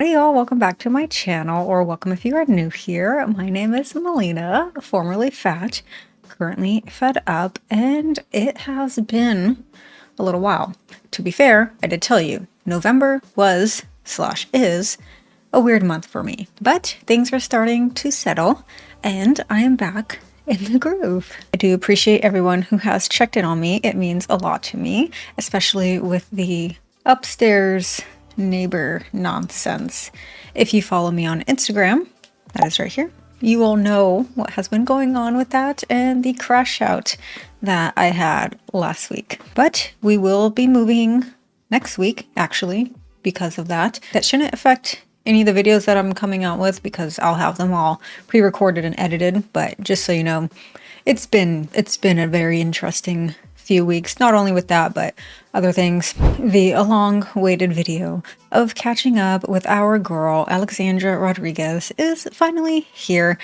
Hey y'all, welcome back to my channel, or welcome if you are new here. My name is Melina, formerly Fat, currently fed up, and it has been a little while. To be fair, I did tell you, November was/is a weird month for me, but things are starting to settle, and I am back in the groove. I do appreciate everyone who has checked in on me. It means a lot to me, especially with the upstairs neighbor nonsense. If you follow me on Instagram, that is right here, you will know what has been going on with that and the crash out that I had last week. But we will be moving next week, actually, because of that. That shouldn't affect any of the videos that I'm coming out with because I'll have them all pre-recorded and edited. But just so you know, it's been a very interesting few weeks, not only with that, but other things. The long-awaited video of catching up with our girl, Alexandra Rodriguez, is finally here.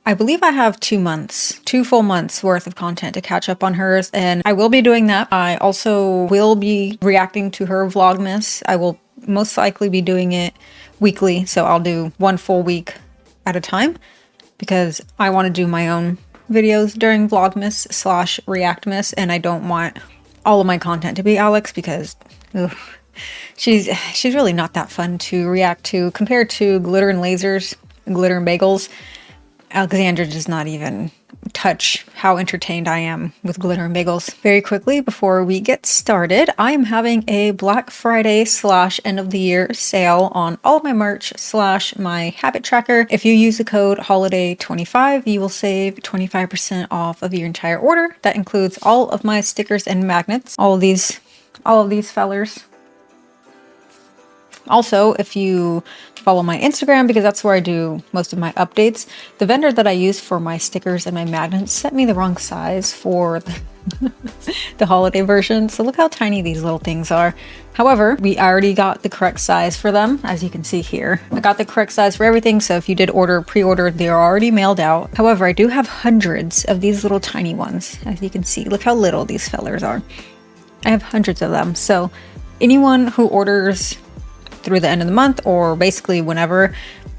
I believe I have 2 full months worth of content to catch up on hers, and I will be doing that. I also will be reacting to her Vlogmas. I will most likely be doing it weekly, so I'll do one full week at a time because I want to do my own videos during Vlogmas/Reactmas, and I don't want all of my content to be Alex because she's really not that fun to react to compared to Glitter and Lasers, Glitter and Bagels. Alexandra does not even touch how entertained I am with Glitter and Bagels. Very quickly, before we get started, I am having a Black Friday / end of the year sale on all of my merch / my habit tracker. If you use the code HOLIDAY25, you will save 25% off of your entire order. That includes all of my stickers and magnets, all of these fellers. Also, if you follow my Instagram, because that's where I do most of my updates, the vendor that I use for my stickers and my magnets sent me the wrong size for the holiday version. So look how tiny these little things are. However, we already got the correct size for them, as you can see here. I got the correct size for everything, so if you did pre-order, they're already mailed out. However, I do have hundreds of these little tiny ones, as you can see. Look how little these fellers are. I have hundreds of them, so anyone who orders through the end of the month, or basically whenever,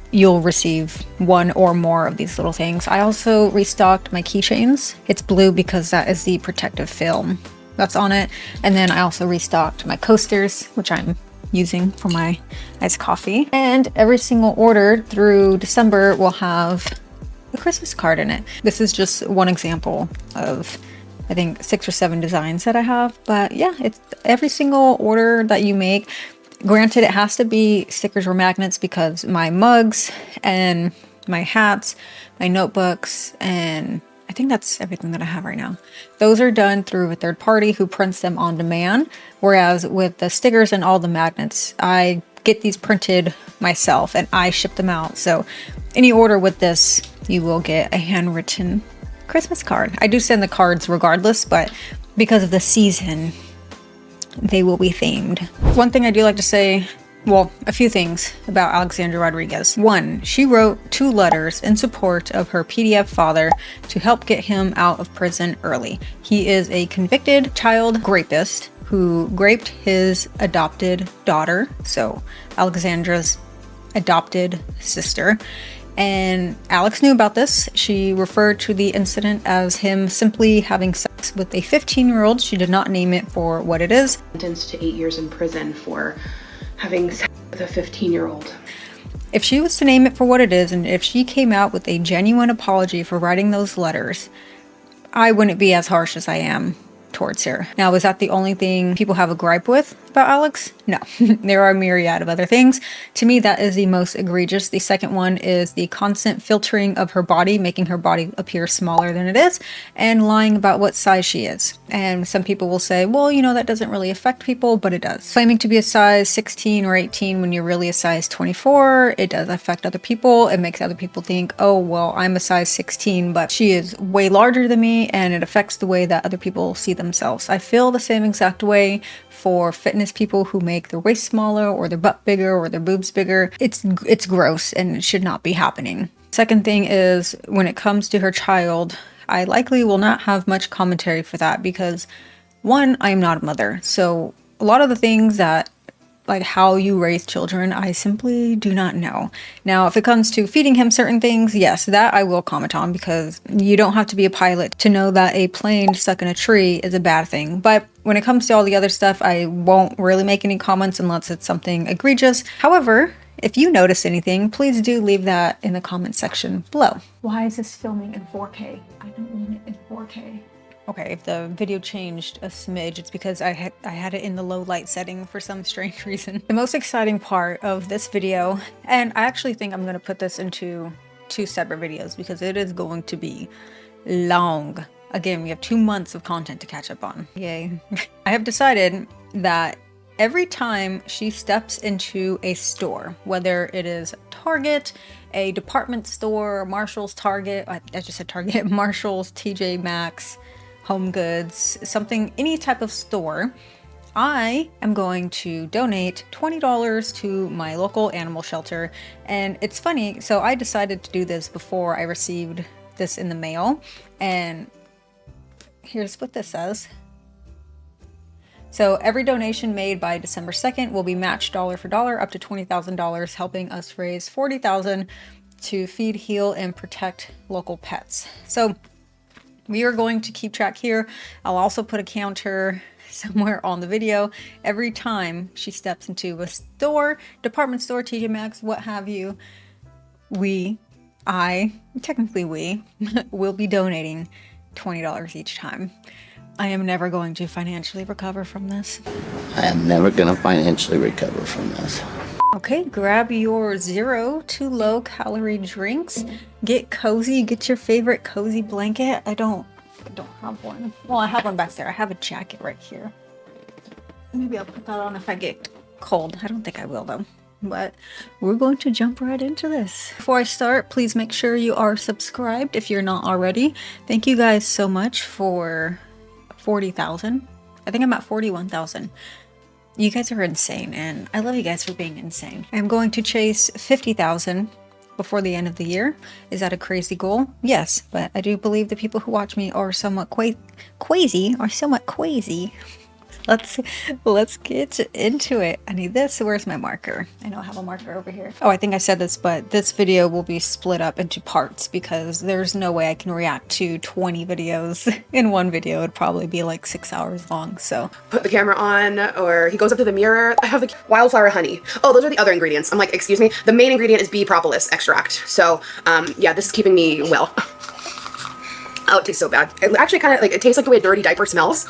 you'll receive one or more of these little things. I also restocked my keychains. It's blue because that is the protective film that's on it. And then I also restocked my coasters, which I'm using for my iced coffee. And every single order through December will have a Christmas card in it. This is just one example of, I think, 6 or 7 designs that I have. But yeah, it's every single order that you make. Granted, it has to be stickers or magnets because my mugs and my hats, my notebooks, and I think that's everything that I have right now. Those are done through a third party who prints them on demand. Whereas with the stickers and all the magnets, I get these printed myself and I ship them out. So any order with this, you will get a handwritten Christmas card. I do send the cards regardless, but because of the season, they will be themed. One thing I do like to say, well, a few things about Alexandra Rodriguez. 1, she wrote 2 letters in support of her PDF father to help get him out of prison early. He is a convicted child rapist who raped his adopted daughter, so Alexandra's adopted sister. And Alex knew about this. She referred to the incident as him simply having sex with a 15-year-old. She did not name it for what it is. Sentenced to 8 years in prison for having sex with a 15-year-old. If she was to name it for what it is, and if she came out with a genuine apology for writing those letters, I wouldn't be as harsh as I am towards her. Now, is that the only thing people have a gripe with about Alex? No, there are a myriad of other things. To me, that is the most egregious. The second one is the constant filtering of her body, making her body appear smaller than it is, and lying about what size she is. And some people will say, well, you know, that doesn't really affect people, but it does. Claiming to be a size 16 or 18 when you're really a size 24, it does affect other people. It makes other people think, oh, well, I'm a size 16, but she is way larger than me, and it affects the way that other people see themselves. I feel the same exact way for fitness people who make their waist smaller or their butt bigger or their boobs bigger. It's gross and it should not be happening. Second thing is, when it comes to her child, I likely will not have much commentary for that because, 1, I am not a mother. So a lot of the things that like how you raise children, I simply do not know. Now, if it comes to feeding him certain things, yes, that I will comment on, because you don't have to be a pilot to know that a plane stuck in a tree is a bad thing. But when it comes to all the other stuff, I won't really make any comments unless it's something egregious. However, if you notice anything, please do leave that in the comment section below. Why is this filming in 4K? I don't want it in 4K. Okay, if the video changed a smidge, it's because I had it in the low light setting for some strange reason. The most exciting part of this video, and I actually think I'm going to put this into 2 separate videos because it is going to be long. Again, we have 2 months of content to catch up on. Yay. I have decided that every time she steps into a store, whether it is Target, a department store, Marshall's, Target, I just said Target, Marshall's, TJ Maxx, Home Goods, something, any type of store, I am going to donate $20 to my local animal shelter. And it's funny, so I decided to do this before I received this in the mail, and here's what this says. So every donation made by December 2nd will be matched dollar for dollar up to $20,000, helping us raise $40,000 to feed, heal, and protect local pets. So we are going to keep track here. I'll also put a counter somewhere on the video every time she steps into a store, department store, TJ Maxx, what have you. Technically we, will be donating $20 each time. I am never going to financially recover from this. I am never going to financially recover from this. Okay, grab your 0 to low calorie drinks. Get cozy, get your favorite cozy blanket. I don't have one. Well, I have one back there. I have a jacket right here. Maybe I'll put that on if I get cold. I don't think I will though. But we're going to jump right into this. Before I start, please make sure you are subscribed if you're not already. Thank you guys so much for 40,000. I think I'm at 41,000. You guys are insane, and I love you guys for being insane. I'm going to chase 50,000 before the end of the year. Is that a crazy goal? Yes, but I do believe the people who watch me are somewhat crazy. Let's get into it. I need this. Where's my marker? I know I have a marker over here. Oh, I think I said this, but this video will be split up into parts because there's no way I can react to 20 videos in one video. It'd probably be like 6 hours long, so. Put the camera on, or he goes up to the mirror. I have the wildflower honey. Oh, those are the other ingredients. I'm like, excuse me. The main ingredient is bee propolis extract. So, yeah, this is keeping me well. Oh, it tastes so bad. It actually kind of like, it tastes like the way a dirty diaper smells,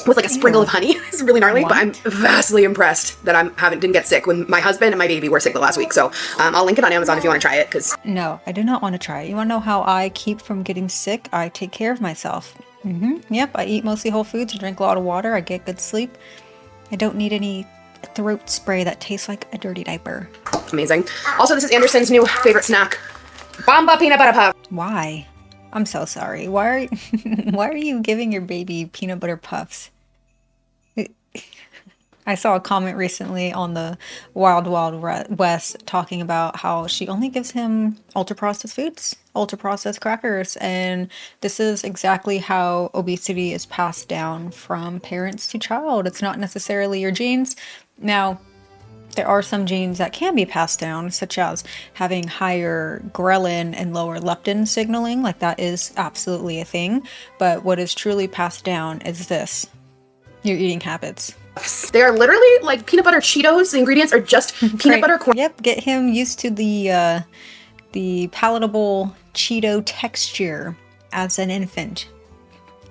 with like a sprinkle of honey. It's really gnarly, but I'm vastly impressed that didn't get sick when my husband and my baby were sick the last week. So I'll link it on Amazon if you want to try it. Cause no, I do not want to try it. You want to know how I keep from getting sick? I take care of myself. Yep, I eat mostly whole foods, I drink a lot of water, I get good sleep. I don't need any throat spray that tastes like a dirty diaper. Amazing. Also, this is Anderson's new favorite snack, Bomba peanut butter puff. Why? I'm so sorry. Why are you giving your baby peanut butter puffs? I saw a comment recently on the Wild Wild West talking about how she only gives him ultra-processed foods, ultra-processed crackers, and this is exactly how obesity is passed down from parents to child. It's not necessarily your genes. Now, there are some genes that can be passed down, such as having higher ghrelin and lower leptin signaling, like that is absolutely a thing. But what is truly passed down is this, your eating habits. They are literally like peanut butter Cheetos. The ingredients are just peanut butter corn. Yep, get him used to the palatable Cheeto texture as an infant.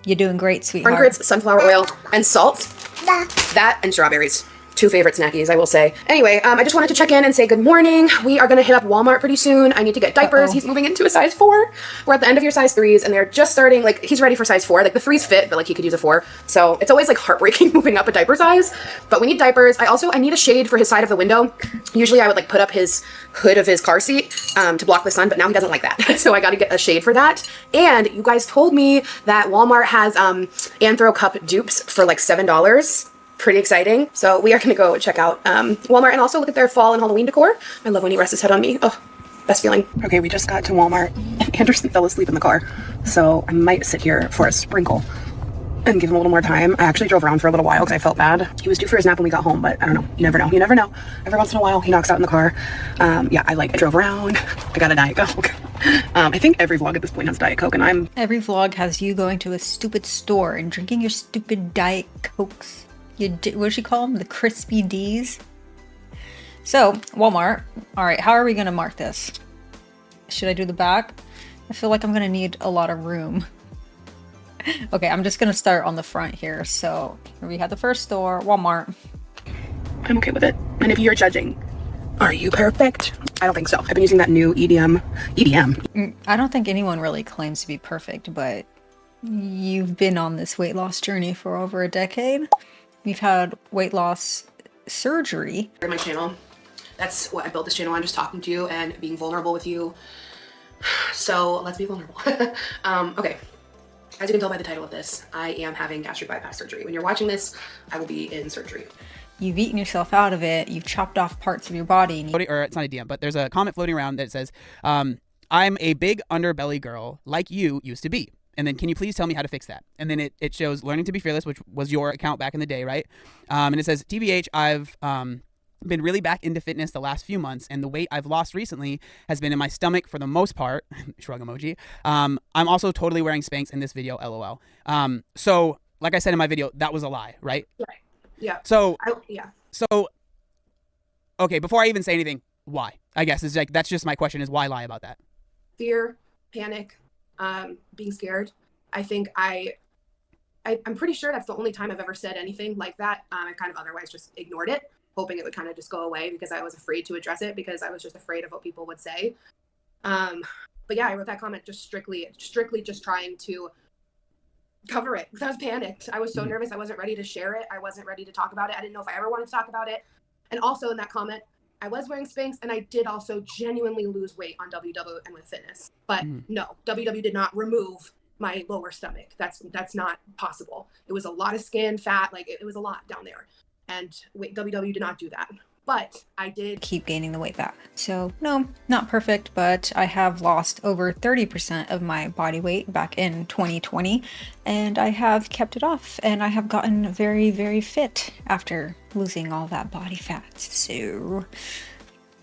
You're doing great, sweetheart. Corn grits, sunflower oil, and salt. That and strawberries. 2 favorite snackies, I will say. Anyway, I just wanted to check in and say good morning. We are gonna hit up Walmart pretty soon. I need to get diapers. He's moving into a size 4. We're at the end of your size 3s, and they're just starting, like, he's ready for size 4. Like, the 3s fit, but like he could use a 4. So it's always like heartbreaking moving up a diaper size, but we need diapers. I need a shade for his side of the window. Usually I would like put up his hood of his car seat to block the sun, but now he doesn't like that. So I gotta get a shade for that. And you guys told me that Walmart has Anthro Cup dupes for like $7. Pretty exciting. So we are going to go check out Walmart and also look at their fall and Halloween decor. I love when he rests his head on me. Oh, best feeling. Okay, we just got to Walmart. Anderson fell asleep in the car, so I might sit here for a sprinkle. and give him a little more time. I actually drove around for a little while because I felt bad. He was due for his nap when we got home, but I don't know. You never know. You never know. Every once in a while, he knocks out in the car. Yeah, I drove around. I got a Diet Coke. I think every vlog at this point has Diet Coke, and every vlog has you going to a stupid store and drinking your stupid Diet Cokes. What does she call them? The Crispy D's? So, Walmart. All right, how are we going to mark this? Should I do the back? I feel like I'm going to need a lot of room. Okay, I'm just going to start on the front here. So, here we have the first store, Walmart. I'm okay with it. And if you're judging, are you perfect? I don't think so. I've been using that new EDM. I don't think anyone really claims to be perfect, but you've been on this weight loss journey for over a decade. You've had weight loss surgery. My channel. That's what I built this channel on, just talking to you and being vulnerable with you. So let's be vulnerable. Okay. As you can tell by the title of this, I am having gastric bypass surgery. When you're watching this, I will be in surgery. You've eaten yourself out of it. You've chopped off parts of your body. Or it's not a DM, but there's a comment floating around that says, I'm a big underbelly girl like you used to be. And then can you please tell me how to fix that? And then it shows Learning to be Fearless, which was your account back in the day, right? And it says, TBH, I've been really back into fitness the last few months, and the weight I've lost recently has been in my stomach for the most part. Shrug emoji. I'm also totally wearing Spanx in this video, LOL. So like I said in my video, that was a lie, right? Right. Yeah. So, yeah. So, okay, before I even say anything, why? I guess it's that's just my question is why lie about that? Fear, panic, being scared. I think I'm pretty sure that's the only time I've ever said anything like that. I kind of otherwise just ignored it, hoping it would kind of just go away because I was afraid to address it because I was just afraid of what people would say. But yeah, I wrote that comment just strictly just trying to cover it because I was panicked. I was so nervous. I wasn't ready to share it. I wasn't ready to talk about it. I didn't know if I ever wanted to talk about it. And also in that comment, I was wearing Spanx and I did also genuinely lose weight on WW and with fitness. But no, WW did not remove my lower stomach. That's not possible. It was a lot of skin, fat, it was a lot down there. And WW did not do that. But I did keep gaining the weight back. So no, not perfect, but I have lost over 30% of my body weight back in 2020, and I have kept it off, and I have gotten very, very fit after losing all that body fat. So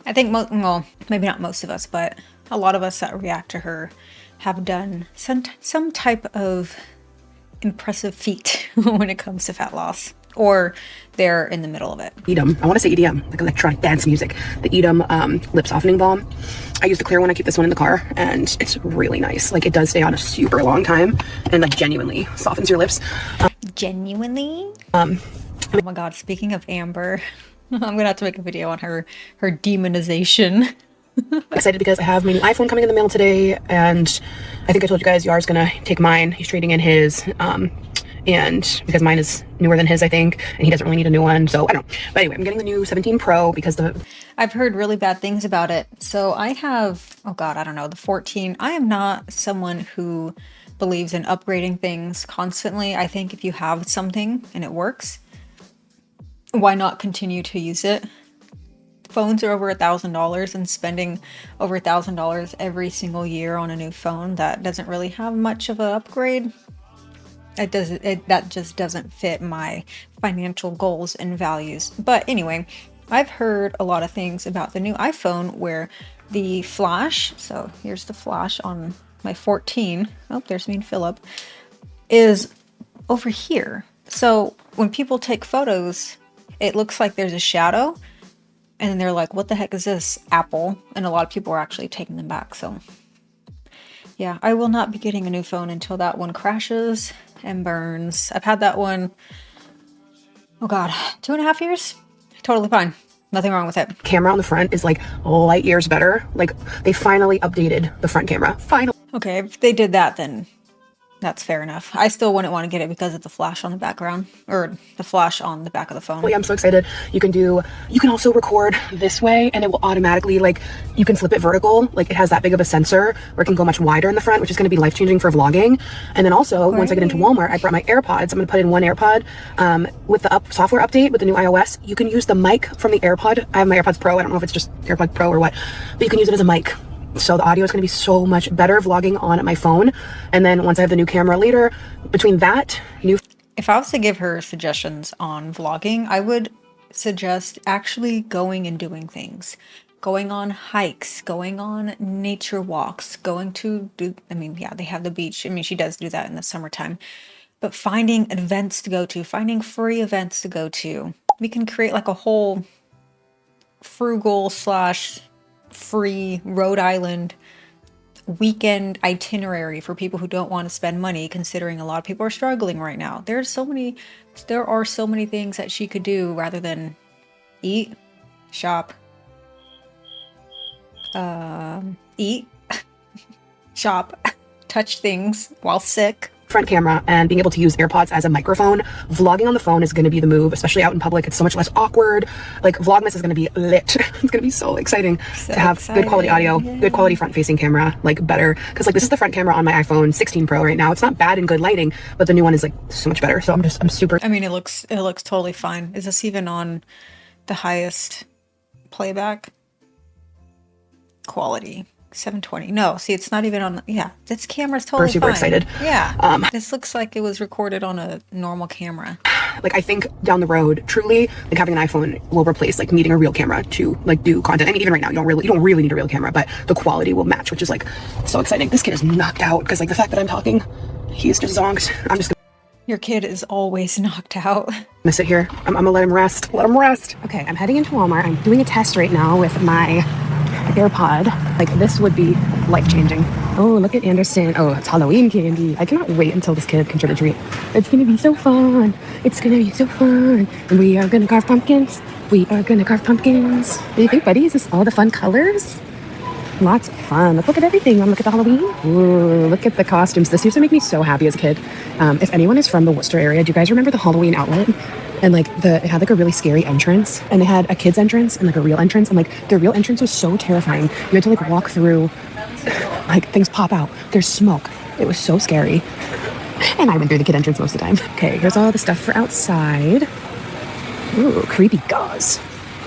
I think, well, maybe not most of us, but a lot of us that react to her have done some type of impressive feat when it comes to fat loss. Or they're in the middle of it. EDM. I want to say EDM, like electronic dance music. The EDM lip softening balm. I use the clear one. I keep this one in the car, and it's really nice. It does stay on a super long time, and genuinely softens your lips. Genuinely? Oh my God! Speaking of Amber, I'm gonna have to make a video on her demonization. Excited because I have my new iPhone coming in the mail today, and I think I told you guys Yar's gonna take mine. He's trading in his. And because mine is newer than his, I think, and he doesn't really need a new one, so I don't know. But anyway, I'm getting the new 17 Pro because I've heard really bad things about it. So I have, oh God, I don't know, the 14. I am not someone who believes in upgrading things constantly. I think if you have something and it works, why not continue to use it? Phones are over $1,000, and spending over $1,000 every single year on a new phone that doesn't really have much of an upgrade. That just doesn't fit my financial goals and values. But anyway, I've heard a lot of things about the new iPhone where the flash, so here's the flash on my 14. Oh, there's me and Philip, is over here. So when people take photos, it looks like there's a shadow, and then they're like, what the heck is this, Apple? And a lot of people are actually taking them back. So yeah, I will not be getting a new phone until that one crashes and burns. I've had that one, oh God, 2.5 years? Totally fine. Nothing wrong with it. Camera on the front is light years better. They finally updated the front camera. Finally. Okay, if they did that, then that's fair enough. I still wouldn't want to get it because of the flash on the background, or the flash on the back of the phone. Well, yeah, I'm so excited. You can also record this way, and it will automatically, you can flip it vertical. It has that big of a sensor where it can go much wider in the front, which is going to be life-changing for vlogging. And then also, once I get into Walmart, I brought my AirPods. I'm going to put in one AirPod. With the software update, with the new iOS, you can use the mic from the AirPod. I have my AirPods Pro. I don't know if it's just AirPod Pro or what, but you can use it as a mic. So the audio is going to be so much better vlogging on my phone. And then once I have the new camera later, between that, If I was to give her suggestions on vlogging, I would suggest actually going and doing things. Going on hikes, going on nature walks, going to do, I mean, yeah, they have the beach. I mean, she does do that in the summertime. But finding events to go to, finding free events to go to. We can create like a whole frugal slash free Rhode Island weekend itinerary for people who don't want to spend money, considering a lot of people are struggling right now. There are so many things that she could do rather than eat, shop, eat, shop, touch things while sick. Front camera and being able to use AirPods as a microphone. Vlogging on the phone is going to be the move, especially out in public. It's so much less awkward. Like Vlogmas is going to be lit. It's going to be so exciting to have good quality audio, good quality front facing camera, like better. Cause like this is the front camera on my iPhone 16 Pro right now. It's not bad in good lighting, but the new one is like so much better. So I'm super. I mean, it looks totally fine. Is this even on the highest playback quality? 720. No, see, it's not even on. Yeah, this camera's totally super fine. excited. Yeah, this looks like it was recorded on a normal camera. Like I think down the road, truly, like having an iPhone will replace like needing a real camera to like do content. I mean, even right now, you don't really need a real camera, but the quality will match, which is like so exciting. This kid is knocked out because like the fact that I'm talking, he's just zonked. I'm just. Your kid is always knocked out. I'm gonna sit here. I'm gonna let him rest. Let him rest. Okay, I'm heading into Walmart. I'm doing a test right now with my AirPod. Like this would be life-changing. Oh, look at Anderson. Oh, it's Halloween candy. I cannot wait until this kid can trick or treat. It's gonna be so fun. It's gonna be so fun. And we are gonna carve pumpkins. We are gonna carve pumpkins. What do you think, buddy? Is this all the fun colors? Lots of fun. Let's look at everything. Look at the Halloween. Ooh, look at the costumes. This used to make me so happy as a kid. If anyone is from the Worcester area, do you guys remember the Halloween outlet? And like it had like a really scary entrance, and they had a kid's entrance and like a real entrance, and like their real entrance was so terrifying. You had to like walk through, like things pop out. There's smoke. It was so scary. And I went through the kid entrance most of the time. Okay, here's all the stuff for outside. Ooh, creepy gauze.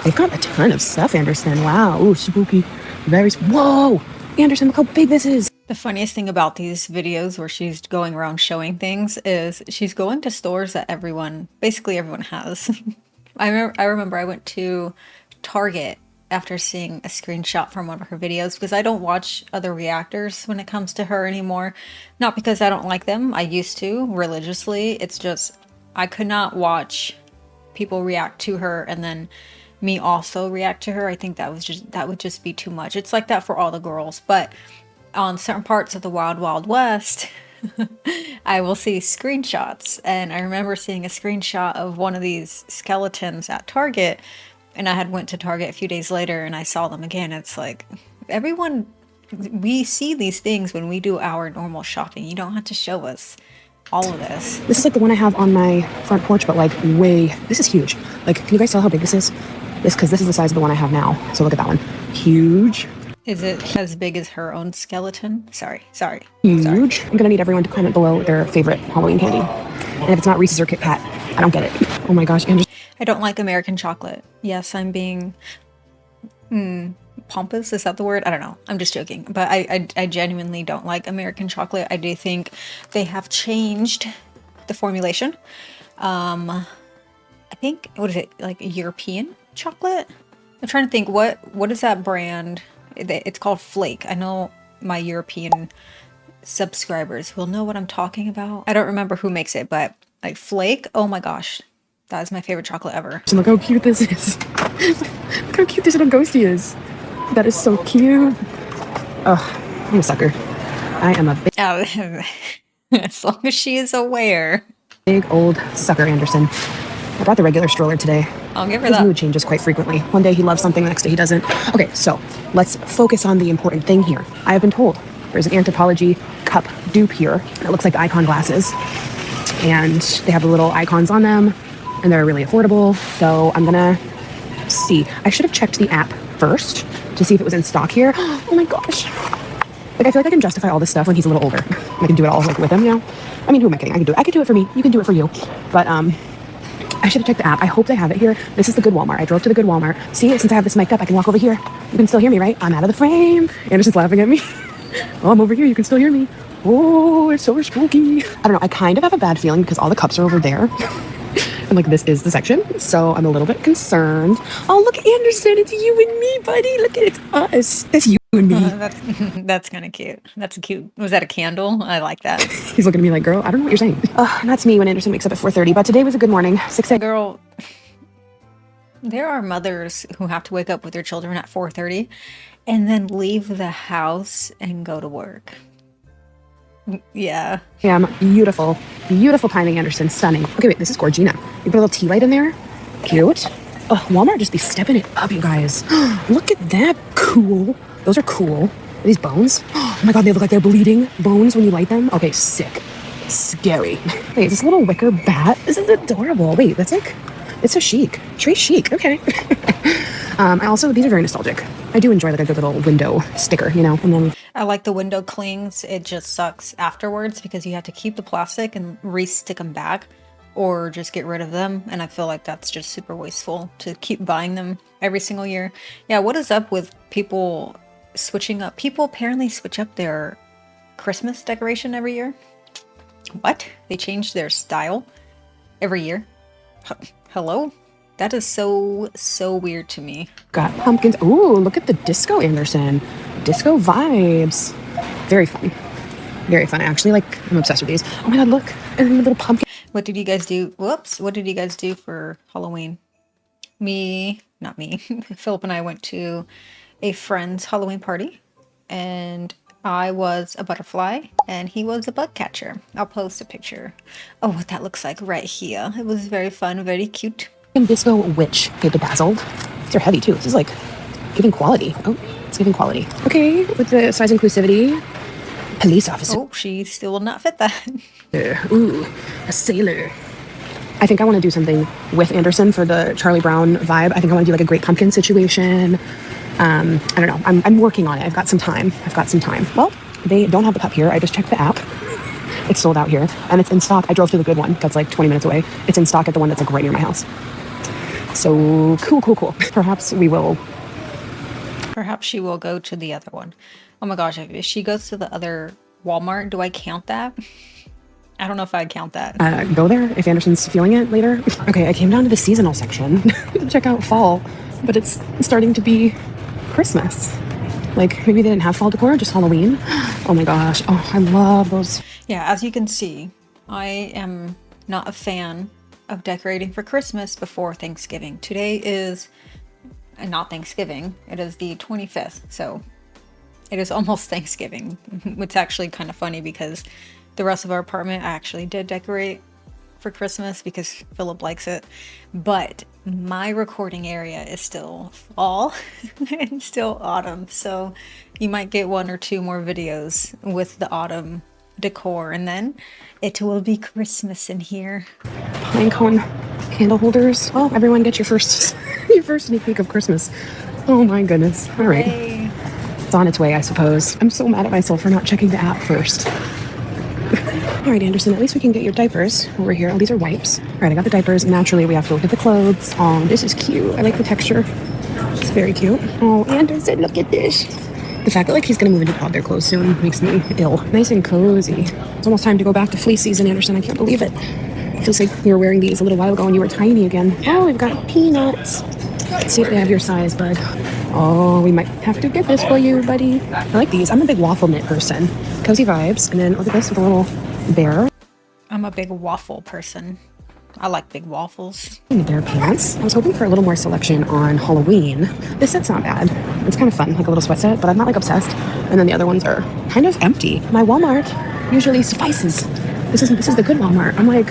They've got a ton of stuff, Anderson. Wow. Ooh, spooky. Very. Whoa, Anderson, look how big this is. The funniest thing about these videos where she's going around showing things is she's going to stores that basically everyone has. I remember I went to Target after seeing a screenshot from one of her videos because I don't watch other reactors when it comes to her anymore. Not because I don't like them. I used to religiously. It's just I could not watch people react to her and then me also react to her. I think that would just be too much. It's like that for all the girls, but on certain parts of the Wild Wild West, I will see screenshots. And I remember seeing a screenshot of one of these skeletons at Target, and I had went to Target a few days later and I saw them again. It's like we see these things when we do our normal shopping. You don't have to show us all of this. This is like the one I have on my front porch, but like this is huge. Like, can you guys tell how big this is? Because this is the size of the one I have now. So look at that one. Huge. Is it as big as her own skeleton? Sorry. Huge. Sorry. I'm gonna need everyone to comment below their favorite Halloween candy. And if it's not Reese's or Kit Kat, I don't get it. Oh my gosh, Andrew. I don't like American chocolate. Yes, I'm being pompous. Is that the word? I don't know. I'm just joking. But I genuinely don't like American chocolate. I do think they have changed the formulation. I think, what is it? Like European chocolate? I'm trying to think, what is that brand? It's called Flake. I know my European subscribers will know what I'm talking about. I don't remember who makes it, but like Flake, oh my gosh, that is my favorite chocolate ever. Look how cute this is. Look how cute this little ghosty is. That is so cute. Oh, I'm a sucker. I am a big, as long as she is aware. Big old sucker, Anderson. I brought the regular stroller today. I'll give her His that. mood changes quite frequently. One day he loves something, the next day he doesn't. Okay, so let's focus on the important thing here. I have been told there's an Anthropologie cup dupe here. It looks like icon glasses. And they have the little icons on them. And they're really affordable. So I'm gonna see. I should have checked the app first to see if it was in stock here. Oh my gosh. Like, I feel like I can justify all this stuff when he's a little older. I can do it all like with him, you know? I mean, who am I kidding? I can do it for me. You can do it for you. But I should have checked the app. I hope they have it here. This is the good Walmart. I drove to the good Walmart. See, since I have this mic'd up, I can walk over here. You can still hear me, right? I'm out of the frame. Anderson's laughing at me. Oh, I'm over here. You can still hear me. Oh, it's so spooky. I don't know. I kind of have a bad feeling because all the cups are over there. And like this is the section, so I'm a little bit concerned. Oh, look, Anderson, it's you and me, buddy. Look at it, it's us. That's you and me. That's kind of cute. That's cute. Was that a candle? I like that. He's looking at me like, girl, I don't know what you're saying. And that's me when Anderson wakes up at 4:30. But today was a good morning. 6 a.m. Girl, there are mothers who have to wake up with their children at 4:30 and then leave the house and go to work. Yeah. Beautiful, beautiful timing, Anderson. Stunning. Okay, wait, this is Gorgina. You put a little tea light in there. Cute. Oh, Walmart just be stepping it up, you guys. Look at that. Cool. Those are cool. Are these bones? Oh my god, they look like they're bleeding bones when you light them. Okay, sick. Scary. Wait, this little wicker bat. This is adorable. Wait, that's like, it's so chic. Très chic. Okay. These are very nostalgic. I do enjoy like a good little window sticker, you know, and then I like the window clings. It just sucks afterwards because you have to keep the plastic and re-stick them back or just get rid of them. And I feel like that's just super wasteful to keep buying them every single year. Yeah, what is up with people switching up? People apparently switch up their Christmas decoration every year. What? They change their style every year? Hello? That is so weird to me. Got pumpkins. Ooh, look at the disco, Anderson. Disco vibes. Very fun. Very fun. Actually, like, I'm obsessed with these. Oh my god, look. And the little pumpkin. What did you guys do? Whoops. What did you guys do for Halloween? Not me. Philip and I went to a friend's Halloween party, and I was a butterfly and he was a bug catcher. I'll post a picture of what that looks like right here. It was very fun, very cute. Disco witch. Okay, bedazzled. These are heavy too. This is like giving quality. Oh, it's giving quality. Okay, with the size inclusivity. Police officer. Oh, she still will not fit that. Ooh, a sailor. I think I want to do something with Anderson for the Charlie Brown vibe. I think I want to do like a Great Pumpkin situation. I don't know. I'm working on it. I've got some time. Well, they don't have the cup here. I just checked the app. It's sold out here, and it's in stock. I drove to the good one. That's like 20 minutes away. It's in stock at the one that's like right near my house. So cool. Perhaps she will go to the other one. Oh my gosh, if she goes to the other Walmart, do I count that? I don't know if I count that. Go there if Anderson's feeling it later. Okay, I came down to the seasonal section to check out fall, but it's starting to be Christmas. Like maybe they didn't have fall decor, just Halloween. Oh my gosh. Oh, I love those. Yeah, as you can see, I am not a fan of decorating for Christmas before Thanksgiving. Today is not Thanksgiving. It is the 25th, so it is almost Thanksgiving. It's actually kind of funny because the rest of our apartment I actually did decorate for Christmas because Philip likes it, but my recording area is still fall and still autumn, so you might get 1 or 2 more videos with the autumn decor, and then it will be Christmas in here. Pine cone candle holders. Well, everyone get your first sneak peek of Christmas. Oh my goodness. All right. Hey. It's on its way, I suppose. I'm so mad at myself for not checking the app first. All right, Anderson, at least we can get your diapers over here. Oh, these are wipes. All right, I got the diapers. Naturally, we have to look at the clothes. Oh, this is cute. I like the texture. It's very cute. Oh, Anderson, look at this. The fact that like he's gonna move into toddler clothes soon makes me ill. Nice and cozy. It's almost time to go back to fleece season, Anderson. I can't believe it. Feels like you were wearing these a little while ago and you were tiny again. Oh, we've got peanuts. Let's see if they have your size, bud. Oh, we might have to get this for you, buddy. I like these. I'm a big waffle knit person. Cozy vibes. And then look at this with a little bear. I'm a big waffle person. I like big waffles. Bear pants. I was hoping for a little more selection on Halloween. This set's not bad. It's kind of fun, like a little sweat set, but I'm not like obsessed. And then the other ones are kind of empty. My Walmart usually suffices. This is the good Walmart. I'm like,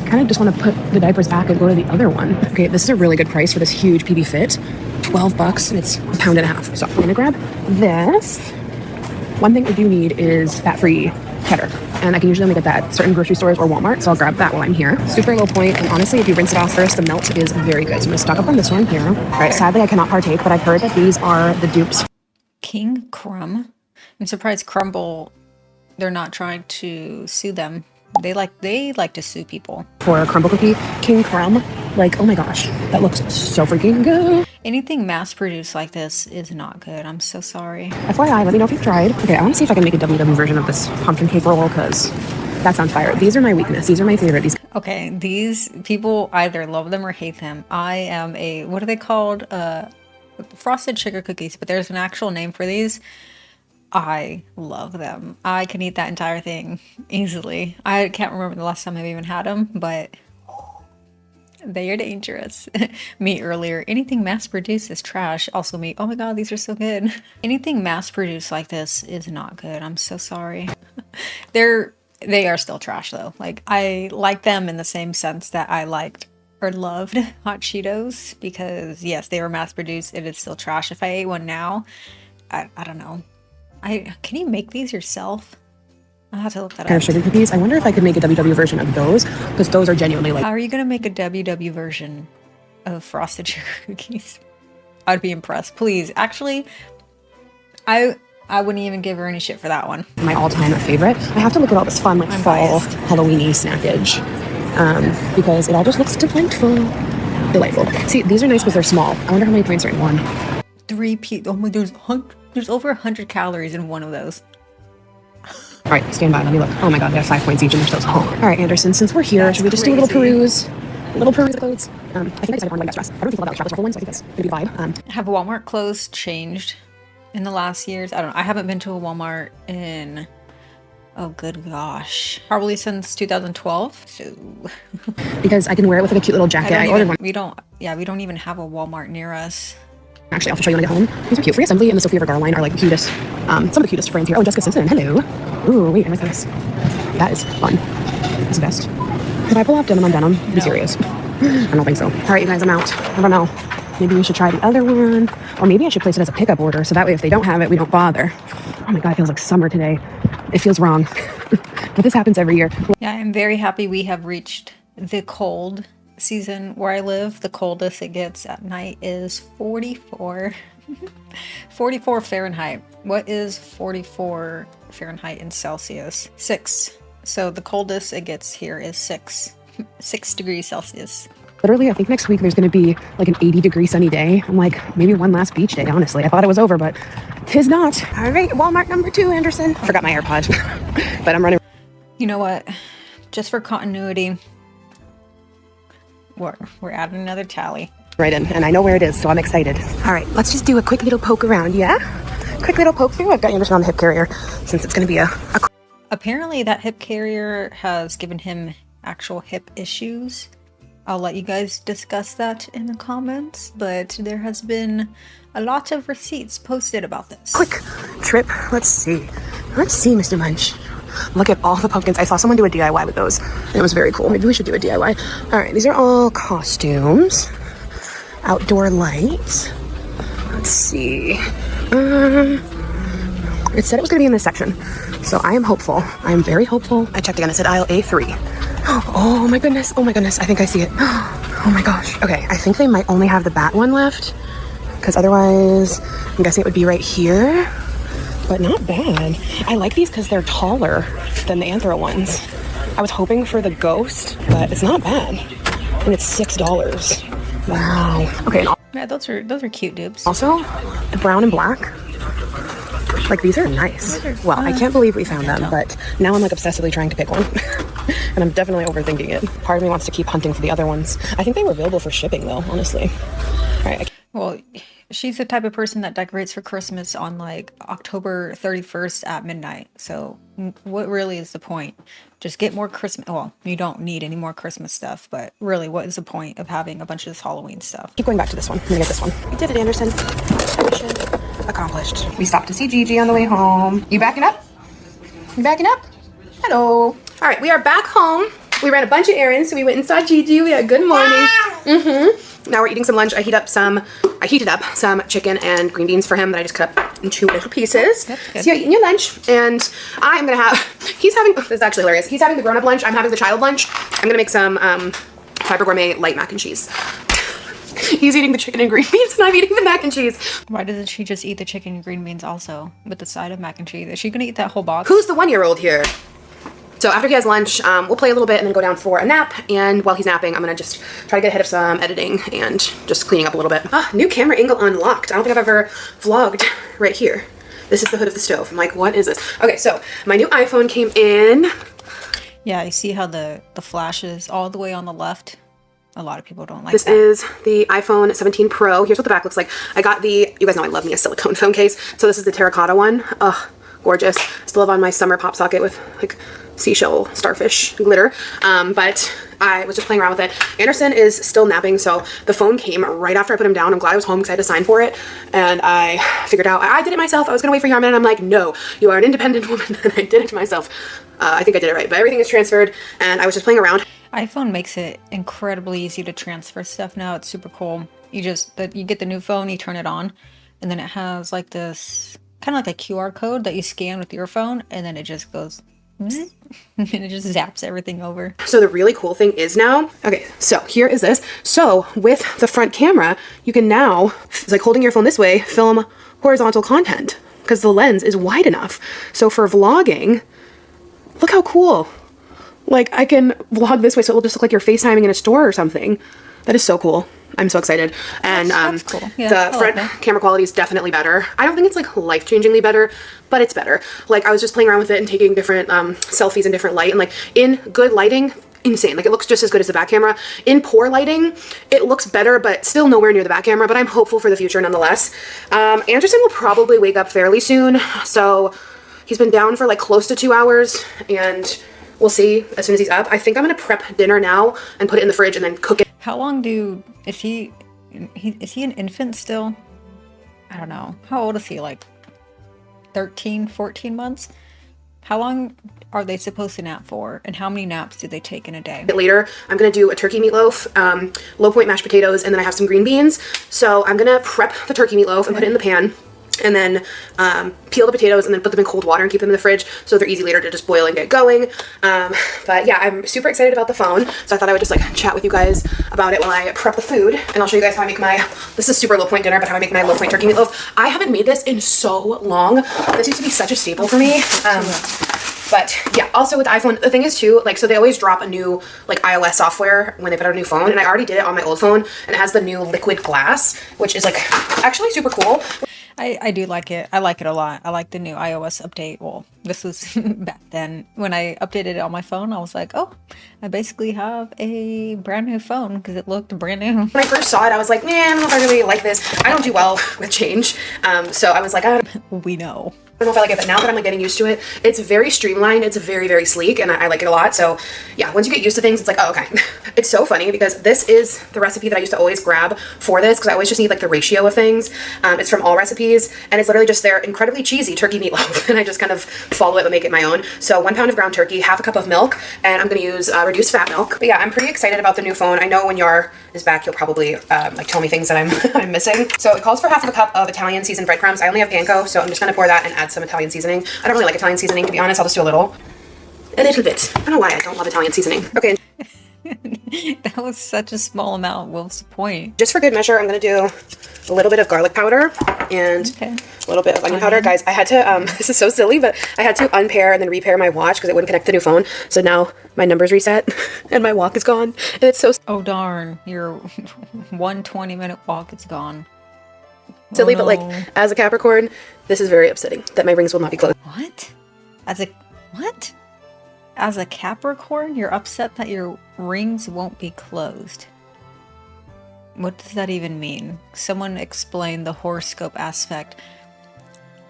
kind of just want to put the diapers back and go to the other one. Okay, this is a really good price for this huge PB Fit. $12 and it's a pound and a half. So I'm gonna grab this. One thing I do need is fat-free cheddar. And I can usually only get that at certain grocery stores or Walmart, so I'll grab that while I'm here. Super low point, and honestly, if you rinse it off first, the melt is very good. So I'm gonna stock up on this one here. All right, sadly, I cannot partake, but I've heard that these are the dupes. King Crumb. I'm surprised Crumble, they're not trying to sue them They like to sue people. For a crumble cookie, King Crumb. Like, oh my gosh, that looks so freaking good. Anything mass-produced like this is not good. I'm so sorry. FYI, let me know if you've tried. Okay, I want to see if I can make a WW version of this pumpkin cake roll, because that sounds fire. These are my weakness. These are my favorite. These. Okay, these people either love them or hate them. I am a, what are they called? Frosted sugar cookies, but there's an actual name for these. I love them. I can eat that entire thing easily. I can't remember the last time I've even had them, but they are dangerous. Me earlier, anything mass-produced is trash. Also me, oh my god, these are so good. Anything mass-produced like this is not good. I'm so sorry. They are still trash though. Like, I like them in the same sense that I liked or loved hot Cheetos, because yes, they were mass-produced. It is still trash. If I ate one now, I don't know. Can you make these yourself? I'll have to look that up. Sugar cookies. I wonder if I could make a WW version of those, because those are genuinely like. How are you gonna make a WW version of frosted sugar cookies? I'd be impressed. Please, actually, I wouldn't even give her any shit for that one. My all-time favorite. I have to look at all this fun like fall Halloweeny snackage, because it all just looks delightful. See, these are nice because they're small. I wonder how many points are in one. 3 Oh my, there's over 100 calories in one of those. All right, stand by. Let me look. Oh my god, they have 5 points each and they're so small. All right, Anderson, since we're here, should we just do a little peruse? A little peruse of clothes. I think I decided on white dress. I don't think a lot of like travel ones, so I think that's gonna be the vibe. Have Walmart clothes changed in the last years? I don't know. I haven't been to a Walmart in, oh good gosh, probably since 2012. So because I can wear it with like a cute little jacket. I ordered one. We don't even have a Walmart near us. Actually, I'll show you when I get home. These are cute. Free Assembly and the Sofia Vergara line are like the cutest. Some of the cutest brands here. Oh, Jessica Simpson. Hello. Ooh, wait, I like this. That is fun. It's the best. Could I pull off denim on denim? Be serious. I don't think so. All right, you guys, I'm out. I don't know. Maybe we should try the other one. Or maybe I should place it as a pickup order, so that way if they don't have it, we don't bother. Oh my god, it feels like summer today. It feels wrong. But this happens every year. Yeah, I'm very happy we have reached the cold season where I live. The coldest it gets at night is 44. 44 Fahrenheit. What is 44 Fahrenheit in Celsius? 6. So the coldest it gets here is 6 degrees Celsius. Literally, I think next week there's going to be like an 80-degree sunny day. I'm like, maybe one last beach day, honestly. I thought it was over, but 'tis not. All right, Walmart number 2, Anderson. I forgot my AirPod, but I'm running. You know what? Just for continuity, we're adding another tally. Right in, and I know where it is, so I'm excited. All right, let's just do a quick little poke around, yeah? Quick little poke through. I've got Anderson on the hip carrier, since it's going to be a... Apparently that hip carrier has given him actual hip issues. I'll let you guys discuss that in the comments, but there has been a lot of receipts posted about this. Quick trip. Let's see, Mr. Munch. Look at all the pumpkins. I saw someone do a DIY with those, and it was very cool. Maybe we should do a DIY. All right, these are all costumes. Outdoor lights. Let's see. It said it was going to be in this section, so I am hopeful. I am very hopeful. I checked again. It said aisle A3. Oh my goodness. Oh my goodness. I think I see it. Oh my gosh. Okay, I think they might only have the bat one left, because otherwise I'm guessing it would be right here. But not bad. I like these because they're taller than the anthro ones. I was hoping for the ghost, but it's not bad. And it's $6. Wow. Okay, and Yeah, those are cute dupes. also the brown and black. Like, these are nice. Well, I can't believe we found them, but now I'm like obsessively trying to pick one. And I'm definitely overthinking it. Part of me wants to keep hunting for the other ones. I think they were available for shipping though, honestly. All right. Well, she's the type of person that decorates for Christmas on like October 31st at midnight. So what really is the point? Just get more Christmas. Well, you don't need any more Christmas stuff, but really, what is the point of having a bunch of this Halloween stuff? Keep going back to this one. I'm gonna get this one. We did it, Anderson. Mission accomplished. We stopped to see Gigi on the way home. You backing up? You backing up? Hello. All right, we are back home. We ran a bunch of errands, so we went and saw Gigi. We had good morning. Now we're eating some lunch. I heated up some chicken and green beans for him that I just cut up in 2 little pieces. That's good. So you're eating your lunch, and I'm gonna have, this is actually hilarious. He's having the grown-up lunch, I'm having the child lunch. I'm gonna make some Fiber Gourmet light mac and cheese. He's eating the chicken and green beans, and I'm eating the mac and cheese. Why doesn't she just eat the chicken and green beans also with the side of mac and cheese? Is she gonna eat that whole box? Who's the 1-year-old here? So after he has lunch, we'll play a little bit and then go down for a nap. And while he's napping, I'm gonna just try to get ahead of some editing and just cleaning up a little bit. New camera angle unlocked. I don't think I've ever vlogged right here. This is the hood of the stove. I'm like, what is this? Okay, so my new iPhone came in. Yeah, you see how the flash is all the way on the left? A lot of people don't like This that. is the iPhone 17 Pro. Here's what the back looks like. I got the, you guys know I love me a silicone phone case. So this is the terracotta one. Ugh, gorgeous. Still have on my summer pop socket with like seashell starfish glitter. But I was just playing around with it. Anderson is still napping, so the phone came right after I put him down. I'm glad I was home because I had to sign for it. And I figured out, I did it myself. I was gonna wait for Yarman, and I'm like, no, you are an independent woman, and I did it myself. I think I did it right, but everything is transferred, and I was just playing around. iPhone makes it incredibly easy to transfer stuff now. It's super cool. You get the new phone, you turn it on, and then it has like this kind of like a QR code that you scan with your phone, and then it just goes zzz, and it just zaps everything over. So the really cool thing is now, okay, so here is this. So with the front camera, you can now, it's like holding your phone this way, film horizontal content because the lens is wide enough. So for vlogging, look how cool. Like I can vlog this way so it will just look like you're FaceTiming in a store or something. That is so cool. I'm so excited. And That's cool. Yeah, the front camera quality is definitely better. I don't think it's like life-changingly better, but it's better. Like I was just playing around with it and taking different selfies in different light, and like in good lighting, insane. Like it looks just as good as the back camera. In poor lighting, it looks better, but still nowhere near the back camera, but I'm hopeful for the future nonetheless. Anderson will probably wake up fairly soon. So he's been down for like close to 2 hours, and we'll see as soon as he's up. I think I'm gonna prep dinner now and put it in the fridge and then cook it. How long is he an infant still? I don't know. How old is he? Like 13, 14 months? How long are they supposed to nap for? And how many naps do they take in a day? Later, I'm gonna do a turkey meatloaf, low point mashed potatoes, and then I have some green beans. So I'm gonna prep the turkey meatloaf and put it in the pan, and then peel the potatoes and then put them in cold water and keep them in the fridge so they're easy later to just boil and get going. But yeah, I'm super excited about the phone, so I thought I would just like chat with you guys about it while I prep the food, and I'll show you guys how I make my, this is super low point dinner, but how I make my low point turkey meatloaf. I haven't made this in so long. This used to be such a staple for me. But yeah, also with the iPhone, the thing is too, like, so they always drop a new like iOS software when they put out a new phone, and I already did it on my old phone, and it has the new liquid glass, which is like actually super cool. I do like it. I like it a lot. I like the new iOS update. Well, this was back then. When I updated it on my phone, I was like, oh, I basically have a brand new phone because it looked brand new. When I first saw it, I was like, man, I don't know if I really like this. I don't do well with change. So I was like, I We know. don't know if I like it, but now that I'm like getting used to it, it's very streamlined. It's very, very sleek, and I like it a lot. So yeah, once you get used to things, it's like, oh, okay. It's so funny because this is the recipe that I used to always grab for this because I always just need like the ratio of things. It's from All Recipes, and it's literally just their incredibly cheesy turkey meatloaf, and I just kind of follow it but make it my own. So 1 pound of ground turkey, half a cup of milk, and I'm gonna use reduced fat milk. But yeah, I'm pretty excited about the new phone. I know when Yar is back, you'll probably like tell me things that I'm missing. So it calls for half of a cup of Italian seasoned breadcrumbs. I only have panko, so I'm just gonna pour that and add some Italian seasoning. I don't really like Italian seasoning, to be honest. I'll just do a little bit. I don't know why I don't love Italian seasoning. Okay. That was such a small amount. What's the point? Just for good measure, I'm gonna do a little bit of garlic powder and a little bit of onion powder. Guys, I had to, this is so silly, but I had to unpair and then repair my watch because it wouldn't connect to the new phone. So now my number's reset and my walk is gone. And it's so Oh darn, your 120-minute walk is gone. silly, Oh, but like no. as a Capricorn, this is very upsetting that my rings will not be closed. What? What? As a Capricorn, you're upset that your rings won't be closed. What does that even mean? Someone explain the horoscope aspect.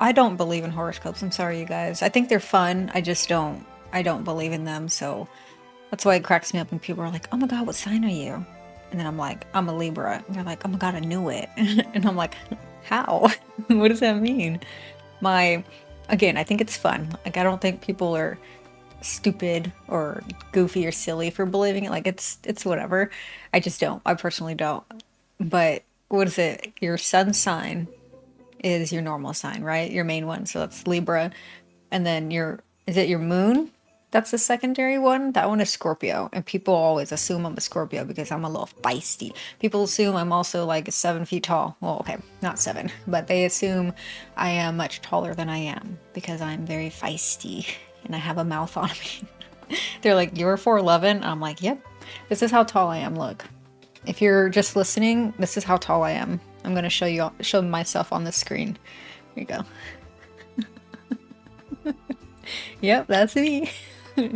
I don't believe in horoscopes. I'm sorry, you guys. I think they're fun. I don't believe in them. So that's why it cracks me up when people are like, oh my God, what sign are you? And then I'm like, I'm a Libra. And they're like, oh my God, I knew it. And I'm like, how? What does that mean? Again, I think it's fun. Like, I don't think people are stupid or goofy or silly for believing it. Like, it's whatever. I just don't. I personally don't. But what is it? Your sun sign is your normal sign, right? Your main one. So that's Libra. And then is it your moon? That's the secondary one. That one is Scorpio. And people always assume I'm a Scorpio because I'm a little feisty. People assume I'm also like 7 feet tall. Well, okay, not 7, but they assume I am much taller than I am because I'm very feisty and I have a mouth on me. They're like, you're 4'11". I'm like, yep. This is how tall I am. Look, if you're just listening, this is how tall I am. I'm gonna show myself on the screen. Here you go. Yep, that's me.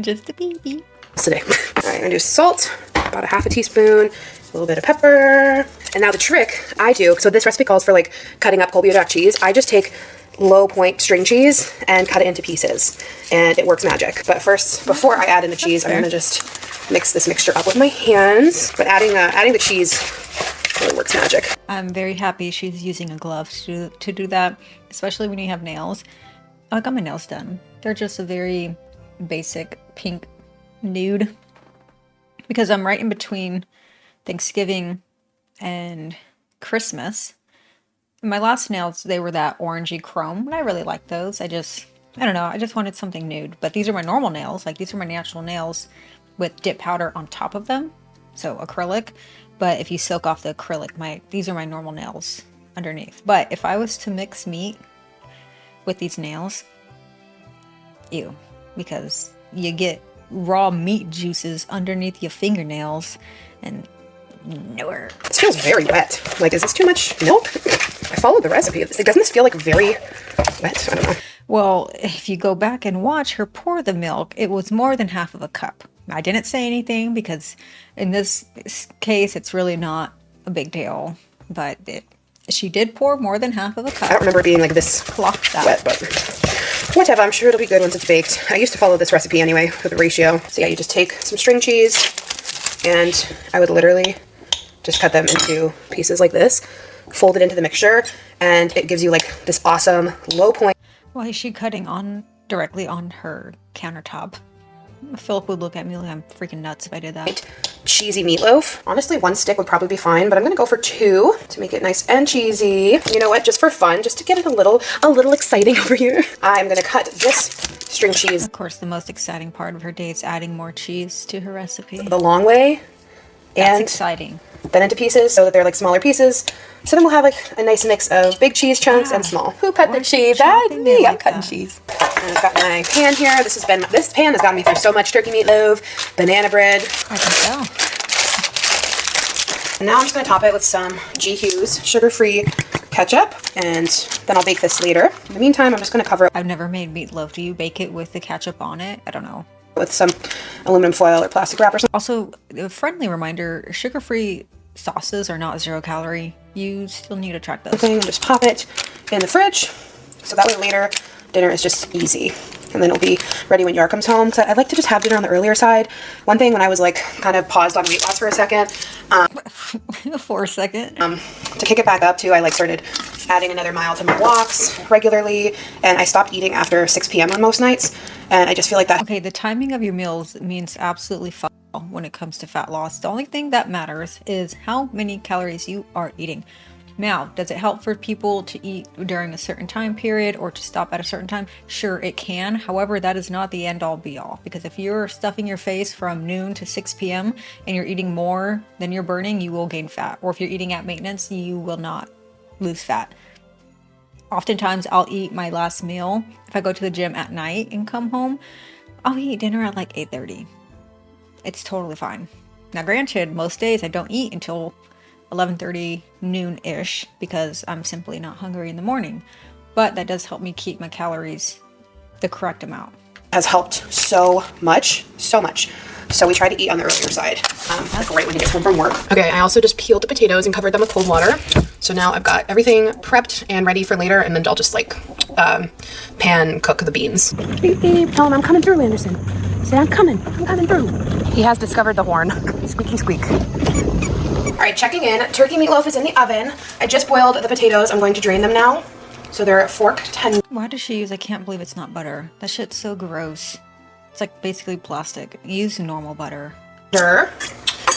Just a baby. Today. All right, I'm gonna do salt, about a half a teaspoon, a little bit of pepper. And now the trick I do, so this recipe calls for like cutting up Colby-Duck cheese. I just take low point string cheese and cut it into pieces, and it works magic. But first, before I add in the cheese, I'm gonna just mix this mixture up with my hands. But adding the cheese really works magic. I'm very happy she's using a glove to do that, especially when you have nails. I got my nails done. They're just a very basic pink nude because I'm right in between Thanksgiving and Christmas. My last nails, they were that orangey chrome, and I really like those. I don't know, I just wanted something nude. But these are my normal nails, like these are my natural nails with dip powder on top of them, so acrylic. But if you soak off the acrylic, these are my normal nails underneath. But if I was to mix meat with these nails, ew, because you get raw meat juices underneath your fingernails and nowhere. This feels very wet. Like, is this too much milk? I followed the recipe. Doesn't this feel like very wet? I don't know. Well, if you go back and watch her pour the milk, it was more than half of a cup. I didn't say anything because in this case, it's really not a big deal, but she did pour more than half of a cup. I don't remember it being like this wet, but whatever. I'm sure it'll be good once it's baked. I used to follow this recipe anyway for the ratio. So yeah, you just take some string cheese, and I would literally just cut them into pieces like this, fold it into the mixture, and it gives you like this awesome low point. Why is she cutting directly on her countertop? Philip would look at me like I'm freaking nuts if I did that. Cheesy meatloaf. Honestly, one stick would probably be fine, but I'm gonna go for 2 to make it nice and cheesy. You know what? Just for fun, just to get it a little exciting over here. I'm gonna cut this string cheese. Of course, the most exciting part of her day is adding more cheese to her recipe. The long way. That's exciting. Then into pieces so that they're like smaller pieces. So then we'll have like a nice mix of big cheese chunks and small. Who cut the cheese? That's me. I'm cutting cheese. And I've got my pan here. This pan has gotten me through so much turkey meatloaf, banana bread. I can tell. And now I'm just gonna top it with some G.Hugh's sugar-free ketchup, and then I'll bake this later. In the meantime, I'm just gonna cover it. I've never made meatloaf. Do you bake it with the ketchup on it? I don't know. With some aluminum foil or plastic wrap or something. Also, a friendly reminder, sugar-free sauces are not 0 calorie. You still need to track those. Just pop it in the fridge, so that way later dinner is just easy. And then it'll be ready when Yar comes home. So I like to just have dinner on the earlier side. One thing when I was like kind of paused on weight loss for a second. For a second. To kick it back up too, I like started adding another mile to my walks regularly, and I stopped eating after 6 p.m. on most nights. And I just feel like that. Okay, the timing of your meals means absolutely fuck all when it comes to fat loss. The only thing that matters is how many calories you are eating. Now, does it help for people to eat during a certain time period or to stop at a certain time? Sure, it can. However, that is not the end all be all, because if you're stuffing your face from noon to 6 p.m. and you're eating more than you're burning, you will gain fat. Or if you're eating at maintenance, you will not lose fat. Oftentimes, I'll eat my last meal. If I go to the gym at night and come home, I'll eat dinner at like 8:30. It's totally fine. Now, granted, most days I don't eat until 11:30, noon-ish, because I'm simply not hungry in the morning. But that does help me keep my calories the correct amount. Has helped so much. So we try to eat on the earlier side, like right when he gets home from work. Okay, I also just peeled the potatoes and covered them with cold water. So now I've got everything prepped and ready for later, and then I'll just like pan cook the beans. Beep, beep. Tell him I'm coming through, Anderson. Say I'm coming through. He has discovered the horn. Squeaky squeak. All right, checking in. Turkey meatloaf is in the oven. I just boiled the potatoes. I'm going to drain them now. So they're forked tender. Why does she use, I can't believe it's not butter. That shit's so gross. It's like basically plastic. Use normal butter. Sure.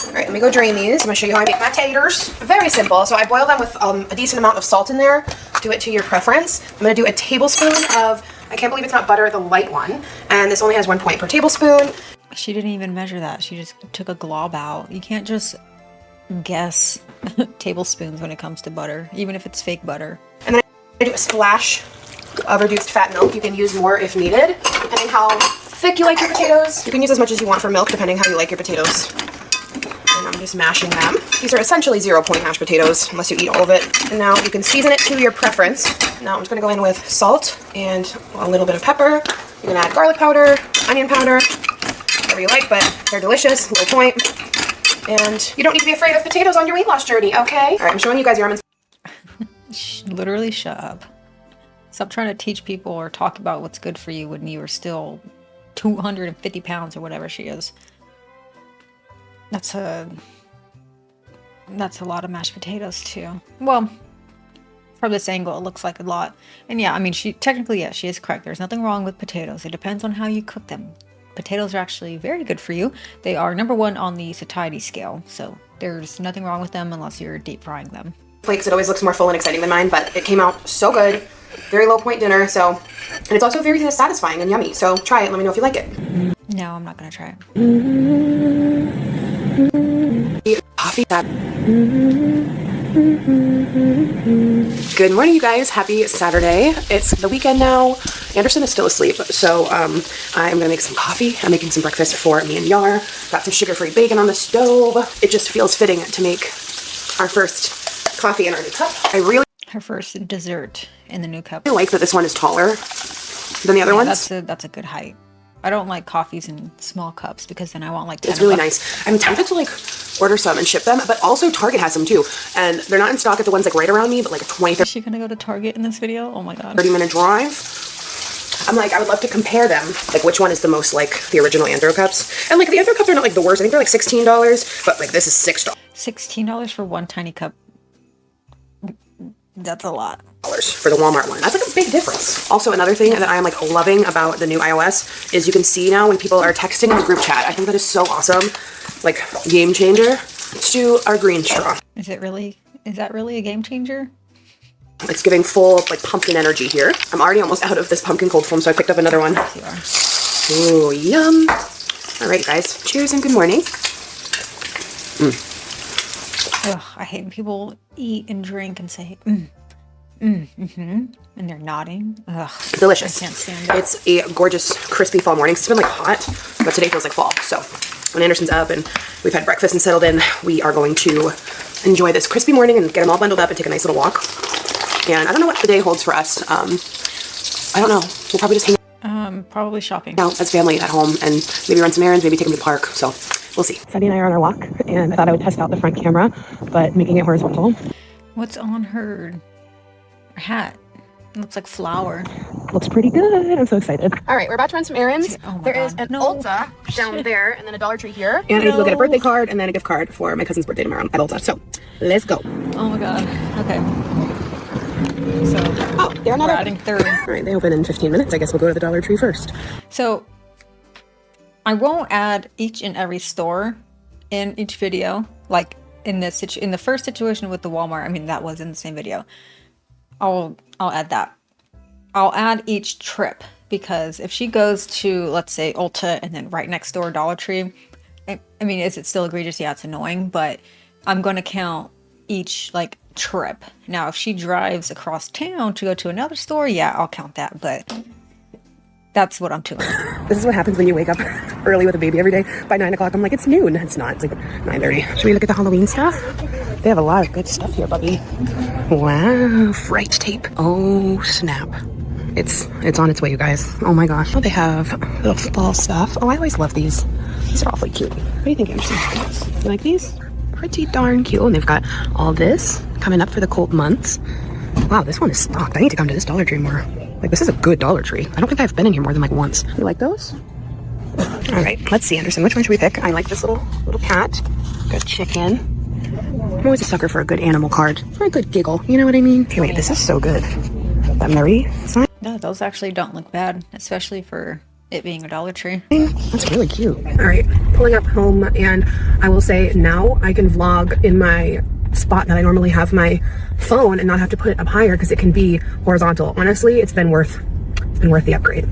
All right, let me go drain these. I'm gonna show you how I make my taters. Very simple. So I boil them with a decent amount of salt in there. Do it to your preference. I'm gonna do a tablespoon of, I can't believe it's not butter, the light one. And this only has 1 point per tablespoon. She didn't even measure that. She just took a glob out. You can't just guess tablespoons when it comes to butter, even if it's fake butter. And then I do a splash of reduced fat milk. You can use more if needed, depending how thick you like your potatoes. You can use as much as you want for milk, depending how you like your potatoes. And I'm just mashing them. These are essentially 0-point mashed potatoes, unless you eat all of it. And now you can season it to your preference. Now I'm just gonna go in with salt and a little bit of pepper. You can add garlic powder, onion powder, whatever you like, but they're delicious, low point. And you don't need to be afraid of potatoes on your weight loss journey, okay? All right, I'm showing you guys Yarman's. Literally shut up. Stop trying to teach people or talk about what's good for you when you are still 250 pounds or whatever she is. That's a lot of mashed potatoes too. Well, from this angle, it looks like a lot. And yeah, I mean, she is correct. There's nothing wrong with potatoes. It depends on how you cook them. Potatoes are actually very good for you. They are #1 on the satiety scale. So there's nothing wrong with them unless you're deep frying them. Flakes, it always looks more full and exciting than mine, but it came out so good. Very low point dinner, so, and it's also very satisfying and yummy. So try it and let me know if you like it. No, I'm not gonna try it. Coffee. Good morning, you guys. Happy Saturday. It's the weekend now. Anderson is still asleep, so I'm gonna make some coffee. I'm making some breakfast for me and Yar. Got some sugar-free bacon on the stove. It just feels fitting to make our first coffee in our new cup. Her first dessert in the new cup. I like that this one is taller than the other ones. That's a good height. I don't like coffees in small cups because then I want like 10 It's really of them. nice. I'm tempted to like order some and ship them, but also Target has them too. And they're not in stock at the ones like right around me, but like a 20, Is she gonna go to Target in this video? Oh my god. 30-minute drive. I'm like, I would love to compare them. Like which one is the most like the original Andro cups. And like the Andro cups are not like the worst. I think they're like $16, but like this is $6. $16 for one tiny cup. That's a lot. For the Walmart one. That's like a big difference. Also, another thing that I'm like loving about the new iOS is you can see now when people are texting in the group chat. I think that is so awesome. Like game changer. Let's do our green straw. Is that really a game changer? It's giving full like pumpkin energy here. I'm already almost out of this pumpkin cold foam, so I picked up another one. Yes, you are. Ooh, yum. All right, guys. Cheers and good morning. Ugh, I hate when people eat and drink and say, and they're nodding. Ugh, Delicious. I can't stand it. It's a gorgeous, crispy fall morning. It's been like hot, but today feels like fall. So when Anderson's up and we've had breakfast and settled in, we are going to enjoy this crispy morning and get them all bundled up and take a nice little walk. And I don't know what the day holds for us. I don't know. We'll probably just hang Probably shopping. out as family at home and maybe run some errands, maybe take them to the park. So we'll see. Sadie and I are on our walk, and I thought I would test out the front camera, but making it horizontal. What's on her hat? It looks like flour. Looks pretty good. I'm so excited. All right, we're about to run some errands. Oh my There is God. an No. Ulta down there, and then a Dollar Tree here. And I need to go get a birthday card and then a gift card for my cousin's birthday tomorrow at Ulta. So let's go. Oh my god. Okay. So They're not we're open. adding third. All right, they open in 15 minutes. I guess we'll go to the Dollar Tree first. So I won't add each and every store in each video. Like in the first situation with the Walmart, I mean that was in the same video. I'll add that. I'll add each trip because if she goes to, let's say, Ulta and then right next door Dollar Tree, I mean, is it still egregious? Yeah, it's annoying, but I'm going to count each like trip. Now, if she drives across town to go to another store, yeah, I'll count that, but that's what I'm doing. This is what happens when you wake up early with a baby every day. By 9 o'clock, I'm like, it's noon. It's not. It's like 9:30. Should we look at the Halloween stuff? They have a lot of good stuff here, Bubby. Wow, fright tape. Oh, snap. It's on its way, you guys. Oh my gosh. Oh, they have little fall stuff. Oh, I always love these. These are awfully cute. What do you think, Anderson? You like these? Pretty darn cute. Oh, and they've got all this coming up for the cold months. Wow, this one is stocked. I need to come to this Dollar Tree more. Like, this is a good Dollar Tree. I don't think I've been in here more than like once. You like those? All right, let's see, Anderson. Which one should we pick? I like this little cat. Good chicken. I'm always a sucker for a good animal card. For a good giggle. You know what I mean? Okay, wait, this is so good. That Mary sign? No, those actually don't look bad, especially for it being a Dollar Tree. That's really cute. All right, pulling up home, and I will say now I can vlog in my spot that I normally have my phone and not have to put it up higher because it can be horizontal. Honestly, it's been worth the upgrade.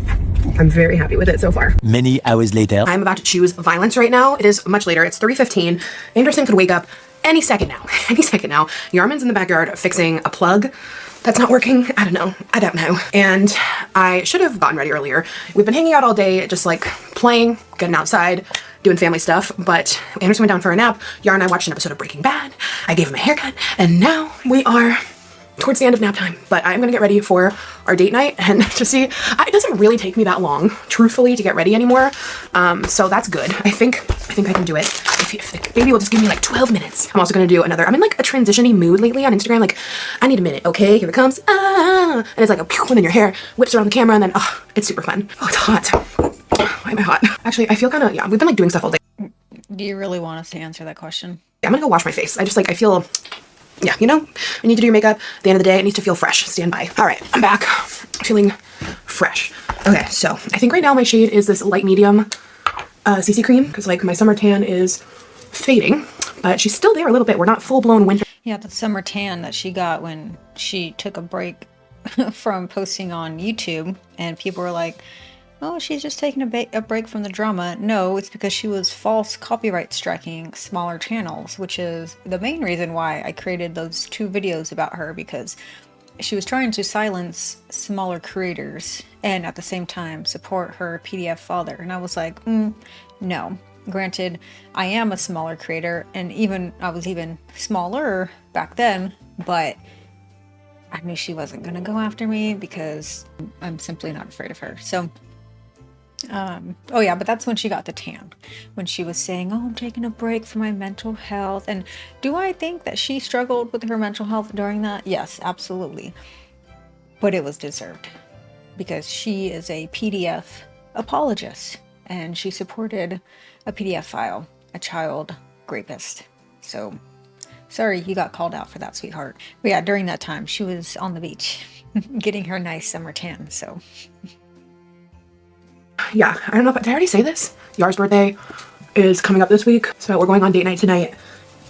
I'm very happy with it so far. Many hours later. I'm about to choose violence right now. It is much later. It's 3:15. Anderson could wake up any second now. Any second now. Yarman's in the backyard fixing a plug that's not working. I don't know. I don't know. And I should have gotten ready earlier. We've been hanging out all day, just like playing, getting outside, doing family stuff, but Anderson went down for a nap. Yara and I watched an episode of Breaking Bad. I gave him a haircut, and now we are towards the end of nap time. But I'm gonna get ready for our date night, and to see, it doesn't really take me that long, truthfully, to get ready anymore. So that's good. I think I can do it. If the baby will just give me like 12 minutes. I'm also gonna do another, I'm in like a transition-y mood lately on Instagram. Like, I need a minute, okay? Here it comes. And it's like a pew, and then your hair whips around the camera, and then, oh, it's super fun. Oh, it's hot. Why am I hot? Actually, I feel kind of, yeah, we've been like doing stuff all day. Do you really want us to answer that question? Yeah, I'm gonna go wash my face. I feel, yeah, you know, you need to do your makeup. At the end of the day, it needs to feel fresh. Stand by. All right, I'm back. Feeling fresh. Okay, so I think right now my shade is this light medium CC cream, because like my summer tan is fading, but she's still there a little bit. We're not full-blown winter. Yeah, the summer tan that she got when she took a break from posting on YouTube, and people were like, oh, she's just taking a break from the drama. No, it's because she was false copyright striking smaller channels, which is the main reason why I created those 2 videos about her, because she was trying to silence smaller creators and at the same time support her PDF father. And I was like, no. Granted, I am a smaller creator, and I was even smaller back then, but I knew she wasn't going to go after me because I'm simply not afraid of her. So, oh yeah, but that's when she got the tan. When she was saying, oh, I'm taking a break for my mental health. And do I think that she struggled with her mental health during that? Yes, absolutely. But it was deserved, because she is a PDF apologist, and she supported a PDF file, a child rapist. So, sorry you got called out for that, sweetheart. But yeah, during that time, she was on the beach getting her nice summer tan, so. Yeah, I don't know, but did I already say this? Yar's birthday is coming up this week, so we're going on date night tonight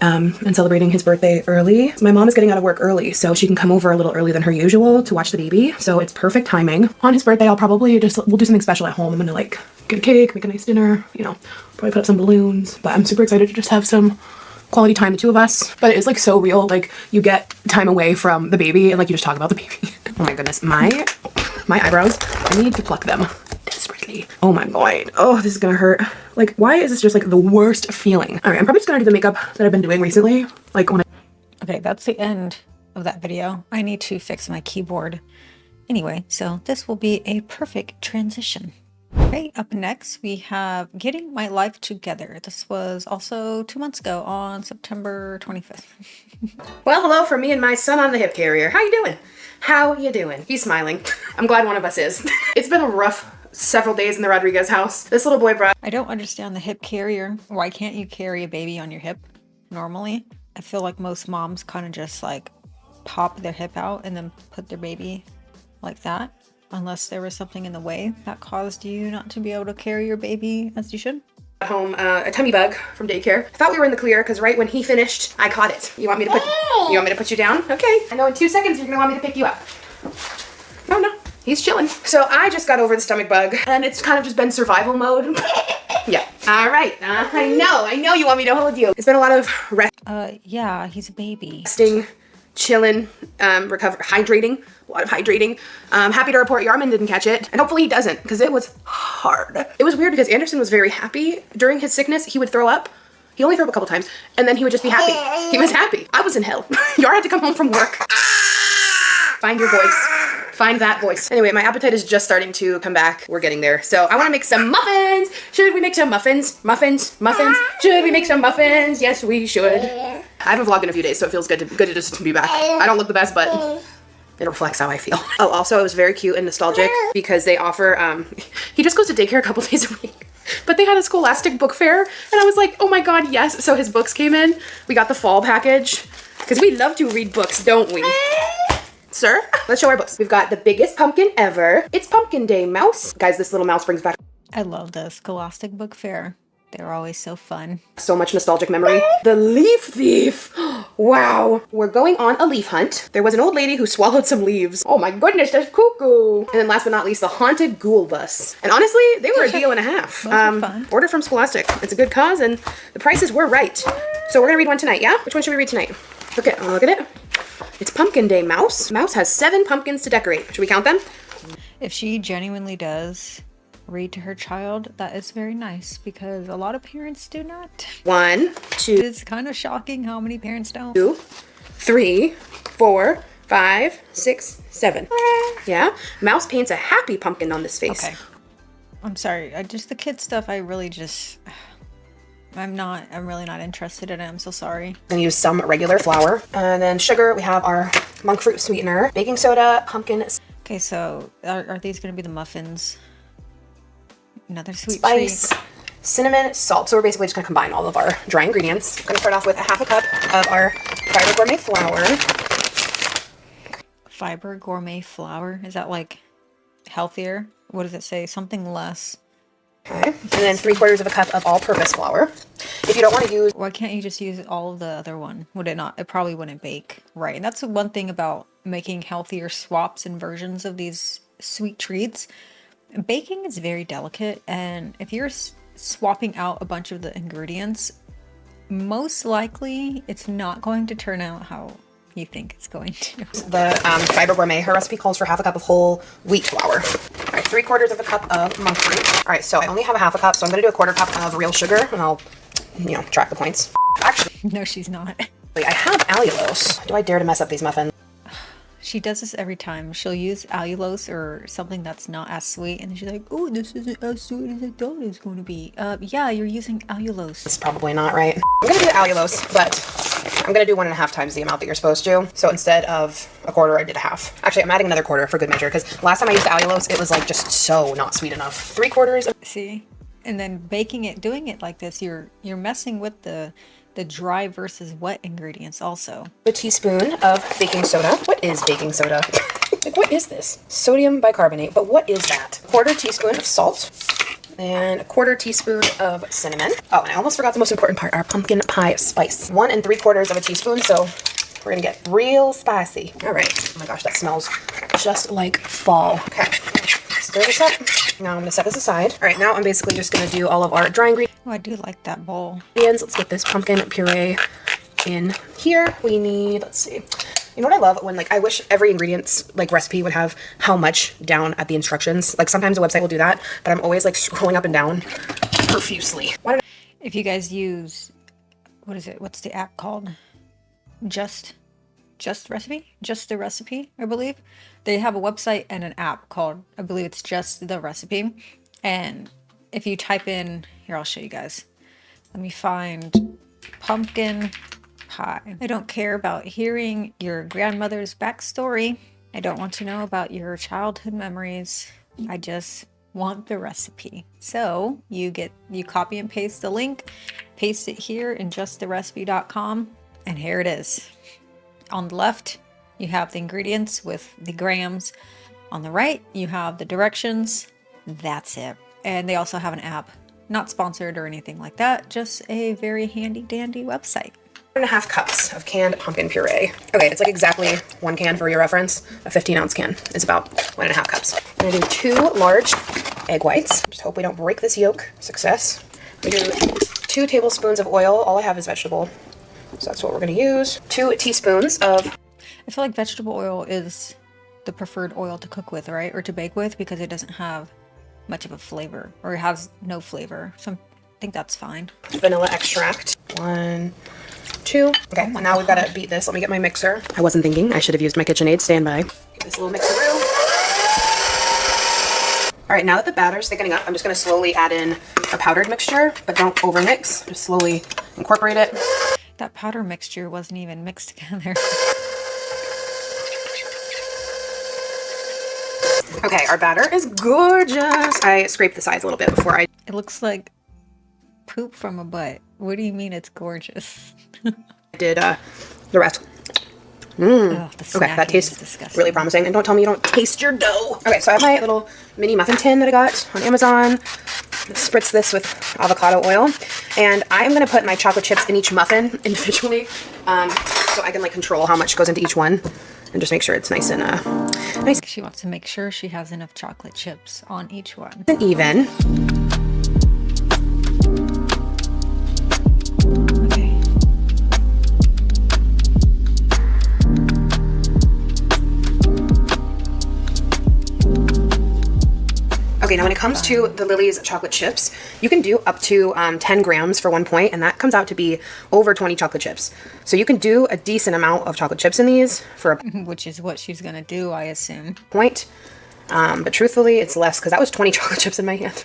and celebrating his birthday early. My mom is getting out of work early, so she can come over a little earlier than her usual to watch the baby, so it's perfect timing. On his birthday, we'll do something special at home. I'm gonna like get a cake, make a nice dinner, you know, probably put up some balloons, but I'm super excited to just have some quality time, the 2 of us. But it's like so real, like you get time away from the baby and like you just talk about the baby. Oh my goodness, my eyebrows, I need to pluck them desperately. Oh my god. Oh, this is gonna hurt. Like, why is this just like the worst feeling? All right, I'm probably just gonna do the makeup that I've been doing recently. Like when Okay, that's the end of that video. I need to fix my keyboard. Anyway, so this will be a perfect transition. Okay, up next we have Getting My Life Together. This was also 2 months ago on September 25th. Well, hello from me and my son on the hip carrier. How you doing? How you doing? He's smiling. I'm glad one of us is. It's been a rough several days in the Rodriguez house. This little boy brought... I don't understand the hip carrier. Why can't you carry a baby on your hip normally? I feel like most moms kind of just like pop their hip out and then put their baby like that, unless there was something in the way that caused you not to be able to carry your baby as you should. Home a tummy bug from daycare. I thought we were in the clear because right when he finished, I caught it. You want me to put you down? Okay. I know in 2 seconds you're gonna want me to pick you up. Oh no, he's chilling. So I just got over the stomach bug and it's kind of just been survival mode. Yeah. All right. I know you want me to hold you. It's been a lot of Yeah, he's a baby. resting, chilling, hydrating, a lot of hydrating. Happy to report Yarman didn't catch it, and hopefully he doesn't, because it was hard. It was weird because Anderson was very happy during his sickness. He would throw up. He only threw up a couple times, and then he would just be happy. He was happy. I was in hell. Yar had to come home from work. Find your voice. Find that voice. Anyway, my appetite is just starting to come back. We're getting there. So I want to make some muffins. Should we make some muffins? Muffins? Should we make some muffins? Yes, we should. I haven't vlogged in a few days, so it feels good to just be back. I don't look the best, but it reflects how I feel. Oh, also, it was very cute and nostalgic because they offer, he just goes to daycare a couple days a week. But they had a Scholastic book fair, and I was like, oh my god, yes. So his books came in. We got the fall package because we love to read books, don't we? Sir, let's show our books. We've got The Biggest Pumpkin Ever. It's Pumpkin Day Mouse. Guys, this little mouse brings back I love the Scholastic book fair. They're always so fun. so much nostalgic memory. The Leaf Thief. Wow. We're going on a leaf hunt. There was an old lady who swallowed some leaves. Oh my goodness, that's cuckoo. And then last but not least, the Haunted Ghoul Bus. And honestly, they were a deal and a half. Those are fun. Order from Scholastic. It's a good cause and the prices were right. So we're gonna read one tonight, yeah? Which one should we read tonight? Okay, I'm gonna look at it. It's Pumpkin Day, Mouse. Mouse has 7 pumpkins to decorate. Should we count them? If she genuinely does read to her child, that is very nice because a lot of parents do not. 1, 2, It's kind of shocking how many parents don't. 3, 4, 5, 6, 7. Yeah. Mouse paints a happy pumpkin on this face. Okay. I'm sorry. The kid stuff, I'm really not interested in it. I'm so sorry. I'm gonna use some regular flour. And then sugar, we have our monk fruit sweetener, baking soda, pumpkin Okay, so are these going to be the muffins? Another sweet spice, treat. cinnamon, salt. So we're basically just gonna combine all of our dry ingredients. I'm gonna start off with a 1/2 cup of our Fiber Gourmet flour. Fiber Gourmet flour? Is that like healthier? What does it say? Something less. Okay. And then 3/4 cup of all-purpose flour. If you don't want to use... Why can't you just use all of the other one? Would it not? It probably wouldn't bake. Right. And that's the one thing about making healthier swaps and versions of these sweet treats. Baking is very delicate. And if you're swapping out a bunch of the ingredients, most likely it's not going to turn out how you think it's going to. The Fiber Gourmet, her recipe calls for 1/2 cup of whole wheat flour. All right, 3/4 cup of monk fruit. All right, so I only have a 1/2 cup, so I'm gonna do a 1/4 cup of real sugar, and I'll, track the points. Actually, No, she's not. I have allulose. Do I dare to mess up these muffins? She does this every time. She'll use allulose or something that's not as sweet, and then she's like, "Oh, this isn't as sweet as I thought it was going to be." Yeah, you're using allulose. It's probably not right. I'm gonna do the allulose, but I'm gonna do 1.5 times the amount that you're supposed to. So instead of a 1/4, I did a 1/2. Actually, I'm adding another 1/4 for good measure, because last time I used allulose, it was like just so not sweet enough. 3/4 of... See, and then doing it like this, you're messing with the dry versus wet ingredients also. a teaspoon of baking soda. What is baking soda? Like, what is this? Sodium bicarbonate, but what is that? 1/4 teaspoon of salt. And a 1/4 teaspoon of cinnamon. Oh, and I almost forgot the most important part, our pumpkin pie spice. 1 3/4 teaspoon, so we're gonna get real spicy. All right. Oh my gosh, that smells just like fall. Okay, stir this up. Now I'm gonna set this aside. All right, now I'm basically just gonna do all of our dry ingredients. Oh, I do like that bowl. Let's get this pumpkin puree in here. We need, let's see. You know what I love? When, I wish every ingredient's, recipe would have how much down at the instructions. Sometimes a website will do that, but I'm always, scrolling up and down profusely. If you guys use, what is it? What's the app called? Just Recipe? Just the Recipe, I believe. They have a website and an app called, I believe it's Just the Recipe. And if you type in, here, I'll show you guys. Let me find pumpkin pie. I don't care about hearing your grandmother's backstory. I don't want to know about your childhood memories. I just want the recipe. So you copy and paste the link, paste it here in justtherecipe.com, and here it is. On the left, you have the ingredients with the grams. On the right, you have the directions. That's it. And they also have an app. Not sponsored or anything like that, just a very handy dandy website. 1.5 cups of canned pumpkin puree. Okay, it's exactly 1 can for your reference. A 15-ounce can is about 1.5 cups. I'm gonna do 2 large egg whites. Just hope we don't break this yolk. Success. We do 2 tablespoons of oil. All I have is vegetable, so that's what we're gonna use. 2 teaspoons of... I feel like vegetable oil is the preferred oil to cook with, right? Or to bake with, because it doesn't have much of a flavor, or it has no flavor. So I think that's fine. Vanilla extract. 1, 2. Okay, and now we've got to beat this. Let me get my mixer. I wasn't thinking. I should have used my KitchenAid standby. Get this little mixer room. All right, now that the batter's thickening up, I'm just going to slowly add in a powdered mixture, but don't overmix. Just slowly incorporate it. That powder mixture wasn't even mixed together. Okay, our batter is gorgeous. I scraped the sides a little bit before I... It looks like poop from a butt. What do you mean it's gorgeous? did the rest. Ugh, the Okay, that tastes disgusting. really promising. And don't tell me you don't taste your dough. Okay, so I have my little mini muffin tin that I got on Amazon. Spritz this with avocado oil. And I am going to put my chocolate chips in each muffin individually, so I can control how much goes into each one and just make sure it's nice and nice She wants to make sure she has enough chocolate chips on each one. and even. Okay. Okay, now when it comes to the Lily's chocolate chips, you can do up to 10 grams for 1 point, and that comes out to be over 20 chocolate chips. So you can do a decent amount of chocolate chips in these for a Which is what she's gonna do, I assume. point. But truthfully, it's less because that was 20 chocolate chips in my hand.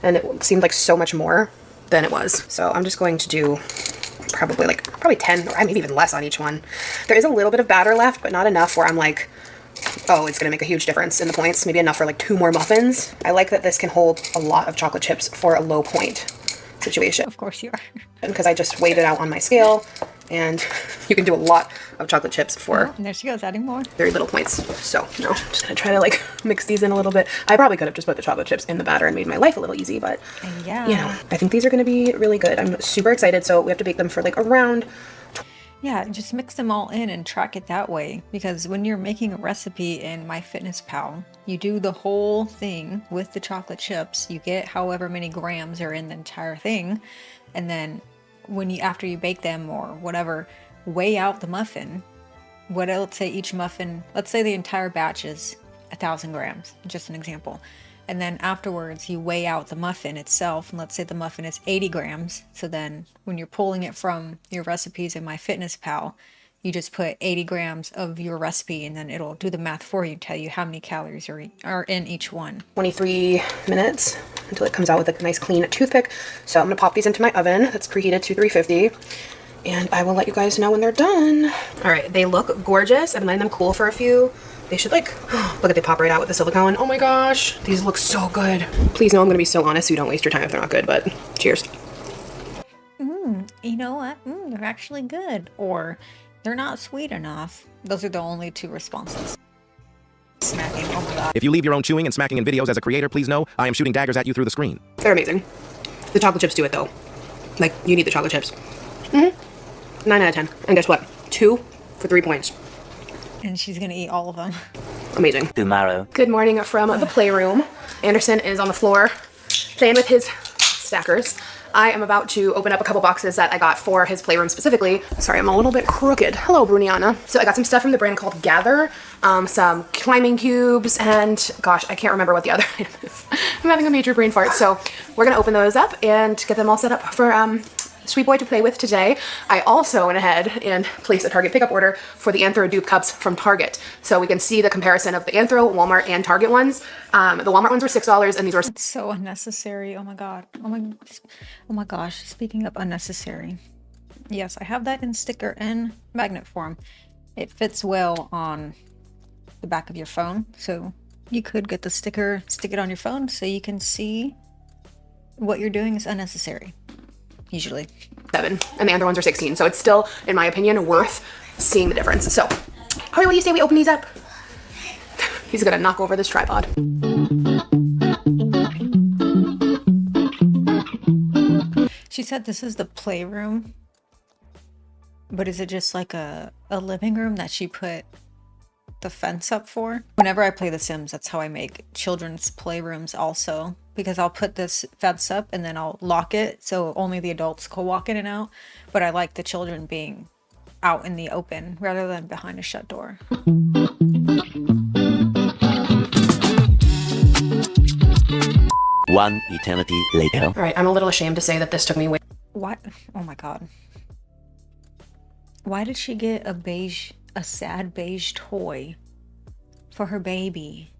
And it seemed like so much more than it was. So I'm just going to do probably 10 or maybe even less on each one. There is a little bit of batter left, but not enough where I'm like, oh, it's gonna make a huge difference in the points. Maybe enough for like 2 more muffins. I like that this can hold a lot of chocolate chips for a low point situation. Of course you are. Because I just weighed it out on my scale, and you can do a lot of chocolate chips for And there she goes, adding more. very little points. So no, I'm just gonna try to like mix these in a little bit. I probably could have just put the chocolate chips in the batter and made my life a little easy, but Yeah. you know, I think these are gonna be really good. I'm super excited. So we have to bake them for like around. Yeah, just mix them all in and track it that way. Because when you're making a recipe in MyFitnessPal, you do the whole thing with the chocolate chips. You get however many grams are in the entire thing. And then after you bake them or whatever, weigh out the muffin. Let's say each muffin, let's say the entire batch is 1,000 grams, just an example. And then afterwards you weigh out the muffin itself, and let's say the muffin is 80 grams. So then when you're pulling it from your recipes in MyFitnessPal, you just put 80 grams of your recipe, and then it'll do the math for you, tell you how many calories are in each one. 23 minutes until it comes out with a nice clean toothpick. So I'm gonna pop these into my oven that's preheated to 350. And I will let you guys know when they're done. All right, they look gorgeous. I've been letting them cool for a few. They should like, look at, they pop right out with the silicone. Oh my gosh, these look so good. Please know I'm gonna be so honest so you don't waste your time if they're not good, but cheers. You know what? They're actually good. Or they're not sweet enough. Those are the only 2 responses. Smacking, oh my god. If you leave your own chewing and smacking in videos as a creator, please know I am shooting daggers at you through the screen. They're amazing. The chocolate chips do it though. Like, you need the chocolate chips. 9 out of 10. And guess what? 2 for 3 points. And she's gonna eat all of them. Amazing. Tomorrow. Good morning from the playroom. Anderson is on the floor playing with his stackers. I am about to open up a couple boxes that I got for his playroom specifically. Sorry, I'm a little bit crooked. Hello, Bruniana. So I got some stuff from the brand called Gather, some climbing cubes, and gosh, I can't remember what the other item is. I'm having a major brain fart. So we're gonna open those up and get them all set up for Sweet Boy to play with today. I also went ahead and placed a Target pickup order for the Anthro dupe cups from Target. So we can see the comparison of the Anthro, Walmart, and Target ones. The Walmart ones were $6 and these were... It's so unnecessary. Oh my god. Oh my gosh. Speaking of unnecessary. Yes, I have that in sticker and magnet form. It fits well on the back of your phone. So you could get the sticker, stick it on your phone so you can see what you're doing is unnecessary. Usually. 7 and the other ones are 16. So it's still, in my opinion, worth seeing the difference. So, Harley, what do you say we open these up? He's gonna knock over this tripod. She said this is the playroom, but is it just like a living room that she put the fence up for? Whenever I play The Sims, that's how I make children's playrooms also, because I'll put this fence up and then I'll lock it so only the adults can walk in and out, but I like the children being out in the open rather than behind a shut door. One eternity later. All right, I'm a little ashamed to say that this took me way... What? Oh my god. Why did she get a sad beige toy for her baby?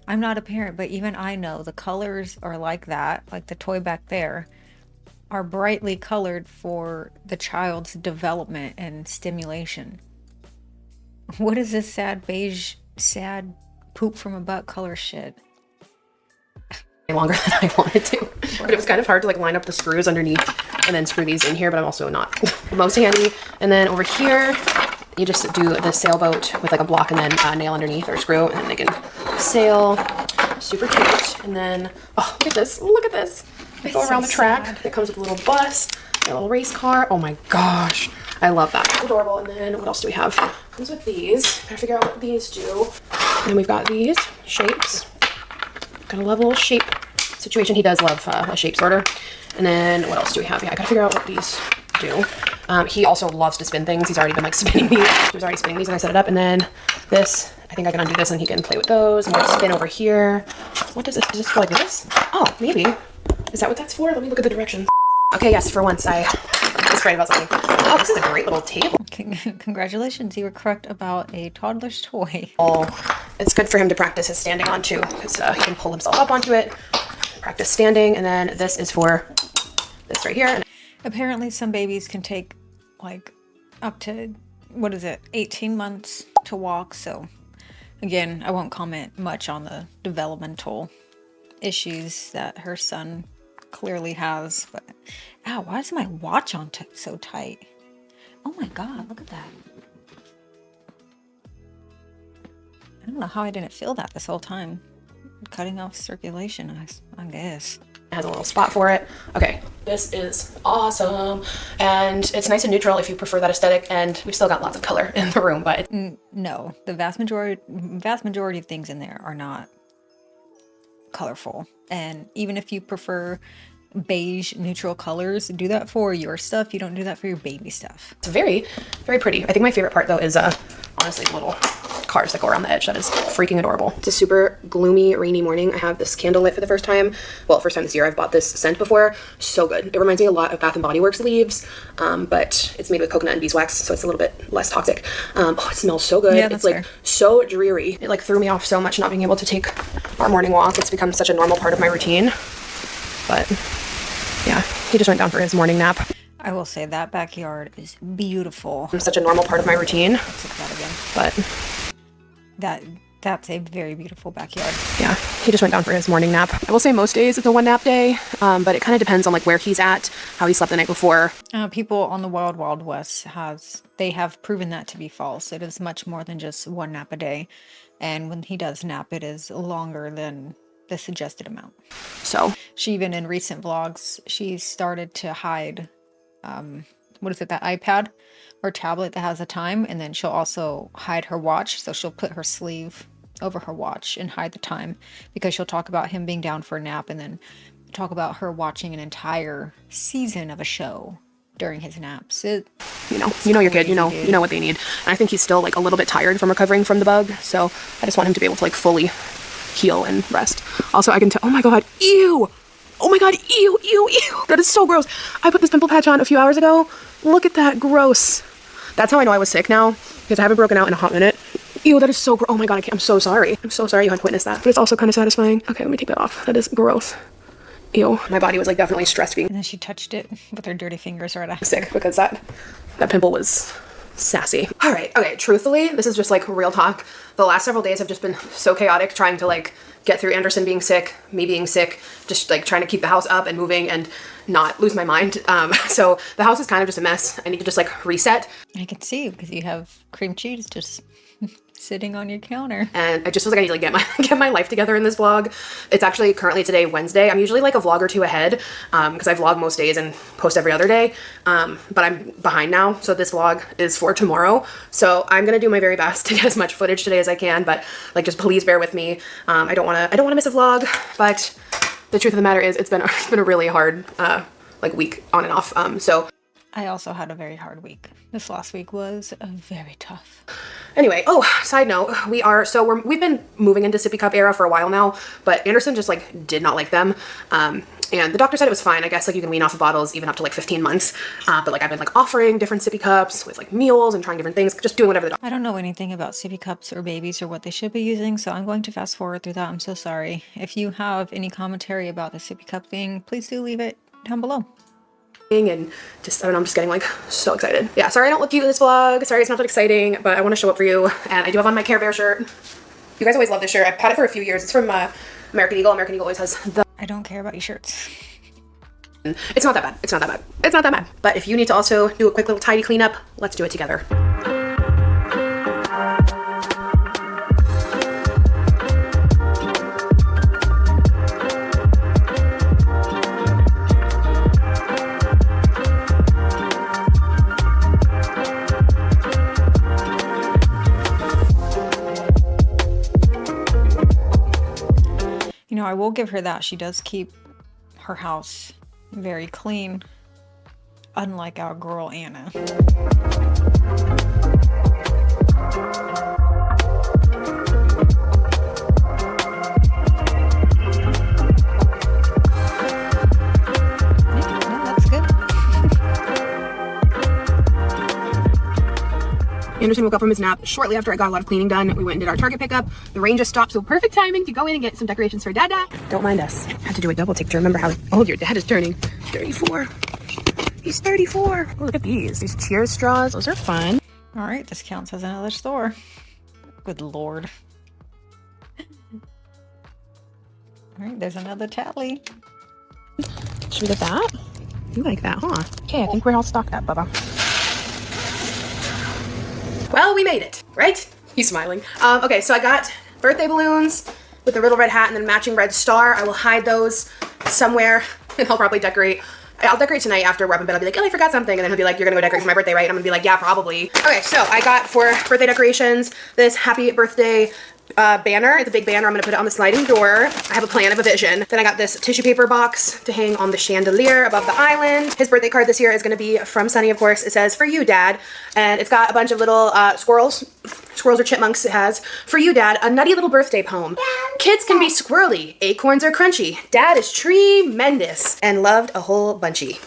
I'm not a parent, but even I know the colors are like that, like the toy back there, are brightly colored for the child's development and stimulation. What is this sad beige, sad poop from a butt color shit? longer than I wanted to. But it was kind of hard to like line up the screws underneath and then screw these in here, but I'm also not the most handy. And then over here, you just do the sailboat with like a block and then a nail underneath or screw, and then they can sail. Super cute. And then, oh, look at this. Look at this. They go around the track. It comes with a little bus, a little race car. Oh my gosh. I love that. It's adorable. And then what else do we have? Comes with these. Gotta figure out what these do. And then we've got these shapes. Gotta love a little shape situation. He does love a shape sorter. And then what else do we have? Yeah, I gotta figure out what these do. He also loves to spin things. He's already been like spinning these. He was already spinning these and I set it up. And then this, I think I can undo this and he can play with those. More spin over here. What does this, does this go like this? Oh, maybe. Is that what that's for? Let me look at the directions. Okay, yes, for once I was right about something. Oh, this is a great little table. Congratulations, you were correct about a toddler's toy. Oh, it's good for him to practice his standing on too, because he can pull himself up onto it, practice standing, and then this is for this right here. Apparently some babies can take like up to, 18 months to walk, so again, I won't comment much on the developmental issues that her son clearly has, but ow, why is my watch on so tight? Oh my god, look at that. I don't know how I didn't feel that this whole time. Cutting off circulation, I guess. It has a little spot for it. Okay, this is awesome. And it's nice and neutral if you prefer that aesthetic, and we've still got lots of color in the room, but no, the vast majority of things in there are not colorful. And even if you prefer beige neutral colors, do that for your stuff. You don't do that for your baby stuff. it's very, very pretty. I think my favorite part though is honestly the little cars that go around the edge. That is freaking adorable. It's a super gloomy, rainy morning. I have this candle lit for the first time. Well, first time this year. I've bought this scent before. So good. It reminds me a lot of Bath & Body Works leaves, but it's made with coconut and beeswax, so it's a little bit less toxic. Oh, it smells so good. Yeah, it's like so dreary. It like threw me off so much not being able to take our morning walk. It's become such a normal part of my routine. But yeah, he just went down for his morning nap. I will say that backyard is beautiful. It's such a normal part of my routine. Let's look at that again. But that's a very beautiful backyard. yeah, he just went down for his morning nap. I will say most days it's a one nap day, but it kind of depends on like where he's at, how he slept the night before. People on the Wild Wild West have proven that to be false. It is much more than just one nap a day, and when he does nap, it is longer than the suggested amount. So She even in recent vlogs, she started to hide, that iPad or tablet that has a time, and then she'll also hide her watch. So she'll put her sleeve over her watch and hide the time, because she'll talk about him being down for a nap and then talk about her watching an entire season of a show during his naps. You know your kid, you know what they need. And I think he's still like a little bit tired from recovering from the bug, so I just want him to be able to like fully heal and rest. Also, I can tell, oh my god, ew! Oh my god, ew, ew, ew! That is so gross. I put this pimple patch on a few hours ago. Look at that, gross. That's how I know I was sick now, because I haven't broken out in a hot minute. Ew, that is so gross. Oh my god, I'm so sorry. I'm so sorry you had to witness that. But it's also kind of satisfying. Okay, let me take that off. That is gross. Ew. My body was like definitely stressed being And then she touched it with her dirty fingers right after. sick, because that pimple was sassy. All right, okay, truthfully, this is just like real talk. The last several days have just been so chaotic, trying to like get through Anderson being sick, me being sick, just like trying to keep the house up and moving and not lose my mind. So the house is kind of just a mess. I need to just like reset. I can see, because you have cream cheese just sitting on your counter. And I just was like, I need to like get my life together in this vlog. It's actually currently today, Wednesday. I'm usually like a vlog or two ahead, because I vlog most days and post every other day. But I'm behind now, so this vlog is for tomorrow. So I'm gonna do my very best to get as much footage today as I can, but like just please bear with me. I don't wanna miss a vlog, but the truth of the matter is it's been a really hard like week on and off. So I also had a very hard week. This last week was very tough. anyway, side note, we've been moving into sippy cup era for a while now, but Anderson just like did not like them. And the doctor said it was fine. I guess like you can wean off of bottles even up to like 15 months. But like I've been like offering different sippy cups with like meals and trying different things, just doing whatever the doctor. I don't know anything about sippy cups or babies or what they should be using, so I'm going to fast forward through that. I'm so sorry. If you have any commentary about the sippy cup thing, please do leave it down below. And just, I don't know, I'm just getting like so excited. Yeah, sorry I don't look cute in this vlog. Sorry it's not that exciting, but I want to show up for you. And I do have on my Care Bear shirt. You guys always love this shirt. I've had it for a few years. It's from American Eagle. American Eagle always has the... I don't care about your shirts. It's not that bad. It's not that bad. It's not that bad. But if you need to also do a quick little tidy cleanup, let's do it together. You know, I will give her that. She does keep her house very clean. unlike our girl Anna. Anderson woke up from his nap shortly after I got a lot of cleaning done. We went and did our Target pickup. The rain just stopped, so perfect timing to go in and get some decorations for Dada. Don't mind us. Had to do a double take to remember how old your dad is turning. 34. He's 34. Oh, look at these. These Cheers straws. Those are fun. All right, this counts as another store. Good Lord. All right, there's another tally. Should we get that? You like that, huh? Okay, I think we're all stocked up, Bubba. Well, we made it, right? He's smiling. Okay, so I got birthday balloons with the little red hat and then matching red star. I will hide those somewhere and I'll probably decorate. I'll decorate tonight after we're up in bed. I'll be like, oh, I forgot something. And then he'll be like, you're gonna go decorate for my birthday, right? And I'm gonna be like, yeah, probably. Okay, so I got for birthday decorations this happy birthday banner. It's a big banner. I'm gonna put it on the sliding door. I have a plan, I have a vision. Then I got this tissue paper box to hang on the chandelier above the island. His birthday card this year is gonna be from Sunny, of course. It says, for you, Dad. And it's got a bunch of little squirrels or chipmunks. It has, for you, Dad, a nutty little birthday poem. Kids can be squirrely, acorns are crunchy. Dad is tremendous and loved a whole bunchy.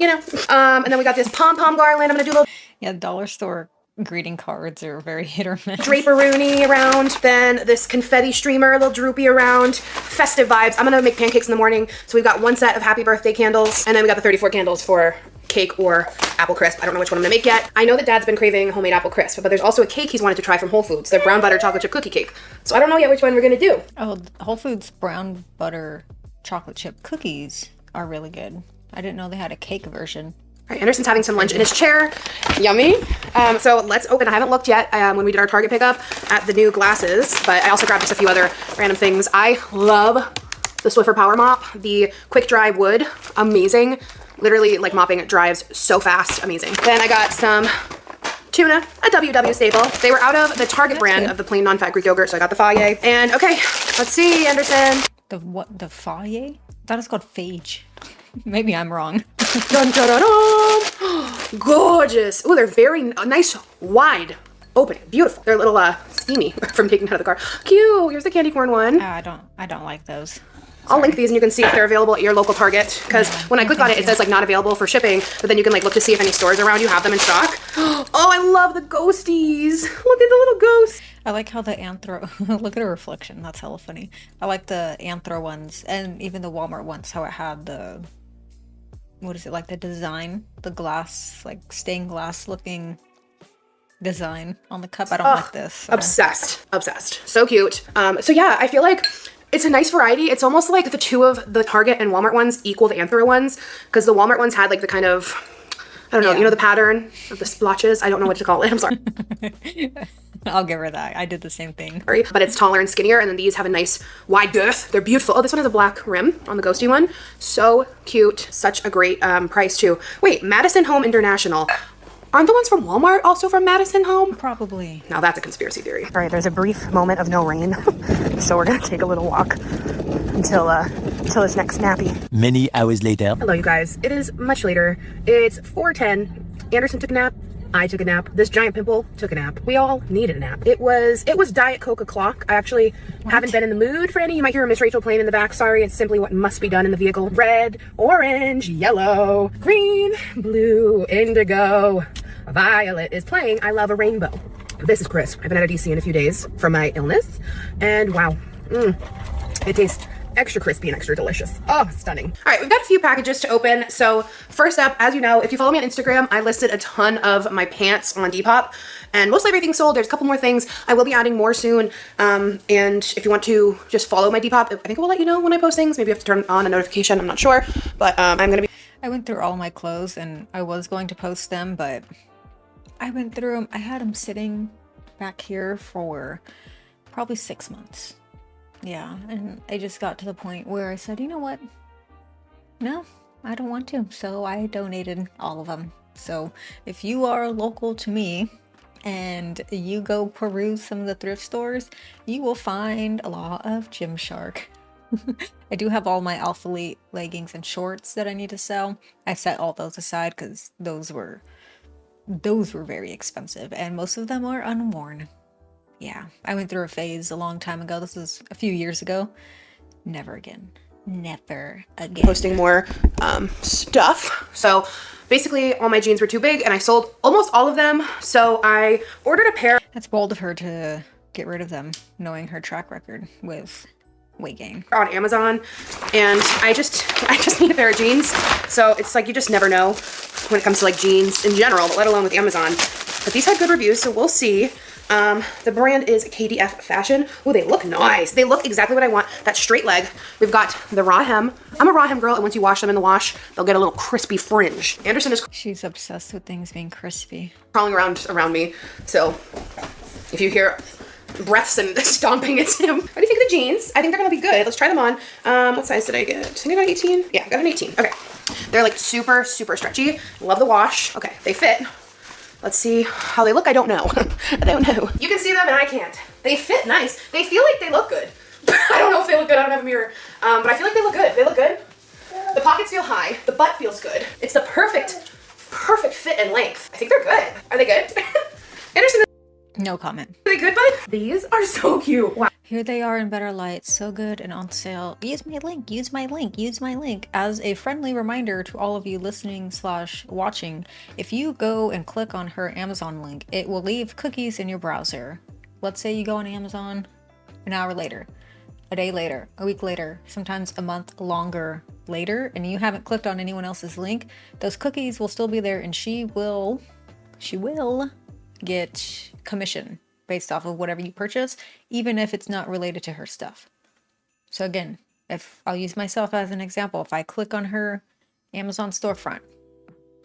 You know, and then we got this pom-pom garland. I'm gonna do a little Dollar store greeting cards are very hit or miss. draperoony around, then this confetti streamer, a little droopy around, festive vibes. I'm gonna make pancakes in the morning. So we've got one set of happy birthday candles, and then we got the 34 candles for cake or apple crisp. I don't know which one I'm gonna make yet. I know that Dad's been craving homemade apple crisp, but there's also a cake he's wanted to try from Whole Foods, the brown butter chocolate chip cookie cake. So I don't know yet which one we're gonna do. Oh, Whole Foods brown butter chocolate chip cookies are really good. I didn't know they had a cake version. All right, Anderson's having some lunch in his chair. Yummy. So let's open. I haven't looked yet when we did our Target pickup at the new glasses, but I also grabbed just a few other random things. I love the Swiffer Power Mop, the quick dry wood. Amazing. Literally, like, mopping dries so fast. Amazing. Then I got some tuna, a WW staple. They were out of the Target brand of the plain non-fat Greek yogurt, so I got the Faye. And okay, let's see, Anderson. The what? The Faye? That is called phage. Maybe I'm wrong. Dun, dun, dun, dun. Gorgeous. Oh, they're very nice, wide open, beautiful. They're a little steamy from taking out of the car. Cute. Here's the candy corn one. I don't like those. I'll link these and you can see if they're available at your local Target, because when I click on it, it says like not available for shipping, but then you can like look to see if any stores around you have them in stock. Oh, I love the ghosties. Look at the little ghosts. I like how the anthro, look at her reflection. That's hella funny. I like the anthro ones and even the Walmart ones, how it had the, what is it, like the design, the glass, like stained glass looking design on the cup. I don't like this. So. Obsessed. So cute. So yeah, I feel like it's a nice variety. It's almost like the two of the Target and Walmart ones equal the Anthro ones, because the Walmart ones had like the kind of, I don't know, you know, the pattern of the splotches. I don't know what to call it. I'm sorry. I'll give her that. I did the same thing. But it's taller and skinnier, and then these have a nice wide girth. They're beautiful. Oh, this one has a black rim on the ghosty one. So cute. Such a great price too. Wait, Madison Home International. Aren't the ones from Walmart also from Madison Home? Probably. Now that's a conspiracy theory. All right, there's a brief moment of no rain. So we're gonna take a little walk until this next nappy. Many hours later. Hello, you guys. It is much later. It's 4:10. Anderson took a nap. I took a nap. This giant pimple took a nap. We all needed a nap. It was Diet Coke o'clock. I actually haven't been in the mood for any. You might hear Miss Rachel playing in the back. Sorry, it's simply what must be done in the vehicle. Red, orange, yellow, green, blue, indigo, violet is playing I Love a Rainbow. This is crisp. I've been out of DC in a few days from my illness, and wow, it tastes extra crispy and extra delicious. Oh, stunning. All right, we've got a few packages to open. So first up, as you know, if you follow me on Instagram, I listed a ton of my pants on Depop, and mostly everything's sold. There's a couple more things. I will be adding more soon. And if you want to just follow my Depop, I think it will let you know when I post things. Maybe you have to turn on a notification. I'm not sure, but I'm gonna be. I went through all my clothes and I was going to post them, but I went through them. I had them sitting back here for probably 6 months. Yeah, and I just got to the point where I said, you know what? No, I don't want to. So I donated all of them. So if you are local to me and you go peruse some of the thrift stores, you will find a lot of Gymshark. I do have all my Alpha Elite leggings and shorts that I need to sell. I set all those aside because those were very expensive, and most of them are unworn. Yeah, I went through a phase a long time ago. This was a few years ago. Never again. Never again. Posting more stuff. So basically all my jeans were too big and I sold almost all of them. So I ordered a pair. That's bold of her to get rid of them, knowing her track record with weight gain. On Amazon, and I just need a pair of jeans. So it's like you just never know when it comes to like jeans in general, but let alone with Amazon. But these had good reviews, so we'll see. The brand is KDF Fashion. Oh, they look nice. They look exactly what I want. That straight leg. We've got the raw hem. I'm a raw hem girl, and once you wash them in the wash, they'll get a little crispy fringe. Anderson is She's obsessed with things being crispy. crawling around me, so if you hear breaths and stomping, it's him. What do you think of the jeans? I think they're gonna be good. Let's try them on. What size did I get? I think I got 18. Yeah, I got an 18. Okay. They're like super, super stretchy. Love the wash. Okay, they fit. Let's see how they look. I don't know. I don't know. You can see them and I can't. They fit nice. They feel like they look good. I don't know if they look good. I don't have a mirror. But I feel like they look good. They look good. The pockets feel high. The butt feels good. It's the perfect fit and length. I think they're good. Are they good? Anderson, No comment. are they good, bud? These are so cute. Wow. Here they are in better light, so good and on sale. Use my link, use my link, use my link. As a friendly reminder to all of you listening / watching, if you go and click on her Amazon link, it will leave cookies in your browser. Let's say you go on Amazon an hour later, a day later, a week later, sometimes a month longer later, and you haven't clicked on anyone else's link, those cookies will still be there, and she will get commission based off of whatever you purchase, even if it's not related to her stuff. So again, if I'll use myself as an example, if I click on her Amazon storefront,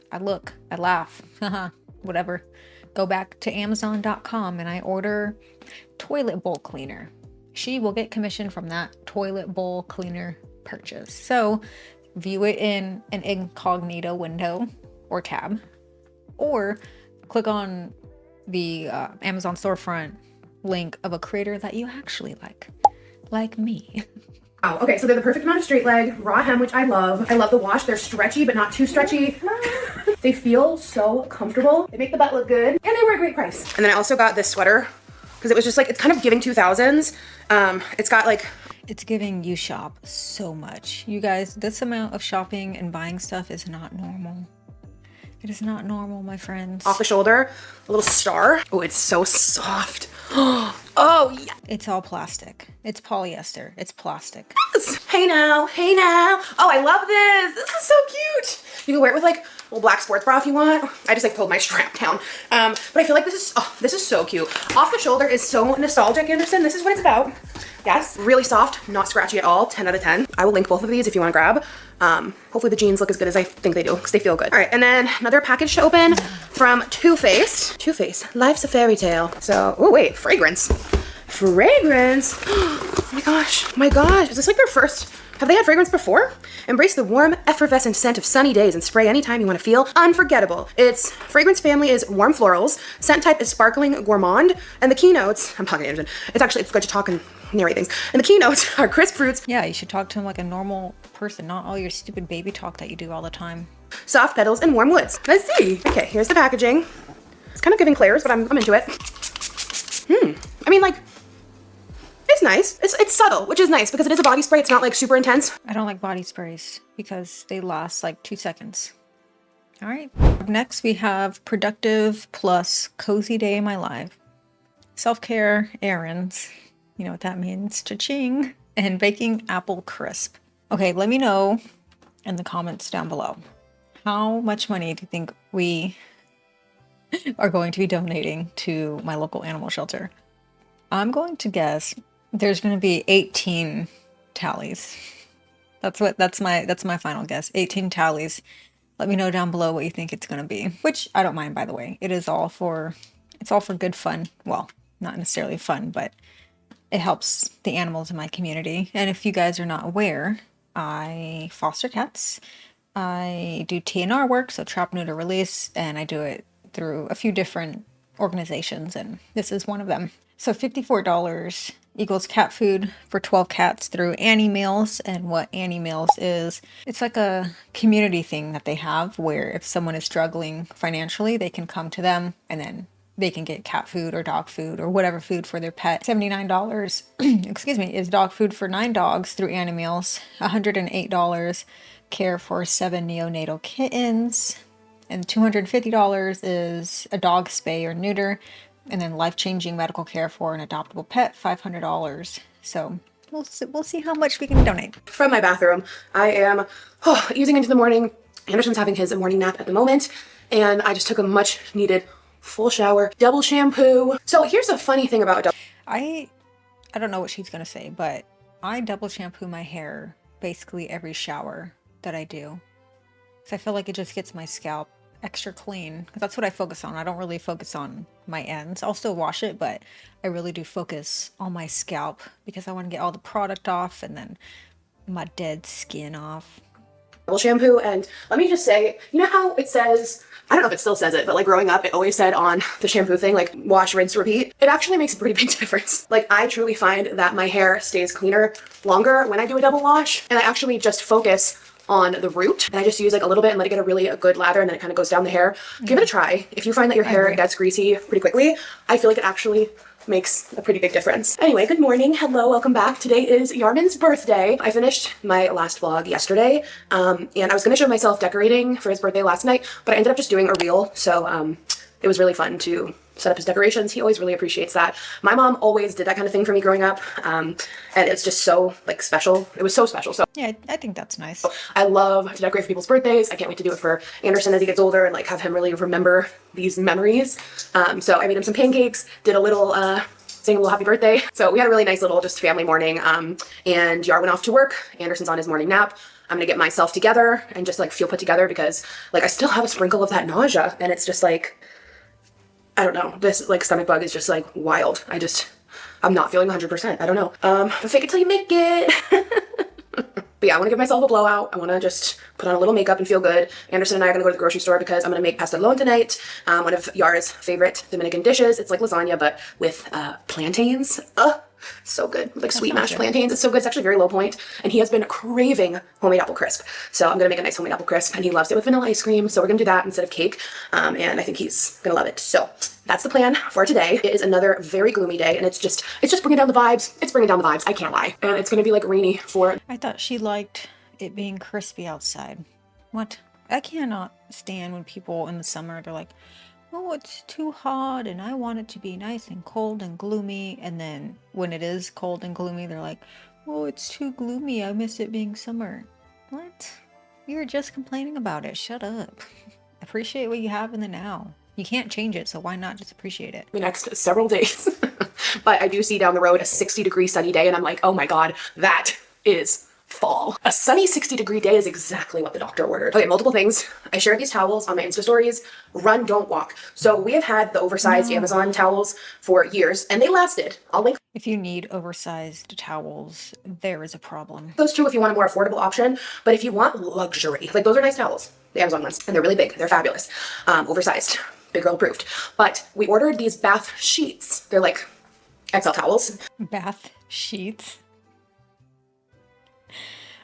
I look, I laugh, haha, whatever, go back to Amazon.com and I order toilet bowl cleaner. She will get commission from that toilet bowl cleaner purchase. So view it in an incognito window or tab, or click on the Amazon storefront link of a creator that you actually like me. Wow, okay, so they're the perfect amount of straight leg, raw hem, which I love. I love the wash. They're stretchy, but not too stretchy. They feel so comfortable. They make the butt look good, and they were a great price. And then I also got this sweater, because it was just like, it's kind of giving 2000s. It's got like... It's giving you shop so much. You guys, this amount of shopping and buying stuff is not normal. It is not normal, my friends. Off the shoulder, a little star. Oh, it's so soft. Oh, yeah. It's all plastic. It's polyester. It's plastic. Hey now, hey now. Oh, I love this. This is so cute. You can wear it with like a little black sports bra if you want. I just like pulled my strap down. But I feel like this is so cute. Off the shoulder is so nostalgic, Anderson. This is what it's about. Yes, really soft, not scratchy at all, 10 out of 10. I will link both of these if you want to grab. Hopefully the jeans look as good as I think they do, because they feel good. All right, and then another package to open from Too Faced. Too Faced, life's a fairy tale. So, oh wait, fragrance. Fragrance. Oh my gosh, is this like their first? Have they had fragrance before? Embrace the warm, effervescent scent of sunny days and spray anytime you want to feel unforgettable. Its fragrance family is warm florals, scent type is sparkling gourmand, and the keynotes, I'm talking to Anderson, it's good to talk and narrate things, and the keynotes are crisp fruits. Yeah, you should talk to him like a normal person, not all your stupid baby talk that you do all the time. Soft petals and warm woods. Let's see. Okay, here's the packaging. It's kind of giving Claire's, but I'm into it. I mean, like, it's nice. It's subtle, which is nice because it is a body spray. It's not like super intense. I don't like body sprays because they last like 2 seconds. All right. Up next, we have Productive plus Cozy Day in My Life. Self-care errands. You know what that means. Cha-ching. And baking apple crisp. Okay, let me know in the comments down below. How much money do you think we are going to be donating to my local animal shelter? I'm going to guess there's going to be 18 tallies. That's my final guess. 18 tallies. Let me know down below what you think it's going to be, which I don't mind, by the way. It's all for good fun. Well, not necessarily fun, but it helps the animals in my community. And if you guys are not aware, I foster cats. I do TNR work, so trap, neuter, release, and I do it through a few different organizations, and this is one of them. So $54 equals cat food for 12 cats through Annie Meals. And what Annie Meals is, it's like a community thing that they have where if someone is struggling financially, they can come to them and then they can get cat food or dog food or whatever food for their pet. $79, excuse me, is dog food for 9 dogs through Annie Meals. $108 care for 7 neonatal kittens. And $250 is a dog spay or neuter. And then life-changing medical care for an adoptable pet, $500. So we'll see how much we can donate. From my bathroom, I am easing into the morning. Anderson's having his morning nap at the moment, and I just took a much needed full shower, double shampoo. So here's a funny thing about double. I don't know what she's gonna say, but I double shampoo my hair basically every shower that I do. So I feel like it just gets my scalp extra clean, because that's what I focus on. I don't really focus on my ends. I'll still wash it, but I really do focus on my scalp because I want to get all the product off and then my dead skin off. Double shampoo, and let me just say, you know how it says, I don't know if it still says it, but like growing up, it always said on the shampoo thing, like wash, rinse, repeat. It actually makes a pretty big difference. Like I truly find that my hair stays cleaner longer when I do a double wash, and I actually just focus on the root, and I just use like a little bit and let it get a good lather, and then it kind of goes down the hair. Give it a try. If you find that your hair gets greasy pretty quickly, I feel like it actually makes a pretty big difference. Anyway, good morning. Hello, welcome back. Today is Yarman's birthday. I finished my last vlog yesterday, and I was gonna show myself decorating for his birthday last night, but I ended up just doing a reel, so it was really fun to set up his decorations. He always really appreciates that. My mom always did that kind of thing for me growing up, and it's just so like special. It was so special. So yeah, I think that's nice. I love to decorate for people's birthdays. I can't wait to do it for Anderson as he gets older and like have him really remember these memories. So I made him some pancakes, did a little saying a little happy birthday. So we had a really nice little just family morning, and Yar went off to work. Anderson's on his morning nap. I'm gonna get myself together and just like feel put together because like I still have a sprinkle of that nausea, and it's just like, I don't know, this like stomach bug is just like wild. I'm not feeling 100%. I don't know. But fake it till you make it. But yeah, I want to give myself a blowout. I want to just put on a little makeup and feel good. Anderson and I are going to go to the grocery store because I'm going to make pastelón tonight. One of Yara's favorite Dominican dishes. It's like lasagna, but with plantains. So good. With like sweet mashed plantains. It's so good. It's actually very low point. And he has been craving homemade apple crisp. So I'm going to make a nice homemade apple crisp, and he loves it with vanilla ice cream. So we're going to do that instead of cake. And I think he's going to love it. So that's the plan for today. It is another very gloomy day, and it's just bringing down the vibes. It's bringing down the vibes. I can't lie. And it's going to be like rainy for... I thought she liked it being crispy outside. What? I cannot stand when people in the summer, they're like, oh, it's too hot and I want it to be nice and cold and gloomy. And then when it is cold and gloomy, they're like, oh, it's too gloomy. I miss it being summer. What? You were just complaining about it. Shut up. Appreciate what you have in the now. You can't change it, so why not just appreciate it? The next several days. But I do see down the road a 60-degree sunny day, and I'm like, oh my God, that is fall. A sunny 60-degree day is exactly what the doctor ordered. Okay, multiple things. I shared these towels on my Insta stories. Run, don't walk. So we have had the oversized Amazon towels for years, and they lasted. I'll link If you need oversized towels, there is a problem. those two if you want a more affordable option. But if you want luxury, like those are nice towels, the Amazon ones, and they're really big. They're fabulous. Oversized. Big girl approved. But we ordered these bath sheets. They're like XL towels. Bath sheets.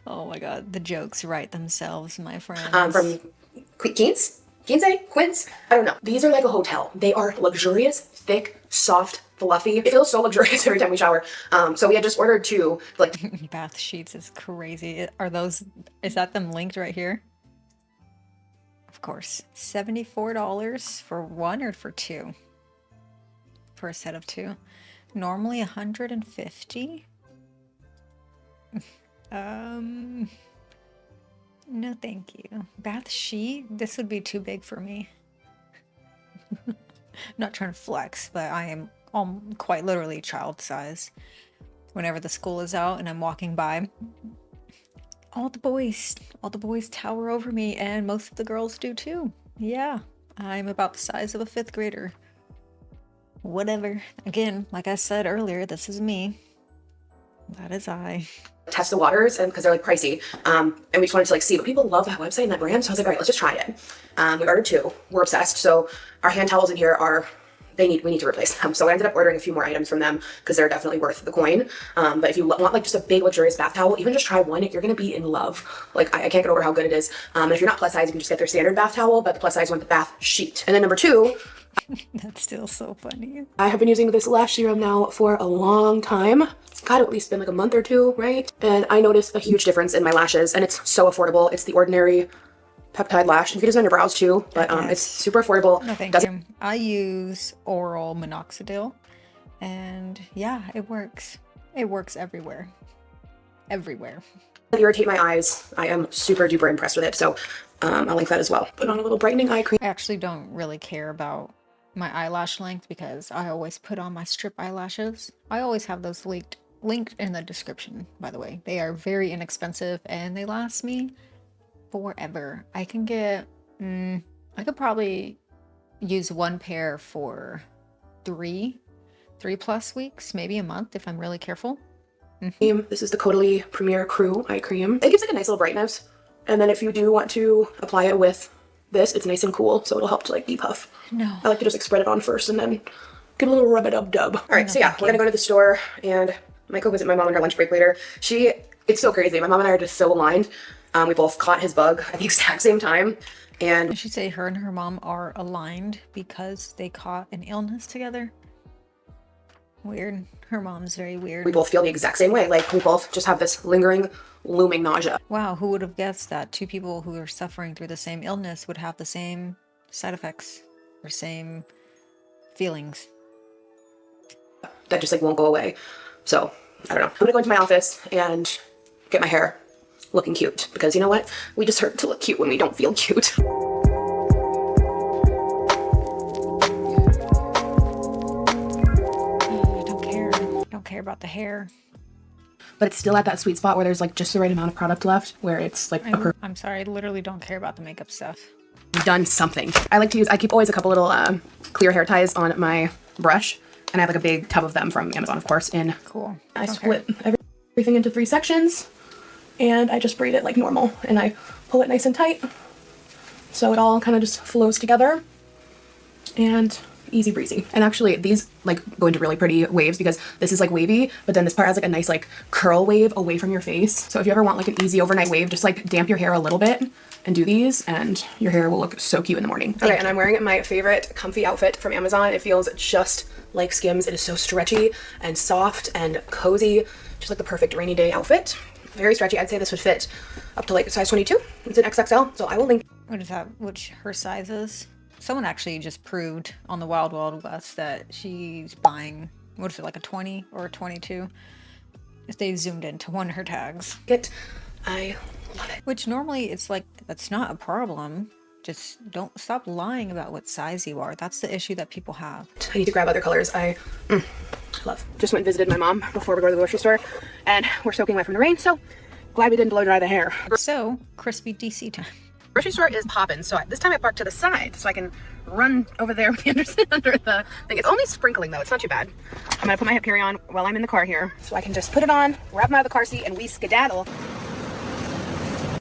Oh my God, the jokes write themselves, my friends. From Quince? I don't know. These are like a hotel. They are luxurious, thick, soft, fluffy. It feels so luxurious every time we shower. So we had just ordered two, like Bath sheets is crazy. Is that them linked right here? Of course. $74 for one or for two? For a set of two. Normally $150. No thank you. Bath sheet? This would be too big for me. Not trying to flex, but I am quite literally child size. Whenever the school is out and I'm walking by, all the boys tower over me, and most of the girls do too. Yeah, I'm about the size of a 5th grader. Whatever. Again, like I said earlier, this is me. That is I. Test the waters, and because they're like pricey, and we just wanted to like see, but people love that website and that brand, so I was like, all right, let's just try it. We ordered two. We're obsessed. So our hand towels in here are we need to replace them. So I ended up ordering a few more items from them because they're definitely worth the coin. But if you want like just a big luxurious bath towel, even just try one, you're gonna be in love. Like I can't get over how good it is. And if you're not plus size, you can just get their standard bath towel, but the plus size one, the bath sheet. And then number 2, That's still so funny. I have been using this lash serum now for a long time. It's got to at least been like a month or 2, right? And I noticed a huge difference in my lashes, and it's so affordable. It's the Ordinary peptide lash. You can use it on your brows too, but it's super affordable. No, thank you. I use oral minoxidil, and yeah, it works. It works everywhere. Everywhere. Irritate my eyes. I am super duper impressed with it, so I'll link that as well. Put on a little brightening eye cream. I actually don't really care about my eyelash length because I always put on my strip eyelashes. I always have those linked in the description, by the way. They are very inexpensive and they last me forever. I can get, I could probably use one pair for 3+ weeks, maybe a month if I'm really careful. This is the Caudalie Premier Crew Eye Cream. It gives like a nice little brightness. And then if you do want to apply it with this, it's nice and cool, so it'll help to like depuff. No. I like to just like spread it on first and then give a little rub-a-dub-dub. All right, so yeah, we're gonna go to the store and I might go visit my mom on her lunch break later. It's so crazy. My mom and I are just so aligned. We both caught his bug at the exact same time. And I should say her and her mom are aligned because they caught an illness together. Weird. Her mom's very weird. we both feel the exact same way. Like we both just have this lingering, looming nausea. Wow, who would have guessed that two people who are suffering through the same illness would have the same side effects or same feelings? That just like won't go away. So I don't know. I'm gonna go into my office and get my hair looking cute because you know what? We deserve to look cute when we don't feel cute. Don't care about the hair. But it's still at that sweet spot where there's like just the right amount of product left where it's like I'm sorry, I literally don't care about the makeup stuff. done something. I keep always a couple little clear hair ties on my brush, and I have like a big tub of them from Amazon, of course. Cool. I split everything into 3 sections, and I just braid it like normal, and I pull it nice and tight, so it all kind of just flows together, and easy breezy. And actually these like go into really pretty waves because this is like wavy, but then this part has like a nice like curl wave away from your face. So if you ever want like an easy overnight wave, just like damp your hair a little bit and do these and your hair will look so cute in the morning. Okay, and I'm wearing my favorite comfy outfit from Amazon. It feels just like Skims. It is so stretchy and soft and cozy, just like the perfect rainy day outfit. Very stretchy. I'd say this would fit up to like size 22. It's an XXL, so I will link. What is that? Which her size is? Someone actually just proved on the Wild Wild West that she's buying, what is it, like a 20 or a 22? If they zoomed into one of her tags. I love it. Which normally it's like, that's not a problem. Just don't stop lying about what size you are. That's the issue that people have. I need to grab other colors I love. Just went and visited my mom before we go to the grocery store, and we're soaking wet from the rain, so glad we didn't blow dry the hair. So, crispy DC time. Grocery store is popping, so this time I parked to the side so I can run over there with Anderson under the thing. It's only sprinkling though, it's not too bad. I'm gonna put my carry on while I'm in the car here so I can just put it on, wrap him out of the car seat, and we skedaddle.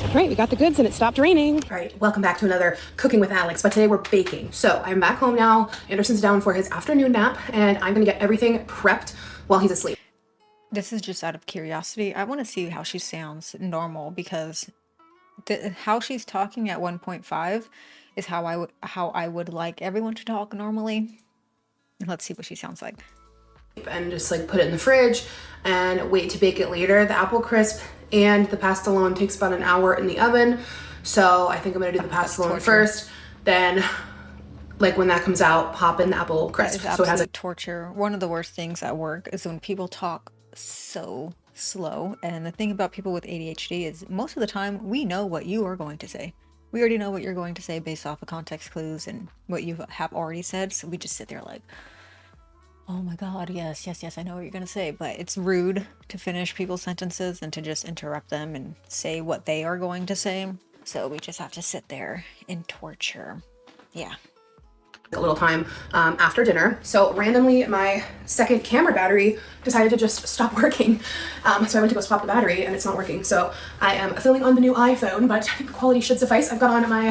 All right, we got the goods and it stopped raining. All right, welcome back to another Cooking with Alex, but today we're baking. So I'm back home now. Anderson's down for his afternoon nap, and I'm gonna get everything prepped while he's asleep. This is just out of curiosity. I want to see how she sounds normal because how she's talking at 1.5 is how I would like everyone to talk normally. Let's see what she sounds like. And just like put it in the fridge and wait to bake it later. The apple crisp and the pastelone takes about an hour in the oven. So I think I'm gonna do the pastelone first. Then like when that comes out, pop in the apple crisp. So it has a torture. One of the worst things at work is when people talk so slow. And the thing about people with ADHD is most of the time we know what you are going to say. We already know what you're going to say based off of context clues and what you have already said. So we just sit there like, oh my God, yes, I know what you're going to say. But it's rude to finish people's sentences and to just interrupt them and say what they are going to say. So we just have to sit there in torture. Yeah. A little time after dinner. So randomly my second camera battery decided to just stop working. So I went to go swap the battery and it's not working. So I am filming on the new iPhone, but I think the quality should suffice. I've got on my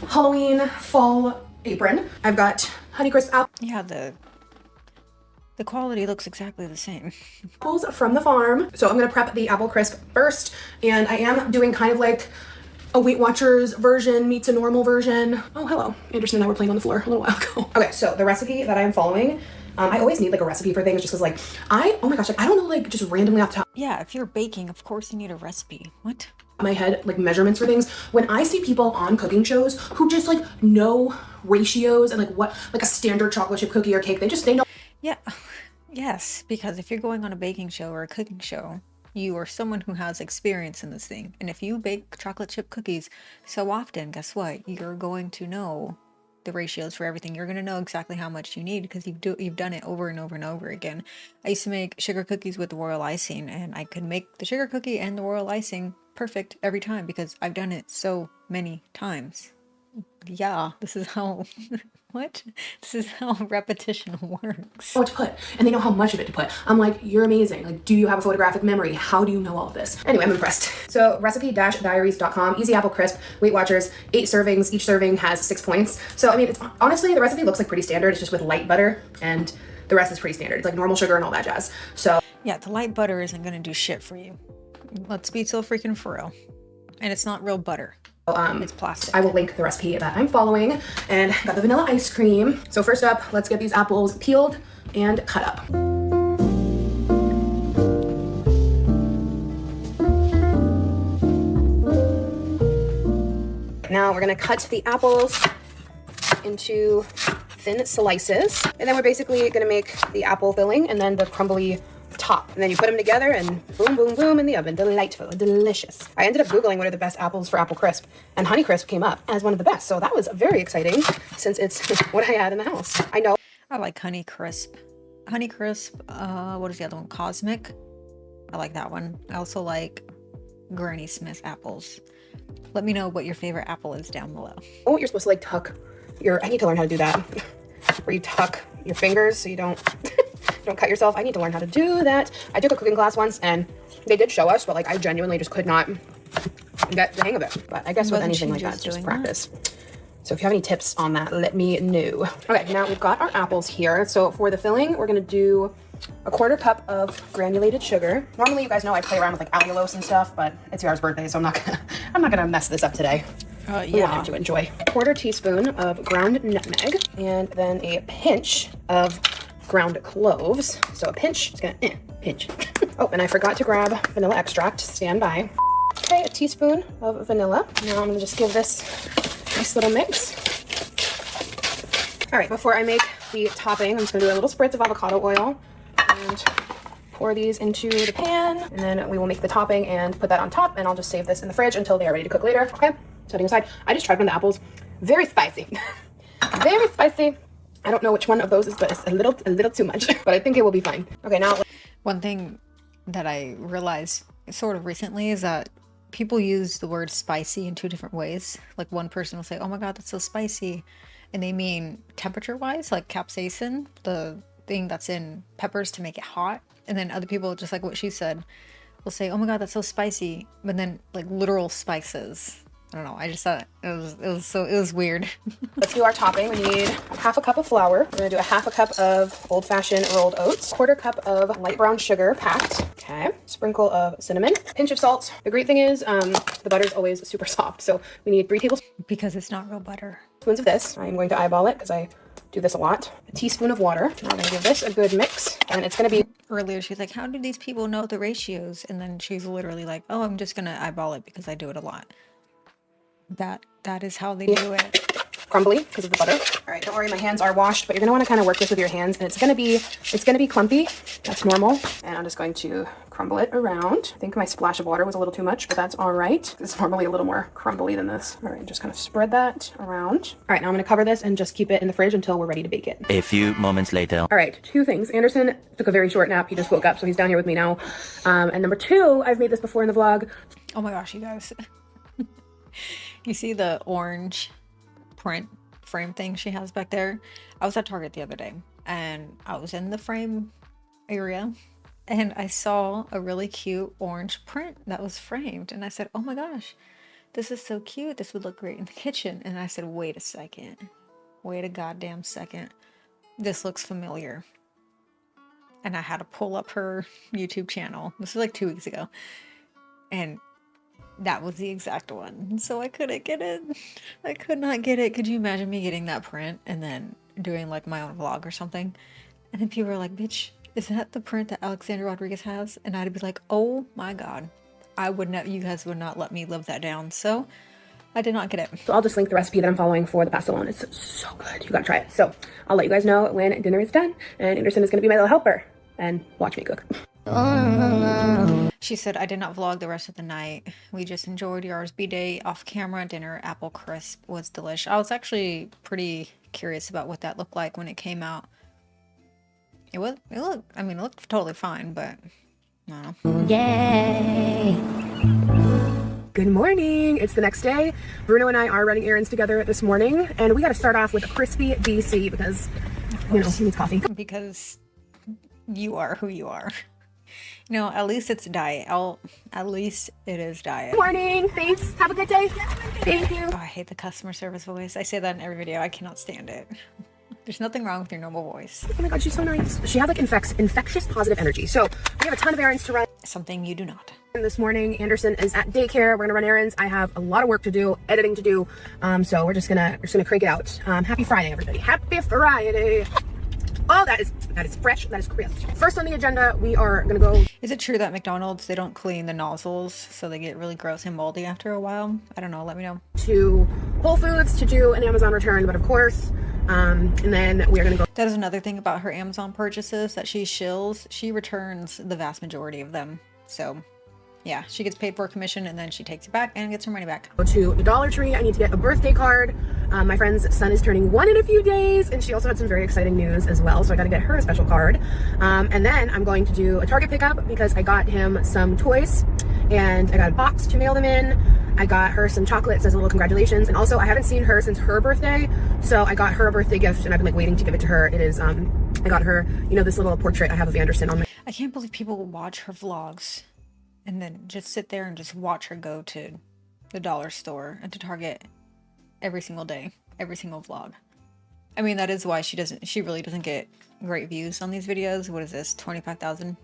Halloween fall apron. I've got Honeycrisp apple. Yeah, the The quality looks exactly the same. Apples from the farm. So I'm gonna prep the apple crisp first, and I am doing kind of like a Weight Watchers version meets a normal version. Oh, hello. Anderson and I were playing on the floor a little while ago. Okay, so the recipe that I am following, I always need like a recipe for things just because like oh my gosh, like I don't know, like just randomly off the top Yeah, if you're baking, of course you need a recipe. What? of my head, like measurements for things. When I see people on cooking shows who just like know ratios and like what, like a standard chocolate chip cookie or cake, they know. Yeah, yes, because if you're going on a baking show or a cooking show, you are someone who has experience in this thing. And if you bake chocolate chip cookies so often, guess what? You're going to know the ratios for everything. You're going to know exactly how much you need because you've done it over and over and over again. I used to make sugar cookies with the royal icing, and I could make the sugar cookie and the royal icing perfect every time because I've done it so many times. Yeah, this is how what? This is how repetition works. What to put, and they know how much of it to put. I'm like, you're amazing. Like, do you have a photographic memory? How do you know all of this? Anyway, I'm impressed. So recipe-diaries.com, easy apple crisp, Weight Watchers, 8 servings. Each serving has 6 points. So I mean, it's honestly, the recipe looks like pretty standard. It's just with light butter, and the rest is pretty standard. It's like normal sugar and all that jazz. So Yeah, the light butter isn't gonna do shit for you. Let's be so freaking for real. And it's not real butter. It's plastic. I will link the recipe that I'm following, and got the vanilla ice cream. So first up, let's get these apples peeled and cut up. Now we're gonna cut the apples into thin slices, and then we're basically gonna make the apple filling and then the crumbly top, and then you put them together and boom, boom, boom in the oven. Delightful, delicious. I ended up Googling what are the best apples for apple crisp, and Honeycrisp came up as one of the best. So that was very exciting since it's what I had in the house. I know. I like Honeycrisp. Honeycrisp, what is the other one? Cosmic. I like that one. I also like Granny Smith apples. Let me know what your favorite apple is down below. Oh, you're supposed to like tuck your, I need to learn how to do that. Where you tuck your fingers so you don't don't cut yourself. I need to learn how to do that. I took a cooking class once and they did show us, but like I genuinely just could not get the hang of it. But I guess with anything like that, it's just practice. So if you have any tips on that, let me know. Okay, now we've got our apples here. So for the filling, we're gonna do a 1/4 cup of granulated sugar. Normally, you guys know I play around with like allulose and stuff, but it's Yara's birthday, so I'm not gonna mess this up today. We want him to enjoy. 1/4 teaspoon of ground nutmeg, and then a pinch of ground cloves. So a pinch, it's gonna pinch. Oh, and I forgot to grab vanilla extract. Stand by. Okay, a teaspoon of vanilla. Now I'm gonna just give this a nice little mix. All right, before I make the topping, I'm just gonna do a little spritz of avocado oil and pour these into the pan, and then we will make the topping and put that on top, and I'll just save this in the fridge until they are ready to cook later. Okay, setting aside. I just tried one of the apples. Very spicy. Very spicy. I don't know which one of those is, but it's a little too much, but I think it will be fine. Okay, now one thing that I realized sort of recently is that people use the word spicy in 2 different ways. Like one person will say, "Oh my god, that's so spicy," and they mean temperature-wise, like capsaicin, the thing that's in peppers to make it hot. And then other people, just like what she said, will say, "Oh my god, that's so spicy," but then like literal spices. I don't know. I just thought it was weird. let's do our topping. We need 1/2 cup of flour. We're gonna do 1/2 cup of old-fashioned rolled oats, 1/4 cup of light brown sugar packed. Okay, sprinkle of cinnamon, pinch of salt. The great thing is the butter is always super soft, so we need 3 tablespoons Because it's not real butter. of this. I'm going to eyeball it because I do this a lot. A teaspoon of water. Now I'm gonna give this a good mix, and it's gonna be. Earlier, she's like, "How do these people know the ratios?" And then she's literally like, "Oh, I'm just gonna eyeball it because I do it a lot." That is how they do it. Crumbly because of the butter. All right, don't worry, my hands are washed, but you're gonna want to kind of work this with your hands, and it's gonna be clumpy. That's normal. And I'm just going to crumble it around. I think my splash of water was a little too much, but that's all right. It's normally a little more crumbly than this. All right, just kind of spread that around. All right, now I'm gonna cover this and just keep it in the fridge until we're ready to bake it. A few moments later. All right, 2 things. Anderson took a very short nap. He just woke up, so he's down here with me now. And number 2, I've made this before in the vlog. Oh my gosh, you guys. You see the orange print frame thing she has back there? I was at Target the other day and I was in the frame area and I saw a really cute orange print that was framed, and I said, "Oh my gosh, this is so cute. This would look great in the kitchen." And I said, "Wait a second. Wait a goddamn second. This looks familiar." and I had to pull up her YouTube channel. This was like 2 weeks ago. And that was the exact one. So I couldn't get it. I could not get it. Could you imagine me getting that print and then doing like my own vlog or something? And then people were like, bitch, is that the print that Alexandra Rodriguez has? And I'd be like, oh my God. I would not, you guys would not let me live that down. So I did not get it. So I'll just link the recipe that I'm following for the pasta bolognese. It's so good. You gotta try it. So I'll let you guys know when dinner is done. And Anderson is gonna be my little helper and watch me cook. She said, I did not vlog the rest of the night. We just enjoyed your RSB day off camera. Dinner, apple crisp was delish. I was actually pretty curious about what that looked like when it came out. It looked totally fine, but I don't know. Yay! Good morning. It's the next day. Bruno and I are running errands together this morning, and we got to start off with a crispy BC because, you know, he needs coffee. Because you are who you are. You know, at least it's diet. At least it is diet. Good morning. Thanks. Have a good day. Thank you. Oh, I hate the customer service voice. I say that in every video. I cannot stand it. There's nothing wrong with your normal voice. Oh my God, she's so nice. She has like infectious positive energy. So we have a ton of errands to run. Something you do not. This morning, Anderson is at daycare. We're gonna run errands. I have a lot of work to do, editing to do. So we're just gonna crank it out. Happy Friday, everybody. Happy Friday. Oh, that is fresh. That is crisp. First on the agenda, we are gonna go. Is it true that McDonald's, they don't clean the nozzles, so they get really gross and moldy after a while? I don't know. Let me know. To Whole Foods to do an Amazon return, but of course, and then we're gonna go. That is another thing about her Amazon purchases that she shills. She returns the vast majority of them. So yeah, she gets paid for a commission and then she takes it back and gets her money back. Go to the Dollar Tree. I need to get a birthday card. My friend's son is turning 1 in a few days, and she also had some very exciting news as well, so I got to get her a special card. And then I'm going to do a Target pickup because I got him some toys and I got a box to mail them in. I got her some chocolates as a little congratulations, and also I haven't seen her since her birthday, so I got her a birthday gift and I've been like waiting to give it to her. It is I got her, you know, this little portrait I have of Anderson on my. I can't believe people will watch her vlogs and then just sit there and just watch her go to the dollar store and to Target every single day, every single vlog. I mean, that is why she really doesn't get great views on these videos. What is this, 25,000?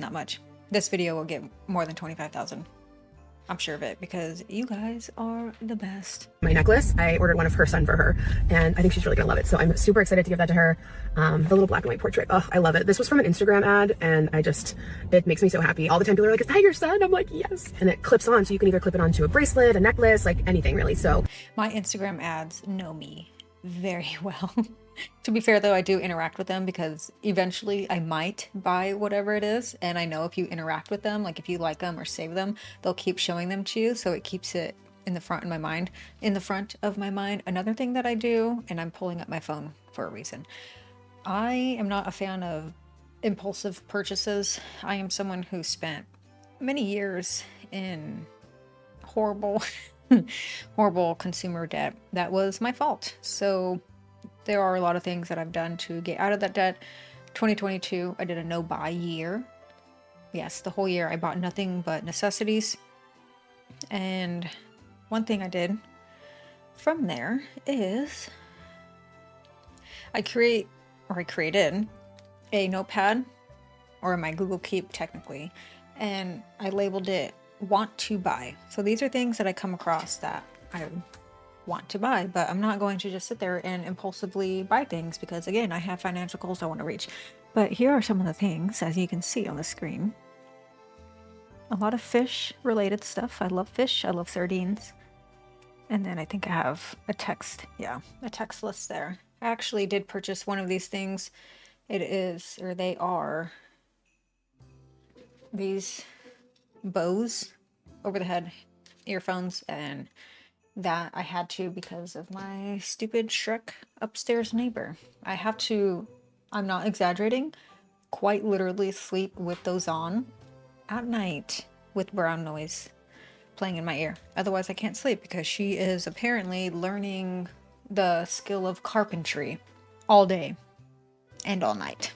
Not much. This video will get more than 25,000. I'm sure of it because you guys are the best. My necklace, I ordered one of her son for her, and I think she's really gonna love it. So I'm super excited to give that to her. The little black and white portrait. Oh, I love it. This was from an Instagram ad, and it makes me so happy. All the time people are like, is that your son? I'm like, yes. And it clips on, so you can either clip it onto a bracelet, a necklace, like anything really. So my Instagram ads know me very well. To be fair though, I do interact with them because eventually I might buy whatever it is, and I know if you interact with them, like if you like them or save them, they'll keep showing them to you, so it keeps it in the front of my mind. Another thing that I do, and I'm pulling up my phone for a reason, I am not a fan of impulsive purchases. I am someone who spent many years in horrible consumer debt. That was my fault. So there are a lot of things that I've done to get out of that debt. 2022, I did a no-buy year. Yes, the whole year I bought nothing but necessities. And one thing I did from there is I created a notepad, or my Google Keep technically, and I labeled it want to buy. So these are things that I come across that I want to buy, but I'm not going to just sit there and impulsively buy things because, again, I have financial goals I want to reach. But here are some of the things, as you can see on the screen. A lot of fish related stuff. I love fish. I love sardines. And then I think I have a text list there. I actually did purchase one of these things. They are these Bose over the head earphones, and that I had to because of my stupid Shrek upstairs neighbor. I'm not exaggerating, quite literally sleep with those on at night with brown noise playing in my ear. Otherwise I can't sleep because she is apparently learning the skill of carpentry all day and all night.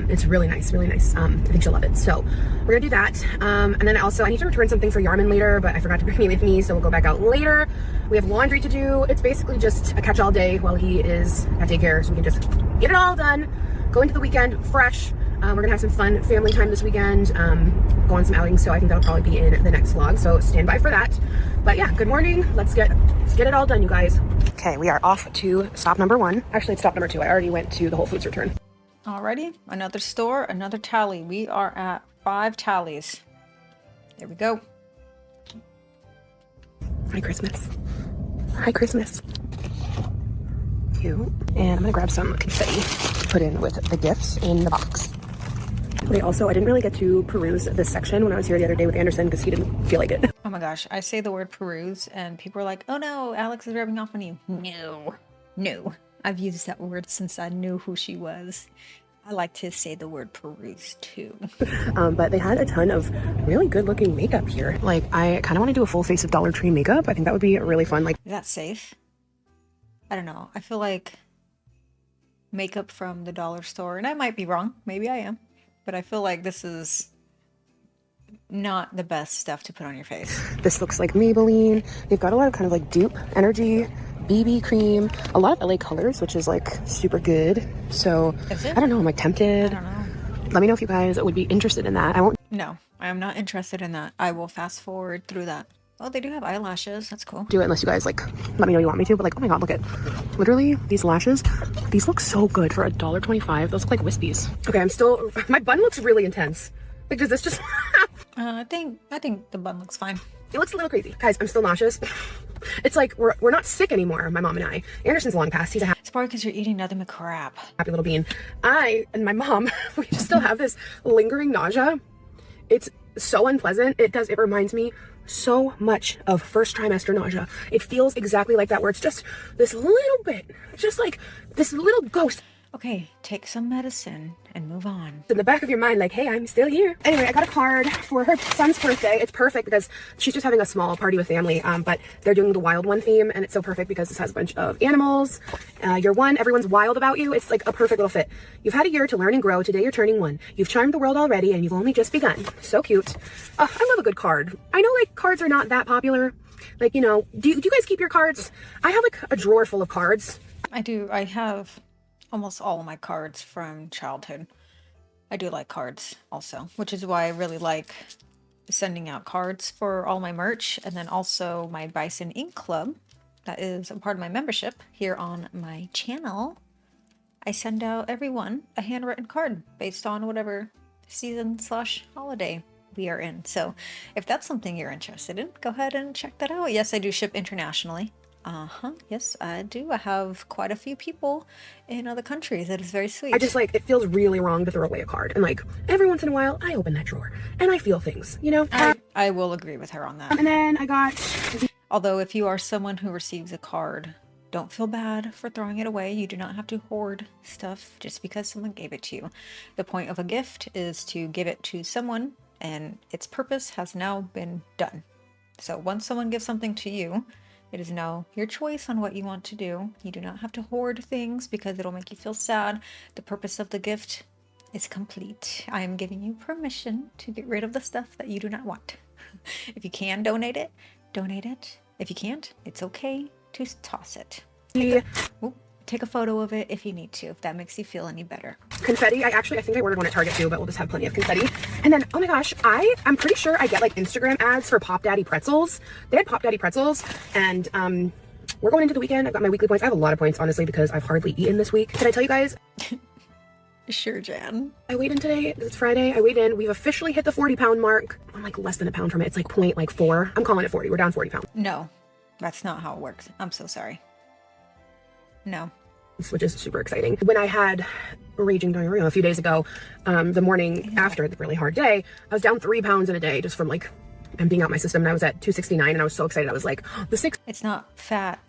It's really nice, really nice. I think she'll love it. So we're gonna do that. And then also I need to return something for Yarman later, but I forgot to bring me with me, so we'll go back out later. We have laundry to do. It's basically just a catch-all day while he is at daycare, so we can just get it all done, go into the weekend fresh. We're gonna have some fun family time this weekend, go on some outings, so I think that'll probably be in the next vlog, so stand by for that. But yeah, good morning. Let's get it all done, you guys. Okay, we are off to stop number 1. Actually, it's stop number 2. I already went to the Whole Foods return. Alrighty, another store, another tally. We are at 5 tallies. There we go. Hi, Christmas. Hi, Christmas. Cute. And I'm gonna grab some confetti to put in with the gifts in the box. Okay, also, I didn't really get to peruse this section when I was here the other day with Anderson because he didn't feel like it. Oh my gosh, I say the word peruse and people are like, oh no, Alex is rubbing off on you. No. I've used that word since I knew who she was. I like to say the word peruse too. But they had a ton of really good looking makeup here. Like, I kind of want to do a full face of Dollar Tree makeup. I think that would be really fun. Like, is that safe? I don't know. I feel like makeup from the dollar store, and I might be wrong. Maybe I am. But I feel like this is not the best stuff to put on your face. This looks like Maybelline. They've got a lot of kind of like dupe energy, BB cream, a lot of LA colors, which is like super good. So I don't know, I'm like tempted. I don't know. Let me know if you guys would be interested in that. I won't. No, I am not interested in that. I will fast forward through that. Oh, they do have eyelashes. That's cool. Do it unless you guys like let me know you want me to. But like, oh my god, look at literally these lashes. These look so good for $1.25. Those look like wispies. Okay, I'm still. My bun looks really intense. Like, does this just? I think the bun looks fine. It looks a little crazy, guys. I'm still nauseous. It's like we're not sick anymore. My mom and I. Anderson's long past. He's a It's probably because you're eating nothing but crap. happy little bean. I and my mom, we still have this lingering nausea. It's so unpleasant. It reminds me so much of first trimester nausea. It feels exactly like that, where it's just this little bit, just like this little ghost Okay, take some medicine and move on. in the back of your mind, like, hey, I'm still here. Anyway, I got a card for her son's birthday. It's perfect because she's just having a small party with family, but they're doing the wild one theme, and it's so perfect because this has a bunch of animals. You're one, everyone's wild about you. It's like a perfect little fit. You've had a year to learn and grow. Today you're turning 1. You've charmed the world already, and you've only just begun. So cute. I love a good card. I know like cards are not that popular. Like, you know, do you guys keep your cards? I have like a drawer full of cards. I do. I have almost all of my cards from childhood. I do like cards also, which is why I really like sending out cards for all my merch, and then also my Bison Ink Club. That is a part of my membership here on my channel. I send out everyone a handwritten card based on whatever season/holiday we are in. So if that's something you're interested in, go ahead and check that out. Yes, I do ship internationally. Yes, I do. I have quite a few people in other countries. That is very sweet. I just like, it feels really wrong to throw away a card. And like, every once in a while, I open that drawer and I feel things, you know? I will agree with her on that. And then I got... Although if you are someone who receives a card, don't feel bad for throwing it away. You do not have to hoard stuff just because someone gave it to you. The point of a gift is to give it to someone, and its purpose has now been done. So once someone gives something to you, it is now your choice on what you want to do. You do not have to hoard things because it'll make you feel sad. The purpose of the gift is complete. I am giving you permission to get rid of the stuff that you do not want. If you can donate it, donate it. If you can't, it's okay to toss it. Take a photo of it if you need to, if that makes you feel any better. Confetti. I think I ordered one at Target too, but we'll just have plenty of confetti. And then, oh my gosh, I'm pretty sure I get like Instagram ads for Pop Daddy pretzels. They had Pop Daddy pretzels, and we're going into the weekend. I've got my weekly points. I have a lot of points, honestly, because I've hardly eaten this week. Did I tell you guys? Sure, Jan. I weighed in today. It's Friday. I weighed in. We've officially hit the 40-pound mark. I'm like less than a pound from it. It's like 0.4. I'm calling it 40. We're down 40 pounds. No, that's not how it works. I'm so sorry. No. Which is super exciting. When I had raging diarrhea a few days ago, the morning after the really hard day, I was down 3 pounds in a day just from like emptying out my system, and I was at 269, and I was so excited. I was like, oh, the 6. It's not fat.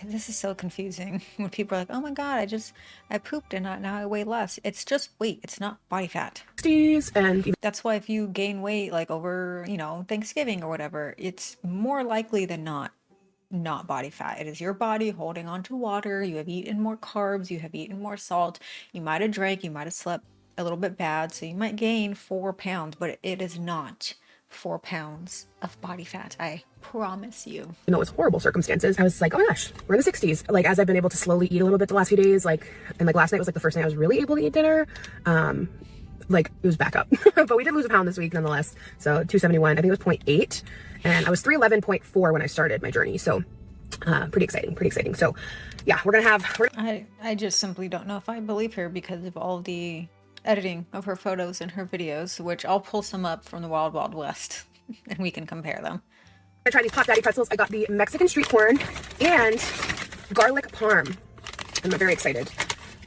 This is so confusing when people are like, oh my god, I pooped and now I weigh less. It's just weight. It's not body fat. And that's why if you gain weight like over, Thanksgiving or whatever, it's more likely than not body fat. It is your body holding on to water. You have eaten more carbs. You have eaten more salt. You might have drank. You might have slept a little bit bad. So you might gain 4 pounds, but it is not 4 pounds of body fat. I promise you. Even though it was horrible circumstances, I was like, oh my gosh, we're in the 60s. Like, as I've been able to slowly eat a little bit the last few days, like, and like last night was like the first night I was really able to eat dinner. Like it was back up, but we did lose a pound this week nonetheless. So 271, I think it was 0.8, and I was 311.4 when I started my journey. So pretty exciting. So yeah, we're gonna have, I just simply don't know if I believe her because of all the editing of her photos and her videos, which I'll pull some up from the Wild Wild West and we can compare them. I tried these Pop Daddy pretzels. I got the Mexican street corn and garlic parm. I'm very excited.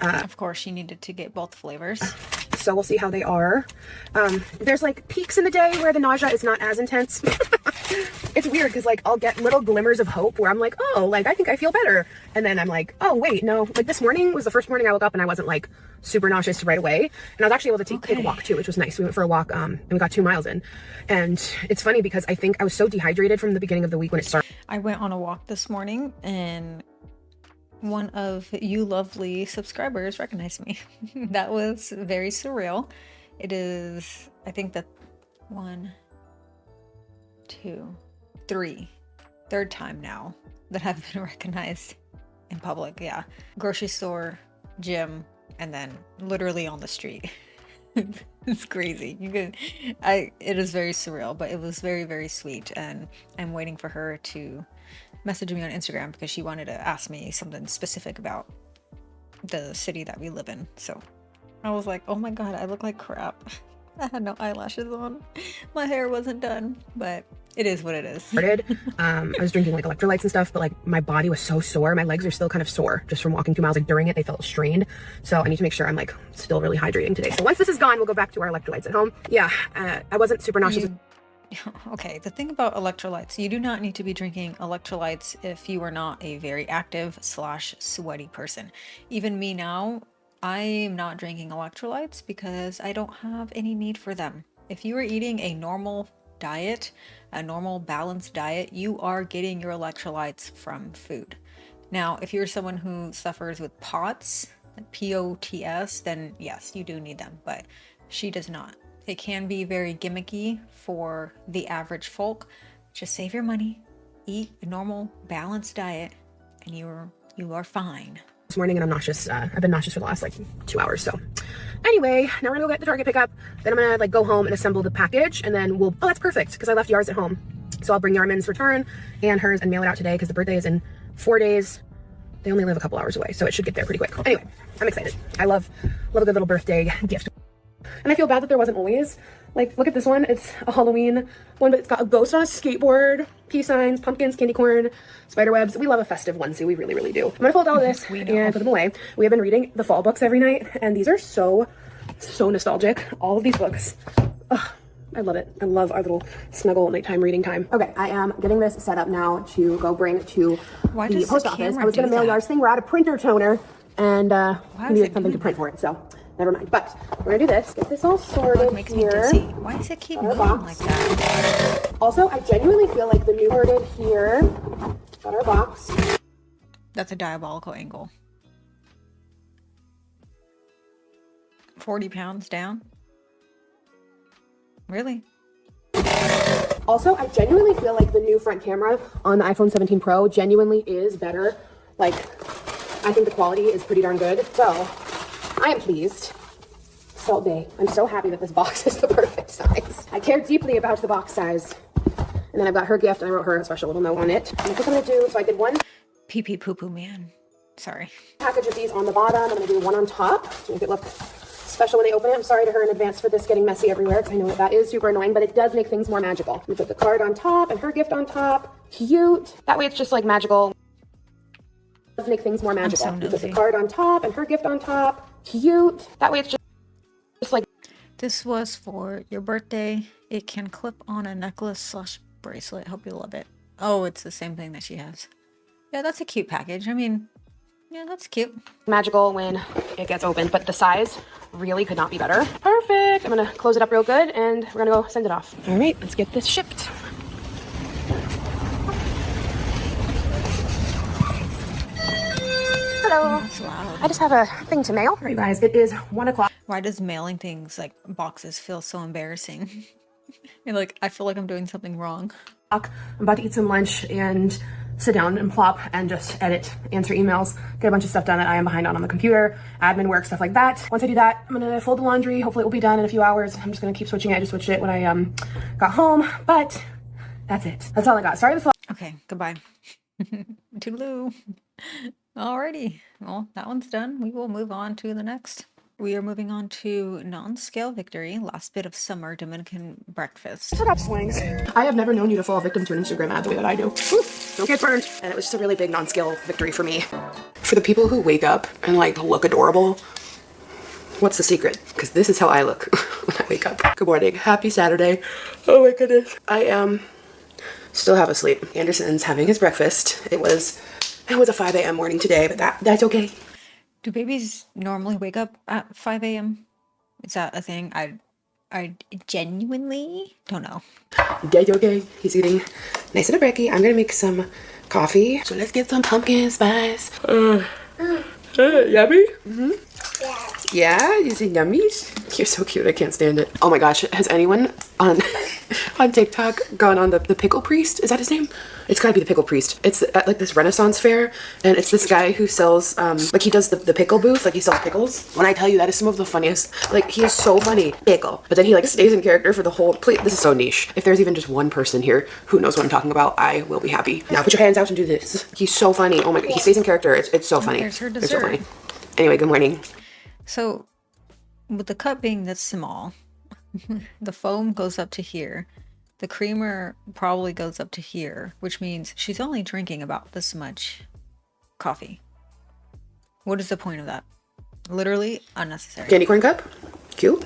Of course, she needed to get both flavors. So we'll see how they are. There's like peaks in the day where the nausea is not as intense. It's weird because like I'll get little glimmers of hope where I'm like, oh, like I think I feel better. And then I'm like, oh wait, no. Like this morning was the first morning I woke up and I wasn't like super nauseous right away. And I was actually able to take a walk too, which was nice. We went for a walk and we got 2 miles in. And it's funny because I think I was so dehydrated from the beginning of the week when it started. I went on a walk this morning and one of you lovely subscribers recognized me. That was very surreal. It is, I think that 1, 2, 3, third time now that I've been recognized in public. Yeah. Grocery store, gym, and then literally on the street. It's crazy. It is very surreal, but it was very, very sweet. And I'm waiting for her to message me on Instagram because she wanted to ask me something specific about the city that we live in. So I was like, oh my God, I look like crap. I had no eyelashes on. My hair wasn't done, but it is what it is. I was drinking like electrolytes and stuff, but like my body was so sore. My legs are still kind of sore just from walking 2 miles. Like during it, they felt strained. So I need to make sure I'm like still really hydrating today. So once this is gone, we'll go back to our electrolytes at home. Yeah, I wasn't super nauseous. Okay, the thing about electrolytes, you do not need to be drinking electrolytes if you are not a very active / sweaty person. Even me now, I'm not drinking electrolytes because I don't have any need for them. If you are eating a normal diet, a normal balanced diet, you are getting your electrolytes from food. Now, if you're someone who suffers with POTS, P-O-T-S, then yes, you do need them, but she does not. It can be very gimmicky for the average folk. Just save your money, eat a normal balanced diet, and you are fine. This morning and I'm nauseous. I've been nauseous for the last like 2 hours. So anyway, now we're gonna go get the Target pickup. Then I'm gonna like go home and assemble the package, and then oh, that's perfect because I left yours at home. So I'll bring Yarmin's return and hers and mail it out today because the birthday is in 4 days. They only live a couple hours away, so it should get there pretty quick. Anyway, I'm excited. I love a good little birthday gift. And I feel bad that there wasn't always. Like, look at this one. It's a Halloween one, but it's got a ghost on a skateboard, peace signs, pumpkins, candy corn, spider webs. We love a festive onesie. We really, really do. I'm gonna fold all this and put them away. We have been reading the fall books every night, and these are so nostalgic. All of these books. Ugh, I love it. I love our little snuggle nighttime reading time. Okay, I am getting this set up now to go bring to the post office. I was gonna mail Yar's thing. We're out of printer toner, and we needed something to print for it, so never mind. But we're gonna do this, get this all sorted here. Why does it keep moving like that? Also, I genuinely feel like the new sorted here. Got our box. That's a diabolical angle. 40 pounds down? Really? Also, I genuinely feel like the new front camera on the iPhone 17 Pro genuinely is better. Like, I think the quality is pretty darn good. So I am pleased. Salt Bay. I'm so happy that this box is the perfect size. I care deeply about the box size. And then I've got her gift, and I wrote her a special little note on it. And that's what I'm gonna do. So I did one pee pee poo poo man. Sorry. Package of these on the bottom. I'm gonna do one on top to make it look special when they open it. I'm sorry to her in advance for this getting messy everywhere, because I know that is super annoying, but it does make things more magical. I'm gonna put the card on top and her gift on top. Cute. That way it's just like magical. Does make things more magical. I'm so put the card on top and her gift on top. Cute. That way it's just like. This was for your birthday. It can clip on a necklace / bracelet. Hope you love it. Oh, it's the same thing that she has. Yeah, that's a cute package. I mean, yeah, that's cute. Magical when it gets opened, but the size really could not be better. Perfect. I'm gonna close it up real good and we're gonna go send it off. All right, let's get this shipped. Hello. That's loud. I just have a thing to mail. All right, you guys, it is 1 o'clock. Why does mailing things like boxes feel so embarrassing? And like I feel like I'm doing something wrong. I'm about to eat some lunch and sit down and plop and just edit, answer emails, get a bunch of stuff done that I am behind on the computer, admin work, stuff like that. Once I do that, I'm gonna fold the laundry. Hopefully it will be done in a few hours. I'm just gonna keep switching it. I just switched it when I got home, but that's it. That's all I got. Sorry this. Okay, goodbye. Toodaloo. Alrighty, well, that one's done. We will move on to the next. We are moving on to non-scale victory, last bit of summer Dominican breakfast. Shut up, swings. I have never known you to fall victim to an Instagram ad the way that I do. Woo, don't get burned. And it was just a really big non-scale victory for me. For the people who wake up and like look adorable, what's the secret? Because this is how I look when I wake up. Good morning. Happy Saturday. Oh my goodness. I am still half asleep. Anderson's having his breakfast. It was a 5 a.m. morning today, but that's okay. Do babies normally wake up at 5 a.m.? Is that a thing? I genuinely don't know. That's okay. He's eating nice and a brekkie. I'm gonna make some coffee. So let's get some pumpkin spice. Yummy? Mm-hmm. Yeah, you say yummies? You're so cute. I can't stand it. Oh my gosh, has anyone on TikTok gone on the pickle priest? Is that his name? It's gotta be the pickle priest. It's at like this Renaissance fair, and it's this guy who sells like he does the pickle booth, like he sells pickles. When I tell you, that is some of the funniest. Like he is so funny, pickle. But then he like stays in character for the whole. Please, this is so niche. If there's even just one person here who knows what I'm talking about, I will be happy. Now put your hands out and do this. He's so funny. Oh my god, he stays in character. It's so funny. There's her It's so dessert. funny. Anyway, good morning. So, with the cup being this small, the foam goes up to here. The creamer probably goes up to here, which means she's only drinking about this much coffee. What is the point of that? Literally unnecessary. Candy corn cup? Cute.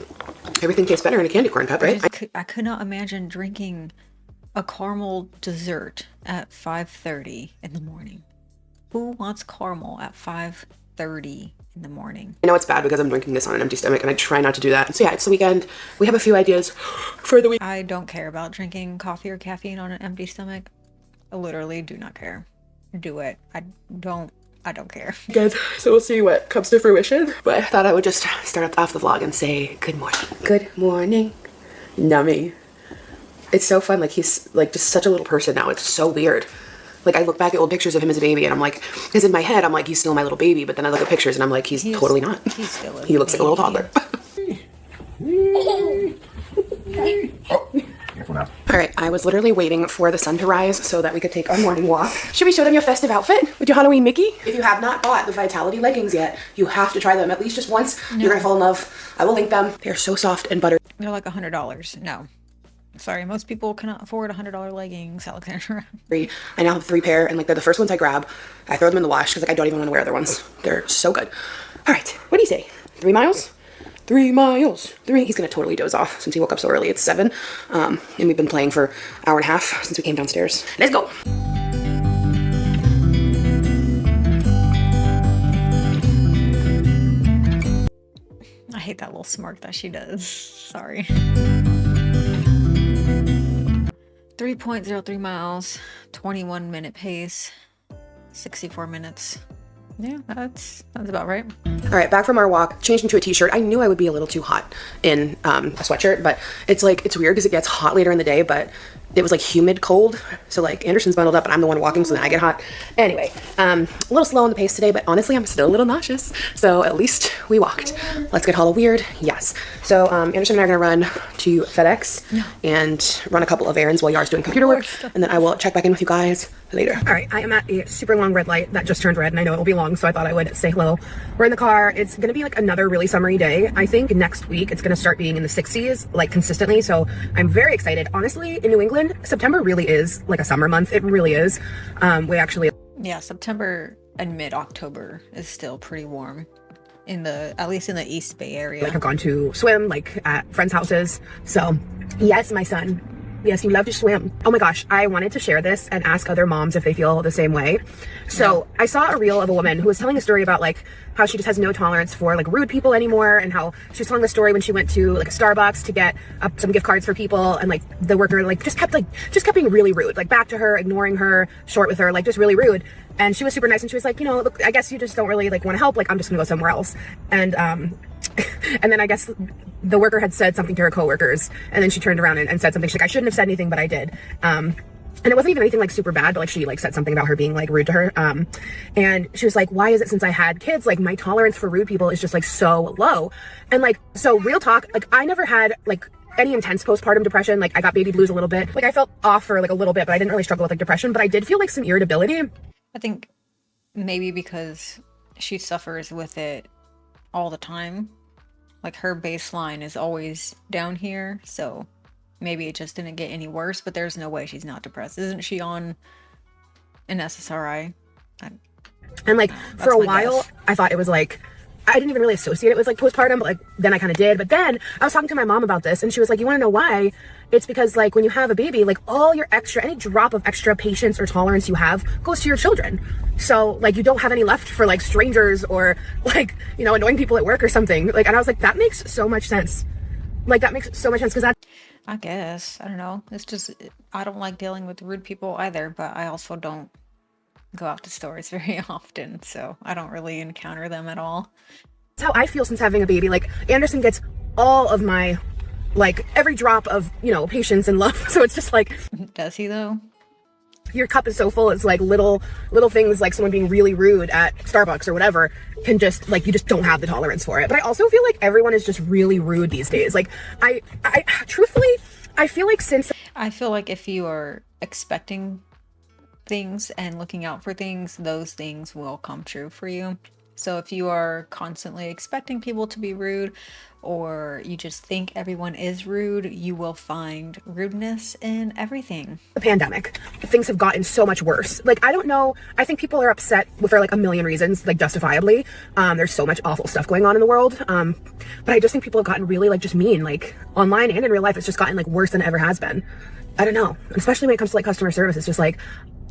Everything tastes better in a candy corn cup, right? I could not imagine drinking a caramel dessert at 5:30 in the morning. Who wants caramel at 5:30 in the morning? I know it's bad because I'm drinking this on an empty stomach and I try not to do that. So yeah, it's the weekend. We have a few ideas for the week. I don't care about drinking coffee or caffeine on an empty stomach. I literally do not care. Do it. I don't care. Good. So we'll see what comes to fruition. But I thought I would just start off the vlog and say good morning. Good morning. Nummy. It's so fun. Like he's like just such a little person now. It's so weird. Like I look back at old pictures of him as a baby and I'm like, because in my head I'm like, he's still my little baby. But then I look at pictures and I'm like, he's totally not. He's still a He looks like a little toddler. Careful now. All right, I was literally waiting for the sun to rise so that we could take our morning walk. Should we show them your festive outfit with your Halloween Mickey? If you have not bought the Vitality leggings yet, you have to try them at least just once. You're gonna fall in love. I will link them. They're so soft and buttery. They're like $100. No. Sorry, most people cannot afford $100 leggings, Alexandra. I now have 3 pair, and like they're the first ones I grab. I throw them in the wash because like I don't even want to wear other ones. They're so good. All right, what do you say? 3 miles? 3 miles. 3. He's gonna totally doze off since he woke up so early. It's 7, and we've been playing for an hour and a half since we came downstairs. Let's go. I hate that little smirk that she does. Sorry. 3.03 miles, 21-minute pace, 64 minutes. Yeah, that's about right. All right, back from our walk, changed into a t-shirt. I knew I would be a little too hot in a sweatshirt, but it's like, it's weird because it gets hot later in the day, but it was like humid cold. So like Anderson's bundled up and I'm the one walking, so then I get hot. Anyway, a little slow on the pace today, but honestly, I'm still a little nauseous. So at least we walked. Let's get hella weird. Yes. So Anderson and I are gonna run to FedEx and run a couple of errands while Yar's doing computer work. And then I will check back in with you guys later. All right, I am at a super long red light that just turned red and I know it will be long, so I thought I would say hello. We're in the car. It's gonna be like another really summery day. I think next week it's gonna start being in the 60s like consistently, so I'm very excited. Honestly, in New England, September really is like a summer month. It really is. We actually... Yeah, September and mid-October is still pretty warm. At least in the East Bay area. Like I've gone to swim like at friends' houses. So yes, my son. Yes, you love to swim. Oh my gosh, I wanted to share this and ask other moms if they feel the same way. So I saw a reel of a woman who was telling a story about like how she just has no tolerance for like rude people anymore, and how she was telling the story when she went to like a Starbucks to get some gift cards for people, and like the worker like just kept being really rude, like back to her, ignoring her, short with her, like just really rude. And she was super nice, and she was like, you know, look, I guess you just don't really like want to help, like I'm just gonna go somewhere else. And and then I guess the worker had said something to her coworkers, and then she turned around and said something. She's like, I shouldn't have said anything, but I did. And it wasn't even anything like super bad, but like she like said something about her being like rude to her. And she was like, why is it since I had kids, like my tolerance for rude people is just like so low? And like, so real talk, like I never had like any intense postpartum depression. Like I got baby blues a little bit. Like I felt off for like a little bit, but I didn't really struggle with like depression, but I did feel like some irritability. I think maybe because she suffers with it all the time. Like her baseline is always down here, so maybe it just didn't get any worse, but there's no way she's not depressed. Isn't she on an SSRI? And like for a while, I thought it was like, I didn't even really associate it with like postpartum, but like then I kind of did. But then I was talking to my mom about this, and she was like, you want to know why? It's because like when you have a baby, like all your extra, any drop of extra patience or tolerance you have goes to your children. So like you don't have any left for like strangers or like, you know, annoying people at work or something. Like, and I was like, that makes so much sense. Like that makes so much sense, because that, I guess, I don't know. It's just, I don't like dealing with rude people either, but I also don't go out to stores very often, so I don't really encounter them at all. that's how I feel since having a baby. Like Anderson gets all of my, like every drop of, you know, patience and love. So it's just like, Does he though? your cup is so full, it's like little things like someone being really rude at Starbucks or whatever can just like, you just don't have the tolerance for it. But I also feel like everyone is just really rude these days. Like I truthfully, I feel like if you are expecting things and looking out for things, those things will come true for you. So if you are constantly expecting people to be rude, or you just think everyone is rude, you will find rudeness in everything. the pandemic, things have gotten so much worse. Like I don't know, I think people are upset for like a million reasons, like justifiably. There's so much awful stuff going on in the world, but I just think people have gotten really like just mean, like online and in real life. It's just gotten like worse than it ever has been. I don't know, especially when it comes to like customer service. It's just like,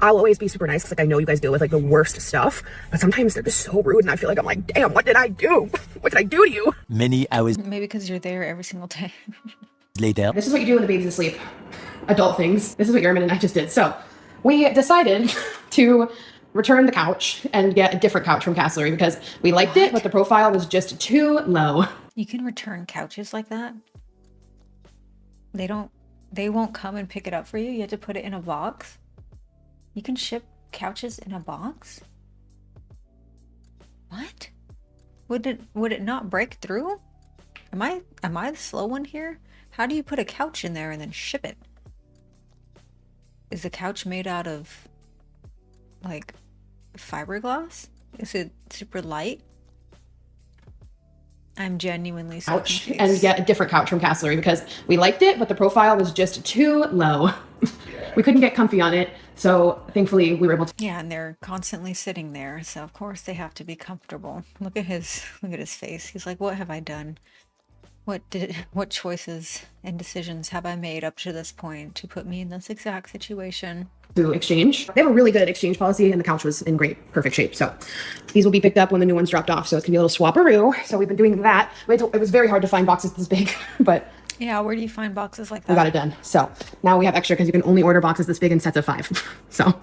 I'll always be super nice because like I know you guys deal with like the worst stuff, but sometimes they're just so rude, and I feel like I'm like, damn, what did I do? What did I do to you? Many hours Maybe because you're there every single day. later. This is what you do when the baby's asleep. Adult things. This is what Yerman and I just did. So we decided to return the couch and get a different couch from Castlery because we liked it, but the profile was just too low. You can return couches like that? They won't come and pick it up for you? You have to put it in a box? You can ship couches in a box? What? Would it not break through? Am I the slow one here? How do you put a couch in there and then ship it? Is the couch made out of like fiberglass? Is it super light? I'm genuinely so Couch confused. and get a different couch from Castlery because we liked it, but the profile was just too low. We couldn't get comfy on it, so thankfully we were able to. Yeah, and they're constantly sitting there, so of course they have to be comfortable. Look at his face. He's like, what have I done? What choices and decisions have I made up to this point to put me in this exact situation? To exchange. They have a really good exchange policy, and the couch was in perfect shape. So these will be picked up when the new one's dropped off. So it's gonna be a little swapperoo. So we've been doing that. It was very hard to find boxes this big, but Yeah, where do you find boxes like we that? got it done. So now we have extra because you can only order boxes this big in sets of 5. So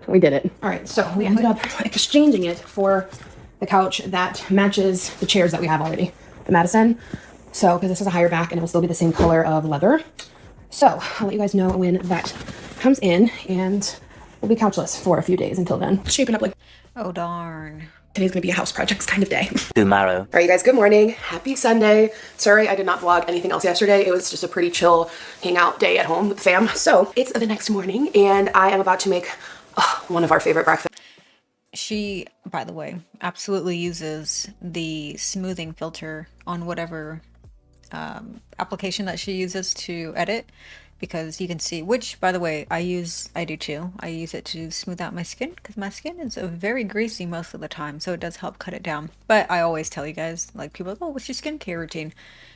we did it. All right. So we ended up exchanging it for the couch that matches the chairs that we have already, the Madison. So because this is a higher back and it will still be the same color of leather. So I'll let you guys know when that comes in, and we'll be couchless for a few days until then. It's shaping up like Oh darn. today's gonna be a house projects kind of day. Tomorrow. All right, you guys, good morning. Happy Sunday. Sorry I did not vlog anything else yesterday. It was just a pretty chill hangout day at home with the fam. So it's the next morning, and I am about to make one of our favorite breakfasts. She, by the way, absolutely uses the smoothing filter on whatever application that she uses to edit, because you can see, which by the way I do too. I use it to smooth out my skin because my skin is very greasy most of the time, so it does help cut it down. But I always tell you guys, like, people are like, oh, what's your skincare routine?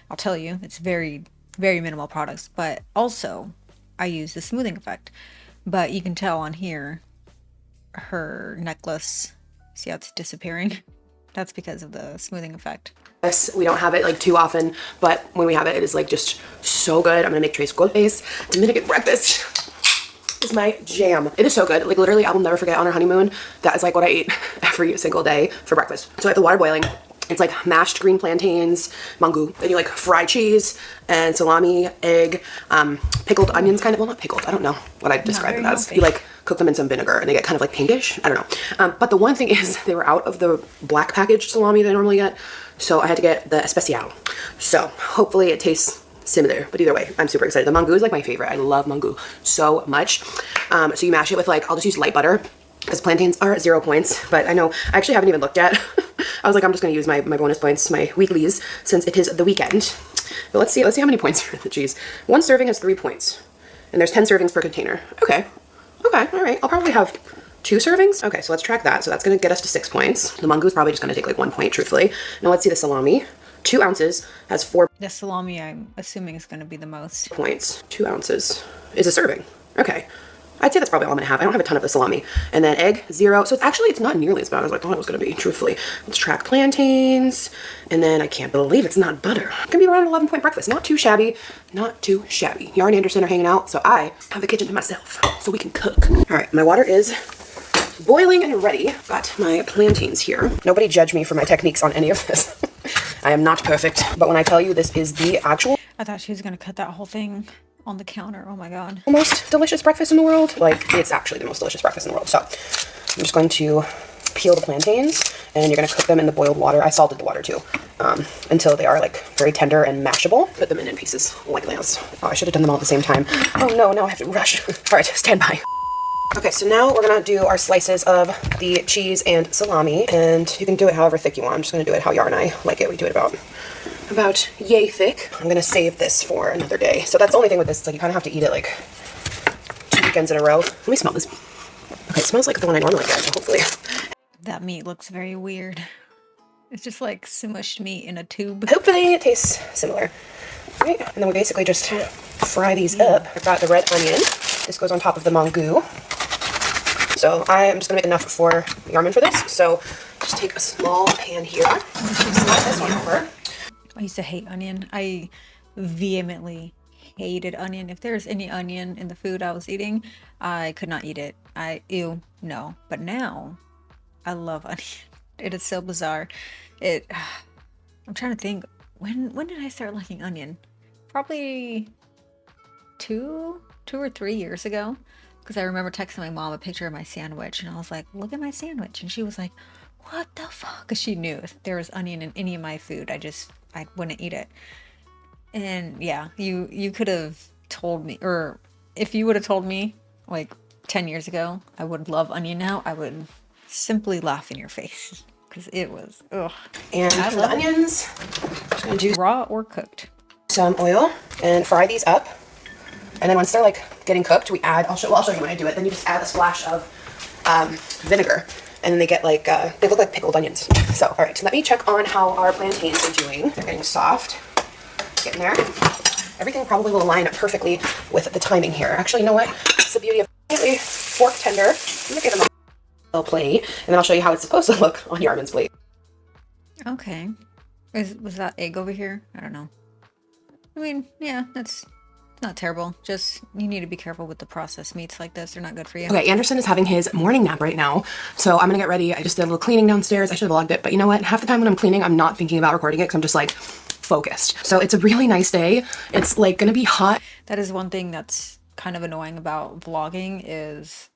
I'll tell you, it's very, very minimal products. But also, I use the smoothing effect. But you can tell on here, her necklace, see how it's disappearing? That's because of the smoothing effect. We don't have it like too often, but when we have it, it is like just so good. I'm gonna make Trace golpes. Dominican breakfast is my jam. It is so good. Like literally, I will never forget on our honeymoon. That is like what I ate every single day for breakfast. So I have the water boiling. It's like mashed green plantains, mango, then you like fry cheese and salami, egg, pickled onions, kind of. Well, not pickled. I don't know what I'd describe them as. You like cook them in some vinegar and they get kind of like pinkish. I don't know. But the one thing is they were out of the black packaged salami that I normally get. So I had to get the especial. So hopefully it tastes similar, but either way, I'm super excited. The mango is like my favorite. I love mango so much. So you mash it with like, I'll just use light butter because plantains are 0 points, but I know I actually haven't even looked yet. I was like, I'm just gonna use my bonus points, my weeklies, since it is the weekend. But let's see how many points are in the cheese. 1 serving has 3 points, and there's 10 servings per container. Okay, all right. I'll probably have 2 servings. Okay, so let's track that. So that's gonna get us to 6 points. The mango is probably just gonna take like 1 point, truthfully. Now let's see the salami. 2 ounces has 4 The salami, I'm assuming, is going to be the most. points. 2 ounces is a serving. Okay. I'd say that's probably all I'm gonna have. I don't have a ton of the salami. And then egg, 0. So it's not nearly as bad as I thought it was gonna be, truthfully. Let's track plantains. And then I can't believe it's not butter. It's gonna be around an 11-point breakfast. Not too shabby, not too shabby. Yara and Anderson are hanging out, so I have the kitchen to myself, so we can cook. All right, my water is boiling and ready. Got my plantains here. Nobody judge me for my techniques on any of this. I am not perfect, but when I tell you this is the actual I thought she was going to cut that whole thing on the counter. Oh my god. most delicious breakfast in the world. Like, it's actually the most delicious breakfast in the world. So I'm just going to peel the plantains and you're going to cook them in the boiled water. I salted the water too, until they are like very tender and mashable. Put them in pieces like this. Oh, I should have done them all at the same time. Oh no, now I have to rush. All right, stand by. Okay, so now we're gonna do our slices of the cheese and salami, and you can do it however thick you want. I'm just gonna do it how Yara and I like it. We do it about yay thick. I'm gonna save this for another day. So that's the only thing with this, it's like you kind of have to eat it like 2 weekends in a row. Let me smell this. Okay, it smells like the one I normally get, so hopefully. That meat looks very weird. It's just like smushed meat in a tube. Hopefully it tastes similar. Right, and then we basically just fry these up. I've got the red onion. This goes on top of the mango. So I'm just gonna make enough for Yarman for this. So just take a small pan here. Slide this one over. I used to hate onion. I vehemently hated onion. If there's any onion in the food I was eating, I could not eat it. Ew, no. But now, I love onion. It is so bizarre. I'm trying to think, when did I start liking onion? Probably two or 3 years ago. Because I remember texting my mom a picture of my sandwich, and I was like, look at my sandwich. And she was like, what the fuck? Because she knew if there was onion in any of my food, I wouldn't eat it. And yeah, you could have told me, or if you would have told me like 10 years ago, I would love onion now, I would simply laugh in your face. Because it was, ugh. And I for the love onions, I'm just gonna do raw or cooked. some oil and fry these up. And then once they're like getting cooked, we add, I'll show you when I do it. Then you just add a splash of vinegar, and then they get like, they look like pickled onions. So, all right, so let me check on how our plantains are doing. They're getting soft, getting there. Everything probably will line up perfectly with the timing here. Actually, you know what? It's the beauty of a fork tender. I'm gonna give them a plate, and then I'll show you how it's supposed to look on Yarman's plate. Okay. Was that egg over here? I don't know. I mean, yeah, that's not terrible. Just, you need to be careful with the processed meats like this. They're not good for you. Okay, Anderson is having his morning nap right now, so I'm gonna get ready. I just did a little cleaning downstairs. I should have vlogged it, but you know what? Half the time when I'm cleaning, I'm not thinking about recording it because I'm just like focused. So it's a really nice day. It's like gonna be hot. That is one thing that's kind of annoying about vlogging is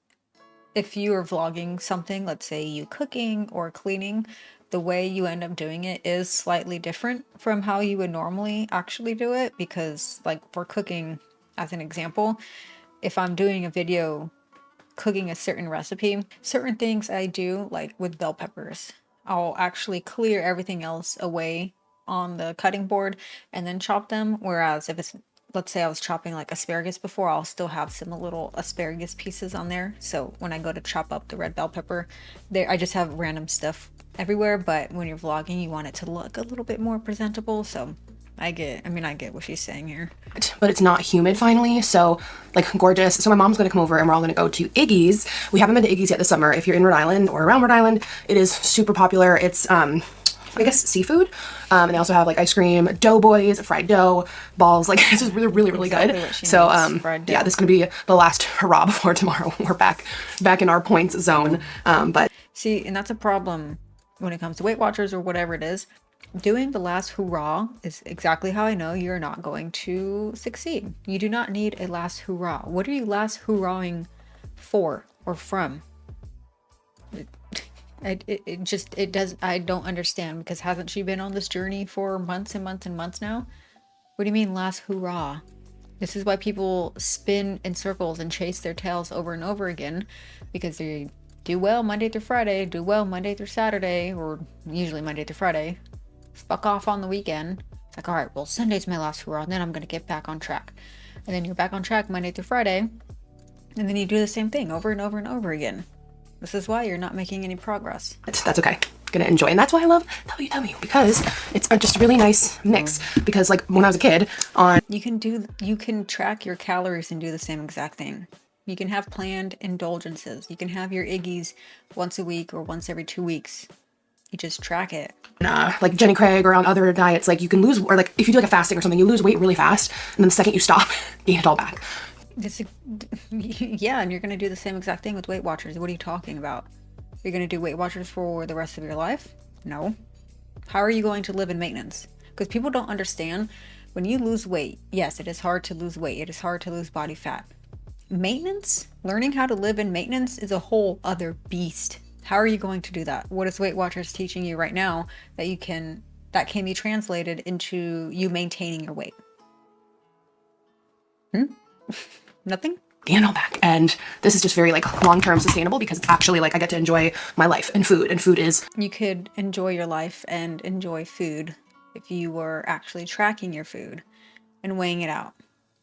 if you are vlogging something, let's say you cooking or cleaning, the way you end up doing it is slightly different from how you would normally actually do it. Because like for cooking, as an example, if I'm doing a video cooking a certain recipe, certain things I do, like with bell peppers, I'll actually clear everything else away on the cutting board and then chop them. Whereas if it's, let's say I was chopping like asparagus before, I'll still have some little asparagus pieces on there. So when I go to chop up the red bell pepper, I just have random stuff everywhere. But when you're vlogging, you want it to look a little bit more presentable. So I get what she's saying here. But it's not humid finally, so like gorgeous. So my mom's gonna come over and we're all gonna go to Iggy's. We haven't been to Iggy's yet this summer. If you're in Rhode Island or around Rhode Island, it is super popular. It's I guess seafood, and they also have like ice cream, doughboys, fried dough, balls. Like this is really Exactly good. what she So needs, fried dough. yeah, this is gonna be the last hurrah before tomorrow. We're back in our points zone. But See, and that's a problem when it comes to Weight Watchers or whatever it is. Doing the last hurrah is exactly how I know you're not going to succeed. You do not need a last hurrah. What are you last hurrahing for or from? I don't understand, because hasn't she been on this journey for months and months and months now? What do you mean last hurrah? This is why people spin in circles and chase their tails over and over again, because they do well Monday through Friday, do well Monday through Saturday, or usually Monday through Friday. Fuck off on the weekend. It's like, all right, well, Sunday's my last hurrah, and then I'm going to get back on track. And then you're back on track Monday through Friday, and then you do the same thing over and over and over again. This is why you're not making any progress. that's okay. Gonna enjoy, and that's why I love WW, because it's just a really nice mix. Because like when I was a kid, You can track your calories and do the same exact thing. You can have planned indulgences. You can have your Iggy's once a week or once every 2 weeks. You just track it. like Jenny Craig or on other diets, like you can lose, or like if you do like a fasting or something, you lose weight really fast, and then the second you stop, gain it all back. Yeah, and you're going to do the same exact thing with Weight Watchers. What are you talking about? You're going to do Weight Watchers for the rest of your life? No. How are you going to live in maintenance? Because people don't understand, when you lose weight, yes, it is hard to lose weight. It is hard to lose body fat. Maintenance, learning how to live in maintenance, is a whole other beast. How are you going to do that? What is Weight Watchers teaching you right now that can be translated into you maintaining your weight? Nothing? Gain it all back. And this is just very like long-term sustainable, because it's actually like I get to enjoy my life and food is. You could enjoy your life and enjoy food if you were actually tracking your food and weighing it out.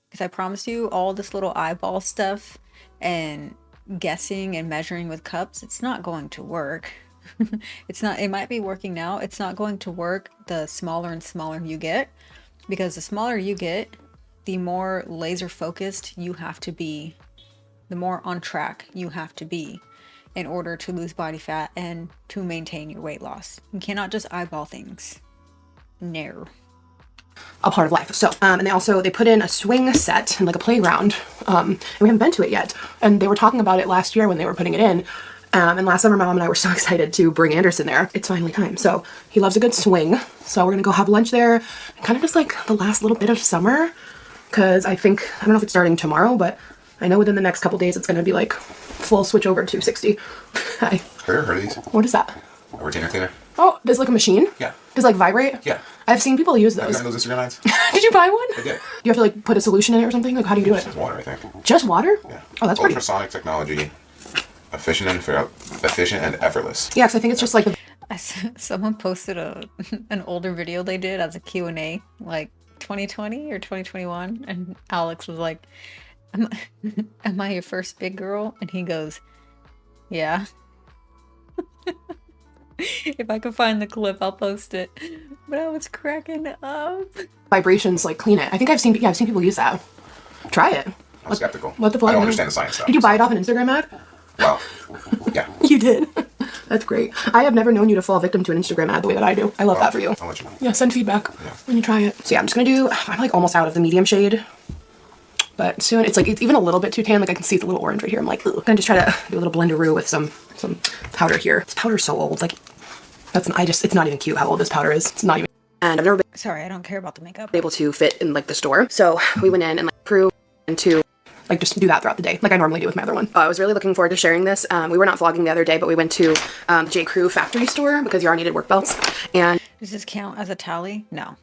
Because I promise you, all this little eyeball stuff and guessing and measuring with cups, it's not going to work. It might be working now. It's not going to work the smaller and smaller you get, because the smaller you get, the more laser focused you have to be, the more on track you have to be in order to lose body fat and to maintain your weight loss. You cannot just eyeball things. No. A part of life. So, and they put in a swing set and like a playground. And we haven't been to it yet. And they were talking about it last year when they were putting it in. And last summer, my mom and I were so excited to bring Anderson there. It's finally time. So he loves a good swing. So we're gonna go have lunch there, and kind of just like the last little bit of summer. Because I don't know if it's starting tomorrow, but I know within the next couple days it's gonna be like full switch over to 60. Hi. Heard of these? What is that? A retainer cleaner? Oh, there's like a machine? Yeah. Does it like vibrate? Yeah. I've seen people use Have those. you gotten those Instagram lines? Did you buy one? I did. Do you have to like put a solution in it or something? Like how do you do it? Just water, I think. Just water? Yeah. Oh, that's pretty. Ultrasonic technology. Efficient and effortless. Yeah, because I think it's just like Someone posted an older video they did as a Q&A, like 2020 or 2021, and Alex was like, am I your first big girl? And he goes, yeah. If I can find the clip, I'll post it. But I was cracking up. vibrations like clean it. I think I've seen people use that. Try it. I'm skeptical. What the fuck? I don't understand the science stuff. Did you buy it off an Instagram ad? Well, yeah. You did. That's great. I have never known you to fall victim to an Instagram ad the way that I do. I love that for you. I'll let you know. Yeah, send feedback when you try it. So yeah, I'm like almost out of the medium shade. But soon, it's even a little bit too tan. Like I can see it's a little orange right here. I'm like, ugh. I'm gonna just try to do a little blenderoo with some powder here. This powder's so old. Like, it's not even cute how old this powder is. It's not even. And I've never been Sorry, I don't care about the makeup. able to fit in like the store. So we went in and like crew and to like just do that throughout the day, like I normally do with my other one. I was really looking forward to sharing this. We were not vlogging the other day, but we went to J. Crew factory store because Yara needed work belts. And Does this count as a tally? No.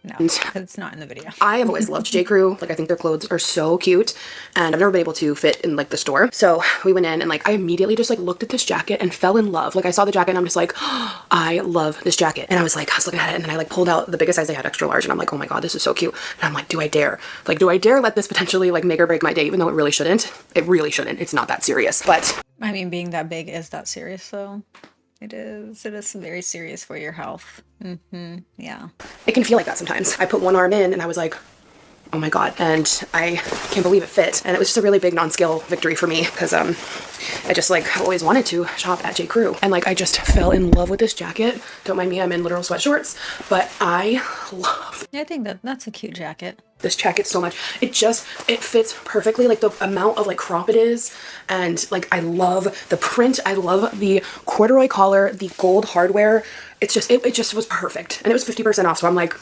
No, because it's not in the video. I have always loved J. Crew. Like I think their clothes are so cute, and I've never been able to fit in like the store. So we went in and like I immediately just like looked at this jacket and fell in love. Like I saw the jacket and I'm just like, oh, I love this jacket. And I was looking at it, and then I like pulled out the biggest size they had, extra large, and I'm like, oh my god, this is so cute. And I'm like, do I dare? Like, do I dare let this potentially like make or break my day? Even though it really shouldn't. It really shouldn't. It's not that serious. But I mean, being that big is that serious, though. It is. It is very serious for your health. Yeah. It can feel like that sometimes. I put one arm in and I was like, oh my God. And I can't believe it fit. And it was just a really big non-skill victory for me because I just like always wanted to shop at J. Crew. And like I just fell in love with this jacket. Don't mind me, I'm in literal sweat shorts, but I love I think that's a cute jacket. this jacket so much. It fits perfectly, like the amount of like crop it is, and like I love the print, I love the corduroy collar, the gold hardware. It's just it just was perfect, and it was 50% off, so I'm like,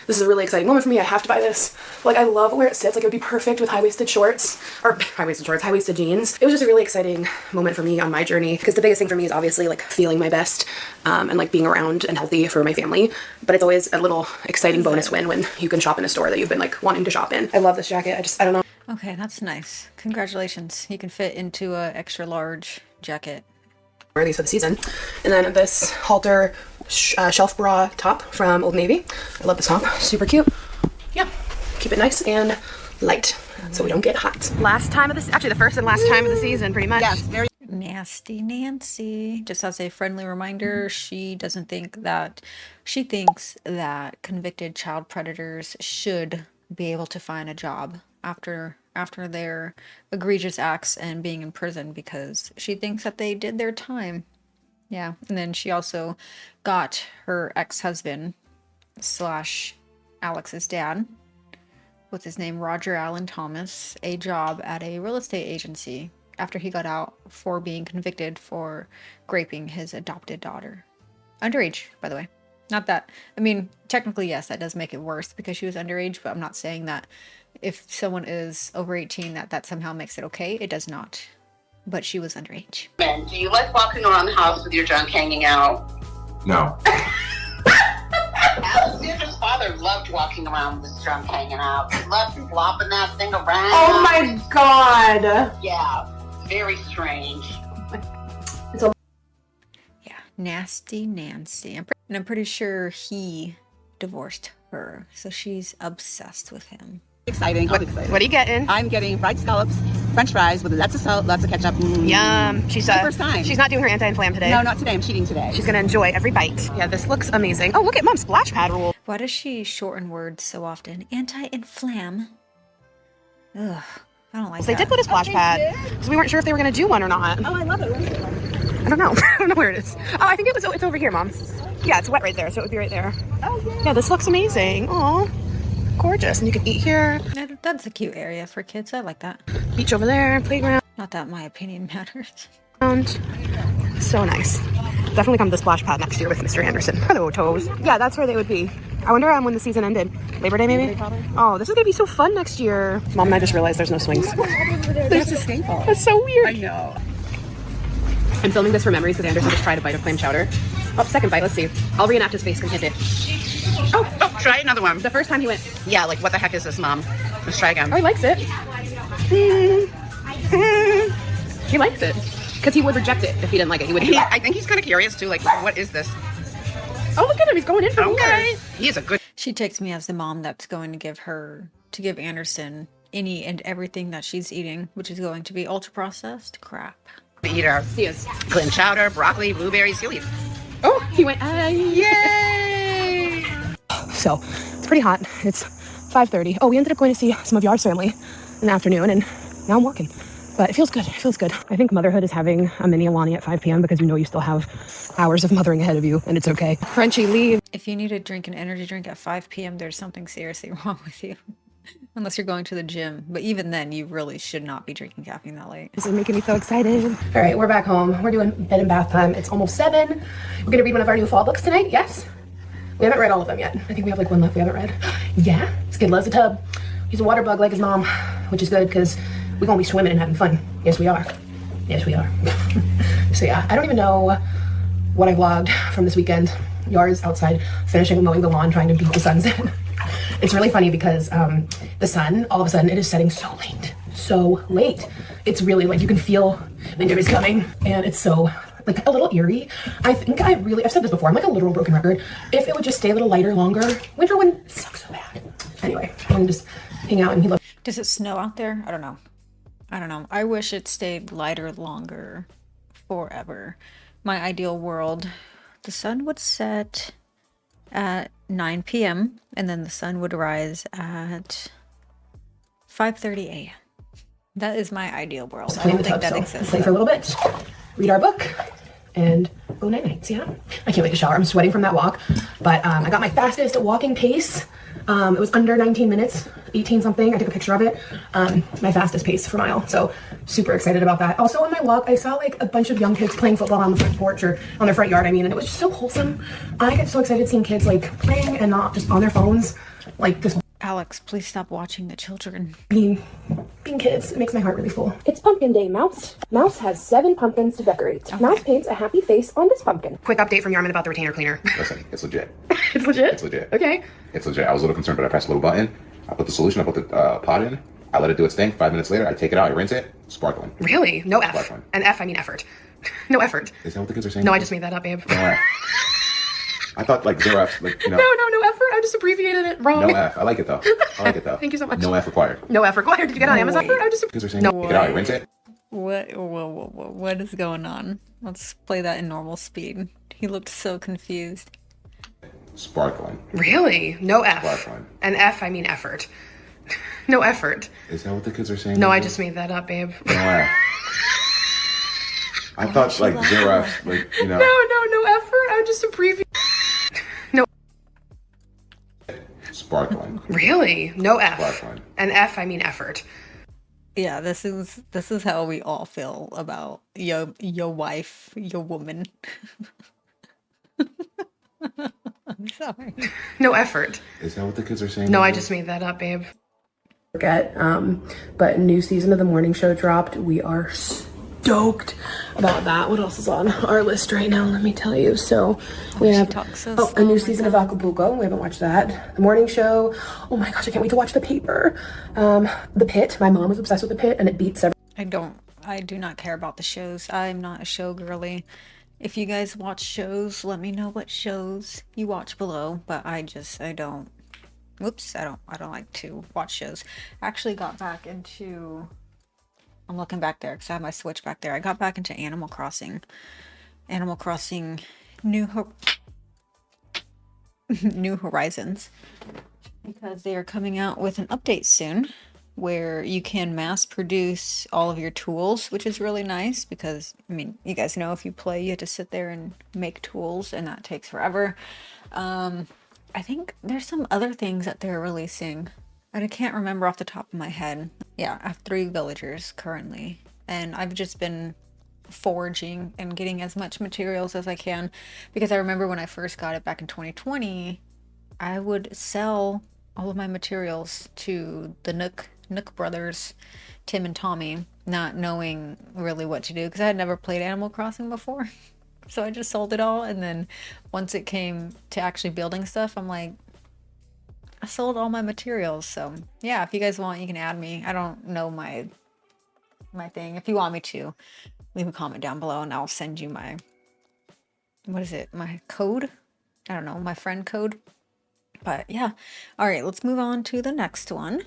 this is a really exciting moment for me. I have to buy this. Like I love where it sits. Like it would be perfect with high-waisted shorts, high-waisted jeans. It was just a really exciting moment for me on my journey, because the biggest thing for me is obviously like feeling my best and like being around and healthy for my family. But it's always a little exciting bonus win when you can shop in a store that you've been like wanting to shop in. I love this jacket. I don't know. Okay, that's nice. Congratulations. You can fit into a extra large jacket. Wear these for the season. And then this halter shelf bra top from Old Navy. I love this top. Super cute. Yeah. Keep it nice and light so we don't get hot. Last time of this, actually the first and last time of the season, pretty much. Yes, very. Nasty Nancy. Just as a friendly reminder, she thinks that convicted child predators should be able to find a job after their egregious acts and being in prison, because she thinks that they did their time. Yeah. And then she also got her ex-husband / Alex's dad, what's his name, Roger Allen Thomas, a job at a real estate agency after he got out for being convicted for raping his adopted daughter. Underage, by the way. Not that, I mean, technically, yes, that does make it worse because she was underage, but I'm not saying that if someone is over 18 that somehow makes it okay. It does not. But she was underage. Do you like walking around the house with your junk hanging out? No. Alexandra's father loved walking around with his junk hanging out. He loved flopping that thing around. Oh my God. Yeah, very strange. Yeah, nasty Nancy. I'm pretty sure he divorced her, so she's obsessed with him. Exciting. What are you getting? I'm getting fried scallops, french fries with lots of salt, lots of ketchup. Yum. She's first time. She's not doing her anti-inflam today. No, not today. I'm cheating today. She's gonna enjoy every bite. Yeah, this looks amazing. Oh, look at Mom's splash pad rule. Why does she shorten words so often? Anti-inflam. Ugh, I don't like They that. did put a splash pad, so we weren't sure if they were gonna do one or not. Oh, I love it. Where is it? I don't know. I don't know where it is. Oh, I think it's over here, Mom. Yeah, it's wet right there, so it would be right there. Oh, yeah. Yeah, this looks amazing. Oh, gorgeous. And you can eat here. That's a cute area for kids. I like that. Beach over there, playground. Not that my opinion matters. So nice. Definitely come to the splash pad next year with Mr. Anderson. Hello, toes. Yeah, that's where they would be. I wonder when the season ended. Labor Day, maybe? Oh, this is gonna be so fun next year. Mom and I just realized there's no swings. There's a staple. That's so weird. I know. I'm filming this for memories because Anderson just tried a bite of clam chowder. Oh, second bite. Let's see. I'll reenact his face. Can hit it. Oh, try another one. The first time he went, Yeah, like what the heck is this, Mom? Let's try again. oh, he likes it. He likes it. Because he would reject it if he didn't like it. He would. I think he's kind of curious too. Like, what is this? Oh, look at him. He's going in for more. Okay. He is a good She takes me as the mom that's going to give Anderson any and everything that she's eating, which is going to be ultra processed crap. eater. He is. Clam chowder, broccoli, blueberries. He'll eat. Oh, he went. Yay! So it's pretty hot. It's 5:30. Oh, we ended up going to see some of Yar's family in the afternoon, and now I'm walking. But it feels good. It feels good. I think motherhood is having a mini Alani at 5 p.m. because you know you still have hours of mothering ahead of you, and it's okay. Frenchie, leave. If you need to drink an energy drink at 5 p.m., there's something seriously wrong with you. Unless you're going to the gym. But even then, you really should not be drinking caffeine that late. This is making me so excited. All right, we're back home. We're doing bed and bath time. It's almost 7. We're going to read one of our new fall books tonight. Yes? We haven't read all of them yet. I think we have like one left we haven't read. Yeah, this kid loves the tub. He's a water bug like his mom, which is good because we're going to be swimming and having fun. Yes, we are. Yes, we are. So yeah, I don't even know what I vlogged from this weekend. Yar's outside finishing mowing the lawn, trying to beat the sunset. It's really funny because the sun, all of a sudden, it is setting so late. So late. It's really like you can feel winter is coming, and it's so like a little eerie. I think I've said this before, I'm like a literal broken record. If it would just stay a little lighter longer, winter wouldn't suck so bad. Anyway, I'm gonna just hang out and he loves. Does it snow out there? I don't know. I wish it stayed lighter longer forever. my ideal world, the sun would set at 9 p.m. and then the sun would rise at 5:30 a.m. That is my ideal world. I don't think that exists. Play for a little bit, read our book, and go night nights. Yeah, I can't wait to shower. I'm sweating from that walk, but I got my fastest walking pace. It was under 19 minutes, 18 something. I took a picture of it. My fastest pace for a mile. So super excited about that. Also on my walk, I saw like a bunch of young kids playing football on the front porch or on their front yard. I mean, and it was just so wholesome. I get so excited seeing kids like playing and not just on their phones. Like this. Alex, please stop watching the children. Being kids, it makes my heart really full. It's pumpkin day, Mouse. Mouse has 7 pumpkins to decorate. Okay. Mouse paints a happy face on this pumpkin. Quick update from Yarman about the retainer cleaner. Listen, it's legit. It's legit? It's legit. Okay. It's legit. I was a little concerned, but I pressed a little button. I put the solution, I put the pot in. I let it do its thing. 5 minutes later, I take it out, I rinse it. Sparkling. Really? No F. Sparkling. And F, I mean effort. No effort. Is that what the kids are saying? No, I just made that up, babe. No F. I thought like 0 F, like, you know. No effort. I just abbreviated it wrong. No F. I like it though. I like it though. Thank you so much. No F required. No F required. Did you get it on Amazon? Wait. I just Kids are saying, No. take it out, I rinse it. What is going on? Let's play that in normal speed. He looked so confused. Sparkling. Really? No F. Sparkling. And F, I mean effort. No effort. Is that what the kids are saying? No, I just made that up, babe. No F. I thought like 0 F, like, you know. No effort. I just abbreviated. No. Sparkling. Really? No F. Sparkling. And F, I mean effort. Yeah, this is how we all feel about your wife, your woman. I'm sorry. No effort. Is that what the kids are saying? No, I just made that up, babe. Forget, but new season of the morning show dropped. We are stoked about that. What else is on our list right now? Let me tell you. So we have a new season of Acapulco. We haven't watched that. The morning show. Oh my gosh, I can't wait to watch The Paper. The Pit. My mom was obsessed with The Pit, and it beats several. I do not care about the shows. I'm not a show girly. If you guys watch shows, let me know what shows you watch below. But I don't. Whoops, I don't like to watch shows. I actually got back into. I'm looking back there because I have my Switch back there. I got back into Animal Crossing. Animal Crossing New Horizons. Because they are coming out with an update soon where you can mass produce all of your tools, which is really nice because, I mean, you guys know if you play, you have to sit there and make tools and that takes forever. I think there's some other things that they're releasing. I can't remember off the top of my head. Yeah, I have 3 villagers currently, and I've just been foraging and getting as much materials as I can because I remember when I first got it back in 2020, I would sell all of my materials to the Nook brothers, Tim and Tommy, not knowing really what to do because I had never played Animal Crossing before. So I just sold it all, and then once it came to actually building stuff, I'm like, I sold all my materials. So yeah, if you guys want, you can add me. I don't know my thing. If you want me to, leave a comment down below and I'll send you my, what is it? My code? I don't know, my friend code. But yeah. All right, let's move on to the next one.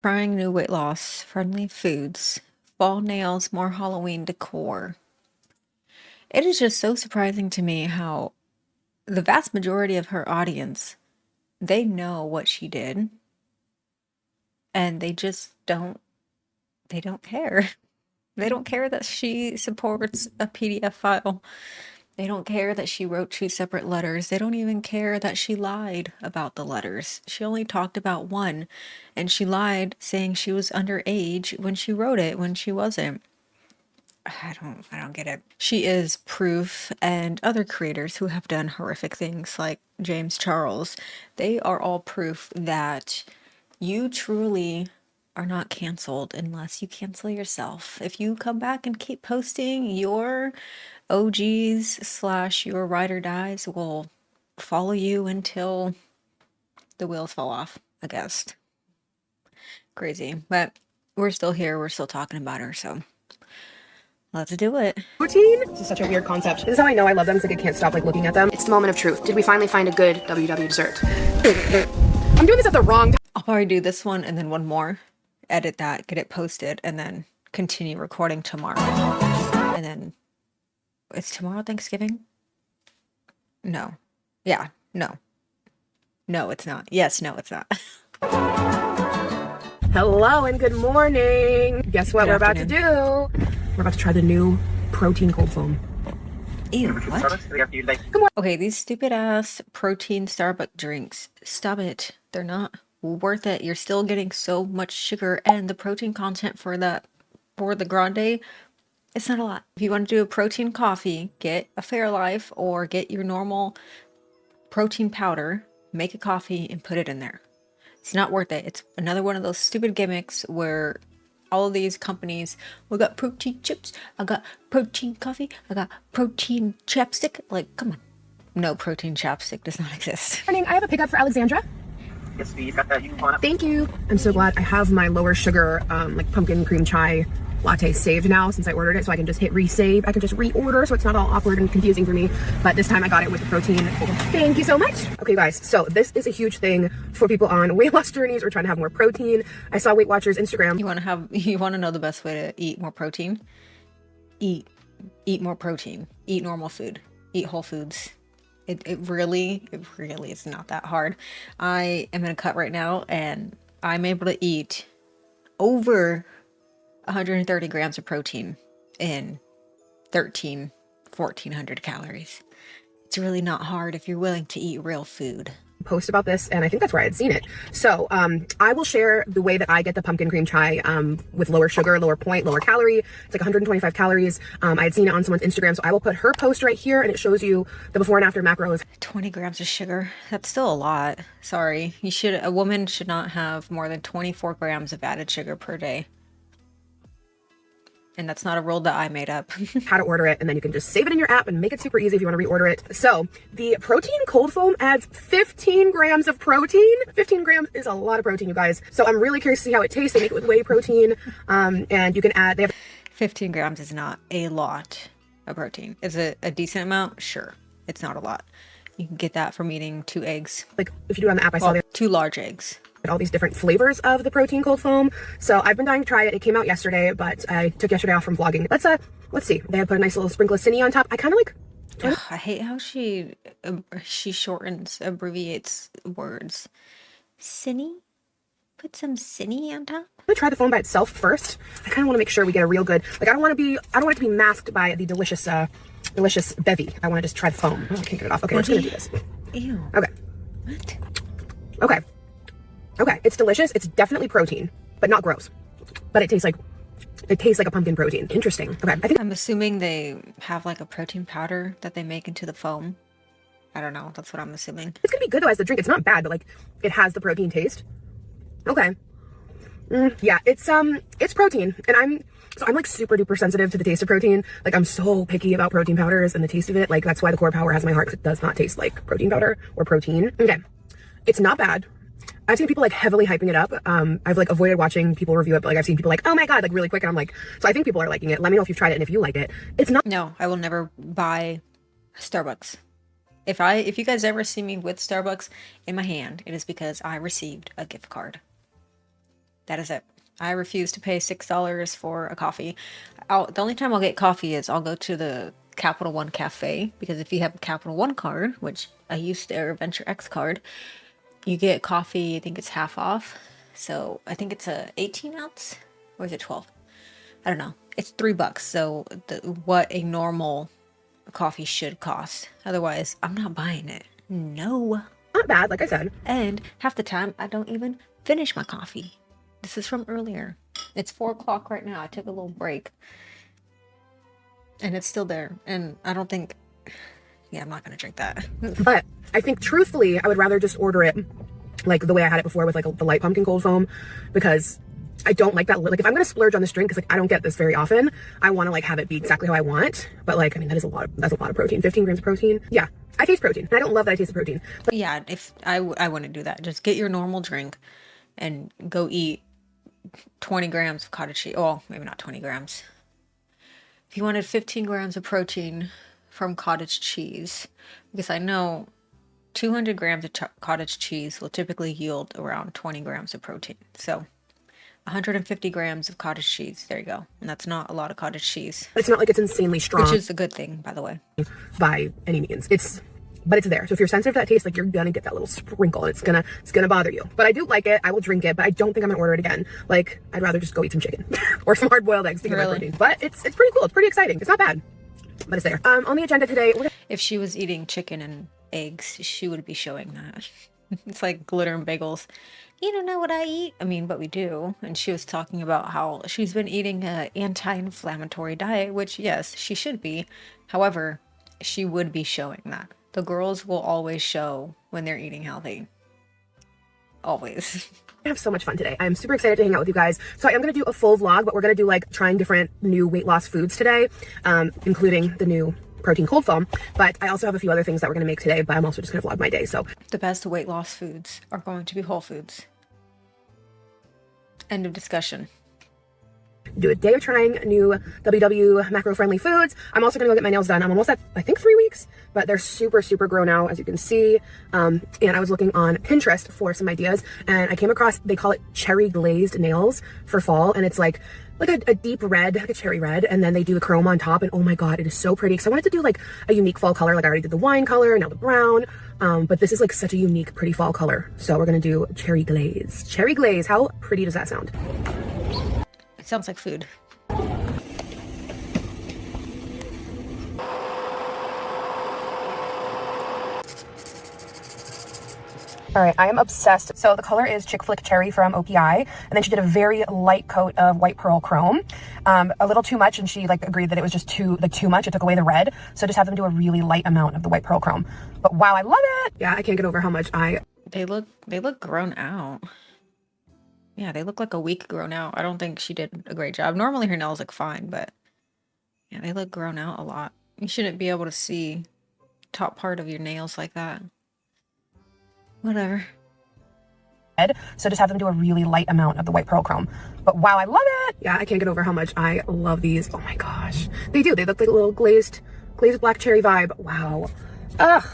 Trying new weight loss friendly foods, fall nails, more Halloween decor. It is just so surprising to me how the vast majority of her audience, they know what she did and they just don't care. They don't care that she supports a PDF file. They don't care that she wrote 2 separate letters. They don't even care that she lied about the letters. She only talked about one, and she lied saying she was underage when she wrote it when she wasn't. I don't get it. She is proof, and other creators who have done horrific things like James Charles, they are all proof that you truly are not canceled unless you cancel yourself. If you come back and keep posting your OGs / your ride or dies, well, follow you until the wheels fall off, I guess. Crazy. But we're still here. We're still talking about her. So let's do it. Protein? This is such a weird concept. This is how I know I love them, because like I can't stop like looking at them. It's the moment of truth. Did we finally find a good WW dessert? I'm doing this at the wrong time. I'll probably do this one and then one more, edit that, get it posted, and then continue recording tomorrow. And then, is tomorrow Thanksgiving? No. Yeah, no. No, it's not. Yes, no, it's not. Hello and good morning. Guess what we're about to do? We're about to try the new protein cold foam. Ew, what? Okay, these stupid ass protein Starbucks drinks. Stop it. They're not worth it. You're still getting so much sugar, and the protein content for the grande, it's not a lot. If you want to do a protein coffee, get a Fairlife or get your normal protein powder, make a coffee and put it in there. It's not worth it. It's another one of those stupid gimmicks where all of these companies, we got protein chips, I got protein coffee, I got protein chapstick. Like, come on. No, protein chapstick does not exist. Morning, I have a pickup for Alexandra. Yes, please. Got that unicorn. Thank you. I'm so glad I have my lower sugar, like pumpkin cream chai latte saved now since I ordered it, so I can just hit resave. I can just reorder, so it's not all awkward and confusing for me. But this time I got it with the protein. Thank you so much. Okay, guys, so this is a huge thing for people on weight loss journeys or trying to have more protein. I saw Weight Watchers Instagram. You want to know the best way to eat more protein? Eat more protein. Eat normal food. Eat whole foods. It really is not that hard. I am in a cut right now, and I'm able to eat over 130 grams of protein in 1,400 calories. It's really not hard if you're willing to eat real food. Post about this, and I think that's where I had seen it. So I will share the way that I get the pumpkin cream chai with lower sugar, lower point, lower calorie. It's like 125 calories. I had seen it on someone's Instagram, so I will put her post right here, and it shows you the before and after macros. 20 grams of sugar. That's still a lot. Sorry. A woman should not have more than 24 grams of added sugar per day. And that's not a rule that I made up. How to order it, and then you can just save it in your app and make it super easy if you want to reorder it. So the protein cold foam adds 15 grams of protein. 15 grams is a lot of protein, you guys. So I'm really curious to see how it tastes. They make it with whey protein, and you can add, they have 15 grams is not a lot of protein. Is it a decent amount? Sure. It's not a lot. You can get that from eating 2 eggs. Like if you do it on the app, I saw 2 large eggs. All these different flavors of the protein cold foam. So I've been dying to try it. It came out yesterday, but I took yesterday off from vlogging. Let's see. They had put a nice little sprinkle of Cinny on top. I kind of like. Ugh, I hate how she abbreviates words. Cinny? Put some Cinny on top? I'm gonna try the foam by itself first. I kind of want to make sure we get a real good. Like I don't want it to be masked by the delicious bevy. I want to just try the foam. Oh, I can't get it off. Okay, we're just gonna do this. Ew. Okay. What? Okay, it's delicious. It's definitely protein, but not gross. But it tastes like a pumpkin protein. Interesting. Okay, I'm assuming they have like a protein powder that they make into the foam. I don't know. That's what I'm assuming. It's gonna be good though as the drink. It's not bad, but like it has the protein taste. Okay. Yeah, it's protein, and I'm like super duper sensitive to the taste of protein. Like I'm so picky about protein powders and the taste of it. Like that's why the Core Power has my heart, 'cause it does not taste like protein powder or protein. Okay, it's not bad. I've seen people like heavily hyping it up. I've like avoided watching people review it, but like I've seen people like, oh my god, like really quick, and I'm like, so I think people are liking it. Let me know if you've tried it and if you like it. It's not. No, I will never buy Starbucks. If you guys ever see me with Starbucks in my hand, it is because I received a gift card. That is it. I refuse to pay $6 for a coffee. The only time I'll get coffee is I'll go to the Capital One Cafe, because if you have a Capital One card, which I used their Venture X card, you get coffee, I think it's half off. So I think it's a 18 ounce, or is it 12? I don't know. It's $3. So what a normal coffee should cost. Otherwise, I'm not buying it. No. Not bad, like I said. And half the time, I don't even finish my coffee. This is from earlier. It's 4 o'clock right now. I took a little break. And it's still there. And I don't think... Yeah, I'm not going to drink that. But I think truthfully, I would rather just order it like the way I had it before with like the light pumpkin cold foam, because I don't like that. Like if I'm going to splurge on this drink, because like I don't get this very often, I want to like have it be exactly how I want. But like, I mean, that's a lot of protein. 15 grams of protein. Yeah. I taste protein. And I don't love that I taste the protein. But Yeah, if I wouldn't do that. Just get your normal drink and go eat 20 grams of cottage cheese. Well, maybe not 20 grams. If you wanted 15 grams of protein from cottage cheese, because I know 200 grams of cottage cheese will typically yield around 20 grams of protein. So 150 grams of cottage cheese. There you go. And that's not a lot of cottage cheese. it's not like it's insanely strong. Which is a good thing, by the way. By any means. But it's there. So if you're sensitive to that taste, like you're gonna get that little sprinkle and it's gonna bother you. But I do like it. I will drink it, but I don't think I'm gonna order it again. Like I'd rather just go eat some chicken or some hard boiled eggs to get my protein. But it's pretty cool. It's pretty exciting. It's not bad. But it's there. On the agenda today, if she was eating chicken and eggs, she would be showing that. It's like glitter and bagels. You don't know what I eat. I mean, but we do. And she was talking about how she's been eating an anti-inflammatory diet, which yes, she should be. However, she would be showing that. The girls will always show when they're eating healthy. Always. I have so much fun today. I'm super excited to hang out with you guys. So I am going to do a full vlog, but we're going to do like trying different new weight loss foods today, including the new protein cold foam. But I also have a few other things that we're going to make today, but I'm also just going to vlog my day. So the best weight loss foods are going to be whole foods. End of discussion. Do a day of trying new WW macro-friendly foods. I'm also gonna go get my nails done. I'm almost at, I think, 3 weeks, but they're super, super grown out, as you can see. And I was looking on Pinterest for some ideas, and I came across, they call it cherry glazed nails for fall, and it's like a deep red, like a cherry red, and then they do the chrome on top, and oh my god, it is so pretty. Because I wanted to do like a unique fall color, like I already did the wine color, now the brown, but this is like such a unique, pretty fall color. So we're gonna do cherry glaze. Cherry glaze, how pretty does that sound? It sounds like food. All right, I am obsessed. So the color is Chick Flick Cherry from OPI, and then she did a very light coat of White Pearl Chrome, a little too much, and she like agreed that it was just too much. It took away the red, so just have them do a really light amount of the White Pearl Chrome. But wow, I love it. Yeah, I can't get over how much They look grown out. Yeah, they look like a week grown out. I don't think she did a great job. Normally her nails look fine, but yeah, they look grown out a lot. You shouldn't be able to see top part of your nails like that. Whatever. So just have them do a really light amount of the White Pearl Chrome. But wow, I love it. Yeah, I can't get over how much I love these. Oh my gosh. They do. They look like a little glazed black cherry vibe. Wow. Ugh.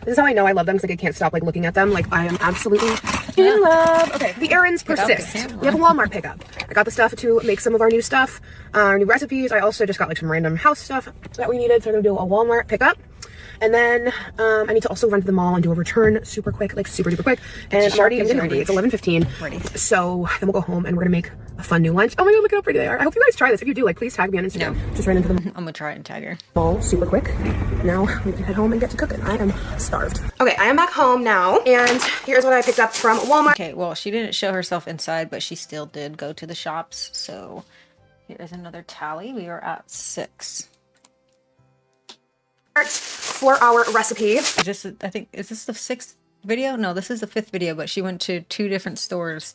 This is how I know I love them, because like I can't stop like looking at them. Like I am absolutely in love. Okay, the errands persist. We have a Walmart pickup. I got the stuff to make some of our new stuff, our new recipes. I also just got like some random house stuff that we needed, so I'm gonna do a Walmart pickup. And then I need to also run to the mall and do a return super quick, like super duper quick. And I'm getting hungry. It's 11:15. So then we'll go home and we're gonna make a fun new lunch. Oh my god, look how pretty they are. I hope you guys try this. If you do, like, please tag me on Instagram. No. Just ran into them. I'm gonna try and tag her. Mall super quick. Now we can head home and get to cooking. I am starved. Okay, I am back home now, and here's what I picked up from Walmart. Okay, well, she didn't show herself inside, but she still did go to the shops. So here's another tally. We are at 6. For our recipe. Is this the 6th video? No, this is the 5th video, but she went to 2 different stores.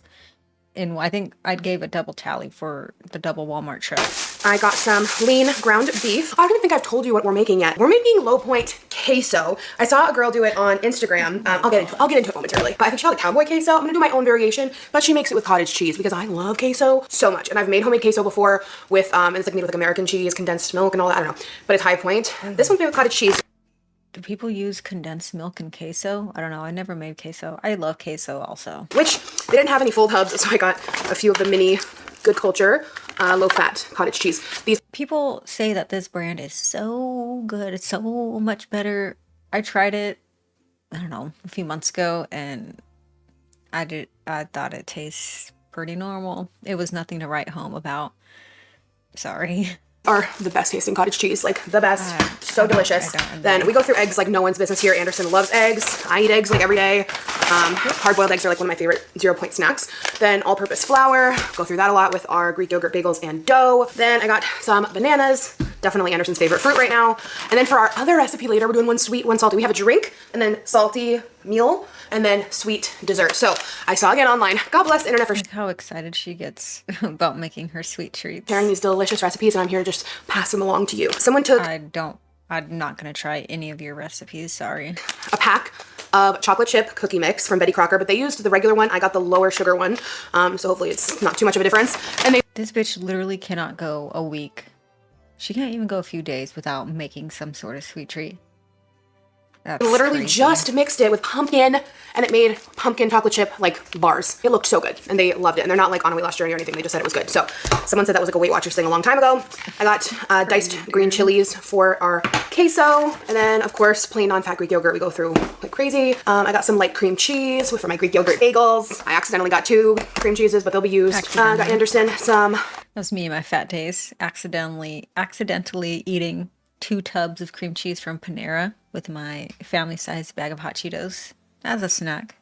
I think I gave a double tally for the double Walmart trip. I got some lean ground beef. I don't even think I've told you what we're making yet. We're making low point queso. I saw a girl do it on Instagram. I'll get into it momentarily. But I think she called it cowboy queso. I'm gonna do my own variation, but she makes it with cottage cheese because I love queso so much. And I've made homemade queso before with, and it's like made with like American cheese, condensed milk and all that, I don't know. But it's high point. This one's made with cottage cheese. Do people use condensed milk and queso? I don't know. I never made queso. I love queso also. Which, they didn't have any full tubs, so I got a few of the mini Good Culture low-fat cottage cheese. These people say that this brand is so good. It's so much better. I tried it, I don't know, a few months ago, and I thought it tastes pretty normal. It was nothing to write home about. Sorry. Are the best tasting cottage cheese, like the best. So delicious. Then we go through eggs like no one's business here. Anderson loves eggs. I eat eggs like every day. Hard-boiled eggs are like one of my favorite 0-point snacks. Then all-purpose flour. Go through that a lot with our Greek yogurt bagels and dough. Then I got some bananas. Definitely Anderson's favorite fruit right now. And then for our other recipe later, we're doing one sweet, one salty. We have a drink and then salty meal and then sweet dessert. So I saw again online. God bless the internet for how excited she gets about making her sweet treats. Sharing these delicious recipes, and I'm here to just pass them along to you. Someone took... I don't I'm not gonna try any of your recipes, sorry. A pack of chocolate chip cookie mix from Betty Crocker, but they used the regular one. I got the lower sugar one, so hopefully it's not too much of a difference. And this bitch literally cannot go a week. She can't even go a few days without making some sort of sweet treat. That's literally crazy. just mixed it with pumpkin, and it made pumpkin chocolate chip like bars. It looked so good, and they loved it. And they're not like on a weight loss journey or anything. They just said it was good. So someone said that was like a Weight Watchers thing a long time ago. I got diced green chilies for our queso, and then of course plain non-fat Greek yogurt we go through like crazy. I got some light cream cheese for my Greek yogurt bagels. I accidentally got 2 cream cheeses, but they'll be used. Got Anderson some. That was me and my fat days. Accidentally eating 2 tubs of cream cheese from Panera with my family-sized bag of hot Cheetos as a snack.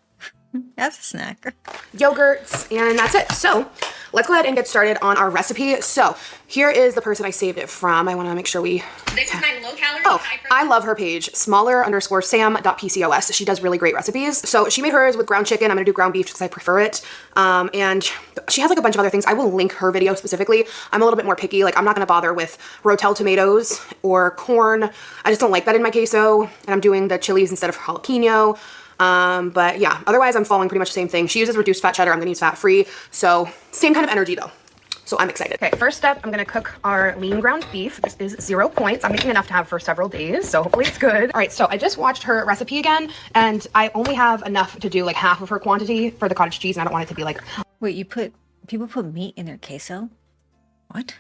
As a snack. Yogurts, and that's it. So let's go ahead and get started on our recipe. So here is the person I saved it from. I want to make sure we... This is my low-calorie, I love her page, smaller_sam.pcos. She does really great recipes. So she made hers with ground chicken. I'm going to do ground beef because I prefer it. And she has like a bunch of other things. I will link her video specifically. I'm a little bit more picky. Like I'm not going to bother with Rotel tomatoes or corn. I just don't like that in my queso. And I'm doing the chilies instead of jalapeno. But yeah, otherwise I'm following pretty much the same thing. She uses reduced fat cheddar. I'm going to use fat free. So same kind of energy though. So I'm excited. Okay, first step, I'm gonna cook our lean ground beef. This is 0 points. I'm making enough to have for several days, so hopefully it's good. All right, so I just watched her recipe again, and I only have enough to do like half of her quantity for the cottage cheese, and I don't want it to be like... Wait, people put meat in their queso? What?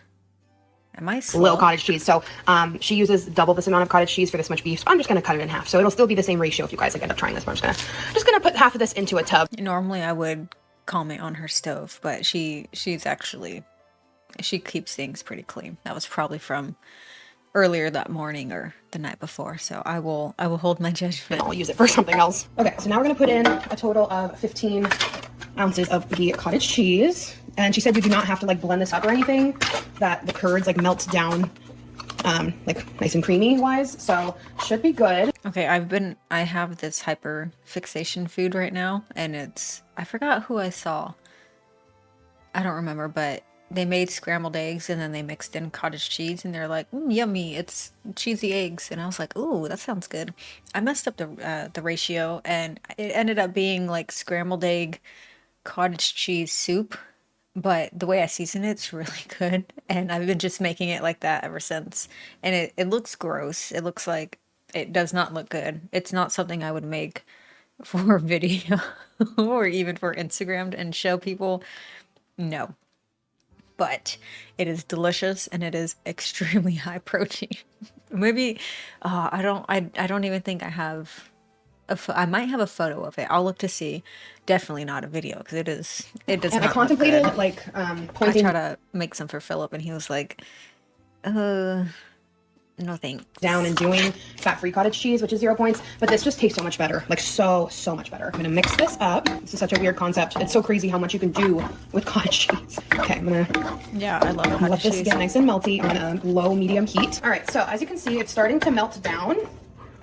Am I slow? Little cottage cheese. So she uses double this amount of cottage cheese for this much beef, so I'm just gonna cut it in half. So it'll still be the same ratio if you guys like end up trying this, but I'm just gonna put half of this into a tub. Normally I would comment on her stove, but she keeps things pretty clean. That was probably from earlier that morning or the night before, so I will hold my judgment. I'll use it for something else. Okay, so now we're gonna put in a total of 15 ounces of the cottage cheese, and she said you do not have to like blend this up or anything, that the curds like melt down like nice and creamy wise, so should be good. Okay, I have this hyper fixation food right now, and I forgot who I saw. I don't remember, but they made scrambled eggs and then they mixed in cottage cheese and they're like, yummy, it's cheesy eggs. And I was like, ooh, that sounds good. I messed up the ratio and it ended up being like scrambled egg cottage cheese soup. But the way I season it's really good. And I've been just making it like that ever since. And it looks gross. It looks like it does not look good. It's not something I would make for video or even for Instagram and show people. No. But it is delicious and it is extremely high protein. Maybe I don't even think I have I might have a photo of it. I'll look to see. Definitely not a video because it does And not I contemplated look good. like I pointing tried to make some for Philip and he was like, no thanks. down and doing fat-free cottage cheese, which is 0 points, but this just tastes so much better, like so much better. I'm gonna mix this up. This is such a weird concept. It's so crazy how much you can do with cottage cheese. Okay, I'm gonna I love cottage let this cheese. get nice and melty on a low medium heat. All right, so as you can see, it's starting to melt down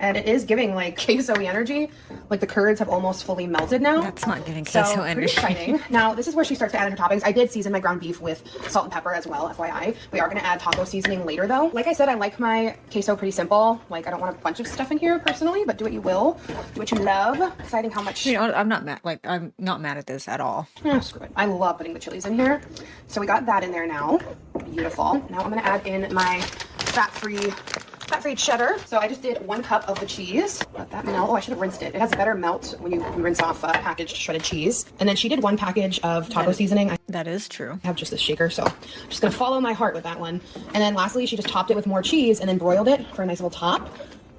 and it is giving like queso-y energy. Like the curds have almost fully melted now. That's not giving queso Pretty energy. exciting. Now this is where she starts to add in her toppings. I did season my ground beef with salt and pepper as well, FYI. We are gonna add taco seasoning later though. Like I said, I like my queso pretty simple. Like I don't want a bunch of stuff in here personally, but do what you will. Do what you love. Deciding how much. You know, I'm not mad. Like I'm not mad at this at all. Screw it. I love putting the chilies in here. So we got that in there now. Beautiful. Now I'm gonna add in my fat-free cheddar. So I just did 1 cup of the cheese. Let that melt. Oh, I should have rinsed it. It has a better melt when you rinse off packaged shredded cheese. And then she did 1 package of taco seasoning. That is true. I have just this shaker, so I'm just gonna follow my heart with that one. And then lastly, she just topped it with more cheese and then broiled it for a nice little top.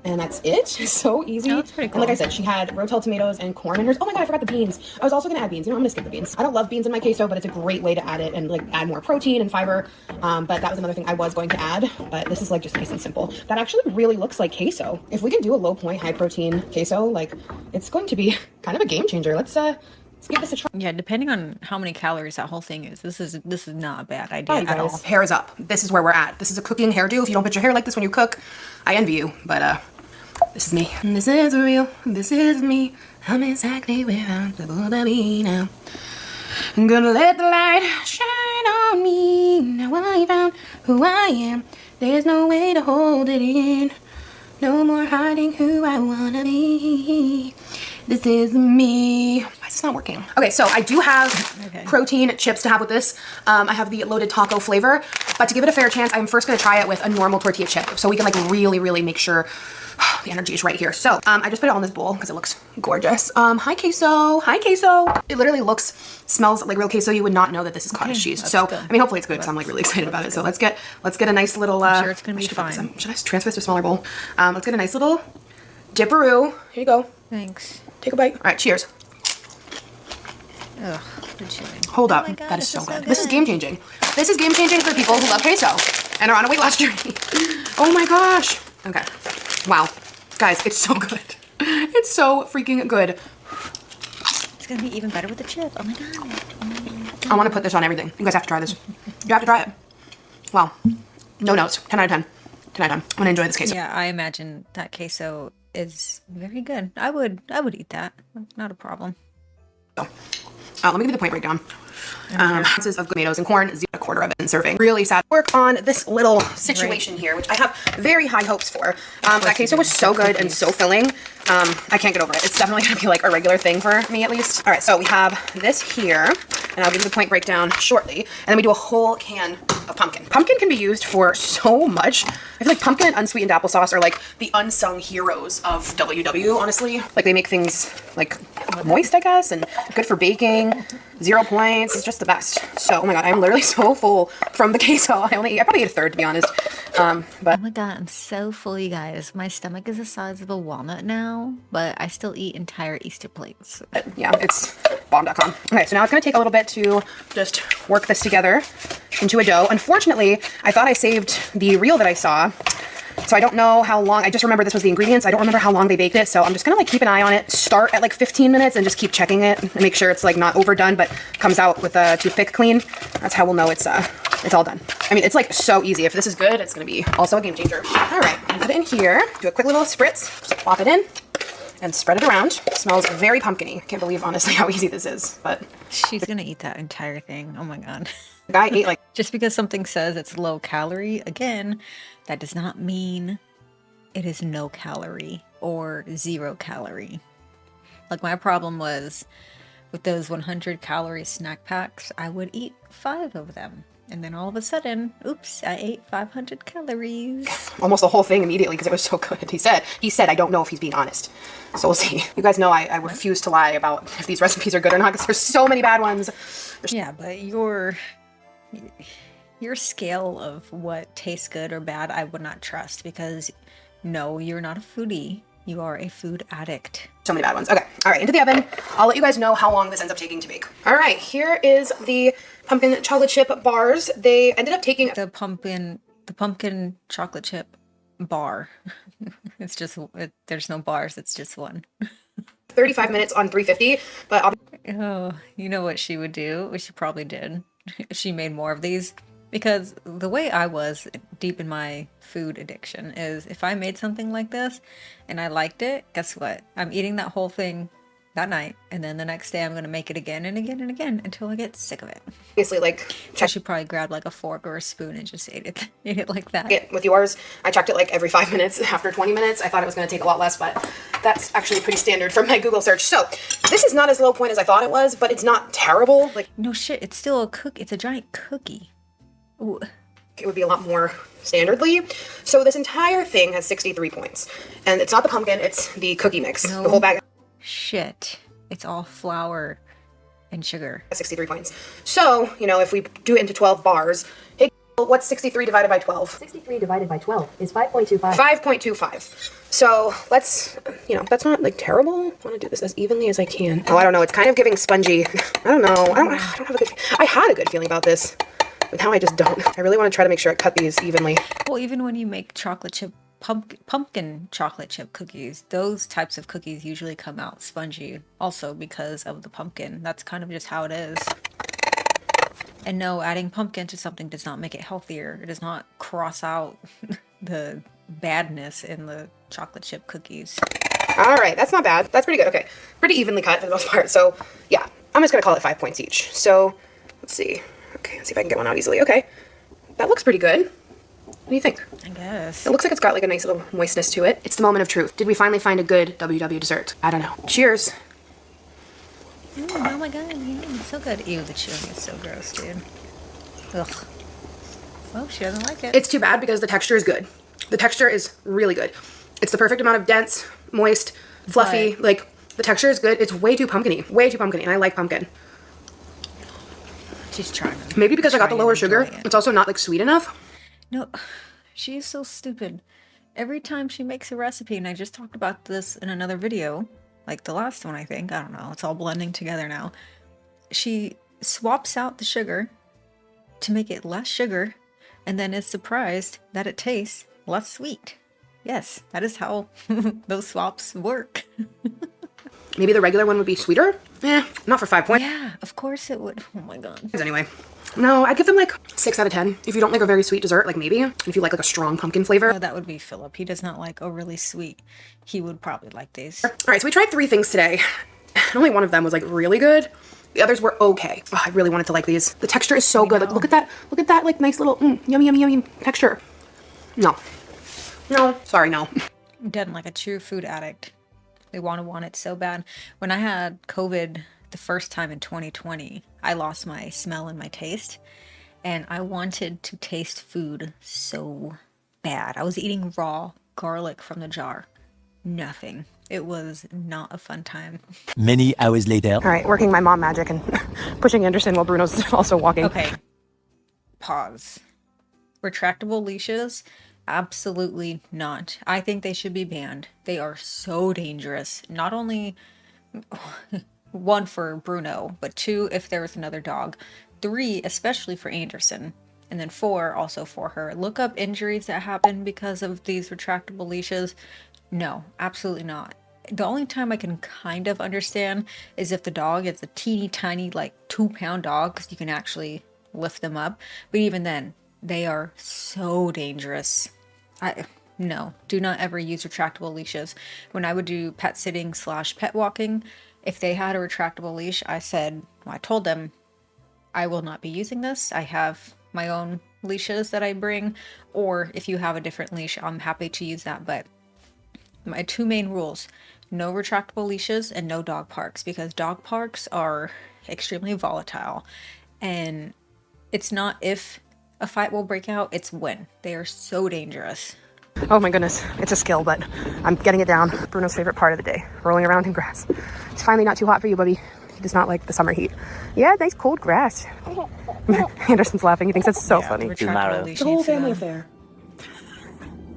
And that's it. So easy. Oh, that's pretty cool. And like I said, she had Rotel tomatoes and corn in hers. Oh my god, I forgot the beans. I was also gonna add beans. You know, I'm gonna skip the beans. I don't love beans in my queso, but it's a great way to add it and like add more protein and fiber. But that was another thing I was going to add. But this is like just nice and simple. That actually really looks like queso. If we can do a low point, high protein queso, like it's going to be kind of a game changer. Let's give this a try. Yeah, depending on how many calories that whole thing is, this is not a bad idea at all. Hair is up. This is where we're at. This is a cooking hairdo. If you don't put your hair like this when you cook, I envy you. But this is me. This is real. This is me. I'm exactly where I'm supposed to be now. I'm gonna let the light shine on me. Now I found who I am. There's no way to hold it in. No more hiding who I wanna be. This is me. Why is this not working? Okay, so I do have protein chips to have with this. I have the loaded taco flavor, but to give it a fair chance, I'm first gonna try it with a normal tortilla chip so we can like really make sure the energy is right here. So I just put it on this bowl because it looks gorgeous. Hi queso, hi queso. It literally smells like real queso. You would not know that this is cottage cheese. So good. I mean, hopefully it's good because I'm like really excited about it. So let's get a nice little. I'm sure it's gonna be fine. Should I transfer this to a smaller bowl? Let's get a nice little dipperoo. Here you go. Thanks. Take a bite. All right, cheers. Ugh, good chewing. Hold up. God, that is so good. This is game changing. This is game changing for people who love queso and are on a weight loss journey. Oh my gosh. Okay. Wow. Guys, it's so good. It's so freaking good. It's gonna be even better with the chip. Oh my god. I want to put this on everything. You guys have to try this. You have to try it. Wow. No notes. 10 out of 10. 10 out of 10. I'm gonna enjoy this queso. Yeah, I imagine that queso is very good. I would eat that. Not a problem. So, let me give you the point breakdown. Ounces of tomatoes and corn, 1/4 of it in serving. Really sad. Work on this little situation here, which I have very high hopes for. That queso was so good and so filling. I can't get over it. It's definitely gonna be like a regular thing for me at least. All right, so we have this here, and I'll give you the point breakdown shortly. And then we do a whole can of pumpkin. Pumpkin can be used for so much. I feel like pumpkin and unsweetened applesauce are like the unsung heroes of WW, honestly. Like they make things like moist, I guess, and good for baking. 0 points. It's just the best. So, oh my god, I'm literally so full from the queso. I probably ate a third to be honest. But oh my god, I'm so full, you guys. My stomach is the size of a walnut now, but I still eat entire Easter plates. Yeah, it's bomb.com. Okay, so now it's gonna take a little bit to just work this together into a dough. Unfortunately, I thought I saved the reel that I saw. So I don't know how long, I just remember this was the ingredients. I don't remember how long they baked it. So I'm just gonna like keep an eye on it, start at like 15 minutes and just keep checking it and make sure it's like not overdone, but comes out with a toothpick clean. That's how we'll know it's all done. I mean, it's like so easy. If this is good, it's gonna be also a game changer. All right, I'm gonna put it in here, do a quick little spritz, just plop it in and spread it around. It smells very pumpkin-y. I can't believe honestly how easy this is, but. She's gonna eat that entire thing. Oh my god. The guy ate like. Just because something says it's low calorie, again, that does not mean it is no calorie or 0 calorie. Like my problem was with those 100 calorie snack packs, I would eat 5 of them. And then all of a sudden, oops, I ate 500 calories. Almost the whole thing immediately because it was so good. He said, I don't know if he's being honest. So we'll see. You guys know I refuse to lie about if these recipes are good or not because there's so many bad ones. Yeah, but your scale of what tastes good or bad, I would not trust because no, you're not a foodie. You are a food addict. So many bad ones. Okay. All right, into the oven. I'll let you guys know how long this ends up taking to bake. All right, here is the pumpkin chocolate chip bars. They ended up taking the pumpkin chocolate chip bar. It's just, there's no bars, it's just one. 35 minutes on 350, but oh, you know what she would do? What she probably did. She made more of these. Because the way I was deep in my food addiction is if I made something like this and I liked it, guess what? I'm eating that whole thing that night. And then the next day I'm going to make it again and again and again until I get sick of it. Obviously, like... So she probably grabbed like a fork or a spoon and just ate it like that. With yours, I checked it like every 5 minutes after 20 minutes. I thought it was going to take a lot less, but that's actually pretty standard from my Google search. So this is not as low point as I thought it was, but it's not terrible. Like no shit, it's still a cookie. It's a giant cookie. Ooh. It would be a lot more standardly. So this entire thing has 63 points. And it's not the pumpkin, it's the cookie mix. No the whole bag. Shit. It's all flour and sugar. 63 points. So, you know, if we do it into 12 bars, hey, what's 63 divided by 12? 63 divided by 12 is 5.25. 5.25. So let's, you know, that's not like terrible. I want to do this as evenly as I can. Oh, I don't know. It's kind of giving spongy. I don't know. I don't have a good, I had a good feeling about this. But now I just don't. I really want to try to make sure I cut these evenly. Well, even when you make chocolate chip, pumpkin chocolate chip cookies, those types of cookies usually come out spongy also because of the pumpkin. That's kind of just how it is. And no, adding pumpkin to something does not make it healthier. It does not cross out the badness in the chocolate chip cookies. All right, that's not bad. That's pretty good. Okay, pretty evenly cut for the most part. So yeah, I'm just going to call it 5 points each. So let's see. Okay, let's see if I can get one out easily. Okay, that looks pretty good. What do you think? I guess. It looks like it's got like a nice little moistness to it. It's the moment of truth. Did we finally find a good WW dessert? I don't know. Cheers. Oh my god, yeah, it's so good. Ew, the chewing is so gross, dude. Ugh. Oh, she doesn't like it. It's too bad because the texture is good. The texture is really good. It's the perfect amount of dense, moist, fluffy. But like, the texture is good. It's way too pumpkin-y. Way too pumpkin-y, and I like pumpkin. she's trying. Maybe because I got the trying lower and sugar, enjoying it. it's also not, like, sweet enough. No, she is so stupid. Every time she makes a recipe, and I just talked about this in another video, like the last one, I think. I don't know. It's all blending together now. She swaps out the sugar to make it less sugar, and then is surprised that it tastes less sweet. Yes, that is how those swaps work. Maybe the regular one would be sweeter? Not for 5 points. Yeah, of course it would. Oh my god. Anyway, no, I'd give them like 6 out of 10. If you don't like a very sweet dessert, like maybe. If you like a strong pumpkin flavor. Oh, that would be Philip. He does not like overly sweet. He would probably like these. All right, so we tried 3 things today. And only one of them was like really good. The others were okay. Oh, I really wanted to like these. The texture is so good. Like, look at that like nice little yummy texture. No, sorry, no. I'm dead like a true food addict. They want it so bad. When I had COVID the first time in 2020, I lost my smell and my taste, and I wanted to taste food so bad. I was eating raw garlic from the jar. Nothing. It was not a fun time. Many hours later. All right, working my mom magic and pushing Anderson while Bruno's also walking. Okay. Pause. Retractable leashes? Absolutely not. I think they should be banned. They are so dangerous. Not only 1 for Bruno, but 2 if there was another dog. 3 especially for Anderson. And then 4 also for her. Look up injuries that happen because of these retractable leashes. No, absolutely not. The only time I can kind of understand is if the dog is a teeny tiny like 2-pound dog, because you can actually lift them up. But even then, they are so dangerous. No, do not ever use retractable leashes. When I would do pet sitting / pet walking, if they had a retractable leash, I told them, I will not be using this. I have my own leashes that I bring, or if you have a different leash, I'm happy to use that. But my 2 main rules: no retractable leashes and no dog parks, because dog parks are extremely volatile, and it's not if a fight will break out, it's when. They are so dangerous. Oh my goodness, it's a skill, but I'm getting it down. Bruno's favorite part of the day, rolling around in grass. It's finally not too hot for you, Bubby. He does not like the summer heat. Yeah, nice cold grass. Anderson's laughing. He thinks that's so funny. Retractable leash It's a whole needs to family go. affair.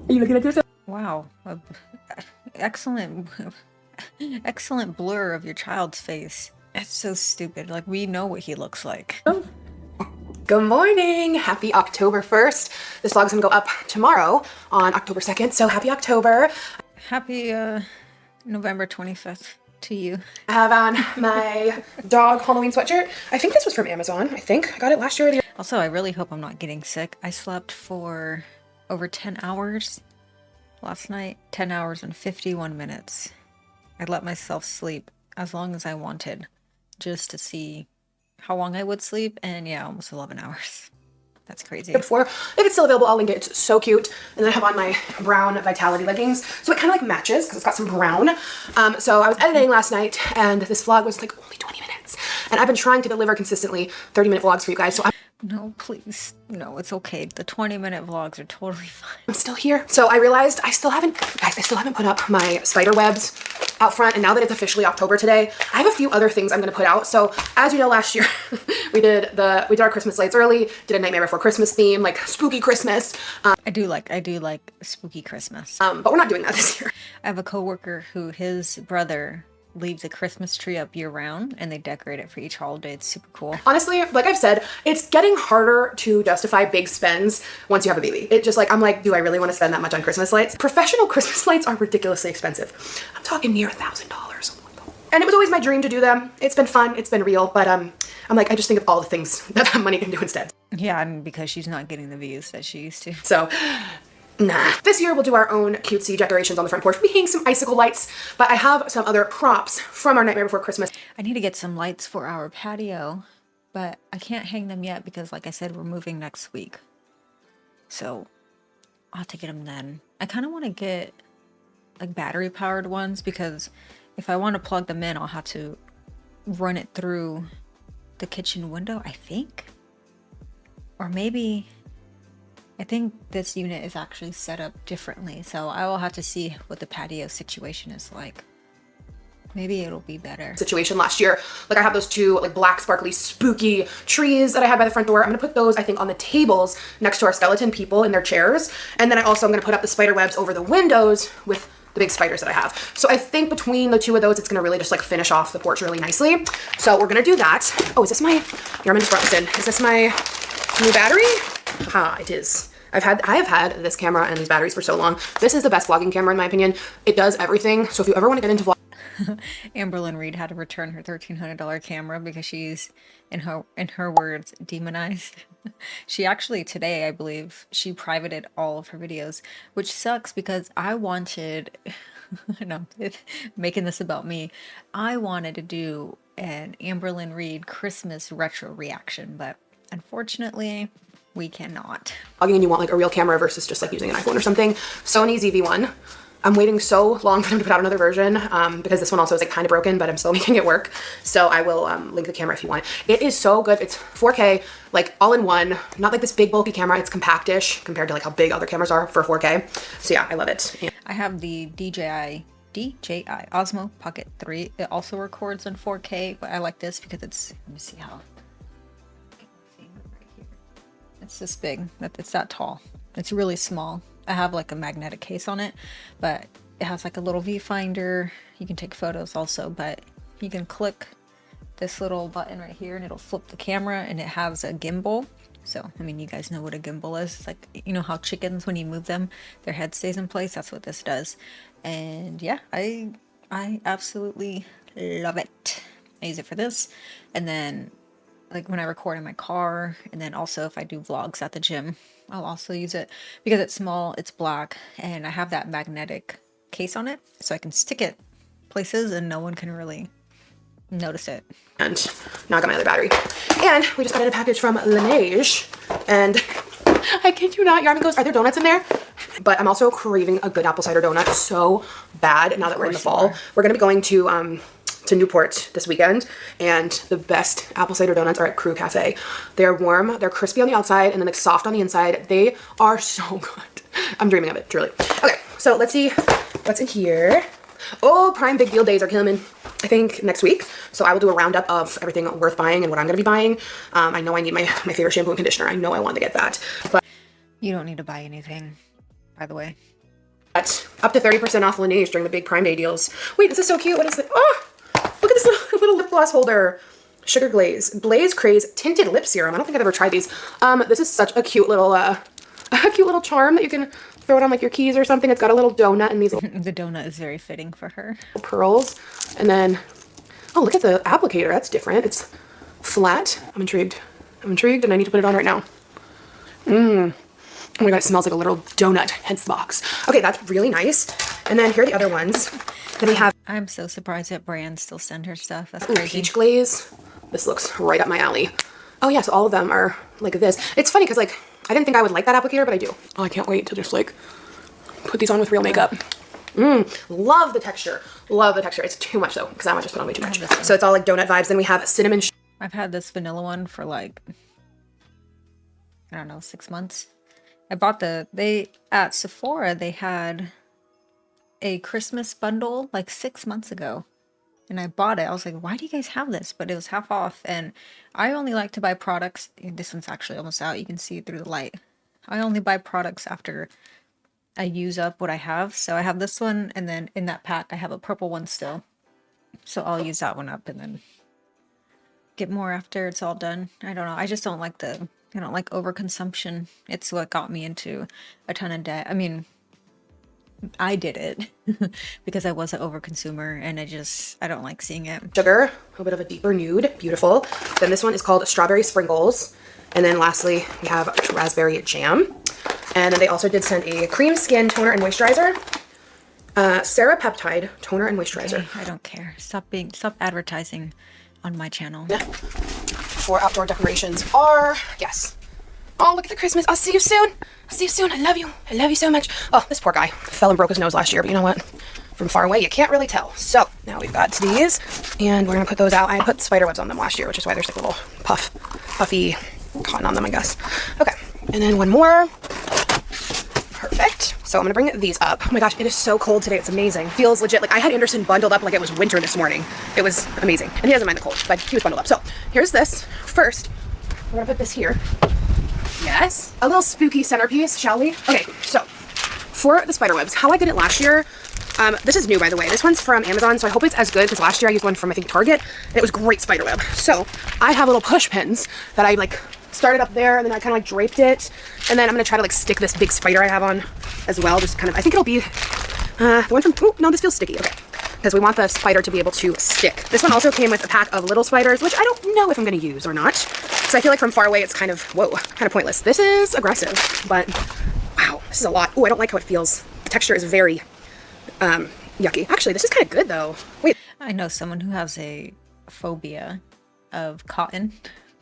Are you looking at yourself? Wow. Excellent blur of your child's face. It's so stupid. Like, we know what he looks like. Good morning. Happy October 1st. This vlog's gonna go up tomorrow on October 2nd, so happy October. Happy November 25th to you. I have on my dog Halloween sweatshirt. I think this was from Amazon. I got it last year or the year. Also, I really hope I'm not getting sick. I slept for over 10 hours last night. 10 hours and 51 minutes. I let myself sleep as long as I wanted, just to see how long I would sleep, and yeah, almost 11 hours. That's crazy. Before, if it's still available, I'll link it. It's so cute. And then I have on my brown Vitality leggings, so it kind of like matches because it's got some brown. So I was editing last night, and this vlog was like only 20 minutes, and I've been trying to deliver consistently 30-minute vlogs for you guys. So No, please. No, it's okay. The 20-minute vlogs are totally fine. I'm still here. So I realized I still haven't put up my spider webs out front, and now that it's officially October today, I have a few other things I'm gonna put out. So as you know, last year we did our Christmas lights early, did a Nightmare Before Christmas theme, like spooky Christmas. I do like spooky Christmas. But we're not doing that this year. I have a coworker who his brother leaves a Christmas tree up year round, and they decorate it for each holiday. It's super cool. Honestly, like I've said, it's getting harder to justify big spends once you have a baby. It just like, I'm like, do I really want to spend that much on Christmas lights? Professional Christmas lights are ridiculously expensive. I'm talking near $1,000. And it was always my dream to do them. It's been fun, it's been real, but I'm like, I just think of all the things that money can do instead. Yeah, and because she's not getting the views that she used to. So, nah. This year we'll do our own cutesy decorations on the front porch. We'll be hanging some icicle lights, but I have some other props from our Nightmare Before Christmas. I need to get some lights for our patio, but I can't hang them yet because, like I said, we're moving next week. So I'll have to get them then. I kind of want to get like battery powered ones because if I want to plug them in, I'll have to run it through the kitchen window, I think. Or maybe, I think this unit is actually set up differently. So I will have to see what the patio situation is like. Maybe it'll be better. Situation last year. Like I have those two like black sparkly spooky trees that I had by the front door. I'm gonna put those I think on the tables next to our skeleton people in their chairs. And then I also am gonna put up the spider webs over the windows with the big spiders that I have. So I think between the two of those, it's gonna really just like finish off the porch really nicely. So we're gonna do that. Oh, is this my, Yarman just brought this in. Is this my new battery? Ah, it is. I have had this camera and these batteries for so long. This is the best vlogging camera in my opinion. It does everything. So if you ever want to get into vlogging, Amberlyn Reed had to return her $1,300 camera because she's, in her words, demonized. She actually today, I believe, she privated all of her videos, which sucks because I wanted, no, making this about me, I wanted to do an Amberlyn Reed Christmas retro reaction, but unfortunately, we cannot. and you want like a real camera versus just like using an iPhone or something. Sony ZV-1. I'm waiting so long for them to put out another version because this one also is like kind of broken, but I'm still making it work. So I will link the camera if you want. It is so good. It's 4K, like all in one, not like this big bulky camera. It's compactish compared to like how big other cameras are for 4K. So yeah, I love it. And I have the DJI Osmo Pocket 3. It also records in 4K, but I like this because it's, let me see how, it's this big, it's that tall. It's really small. I have like a magnetic case on it, but it has like a little viewfinder. You can take photos also, but you can click this little button right here and it'll flip the camera, and it has a gimbal. So, I mean, you guys know what a gimbal is. It's like, you know how chickens, when you move them, their head stays in place. That's what this does. And yeah, I absolutely love it. I use it for this. And then like when I record in my car, and then also if I do vlogs at the gym, I'll also use it because it's small, it's black, and I have that magnetic case on it, so I can stick it places and no one can really notice it. And now I got my other battery. And we just got in a package from Laneige, and I kid you not, Yarman goes, are there donuts in there? But I'm also craving a good apple cider donut so bad now that we're in the fall. We're gonna be going to Newport this weekend, and the best apple cider donuts are at Crew Cafe. They're warm, they're crispy on the outside, and then like soft on the inside. They are so good. I'm dreaming of it, truly. Okay, so let's see what's in here. Oh, Prime Big Deal days are coming, I think, next week. So I will do a roundup of everything worth buying and what I'm gonna be buying. I know I need my favorite shampoo and conditioner. I know I want to get that. But you don't need to buy anything, by the way. But up to 30% off Laneige during the big Prime Day deals. Wait, this is so cute. What is it? Oh! Look at this little lip gloss holder. Sugar Glaze. Blaze Craze Tinted Lip Serum. I don't think I've ever tried these. This is such a cute little charm that you can throw it on like your keys or something. It's got a little donut and these little the donut is very fitting for her. Pearls. And then, oh, look at the applicator. That's different. It's flat. I'm intrigued. And I need to put it on right now. Oh my god, it smells like a little donut, hence the box. Okay, that's really nice. And then here are the other ones. Then we have, I'm so surprised that brands still send her stuff. That's ooh, crazy. Peach Glaze. This looks right up my alley. Oh yeah, so all of them are like this. It's funny because like, I didn't think I would like that applicator, but I do. Oh, I can't wait to just like put these on with real makeup. Love the texture. Love the texture. It's too much though, because I might just put on way too much. So it's all like donut vibes. Then we have cinnamon. I've had this vanilla one for like, I don't know, 6 months. I bought at Sephora, they had a Christmas bundle like 6 months ago, and I bought it. I was like, why do you guys have this? But it was half off, and I only like to buy products. This one's actually almost out. You can see it through the light. I only buy products after I use up what I have. So I have this one, and then in that pack I have a purple one still. So I'll use that one up and then get more after it's all done. I don't know. I just don't like overconsumption. It's what got me into a ton of debt. I mean, I did it because I was an overconsumer, and I don't like seeing it. Sugar, a little bit of a deeper nude, beautiful. Then this one is called Strawberry Sprinkles. And then lastly, we have Raspberry Jam. And then they also did send a cream skin toner and moisturizer. Sarah Peptide toner and moisturizer. Okay, I don't care. Stop advertising on my channel. Yeah. For outdoor decorations are, yes, Oh, look at the Christmas. I'll see you soon. I'll see you soon. I love you. I love you so much. Oh, this poor guy fell and broke his nose last year, but you know what? From far away, you can't really tell. So now we've got these, and we're gonna put those out. I put spider webs on them last year, which is why there's like a little puffy cotton on them, I guess. Okay, and then one more. Perfect. So I'm gonna bring these up. Oh my gosh, it is so cold today. It's amazing. Feels legit. Like I had Anderson bundled up like it was winter this morning. It was amazing. And he doesn't mind the cold, but he was bundled up. So here's this. First, we're gonna put this here. Yes. A little spooky centerpiece, shall we? Okay, so for the spider webs, how I did it last year, this is new, by the way. This one's from Amazon, so I hope it's as good, because last year I used one from, I think, Target, and it was great spider web. So I have little push pins that I like started up there, and then I kind of like draped it, and then I'm gonna try to like stick this big spider I have on as well. Just kind of, I think it'll be the one from, oh no, this feels sticky. Okay, because we want the spider to be able to stick. This one also came with a pack of little spiders, which I don't know if I'm gonna use or not. So I feel like from far away it's kind of, whoa, kind of pointless. This is aggressive, but wow, this is a lot. Oh, I don't like how it feels. The texture is very yucky. Actually, this is kind of good though. Wait. I know someone who has a phobia of cotton.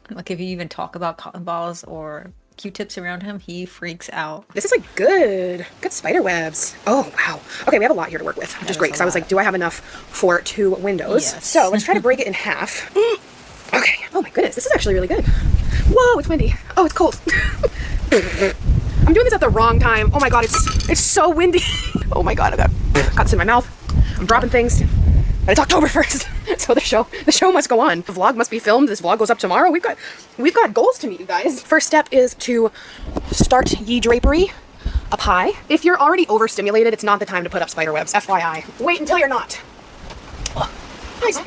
Like if you even talk about cotton balls or Q-tips around him, he freaks out. This is like good spider webs. Oh, wow. Okay, we have a lot here to work with, which is great. Because I was like, do I have enough for 2 windows? Yes. So let's try to break it in half. Okay. Oh my goodness, this is actually really good. Whoa, it's windy. Oh, it's cold. I'm doing this at the wrong time. Oh my god, it's so windy. Oh my god, I got cuts in my mouth. I'm dropping things. But it's October 1st, so the show must go on. The vlog must be filmed. This vlog goes up tomorrow. We've got goals to meet, you guys. First step is to start ye drapery up high. If you're already overstimulated, it's not the time to put up spider webs. FYI. Wait until you're not. Oh, nice.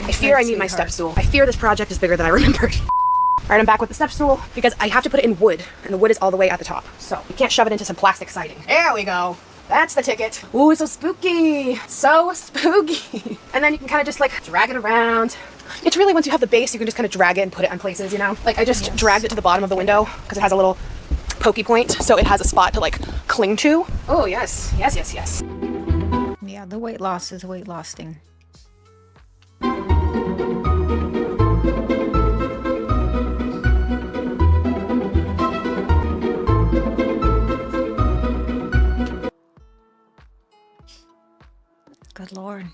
I fear I need my step stool. I fear this project is bigger than I remembered. All right, I'm back with the step stool because I have to put it in wood, and the wood is all the way at the top. So you can't shove it into some plastic siding. There we go. That's the ticket. Ooh, it's so spooky. So spooky. And then you can kind of just like drag it around. It's really, once you have the base, you can just kind of drag it and put it on places, you know? Like I just dragged it to the bottom of the window because it has a little pokey point, so it has a spot to like cling to. Oh, yes. Yes, yes, yes. Yeah, the weight loss is weight lasting. Good Lord.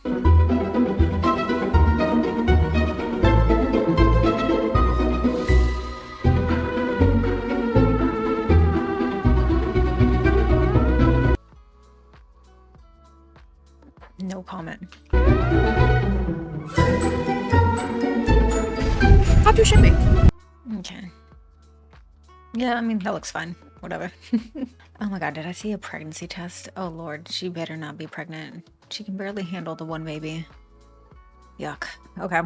No comment. How do shipping? Okay. Yeah, I mean, that looks fine. Whatever. Oh my god, did I see a pregnancy test? Oh lord, she better not be pregnant. She can barely handle the one baby. Yuck. Okay.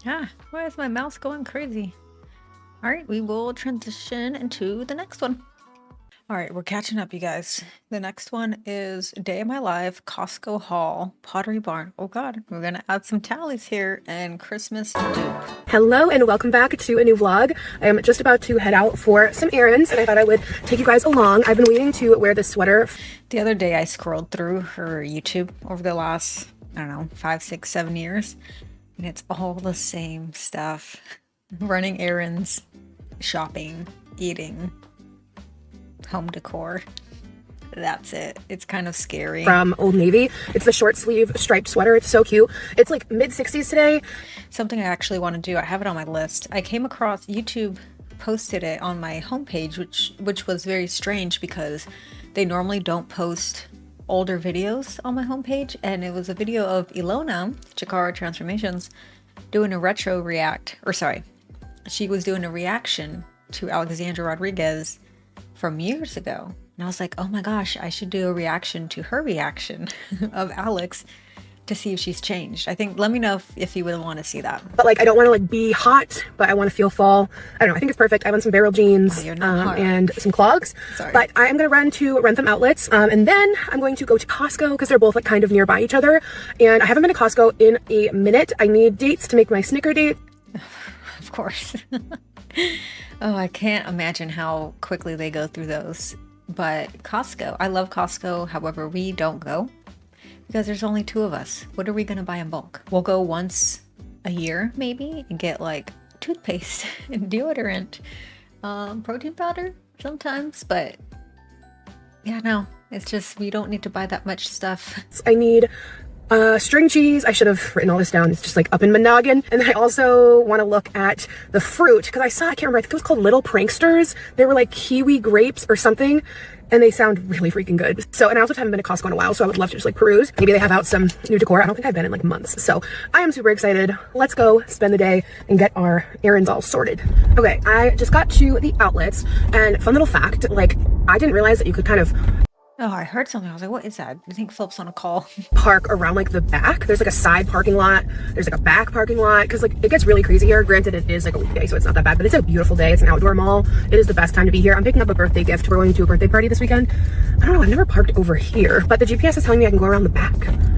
Ah, why is my mouse going crazy? Alright, we will transition into the next one. Alright, we're catching up, you guys. The next one is Day of My Life, Costco haul, Pottery Barn. Oh god, we're gonna add some tallies here, and Christmas dupe. Hello and welcome back to a new vlog. I am just about to head out for some errands, and I thought I would take you guys along. I've been waiting to wear this sweater. The other day I scrolled through her YouTube over the last, I don't know, 5, 6, 7 years, and it's all the same stuff. Running errands, shopping, eating, home decor. That's it. It's kind of scary. From Old Navy. It's the short sleeve striped sweater. It's so cute. It's like mid-60s today. Something I actually want to do. I have it on my list. I came across YouTube posted it on my homepage, which was very strange because they normally don't post older videos on my homepage, and it was a video of Ilona, Chikara Transformations, doing a retro react, or sorry, she was doing a reaction to Alexandra Rodriguez from years ago. And I was like, oh my gosh, I should do a reaction to her reaction of Alex to see if she's changed. I think, let me know if you would want to see that. But like, I don't want to like be hot, but I want to feel fall. I don't know, I think it's perfect. I want some barrel jeans and some clogs. Sorry. But I am going to run to Rentham Outlets, and then I'm going to go to Costco because they're both like kind of nearby each other. And I haven't been to Costco in a minute. I need dates to make my Snicker date. Of course. Oh, I can't imagine how quickly they go through those. But Costco, I love Costco. However, we don't go because there's only 2 of us. What are we going to buy in bulk? We'll go once a year maybe and get like toothpaste and deodorant, protein powder sometimes, but yeah, no, it's just we don't need to buy that much stuff. I need string cheese. I should have written all this down. It's just like up in my noggin. And I also want to look at the fruit because I can't remember, I think it was called Little Pranksters. They were like kiwi grapes or something. And they sound really freaking good. So, and I also haven't been to Costco in a while, so I would love to just like peruse. Maybe they have out some new decor. I don't think I've been in like months. So I am super excited. Let's go spend the day and get our errands all sorted. Okay, I just got to the outlets, and fun little fact, like I didn't realize that you could kind of Oh, I heard something. I was like, what is that? I think Philip's on a call. park around like the back. There's like a side parking lot. There's like a back parking lot because like it gets really crazy here. Granted, it is like a weekday, so it's not that bad, but it's a beautiful day. It's an outdoor mall. It is the best time to be here. I'm picking up a birthday gift. We're going to a birthday party this weekend. I don't know. I've never parked over here, but the GPS is telling me I can go around the back.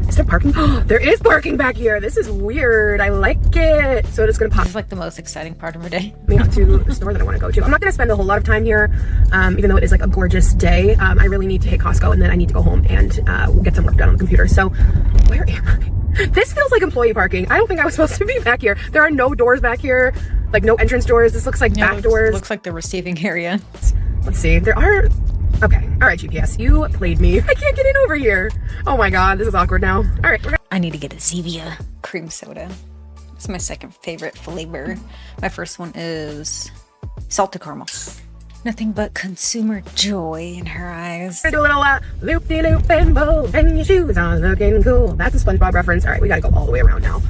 Is there parking? There is parking back here. This is weird. I like it. So it's gonna pop. It's like the most exciting part of our day. Me up to the store that I want to go to. I'm not gonna spend a whole lot of time here, even though it is like a gorgeous day. I really need to hit Costco and then I need to go home and get some work done on the computer. So where am I? This feels like employee parking. I don't think I was supposed to be back here. There are no doors back here, like no entrance doors. This looks like back doors. Looks like the receiving area. Let's see. There are. Okay. All right, GPS. You played me. I can't get in over here. Oh my God. This is awkward now. All right. I need to get a Zevia cream soda. It's my second favorite flavor. My first one is salted caramel. Nothing but consumer joy in her eyes. Do a little loop-de-loop and bow and your shoes are looking cool. That's a SpongeBob reference. All right, we gotta go all the way around now.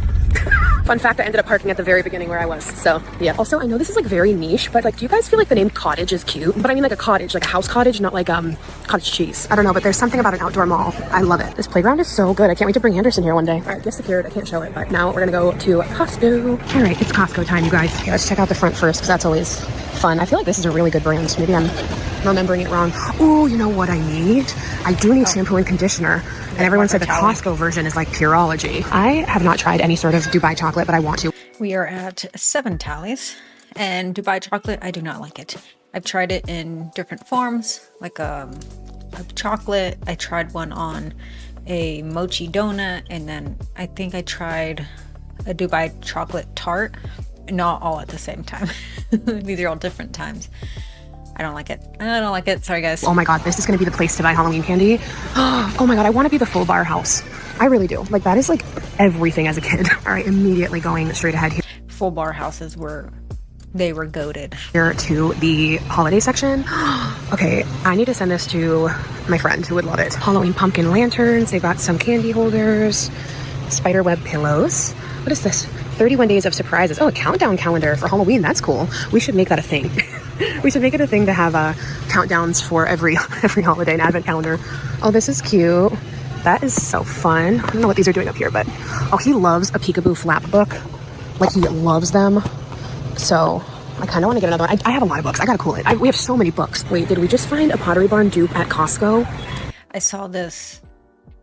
Fun fact, I ended up parking at the very beginning where I was. So yeah. Also, I know this is like very niche, but like, do you guys feel like the name cottage is cute? But I mean like a cottage, like a house cottage, not like cottage cheese. I don't know, but there's something about an outdoor mall. I love it. This playground is so good. I can't wait to bring Anderson here one day. All right, gift secured. I can't show it, but now we're gonna go to Costco. All right, it's Costco time, you guys. Okay, let's check out the front first because that's always fun. I feel like this is a really good brand. Maybe I'm remembering it wrong. Oh, you know what I need? I do need shampoo and conditioner. And everyone said the Costco version is like Pureology. I have not tried any sort of Dubai chocolate, but I want to. We are at 7 tallies, and Dubai chocolate, I do not like it. I've tried it in different forms, like a chocolate. I tried one on a mochi donut, and then I think I tried a Dubai chocolate tart. Not all at the same time. These are all different times. I don't like it. I don't like it. Sorry, guys. Oh my God, this is going to be the place to buy Halloween candy. Oh my God, I want to be the full bar house. I really do. Like, that is like everything as a kid. All right, immediately going straight ahead here. Full bar houses were goated. Here to the holiday section. Okay, I need to send this to my friend who would love it. Halloween pumpkin lanterns. They've got some candy holders, spiderweb pillows. What is this? 31 days of surprises. Oh, a countdown calendar for Halloween. That's cool. We should make that a thing. We should make it a thing to have countdowns for every holiday, an advent calendar. Oh, this is cute. That is so fun. I don't know what these are doing up here, but oh, he loves a peekaboo flap book. Like, he loves them. So I kind of want to get another one. I have a lot of books. I gotta cool it. We have so many books. Wait, did we just find a Pottery Barn dupe at Costco? I saw this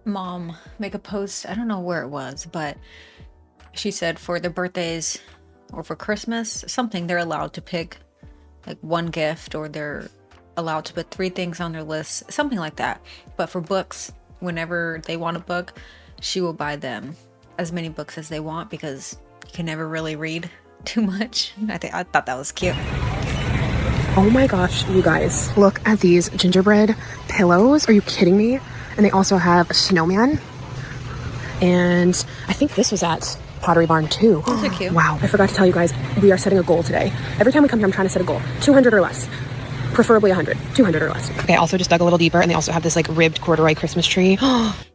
mom make a post. I don't know where it was, but she said for their birthdays or for Christmas, something, they're allowed to pick like one gift, or they're allowed to put 3 things on their list, something like that. But for books, whenever they want a book, she will buy them as many books as they want because you can never really read too much. I thought that was cute. Oh my gosh, you guys, look at these gingerbread pillows. Are you kidding me? And they also have a snowman. And I think this was at Pottery Barn too. Those are cute. Wow, I forgot to tell you guys, we are setting a goal today. Every time we come here, I'm trying to set a goal. 200 or less. Preferably 100. 200 or less. Okay, I also just dug a little deeper, and they also have this like ribbed corduroy Christmas tree.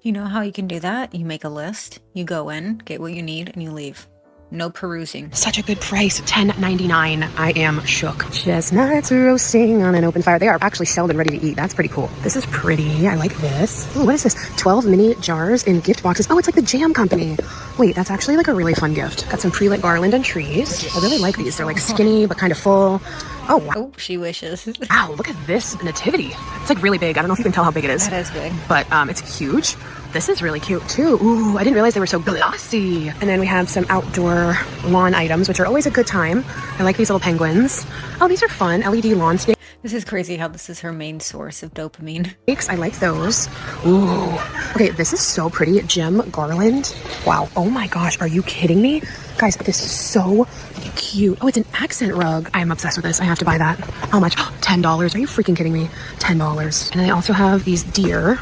You know how you can do that? You make a list, you go in, get what you need, and you leave. No perusing. Such a good price, $10.99. I am shook. Chestnuts roasting on an open fire. They are actually shelled and ready to eat. That's pretty cool. This is pretty. I like this. Ooh, what is this? 12 mini jars in gift boxes. Oh, it's like the Jam Company. Wait, that's actually like a really fun gift. Got some pre-lit garland and trees. I really like these. They're like skinny, but kind of full. Oh, wow. Oh, she wishes. Wow, look at this nativity. It's like really big. I don't know if you can tell how big it is. That is big. But it's huge. This is really cute too. Ooh, I didn't realize they were so glossy. And then we have some outdoor lawn items, which are always a good time. I like these little penguins. Oh, these are fun. LED lawn snakes. This is crazy how this is her main source of dopamine. I like those. Ooh. Okay, this is so pretty. Gem garland. Wow. Oh my gosh, are you kidding me? Guys, this is so cute. cute. Oh, it's an accent rug. I am obsessed with this. I have to buy that. How much? $10. Are you freaking kidding me? $10. And then they also have these deer,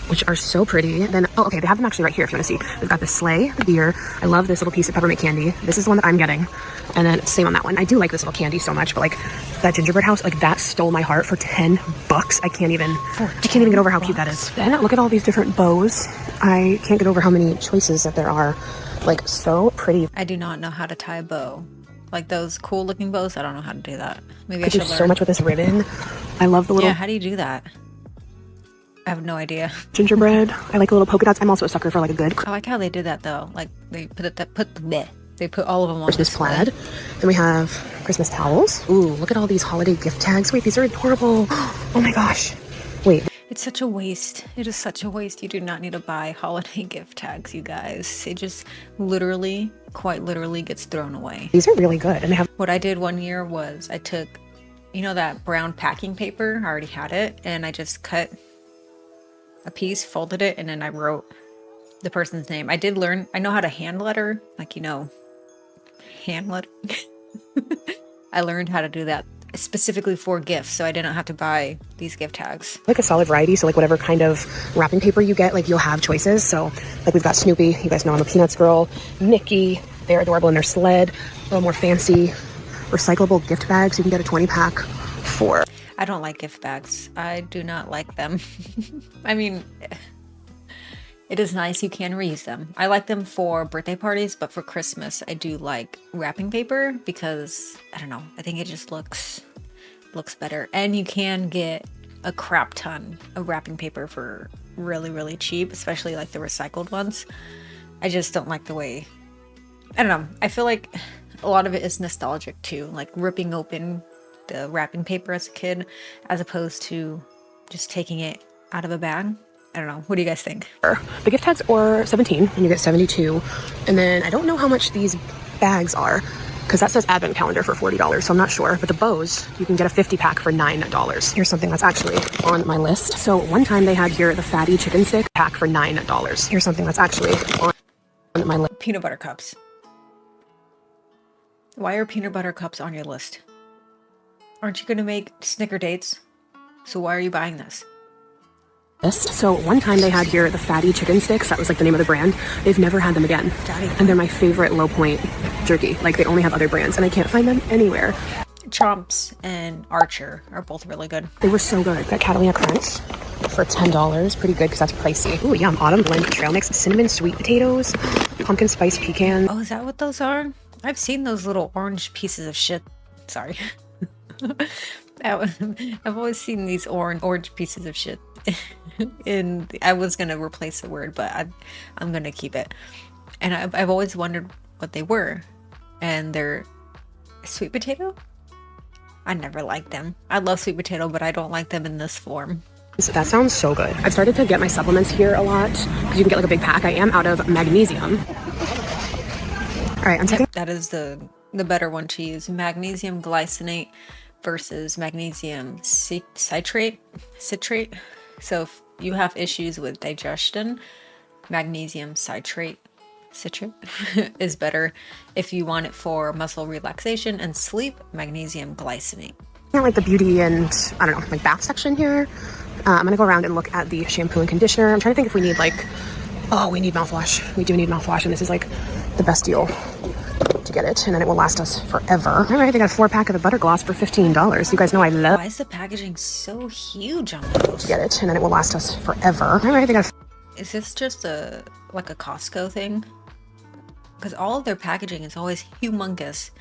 which are so pretty. Then, oh, okay, they have them actually right here if you want to see. They've got the sleigh, the deer. I love this little piece of peppermint candy. This is the one that I'm getting. And then same on that one. I do like this little candy so much, but like that gingerbread house, like that stole my heart for $10. I can't even get over how cute that is. Then look at all these different bows. I can't get over how many choices that there are. Like, so pretty. I do not know how to tie a bow. Like those cool looking bows, I don't know how to do that. Maybe I could do should learn. So much with this ribbon. I love the little... Yeah, how do you do that? I have no idea. Gingerbread. I like little polka dots. I'm also a sucker for like a good... I like how they did that though. Like they put all of them on Christmas plaid. Then we have Christmas towels. Ooh, look at all these holiday gift tags. Wait, these are adorable. Oh my gosh. Wait. It's such a waste. It is such a waste. You do not need to buy holiday gift tags, you guys. It just literally, quite literally gets thrown away. These are really good. And they have... What I did one year was I took, you know, that brown packing paper, I already had it, and I just cut a piece, folded it, and then I wrote the person's name. I did learn, I know how to hand letter, like, you know, hand letter. I learned how to do that specifically for gifts, so I didn't have to buy these gift tags. Like a solid variety, so like whatever kind of wrapping paper you get, like you'll have choices. So like we've got Snoopy, you guys know I'm a Peanuts girl, Mickey, they're adorable in their sled, a little more fancy recyclable gift bags. You can get a 20-pack for... I don't like gift bags. I do not like them. I mean, it is nice you can reuse them. I like them for birthday parties, but for Christmas, I do like wrapping paper because, I don't know, I think it just looks better. And you can get a crap ton of wrapping paper for really, really cheap, especially like the recycled ones. I just don't like the way, I don't know. I feel like a lot of it is nostalgic too, like ripping open the wrapping paper as a kid, as opposed to just taking it out of a bag. I don't know. What do you guys think? The gift tags are $17 and you get 72. And then I don't know how much these bags are because that says advent calendar for $40. So I'm not sure. But the bows, you can get a 50-pack for $9. Here's something that's actually on my list. So one time they had here the fatty chicken stick pack for $9. Here's something that's actually on my list. Peanut butter cups. Why are peanut butter cups on your list? Aren't you going to make Snicker dates? So why are you buying this? So one time they had here the fatty chicken sticks. That was like the name of the brand. They've never had them again. Daddy. And they're my favorite low point jerky. Like they only have other brands and I can't find them anywhere. Chomps and Archer are both really good. They were so good. Got Catalina Crunch for $10. Pretty good because that's pricey. Ooh, yum. Autumn blend trail mix. Cinnamon sweet potatoes. Pumpkin spice pecan. Oh, is that what those are? I've seen those little orange pieces of shit. Sorry. I've always seen these orange pieces of shit. And I was gonna replace the word, but I'm gonna keep it. And I've always wondered what they were. And they're sweet potato? I never liked them. I love sweet potato, but I don't like them in this form. So that sounds so good. I've started to get my supplements here a lot because you can get like a big pack. I am out of magnesium. All right, I'm taking... That is the better one to use. Magnesium glycinate versus magnesium citrate. So if you have issues with digestion, magnesium citrate is better. If you want it for muscle relaxation and sleep, magnesium glycinate. Like the beauty and, I don't know, like bath section here. I'm gonna go around and look at the shampoo and conditioner. I'm trying to think if we need like, oh, we need mouthwash. We do need mouthwash, and this is like the best deal to get it, and then it will last us forever. All right, they got a 4-pack of the butter gloss for $15. You guys know I love... Why is the packaging so huge on those? To get it, and then it will last us forever. All right, they got Is this just like a Costco thing? Because all of their packaging is always humongous.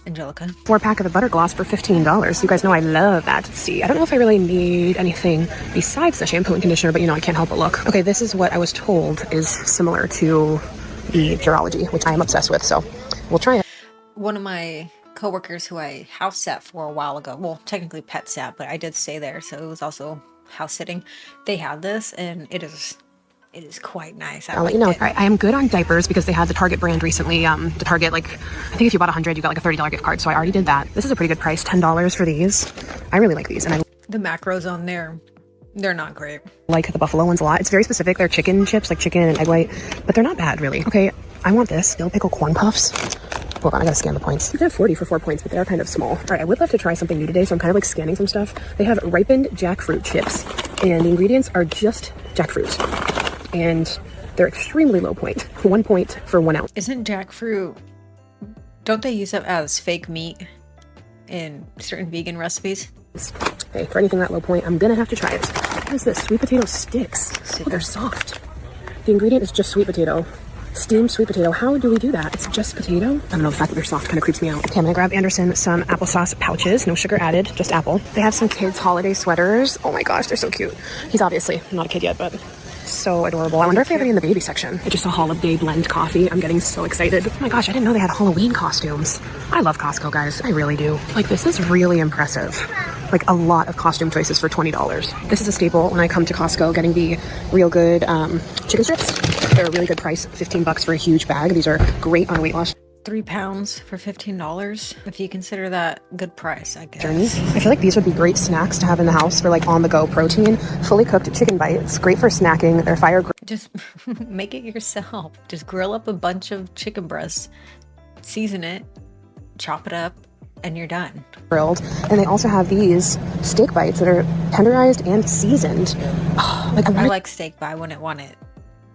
Angelica. 4-pack of the butter gloss for $15. You guys know I love that. Let's see, I don't know if I really need anything besides the shampoo and conditioner, but you know, I can't help but look. Okay, this is what I was told is similar to the Geology, which I am obsessed with, so we'll try it. One of my coworkers who I house sat for a while ago, well, technically pet sat, but I did stay there, so it was also house sitting. They had this, and it is quite nice. I'll let you know. I am good on diapers because they had the Target brand recently. The Target, like, I think if you bought 100, you got like a $30 gift card, so I already did that. This is a pretty good price, $10 for these. I really like these, and the macros on there, they're not great. Like the Buffalo ones a lot. It's very specific. They're chicken chips, like chicken and egg white, but they're not bad, really. Okay, I want this. Dill pickle corn puffs. Hold on, I gotta scan the points. They have 40 for 4 points, but they are kind of small. All right, I would love to try something new today, so I'm kind of like scanning some stuff. They have ripened jackfruit chips, and the ingredients are just jackfruit. And they're extremely low point. 1 point for 1 ounce. Isn't jackfruit, don't they use it as fake meat in certain vegan recipes? Hey, for anything that low point, I'm gonna have to try it. What is this? Sweet potato sticks. Oh, they're soft. The ingredient is just sweet potato. Steamed sweet potato. How do we do that? It's just potato? I don't know, the fact that they're soft kind of creeps me out. Okay, I'm gonna grab Anderson some applesauce pouches. No sugar added, just apple. They have some kids' holiday sweaters. Oh my gosh, they're so cute. He's obviously not a kid yet, but so adorable. I wonder if they have any in the baby section. I just saw holiday blend coffee. I'm getting so excited. Oh my gosh, I didn't know they had Halloween costumes. I love Costco, guys. I really do. Like, this is really impressive. Like, a lot of costume choices for $20. This is a staple when I come to Costco, getting the real good chicken strips. They're a really good price, 15 bucks for a huge bag. These are great on weight loss. 3 pounds for $15, if you consider that good price, I guess. Journey. I feel like these would be great snacks to have in the house for like on-the-go protein. Fully cooked chicken bites, great for snacking. They're fire just make it yourself. Just grill up a bunch of chicken breasts, season it, chop it up, and you're done. Grilled. And they also have these steak bites that are tenderized and seasoned. I like steak, but I wouldn't want it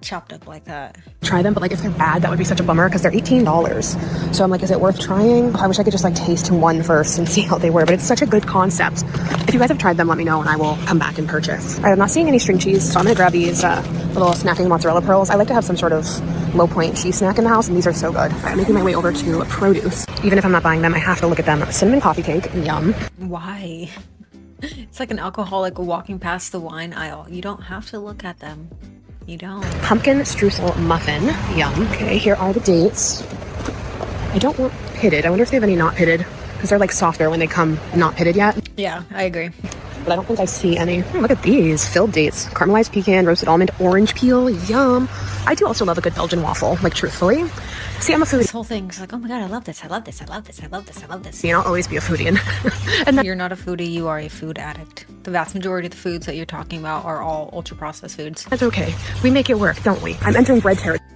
chopped up like that. Try them, but like if they're bad, that would be such a bummer because they're $18. So I'm like, is it worth trying? I wish I could just like taste one first and see how they were, but it's such a good concept. If you guys have tried them, let me know and I will come back and purchase. I'm not seeing any string cheese, so I'm gonna grab these little snacking mozzarella pearls. I like to have some sort of low point cheese snack in the house, and these are so good. I'm making my way over to produce. Even if I'm not buying them, I have to look at them. Cinnamon coffee cake, yum. Why? It's like an alcoholic walking past the wine aisle. You don't have to look at them. You don't. Pumpkin streusel muffin, yum. Okay, here are the dates. I don't want pitted. I wonder if they have any not pitted, because they're like softer when they come not pitted yet. Yeah, I agree. But I don't think I see any. Look at these filled dates. Caramelized pecan, roasted almond, orange peel, yum. I do also love a good Belgian waffle, like truthfully. See, I'm a foodie. This whole thing's like, oh my god, I love this, I love this, I love this, I love this, I love this. You know, I'll always be a foodie. And then you're not a foodie, you are a food addict. The vast majority of the foods that you're talking about are all ultra processed foods. That's okay. We make it work, don't we? I'm entering bread territory.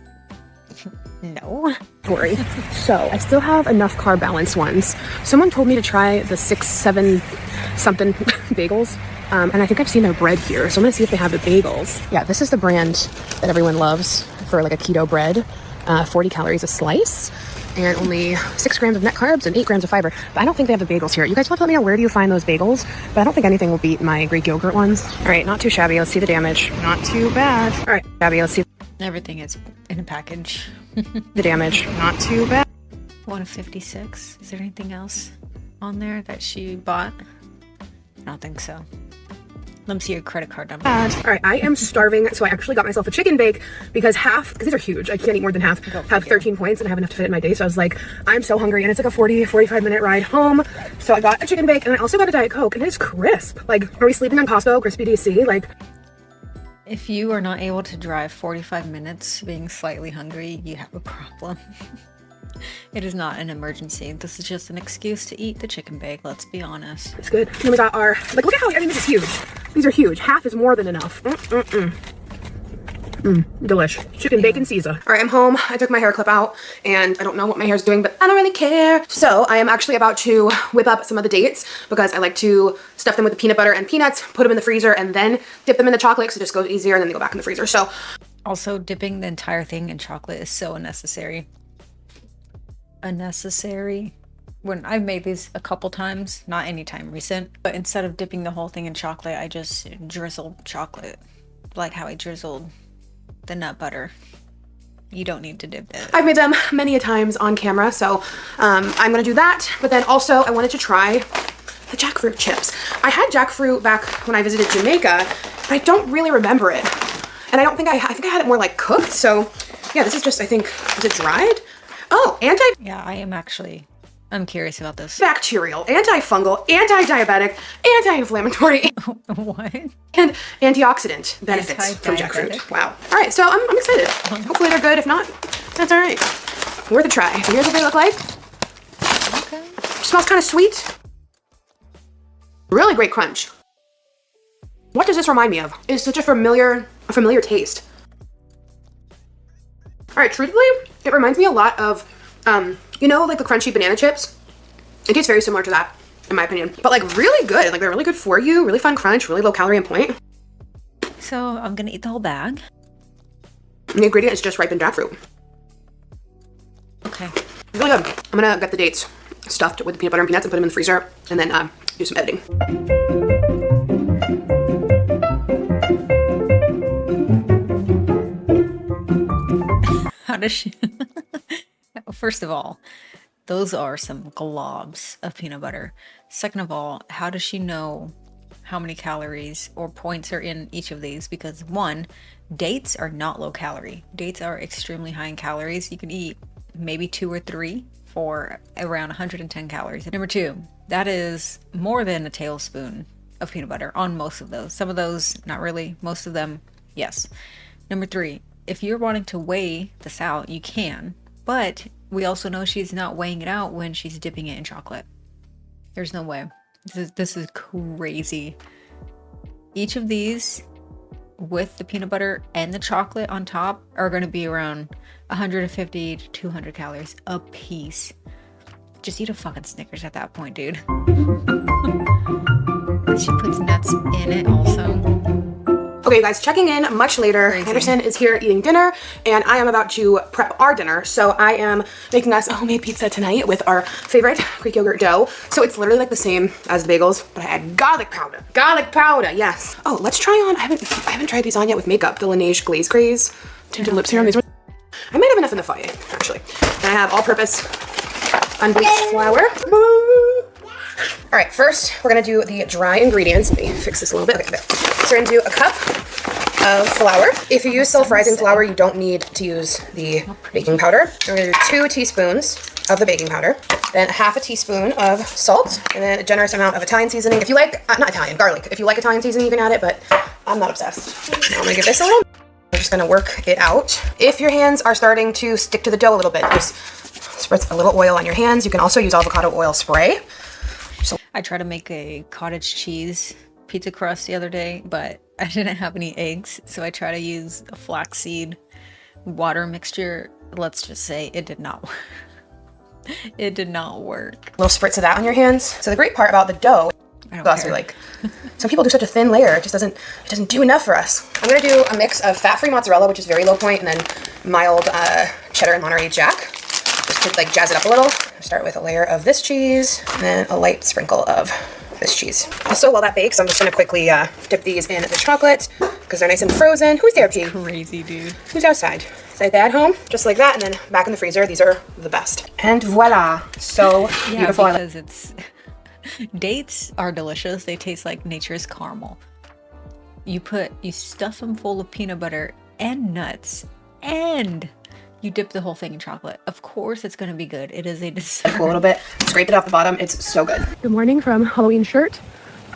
No. Worry. So I still have enough carb balance ones. Someone told me to try the 6, 7 something bagels. And I think I've seen their bread here. So I'm gonna see if they have the bagels. Yeah, this is the brand that everyone loves for like a keto bread. 40 calories a slice and only 6 grams of net carbs and 8 grams of fiber. But I don't think they have the bagels here. You guys will have to let me know, where do you find those bagels? But I don't think anything will beat my Greek yogurt ones. All right, not too shabby. Let's see the damage. Not too bad. All right, shabby. Let's see. Everything is in a package. The damage. Not too bad. 156. Is there anything else on there that she bought? I don't think so. Let me see your credit card number. All right, I am starving, so I actually got myself a chicken bake because these are huge. I can't eat more than half. Have 13 points and I have enough to fit in my day. So I was like, I'm so hungry, and it's like a 45 minute ride home. So I got a chicken bake and I also got a Diet Coke, and it's crisp. Like, are we sleeping on Costco? Crispy DC? Like, if you are not able to drive 45 minutes being slightly hungry, you have a problem. It is not an emergency. This is just an excuse to eat the chicken bake, let's be honest. It's good. And then we got our, like, look at how, I mean, this is huge. These are huge. Half is more than enough. Delish. Chicken bacon Caesar. All right, I'm home. I took my hair clip out and I don't know what my hair's doing, but I don't really care. So I am actually about to whip up some of the dates because I like to stuff them with the peanut butter and peanuts, put them in the freezer, and then dip them in the chocolate so it just goes easier, and then they go back in the freezer. So also, dipping the entire thing in chocolate is so unnecessary. Unnecessary. When I've made these a couple times, not anytime recent, but instead of dipping the whole thing in chocolate, I just drizzled chocolate, like how I drizzled the nut butter. You don't need to dip it. I've made them many a times on camera, so I'm gonna do that. But then also I wanted to try the jackfruit chips. I had jackfruit back when I visited Jamaica, but I don't really remember it. And I think I had it more like cooked. So yeah, this is just, I think, is it dried? Oh, yeah, I'm curious about this. Bacterial, antifungal, anti-diabetic, anti-inflammatory. What? And antioxidant benefits from jackfruit. Wow. All right, so I'm excited. Hopefully they're good. If not, that's all right. Worth a try. So here's what they look like. Okay. Smells kind of sweet. Really great crunch. What does this remind me of? It's such a familiar taste. All right, truthfully, it reminds me a lot of You know, like the crunchy banana chips? It tastes very similar to that, in my opinion. But like really good. Like they're really good for you. Really fun crunch, really low calorie and point. So I'm gonna eat the whole bag. And the ingredient is just ripened jackfruit. Okay. It's really good. I'm gonna get the dates stuffed with the peanut butter and peanuts and put them in the freezer and then do some editing. How does she? First of all, those are some globs of peanut butter. Second of all, how does she know how many calories or points are in each of these? Because one, dates are not low calorie. Dates are extremely high in calories. You can eat maybe 2 or 3 for around 110 calories. Number 2, that is more than a tablespoon of peanut butter on most of those. Some of those, not really. Most of them, yes. Number 3, if you're wanting to weigh this out, you can. But we also know she's not weighing it out when she's dipping it in chocolate. There's no way. This is crazy. Each of these with the peanut butter and the chocolate on top are going to be around 150 to 200 calories a piece. Just eat a fucking Snickers at that point, dude. She puts nuts in it also. Okay, you guys, checking in much later. Crazy. Anderson is here eating dinner, and I am about to prep our dinner. So I am making us a homemade pizza tonight with our favorite Greek yogurt dough. So it's literally like the same as the bagels, but I add garlic powder. Garlic powder, yes. Oh, let's try on. I haven't tried these on yet with makeup. The Laneige Glaze Graze tinted lip serum. These were. I might have enough in the foyer actually. And I have all-purpose unbleached flour. All right, first we're gonna do the dry ingredients. Let me fix this a little bit. Okay, so we're gonna do a cup of flour. If you use self-rising flour, you don't need to use the baking powder. We're gonna do 2 teaspoons of the baking powder, then half a teaspoon of salt, and then a generous amount of Italian seasoning. If you like, not Italian, garlic. If you like Italian seasoning, you can add it, but I'm not obsessed. Now I'm gonna give this a little. I'm just gonna work it out. If your hands are starting to stick to the dough a little bit, just spritz a little oil on your hands. You can also use avocado oil spray. I tried to make a cottage cheese pizza crust the other day, but I didn't have any eggs, so I tried to use a flaxseed water mixture. Let's just say it did not work. It did not work. A little spritz of that on your hands. So the great part about the dough, like some people do such a thin layer, it doesn't do enough for us. I'm gonna do a mix of fat-free mozzarella, which is very low point, and then mild cheddar and Monterey Jack. Just to like jazz it up a little. Start with a layer of this cheese, and then a light sprinkle of this cheese. So while that bakes, I'm just gonna quickly dip these in the chocolate because they're nice and frozen. Who's there, P? Crazy, dude. Who's outside? Is that at home? Just like that, and then back in the freezer. These are the best. And voila, so beautiful. Because it's dates are delicious. They taste like nature's caramel. You stuff them full of peanut butter and nuts, and you dip the whole thing in chocolate. Of course it's gonna be good. It is a dessert. A little bit, scrape it off the bottom. It's so good. Good morning from Halloween shirt.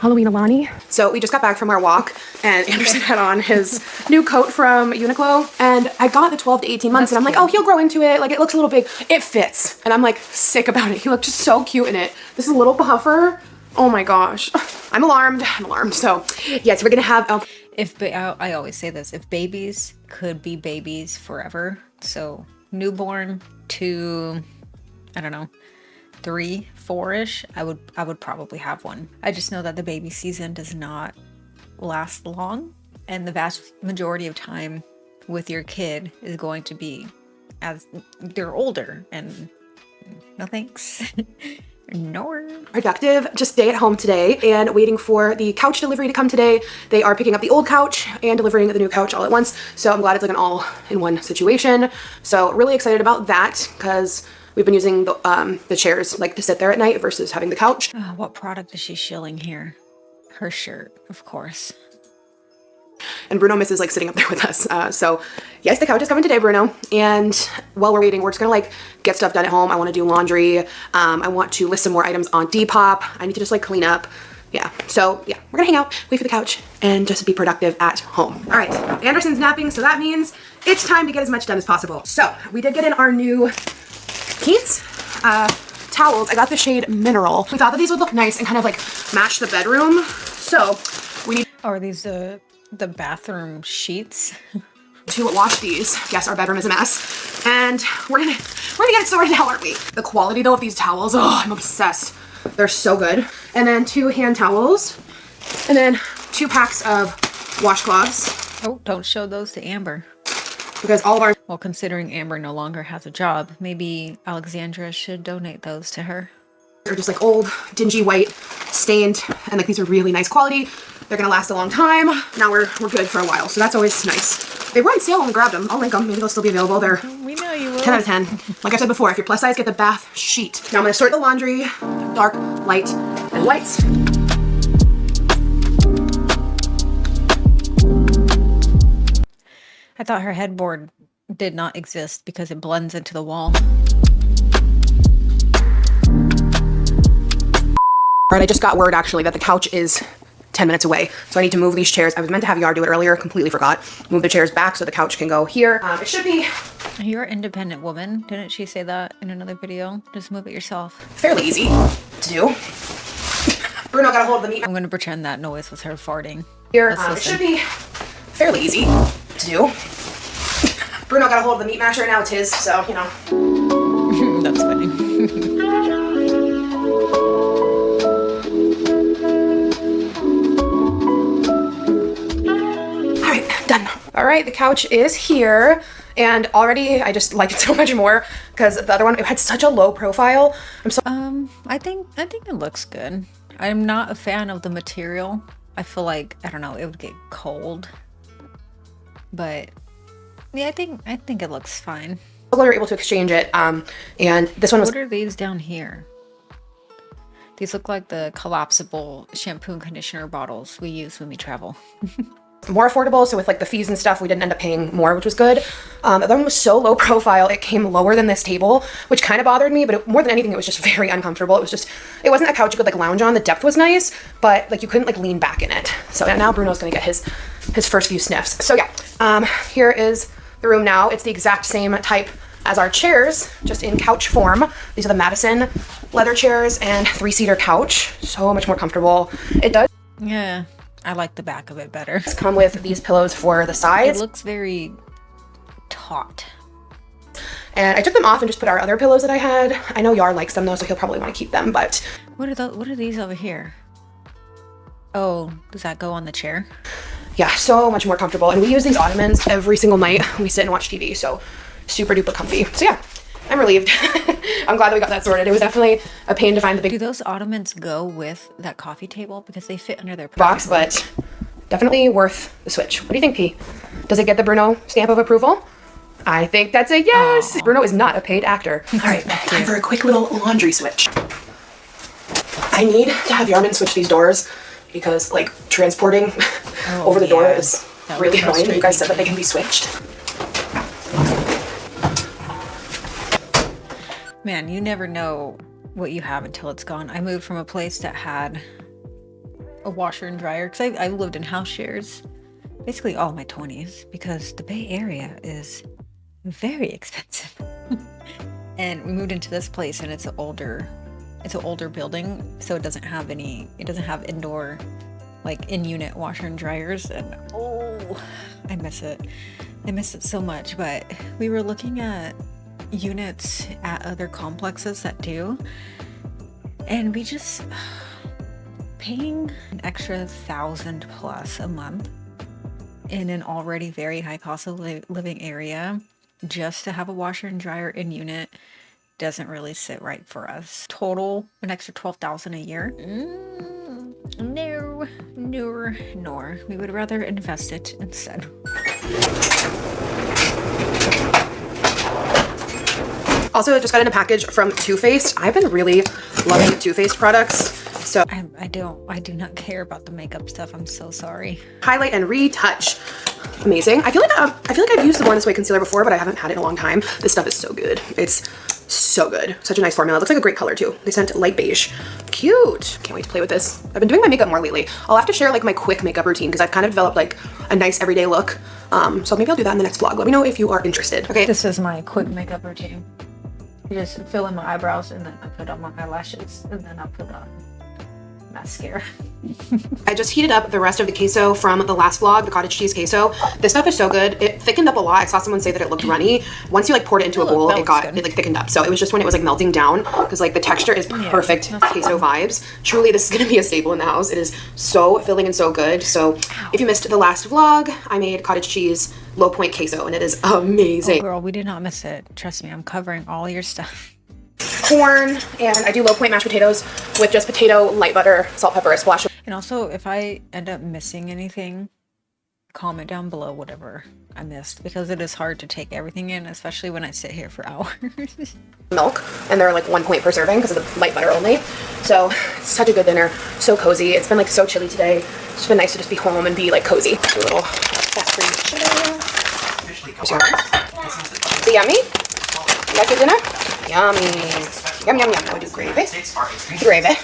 Halloween Alani. So we just got back from our walk, and Anderson had on his new coat from Uniqlo, and I got the 12 to 18 months, and I'm like, oh, he'll grow into it. Like, it looks a little big. It fits. And I'm like sick about it. He looked just so cute in it. This is a little puffer. Oh my gosh. I'm alarmed. So yes, we're gonna have I always say this, if babies could be babies forever, so newborn to, I don't know, 3, 4-ish, I would probably have one. I just know that the baby season does not last long, and the vast majority of time with your kid is going to be as they're older, and no thanks. No. Productive, just stay at home today and waiting for the couch delivery to come today. They are picking up the old couch and delivering the new couch all at once. So I'm glad it's like an all-in-one situation. So really excited about that because we've been using the chairs like to sit there at night versus having the couch. Oh, what product is she shilling here? Her shirt, of course. And Bruno misses like sitting up there with us. So yes, the couch is coming today, Bruno. And while we're waiting, we're just gonna like get stuff done at home. I wanna do laundry. I want to list some more items on Depop. I need to just like clean up. Yeah, so yeah, we're gonna hang out, wait for the couch, and just be productive at home. All right, Anderson's napping, so that means it's time to get as much done as possible. So we did get in our new Keats towels. I got the shade Mineral. We thought that these would look nice and kind of like match the bedroom. So we need. Are these the bathroom sheets? to wash these. Yes, our bedroom is a mess. And we're gonna get it sorted out, aren't we? The quality though of these towels, oh, I'm obsessed. They're so good. And then 2 hand towels. And then 2 packs of washcloths. Oh, don't show those to Amber. Because all of our... Well, considering Amber no longer has a job, maybe Alexandra should donate those to her. They're just like old, dingy white, stained, and like these are really nice quality. They're gonna last a long time. Now we're good for a while, so that's always nice. They were on sale when we grabbed them. I'll link them. Maybe they'll still be available. They're We know you will. 10 out of 10. Like I said before, if you're plus size, get the bath sheet. Now I'm gonna sort the laundry, dark, light, and whites. I thought her headboard did not exist because it blends into the wall. All right, I just got word actually that the couch is 10 minutes away. So I need to move these chairs. I was meant to have Yar do it earlier, completely forgot. Move the chairs back so the couch can go here. It should be... You're an independent woman. Didn't she say that in another video? Just move it yourself. Fairly easy to do. Bruno got a hold of the meat. I'm going to pretend that noise was her farting. Here, it should be fairly easy to do. Bruno got a hold of the meat masher, now it's his, so, you know. That's funny. Done. All right, the couch is here, and already I just like it so much more because the other one, it had such a low profile. I think it looks good. I'm not a fan of the material. I feel like, I don't know, it would get cold. But yeah, I think it looks fine. We were able to exchange it, and this one was... What are these down here? These look like the collapsible shampoo and conditioner bottles we use when we travel. More affordable, so with like the fees and stuff we didn't end up paying more, which was good. The other one was so low profile it came lower than this table, which kind of bothered me, but more than anything it was just very uncomfortable. It wasn't a couch you could like lounge on. The depth was nice, but like you couldn't like lean back in it. So now Bruno's gonna get his first few sniffs. So yeah, here is the room now. It's the exact same type as our chairs, just in couch form. These are the Madison leather chairs and 3-seater couch. So much more comfortable. It does. Yeah. I like the back of it better. Come with these pillows for the sides. It looks very taut. And I took them off and just put our other pillows that I had. I know Yar likes them though, so he'll probably want to keep them, but... What are these over here? Oh, does that go on the chair? Yeah, so much more comfortable. And we use these ottomans every single night when we sit and watch TV, so super duper comfy. So yeah, I'm relieved. I'm glad that we got that sorted. It was definitely a pain to find the big... Do those ottomans go with that coffee table? Because they fit under their box, but definitely worth the switch. What do you think, P? Does it get the Bruno stamp of approval? I think that's a yes. Aww. Bruno is not a paid actor. All right, time for a quick little laundry switch. I need to have Yarman switch these doors because like transporting over the door is really annoying. You guys said that they can be switched. Man, you never know what you have until it's gone. I moved from a place that had a washer and dryer because I lived in house shares basically all my 20s because the Bay Area is very expensive. And we moved into this place and it's an older building, so it doesn't have indoor like in-unit washer and dryers, and oh, I miss it so much. But we were looking at units at other complexes that do, and we just paying an extra $1,000+ a month in an already very high cost of living area just to have a washer and dryer in unit doesn't really sit right for us. Total an extra $12,000 a year. No. We would rather invest it instead. Also, I just got in a package from Too Faced. I've been really loving Too Faced products. So I do not care about the makeup stuff. I'm so sorry. Highlight and retouch. Amazing. I feel like I've used the Born This Way concealer before, but I haven't had it in a long time. This stuff is so good. It's so good. Such a nice formula. It looks like a great color too. They sent light beige. Cute. Can't wait to play with this. I've been doing my makeup more lately. I'll have to share like my quick makeup routine because I've kind of developed like a nice everyday look. So maybe I'll do that in the next vlog. Let me know if you are interested. Okay. This is my quick makeup routine. I just fill in my eyebrows and then I put on my eyelashes and then I put on mascara. I just heated up the rest of the queso from the last vlog, the cottage cheese queso. This stuff is so good. It thickened up a lot. I saw someone say that it looked runny. Once you like poured it into a bowl, it like thickened up. So it was just when it was like melting down, because like the texture is perfect queso vibes. Truly, this is gonna be a staple in the house. It is so filling and so good. So if you missed the last vlog, I made cottage cheese low point queso and it is amazing. Oh girl, we did not miss it. Trust me, I'm covering all your stuff. Corn, and I do low point mashed potatoes with just potato, light butter, salt, pepper, a splash of. And also, if I end up missing anything, comment down below whatever I missed, because it is hard to take everything in, especially when I sit here for hours. Milk, and they're like 1 point per serving because of the light butter only. So it's such a good dinner, so cozy. It's been like so chilly today. It's just been nice to just be home and be like cozy. Do a little fat-free cheddar. Is it yummy? You like your dinner? Yummy. Yum, yum, yum. Now we do gravy. Gravy.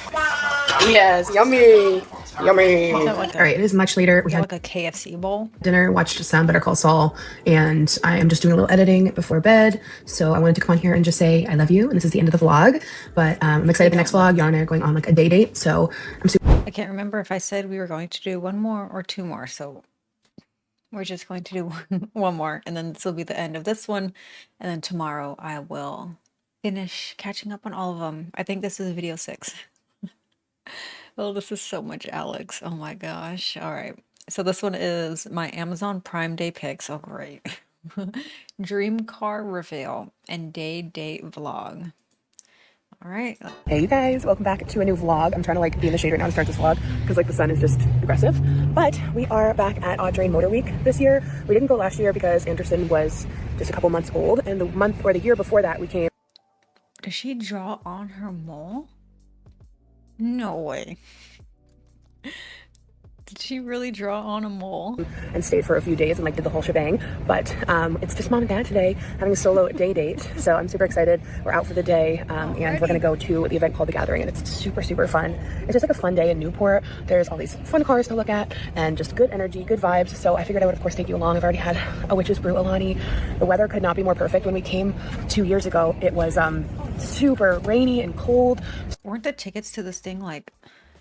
Yes, yummy. Yummy. All right, it is much later. We had like a KFC bowl. Dinner, watched some Better Call Saul, and I am just doing a little editing before bed. So I wanted to come on here and just say I love you, and this is the end of the vlog. But I'm excited the next vlog. Y'all and I are going on like a day date, so I'm super. I can't remember if I said we were going to do one more or two more, so we're just going to do one more, and then this will be the end of this one, and then tomorrow I will finish catching up on all of them. I think this is video 6. Oh, this is so much Alex. Oh my gosh. All right. So this one is my Amazon Prime Day picks. Oh, great. Dream car reveal and day date vlog. All right. Hey you guys, welcome back to a new vlog. I'm trying to like be in the shade right now to start this vlog because like the sun is just aggressive. But we are back at Audrey Motor Week this year. We didn't go last year because Anderson was just a couple months old, and the month or the year before that we came. Does she draw on her mole? No way. Did she really draw on a mole? And stayed for a few days and like did the whole shebang. But it's just mom and dad today having a solo day date. So I'm super excited. We're out for the day and we're gonna go to the event called The Gathering, and it's super, super fun. It's just like a fun day in Newport. There's all these fun cars to look at and just good energy, good vibes. So I figured I would of course take you along. I've already had a witch's brew Alani. The weather could not be more perfect. When we came 2 years ago, it was super rainy and cold. Weren't the tickets to this thing like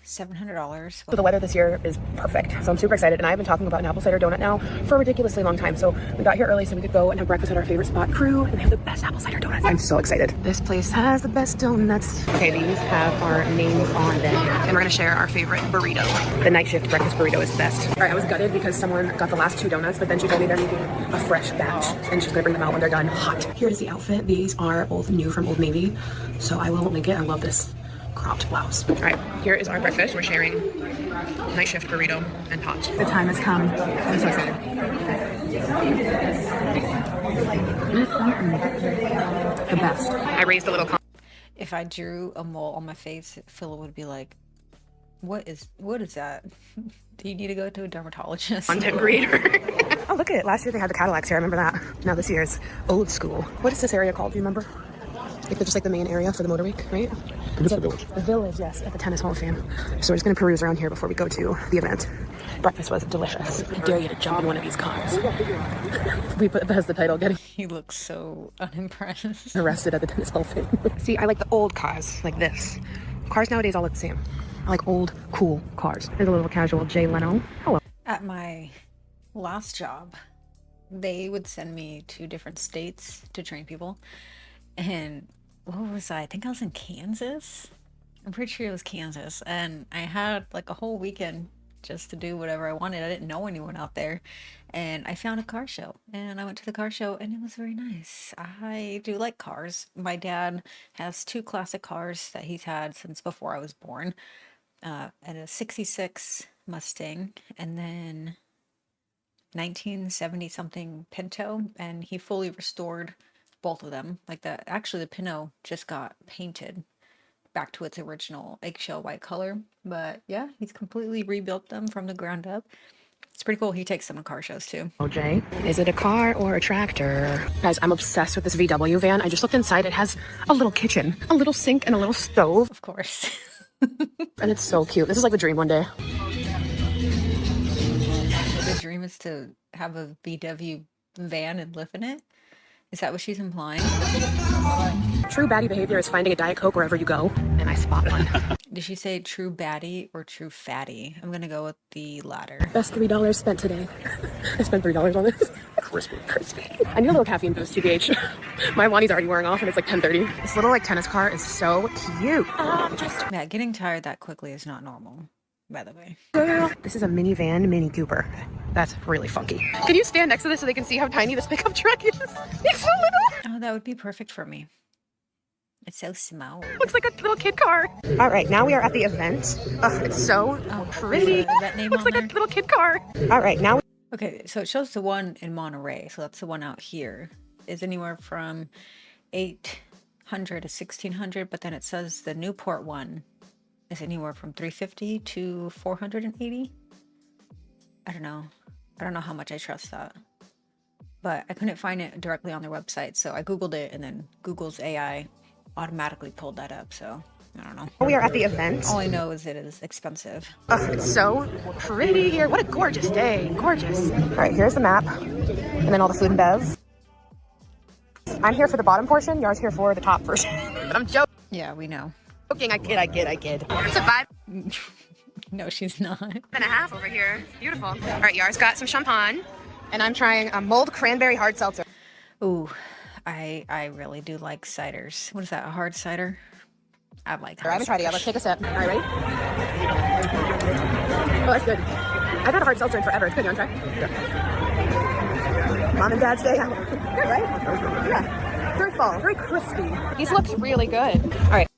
$700? So the weather this year is perfect. So I'm super excited. And I've been talking about an apple cider donut now for a ridiculously long time. So we got here early so we could go and have breakfast at our favorite spot, Crew, and they have the best apple cider donuts. I'm so excited. This place has the best donuts. Okay, these have our names on them. And we're gonna share our favorite burrito. The night shift breakfast burrito is the best. All right, I was gutted because someone got the last 2 donuts, but then she told me they're making a fresh batch and she's gonna bring them out when they're done hot. Here is the outfit. These are both new from Old Navy. So I will link it. I love this cropped blouse. All right, here is our breakfast. We're sharing night shift burrito and hot. The time has come. I'm so excited. The best. I raised a little. If I drew a mole on my face, Philip would be like, what is that? Do you need to go to a dermatologist? Content creator. Oh, look at it. Last year they had the Cadillacs here. I remember that. Now this year's old school. What is this area called? Do you remember? Like just like the main area for the Motor Week, right? It's the village. The village, yes, at the Tennis Hall of Fame. So we're just gonna peruse around here before we go to the event. Breakfast was delicious. I dare you to jump in one of these cars. We put that as the title. Getting He looks so unimpressed. arrested at the Tennis Hall of Fame. See, I like the old cars like this. Cars nowadays all look the same. I like old, cool cars. There's a little casual Jay Leno. Hello. At my last job, they would send me to different states to train people. And what was I think I was in Kansas. I'm pretty sure it was Kansas. And I had like a whole weekend just to do whatever I wanted. I didn't know anyone out there. And I found a car show. And I went to the car show and it was very nice. I do like cars. My dad has 2 classic cars that he's had since before I was born. And a 66 Mustang. And then 1970 something Pinto. And he fully restored both of them. Like actually the Pinto just got painted back to its original eggshell white color, but yeah, he's completely rebuilt them from the ground up. It's pretty cool. He takes them to car shows too. OJ, is it a car or a tractor? Guys, I'm obsessed with this VW van. I just looked inside. It has a little kitchen, a little sink, and a little stove. Of course. And it's so cute. This is like the dream one day. The dream is to have a VW van and live in it. Is that what she's implying? True baddie behavior is finding a Diet Coke wherever you go. And I spot one. Did she say true baddie or true fatty? I'm gonna go with the latter. Best $3 spent today. I spent $3 on this. Crispy. I need a little caffeine boost, TBH. My Lonnie's already wearing off and it's like 10:30. This little like tennis car is so cute. Yeah, getting tired that quickly is not normal, by the way. This is a minivan Mini Cooper. That's really funky. Can you stand next to this so they can see how tiny this pickup truck is? It's so little. Oh, that would be perfect for me. It's so small. Looks like a little kid car. All right, now we are at the event. Ugh, it's so pretty. That name Looks on like a there? little kid car. All right, now. Okay, so it shows the one in Monterey, so that's the one out here. Is anywhere from 800 to 1600, but then it says the Newport one is anywhere from 350 to 480. I don't know. I don't know how much I trust that. But I couldn't find it directly on their website, so I Googled it, and then Google's AI automatically pulled that up, so I don't know. We are at the event. All I know is it is expensive. Ugh, it's so pretty here. What a gorgeous day. Gorgeous. All right, here's the map. And then all the food and bev. I'm here for the bottom portion. Yar's here for the top portion. But I'm joking. Yeah, we know. I kid. It's a 5.5 No, she's not. over here. Beautiful. All right, Yar's got some champagne. And I'm trying a mulled cranberry hard seltzer. Ooh, I really do like ciders. What is that, a hard cider? I like hard I haven't tried it yet. Let's take a sip. All right, ready? Oh, that's good. I've had a hard seltzer in forever. It's good. You want to try? Yeah. Mom and Dad's day out. Good, right? Yeah. Very fall. Very crispy. These look really good. All right.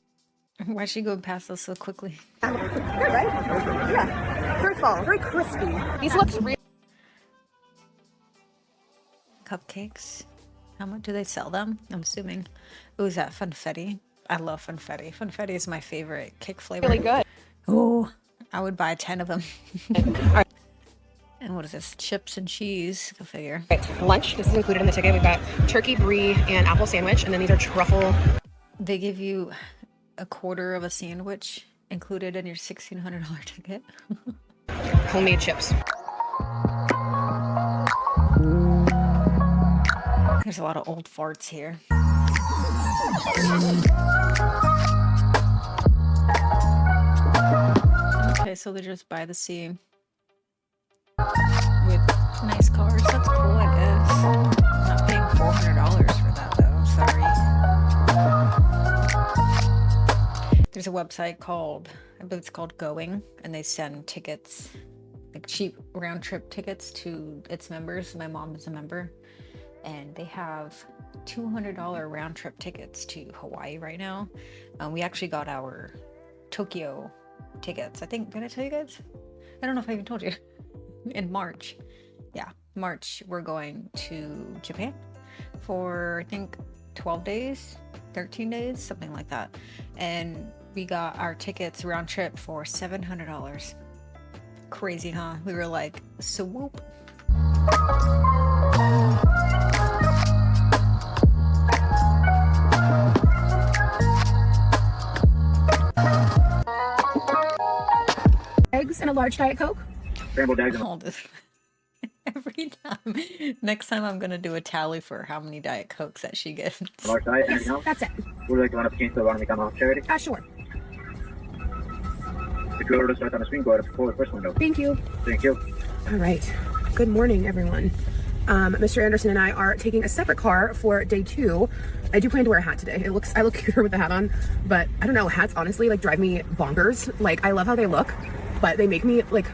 Why'd she go past us so quickly? Good, right? Yeah. Very fall. Very crispy. These look really. Cupcakes. How much do they sell them? I'm assuming. Ooh, is that funfetti? I love funfetti. Funfetti is my favorite cake flavor. Really good. Oh, I would buy 10 of them. All right. And what is this? Chips and cheese. Go figure. All right. Lunch. This is included in the ticket. We've got turkey, brie, and apple sandwich. And then these are truffle. They give you a quarter of a sandwich included in your $1,600 ticket. Homemade chips. There's a lot of old farts here. Okay, so they're just by the sea with nice cars. That's cool, I guess. I'm not paying $400 for that though. Sorry. There's a website called, I believe it's called Going, and they send tickets, like cheap round trip tickets to its members. My mom is a member. And they have $200 round trip tickets to Hawaii right now. We actually got our Tokyo tickets. I think, did I tell you guys? I don't know if I even told you. In March. Yeah, March, we're going to Japan for, I think, 12 days, 13 days, something like that. And we got our tickets round trip for $700. Crazy, huh? We were like, swoop. Eggs and a large Diet Coke. All this. Every time. Next time I'm going to do a tally for how many Diet Cokes that she gets. Large diet, anything else? That's it. Would you like to want to change the one become off charity? Sure. If you order to start on the screen, go ahead and pull the first window. Thank you. Thank you. All right. Good morning, everyone. Mr. Anderson and I are taking a separate car for day 2. I do plan to wear a hat today. I look cuter with the hat on, but I don't know, hats honestly like drive me bonkers. Like, I love how they look, but they make me like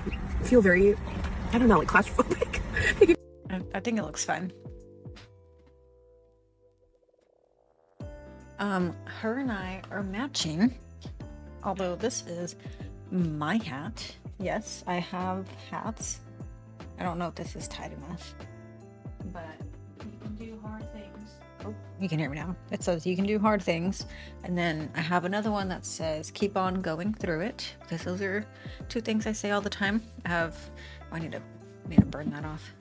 feel very, I don't know, like claustrophobic. I think it looks fun. Her and I are matching, although this is my hat. Yes, I have hats. I don't know if this is tight enough, but you can do hard things. Oh, you can hear me now. It says you can do hard things. And then I have another one that says keep on going through it, because those are 2 things I say all the time. I need to burn that off.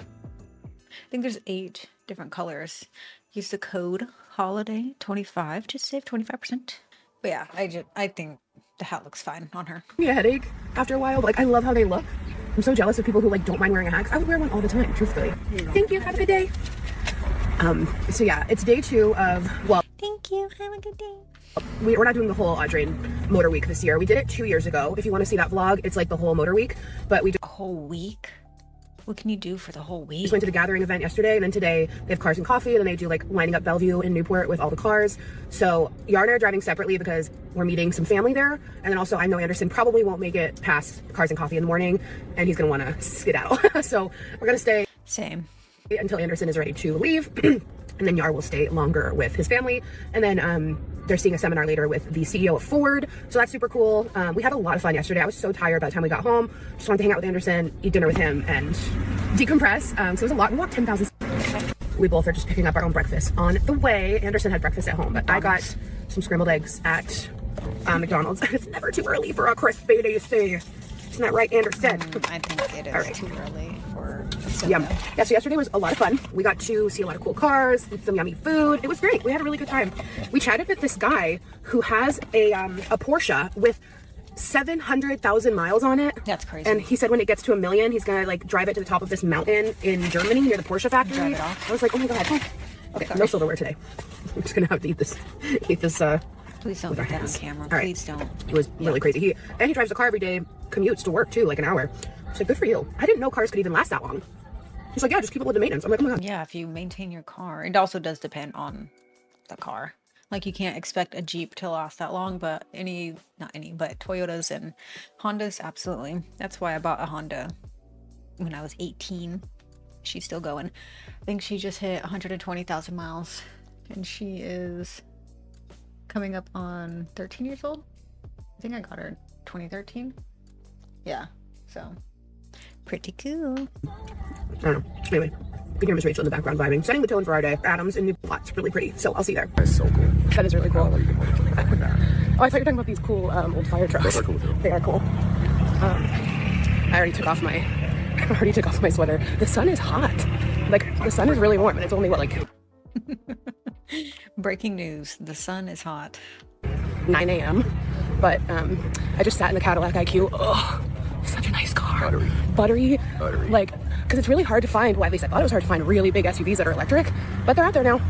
I think there's 8 different colors. Use the code holiday25 to save 25%. But yeah, I think the hat looks fine on her. Me a headache after a while, but like I love how they look. I'm so jealous of people who like don't mind wearing a hat. I would wear one all the time, truthfully. Thank you. Have a good day. So yeah, it's day 2 of, well, thank you. Have a good day. We're not doing the whole Audrain Motor Week this year. We did it 2 years ago. If you want to see that vlog, it's like the whole Motor Week, but we do A whole week? What can you do for the whole week? just went to the gathering event yesterday, and then today they have cars and coffee, and then they do like lining up Bellevue in Newport with all the cars. So Yar and I are driving separately because we're meeting some family there, and then also I know Anderson probably won't make it past cars and coffee in the morning, and he's gonna want to skedaddle. So we're gonna stay Same. until Anderson is ready to leave, and then Yar will stay longer with his family, and then they're seeing a seminar later with the CEO of Ford, so that's super cool. We had a lot of fun yesterday. I was so tired by the time we got home. Just wanted to hang out with Anderson, eat dinner with him, and decompress. So it was a lot. We walked 10,000. We both are just picking up our own breakfast on the way. Anderson had breakfast at home, but I got some scrambled eggs at McDonald's. It's never too early for a crispy, do you see? Isn't that right, Anderson? I think it is too early for Yeah, so yesterday was a lot of fun. We got to see a lot of cool cars, eat some yummy food. It was great. We had a really good time. We chatted with this guy who has a Porsche with 700,000 miles on it. That's crazy. And he said when it gets to 1 million, he's gonna like drive it to the top of this mountain in Germany near the Porsche factory. Drive it off. I was like, oh my god. Okay, no silverware today. I'm just gonna have to eat this. Please don't get that on camera. All right. Please don't. It was really crazy. He drives a car every day, commutes to work too, like an hour. It's like, good for you. I didn't know cars could even last that long. He's like, yeah, just keep it with the maintenance. I'm like, oh my god. Yeah, if you maintain your car. It also does depend on the car. Like, you can't expect a Jeep to last that long, but but Toyotas and Hondas, absolutely. That's why I bought a Honda when I was 18. She's still going. I think she just hit 120,000 miles, and she is coming up on 13 years old. I think I got her in 2013. Yeah, so pretty cool. I don't know. Anyway, you can hear Miss Rachel in the background vibing, setting the tone for our day. Adams in New Plot's really pretty, so I'll see you there. That's so cool. That is really cool. Oh, you can with that. Oh, I thought you were talking about these cool old fire trucks. Those are cool too. They are cool. I already took off my sweater. The sun is hot. Like, the sun is really warm, and it's only what, like Breaking news: the sun is hot. 9 a.m. But I just sat in the Cadillac IQ. Oh, such a nice car. Buttery. Like, because it's really hard to find. Well, at least I thought it was hard to find really big SUVs that are electric, but they're out there now.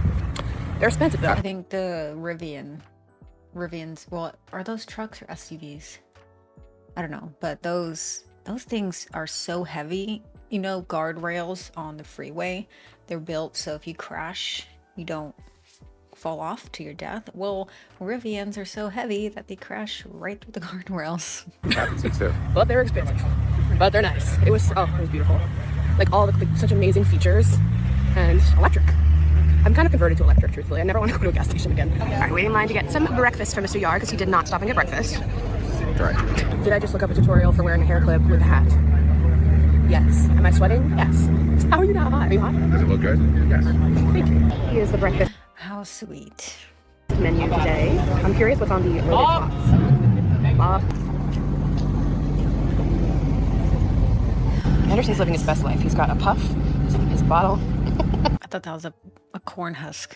They're expensive though. I think the Rivians. Well, are those trucks or SUVs? I don't know, but those things are so heavy. You know, guardrails on the freeway, they're built so if you crash, you don't fall off to your death. Well, Rivians are so heavy that they crash right through the guardrails. But they're expensive. But they're nice. It was beautiful. Like all the such amazing features and electric. I'm kind of converted to electric, truthfully. I never want to go to a gas station again. All right, waiting in line to get some breakfast for Mr. Yar because he did not stop and get breakfast. Right. Did I just look up a tutorial for wearing a hair clip with a hat? Yes. Am I sweating? Yes. How are you not hot? Are you hot? Does it look good? Yes. Thank you. Here's the breakfast How sweet. menu today. I'm curious what's on the loaded tots. Anderson's living his best life. He's got a puff, his bottle. I thought that was a corn husk.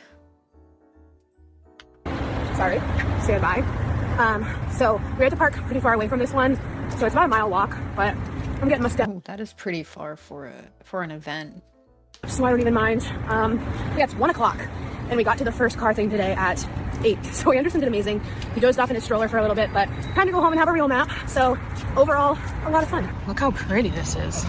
Sorry. Say bye. So we had to park pretty far away from this one, so it's about a mile walk, but I'm getting my step. Ooh, that is pretty far for an event. So I don't even mind. Yeah, it's 1 o'clock, and we got to the first car thing today at 8. So Anderson did amazing. He dozed off in his stroller for a little bit, but time to go home and have a real nap. So overall, a lot of fun. Look how pretty this is.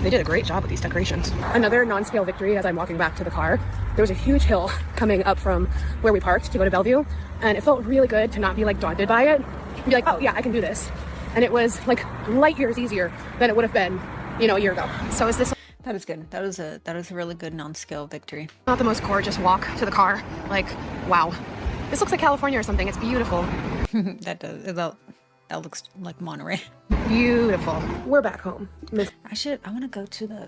They did a great job with these decorations. Another non-scale victory as I'm walking back to the car. There was a huge hill coming up from where we parked to go to Bellevue, and it felt really good to not be like daunted by it. Be like, oh yeah, I can do this. And it was like light years easier than it would have been, you know, a year ago. So is this? That is good. That is a really good non-scale victory. Not the most gorgeous walk to the car. Like, wow. This looks like California or something. It's beautiful. That does. That looks like Monterey. Beautiful. We're back home. I want to go to the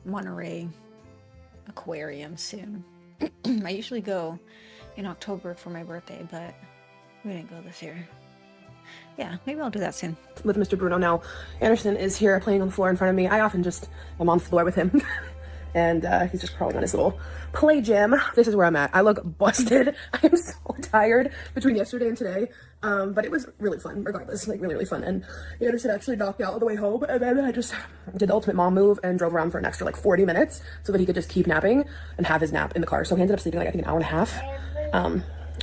Monterey aquarium soon. I usually go in October for my birthday, but we didn't go this year. Yeah, maybe I'll do that soon. With Mr. Bruno now. Anderson is here playing on the floor in front of me. I often just am on the floor with him. And he's just crawling on his little play gym. This is where I'm at. I look busted. I am so tired between yesterday and today. But it was really fun, regardless. Like, really, really fun. And Anderson actually knocked out on the way home. And then I just did the ultimate mom move and drove around for an extra, like, 40 minutes so that he could just keep napping and have his nap in the car. So he ended up sleeping, like, I think an hour and a half.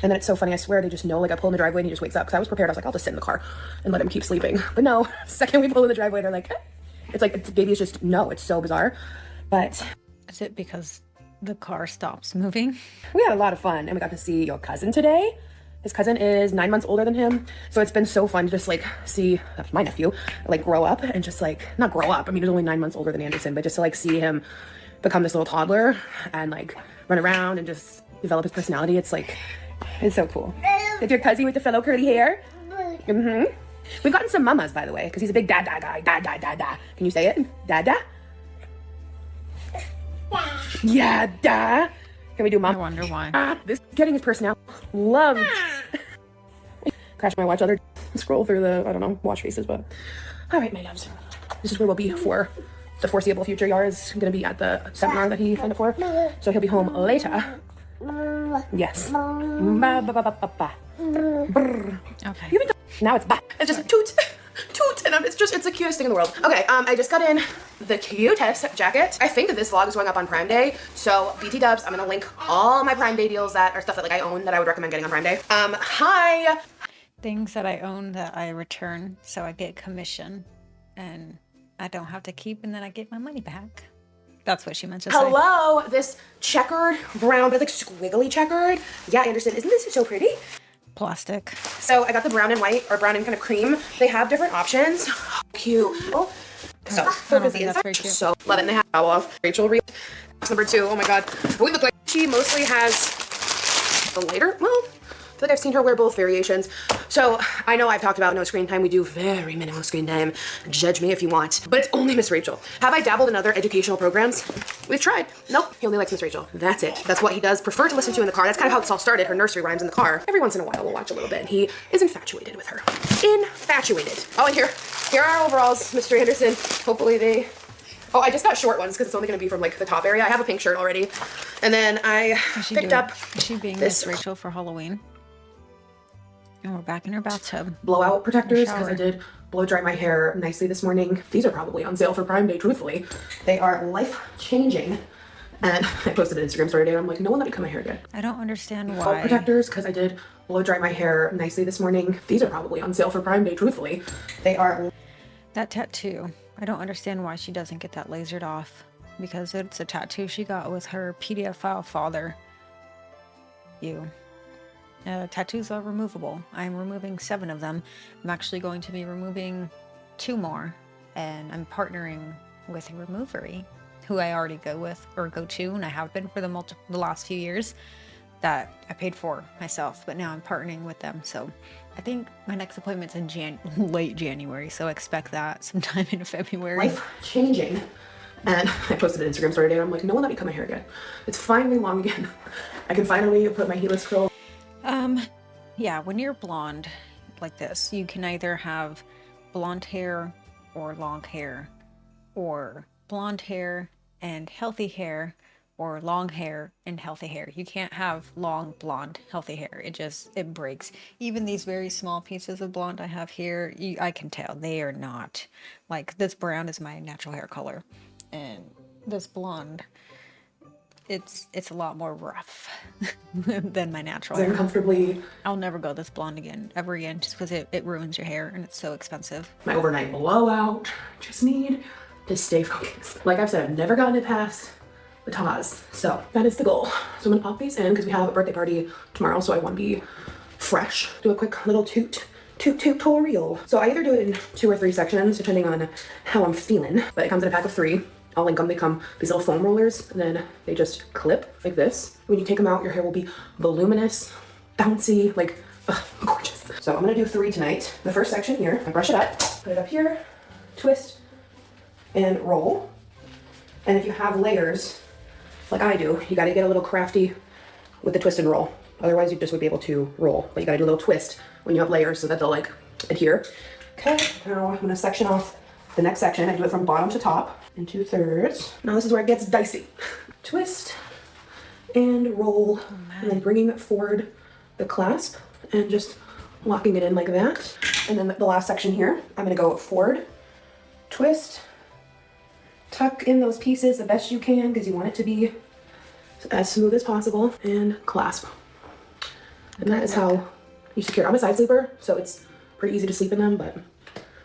And then it's so funny, I swear they just know, like I pull in the driveway and he just wakes up. Because I was prepared, I was like, I'll just sit in the car and let him keep sleeping. But no, second we pull in the driveway, they're like, eh. It's like, the babies just know, it's so bizarre. But is it because the car stops moving? We had a lot of fun, and we got to see your cousin today. His cousin is 9 months older than him. So it's been so fun to just like see my nephew like grow up and just like, not grow up. I mean, he's only 9 months older than Anderson, but just to like see him become this little toddler and like run around and just develop his personality. It's like, it's so cool. It's your cousin with the fellow curly hair. Mm-hmm. We've gotten some mamas, by the way, because he's a big dada guy. Da. Can you say it? Dada? Yeah, da. Can we do mom? I wonder why. This getting his personality. Love. Crash my watch, other scroll through the, I don't know, watch faces, but all right, my loves. This is where we'll be for the foreseeable future. Yara's going to be at the seminar that he signed up for, so he'll be home later. Yes. Okay. Now it's back. It's just toot, toot, and it's the cutest thing in the world. Okay, I just got in the cutest jacket. I think that this vlog is going up on Prime Day, so BT dubs, I'm gonna link all my Prime Day deals that are stuff that like I own that I would recommend getting on Prime Day. Hi. Things that I own that I return, so I get commission, and I don't have to keep, and then I get my money back. That's what she meant to say. Hello, this checkered brown, but it's like squiggly checkered. Yeah, Anderson, isn't this so pretty? Plastic. So I got the brown and white, or brown and kind of cream. They have different options. Cute. So I think that's very cute. So love it. And they have towel off. Rachel Reed. Number 2. Oh my god. We look like she mostly has the lighter. Well, I feel like I've seen her wear both variations. So I know I've talked about no screen time. We do very minimal screen time. Judge me if you want. But it's only Miss Rachel. Have I dabbled in other educational programs? We've tried. Nope. He only likes Miss Rachel. That's it. That's what he does prefer to listen to in the car. That's kind of how this all started. Her nursery rhymes in the car. Every once in a while we'll watch a little bit. And he is infatuated with her. Infatuated. Oh, and here are our overalls, Mr. Anderson. Hopefully they... Oh, I just got short ones because it's only going to be from like the top area. I have a pink shirt already. And then I picked up Is she being Miss Rachel for Halloween? And we're back in her bathtub. Blowout protectors because I did blow dry my hair nicely this morning. These are probably on sale for Prime Day, truthfully. They are life-changing. And I posted an Instagram story today and I'm like, no one let me cut my hair again. I don't understand why. Blowout protectors because I did blow dry my hair nicely this morning. These are probably on sale for Prime Day, truthfully. They are... That tattoo. I don't understand why she doesn't get that lasered off. Because it's a tattoo she got with her PDF file father. Tattoos are removable. I'm removing 7 of them. I'm actually going to be removing 2 more. And I'm partnering with Removery, who I already go to, and I have been for the last few years, that I paid for myself, but now I'm partnering with them. So I think my next appointment's in late January, so expect that sometime in February. Life-changing. And I posted an Instagram story today and I'm like, no one let me cut my hair again. It's finally long again. I can finally put my helix curl. Yeah, when you're blonde like this, you can either have blonde hair or long hair, or blonde hair and healthy hair, or long hair and healthy hair. You can't have long, blonde, healthy hair. It breaks. Even these very small pieces of blonde I have here, I can tell they are not. Like, this brown is my natural hair color, and this blonde, it's a lot more rough than my natural hair. Comfortably. I'll never go this blonde ever again, just because it ruins your hair and it's so expensive. My overnight blowout. Just need to stay focused. Like I've said, I've never gotten it past the Taz. So that is the goal. So I'm gonna pop these in because we have a birthday party tomorrow, so I want to be fresh. Do a quick little tutorial. So I either do it in 2 or 3 sections depending on how I'm feeling, but it comes in a pack of 3. I'll link them. They come these little foam rollers, and then they just clip like this. When you take them out, your hair will be voluminous, bouncy, like gorgeous. So I'm gonna do 3 tonight. The first section here, I brush it up, put it up here, twist, and roll. And if you have layers, like I do, you gotta get a little crafty with the twist and roll. Otherwise you just would be able to roll, but you gotta do a little twist when you have layers so that they'll like adhere. Okay, now I'm gonna section off the next section. I do it from bottom to top in 2/3. Now this is where it gets dicey. Twist and roll, and then bringing forward the clasp and just locking it in like that. And then the last section here, I'm gonna go forward, twist, tuck in those pieces the best you can because you want it to be as smooth as possible, and clasp. And that is how you secure. I'm a side sleeper, so it's pretty easy to sleep in them, but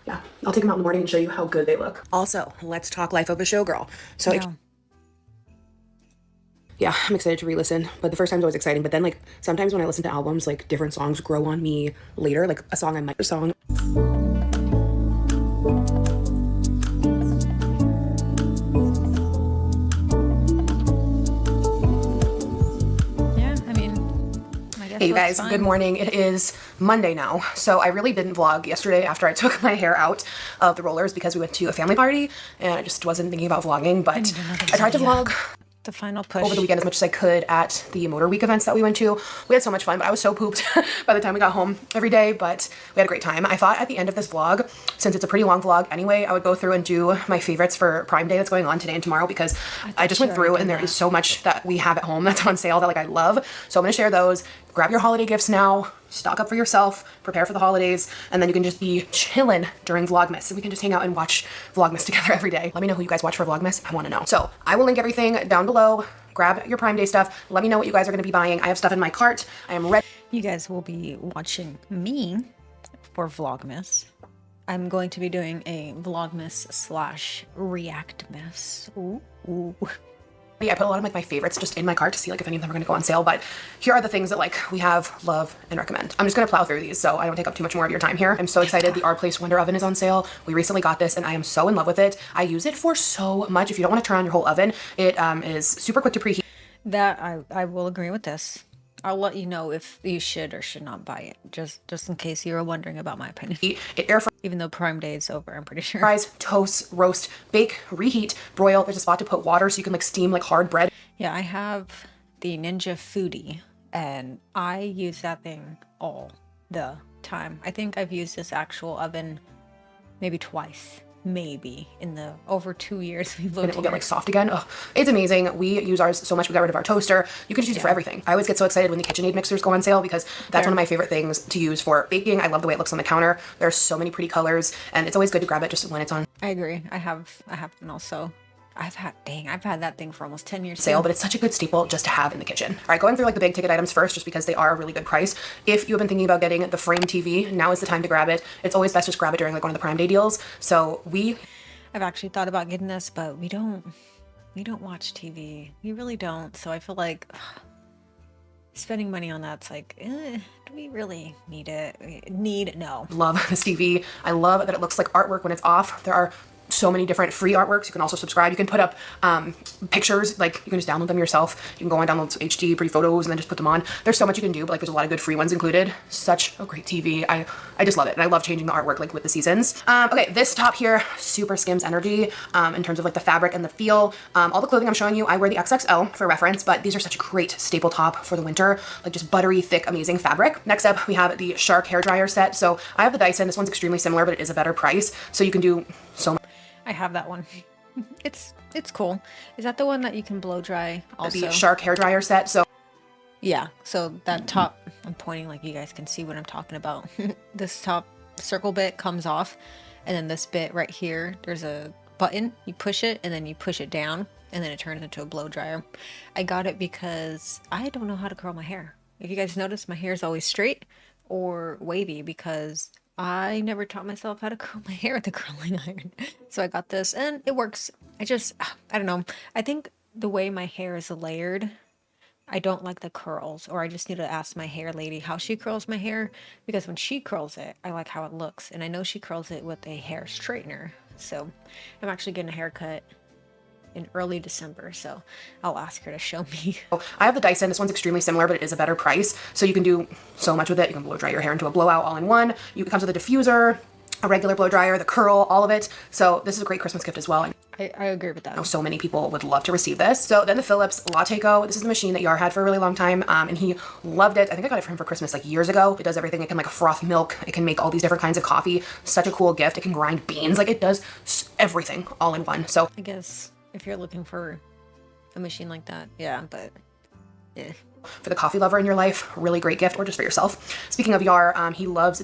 yeah, I'll take them out in the morning and show you how good they look. Also, let's talk life of a showgirl. So yeah, I'm excited to re-listen, but the first time's always exciting. But then like sometimes when I listen to albums, like different songs grow on me later, like a song I might song. Hey you guys, good morning. It is Monday now. So I really didn't vlog yesterday after I took my hair out of the rollers because we went to a family party and I just wasn't thinking about vlogging, but I tried to vlog the final push over the weekend as much as I could at the Motor Week events that we went to. We had so much fun, but I was so pooped by the time we got home every day, but we had a great time. I thought at the end of this vlog, since it's a pretty long vlog anyway, I would go through and do my favorites for Prime Day that's going on today and tomorrow because I just went through and there is so much that we have at home that's on sale that like I love. So I'm gonna share those. Grab your holiday gifts now, stock up for yourself, prepare for the holidays, and then you can just be chilling during Vlogmas and we can just hang out and watch Vlogmas together every day. Let me know who you guys watch for Vlogmas. I wanna know. So I will link everything down below. Grab your Prime Day stuff. Let me know what you guys are gonna be buying. I have stuff in my cart. I am ready. You guys will be watching me for Vlogmas. I'm going to be doing a Vlogmas / Reactmas. Ooh. I put a lot of like my favorites just in my cart to see like if any of them are going to go on sale, but here are the things that like we have, love, and recommend. I'm just going to plow through these so I don't take up too much more of your time here. I'm so excited. The Our Place Wonder Oven is on sale. We recently got this and I am so in love with it. I use it for so much. If you don't want to turn on your whole oven, it is super quick to preheat. That I will agree with this. I'll let you know if you should or should not buy it, just in case you were wondering about my opinion. It air fries. Even though Prime Day is over, I'm pretty sure. Fries, toast, roast, bake, reheat, broil. There's a spot to put water so you can like steam like hard bread. Yeah, I have the Ninja Foodie and I use that thing all the time. I think I've used this actual oven maybe twice. Maybe in the over 2 years we've lived and it will get like soft again. Oh, it's amazing. We use ours so much. We got rid of our toaster. You can just use it for everything. I always get so excited when the KitchenAid mixers go on sale because that's one of my favorite things to use for baking. I love the way it looks on the counter. There's so many pretty colors and it's always good to grab it just when it's on. I agree. I have one also. I've had that thing for almost 10 years. Sale, but it's such a good staple just to have in the kitchen. All right, going through like the big ticket items first, just because they are a really good price. If you have been thinking about getting the frame TV, now is the time to grab it. It's always best to just grab it during like one of the Prime Day deals. So I've actually thought about getting this, but we don't watch TV. We really don't. So I feel like spending money on that's like, do we really need it? No. Love this TV. I love that it looks like artwork when it's off. There are so many different free artworks. You can also subscribe. You can put up pictures, like you can just download them yourself. You can go on, download some HD pretty photos and then just put them on. There's so much you can do, but like there's a lot of good free ones included. Such a great TV. I just love it. And I love changing the artwork like with the seasons. Okay, this top here, super Skims energy in terms of like the fabric and the feel. All the clothing I'm showing you, I wear the XXL for reference, but these are such a great staple top for the winter. Like just buttery, thick, amazing fabric. Next up, we have the Shark hair dryer set. So I have the Dyson. This one's extremely similar, but it is a better price. So you can do so much. I have that one. It's cool. Is that the one that you can blow dry also? The Shark hair dryer set. So yeah, so that top, I'm pointing like you guys can see what I'm talking about. This top circle bit comes off and then this bit right here, there's a button. You push it and then you push it down and then it turns into a blow dryer. I got it because I don't know how to curl my hair. If you guys notice, my hair is always straight or wavy because I never taught myself how to curl my hair with a curling iron. So I got this and it works. I don't know. I think the way my hair is layered, I don't like the curls, or I just need to ask my hair lady how she curls my hair, because when she curls it, I like how it looks. And I know she curls it with a hair straightener. So I'm actually getting a haircut in early December, so I'll ask her to show me. I have the Dyson. This one's extremely similar, but it is a better price. So you can do so much with it. You can blow dry your hair into a blowout all in one. It comes with a diffuser, a regular blow dryer, the curl, all of it. So this is a great Christmas gift as well. I agree with that. I know so many people would love to receive this. So then the Philips Latte Co. This is the machine that Yar had for a really long time, and he loved it. I think I got it for him for Christmas like years ago. It does everything. It can like froth milk. It can make all these different kinds of coffee. Such a cool gift. It can grind beans. Like it does everything all in one. So I guess if you're looking for a machine like that, yeah, but yeah. For the coffee lover in your life, really great gift, or just for yourself. Speaking of Yar, he loves all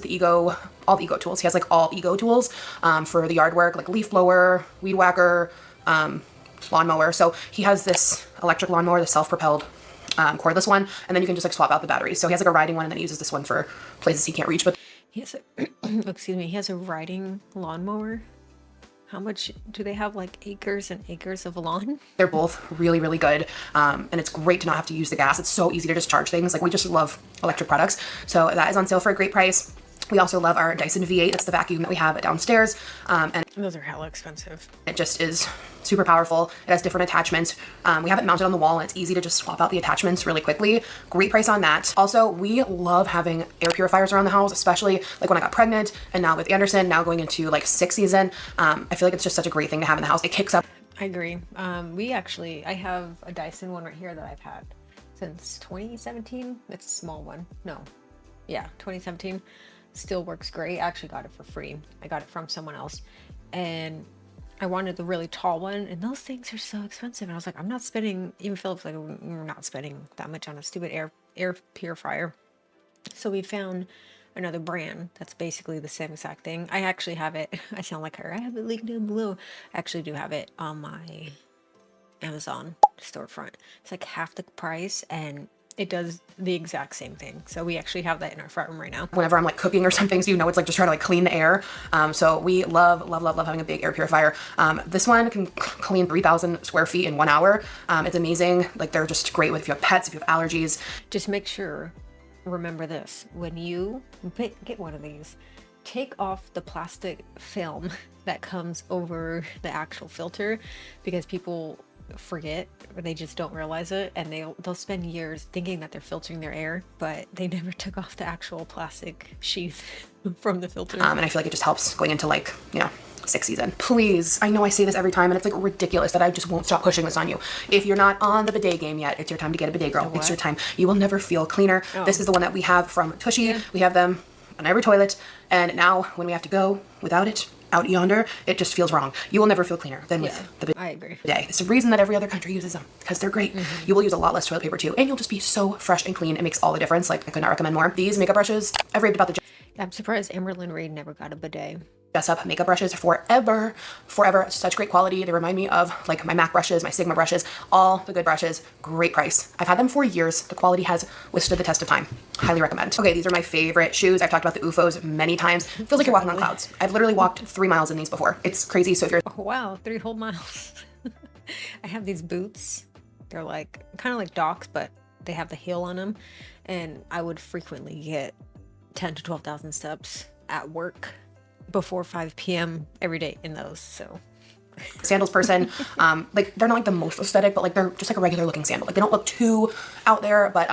the Ego tools. He has like all Ego tools for the yard work, like leaf blower, weed whacker, lawnmower. So he has this electric lawnmower, the self-propelled cordless one, and then you can just like swap out the batteries. So he has like a riding one, and then he uses this one for places he can't reach. But he has a, excuse me, he has a riding lawnmower. How much do they have? Like acres and acres of lawn? They're both really, really good. And it's great to not have to use the gas. It's so easy to just charge things. Like, we just love electric products. So that is on sale for a great price. We also love our Dyson V8. That's the vacuum that we have downstairs. And those are hella expensive. It just is super powerful. It has different attachments. We have it mounted on the wall, and it's easy to just swap out the attachments really quickly. Great price on that. Also, we love having air purifiers around the house, especially like when I got pregnant, and now with Anderson, now going into like 6th season. I feel like it's just such a great thing to have in the house. It kicks up. I agree. I have a Dyson one right here that I've had since 2017. It's a small one. No. Yeah, 2017. Still works great. I actually got it for free. I got it from someone else, and I wanted the really tall one, and those things are so expensive. And I was like, I'm not spending, even Philip's like, we're not spending that much on a stupid air purifier. So we found another brand that's basically the same exact thing. I actually have it. I sound like her. I have it linked down below. I actually do have it on my Amazon storefront. It's like half the price, and it does the exact same thing. So we actually have that in our front room right now. Whenever I'm like cooking or something, so you know it's like just trying to like clean the air. So we love having a big air purifier. This one can clean 3,000 square feet in 1 hour. It's amazing. Like, they're just great with if you have pets, if you have allergies. Just make sure, remember this, when you get one of these, take off the plastic film that comes over the actual filter, because people forget, or they just don't realize it, and they'll spend years thinking that they're filtering their air, but they never took off the actual plastic sheath from the filter. And I feel like it just helps going into like, you know, 6th season. Please, I know I say this every time, and it's like ridiculous that I just won't stop pushing this on you. If you're not on the bidet game yet, it's your time to get a bidet, girl. It's your time. You will never feel cleaner. This is the one that we have from Tushy. Yeah. We have them on every toilet, and now when we have to go without it out yonder, it just feels wrong. You will never feel cleaner than with the bidet. I agree. It's the reason that every other country uses them, because they're great. You will use a lot less toilet paper too, and you'll just be so fresh and clean. It makes all the difference. Like, I could not recommend more. These makeup brushes, I've raved about the I'm surprised Amberlyn Reid never got a bidet. Dress Up makeup brushes forever. Such great quality. They remind me of like my MAC brushes, my Sigma brushes, all the good brushes. Great price. I've had them for years. The quality has withstood the test of time. Highly recommend. Okay, these are my favorite shoes. I've talked about the UFOs many times. It feels like you're walking on clouds. I've literally walked 3 miles in these before. It's crazy. So if you're wow, 3 whole miles. I have these boots. They're like kind of like Docs, but they have the heel on them, and I would frequently get 10 to 12,000 steps at work before 5 p.m. every day in those. So sandals person, like, they're not like the most aesthetic, but like they're just like a regular looking sandal. Like, they don't look too out there, but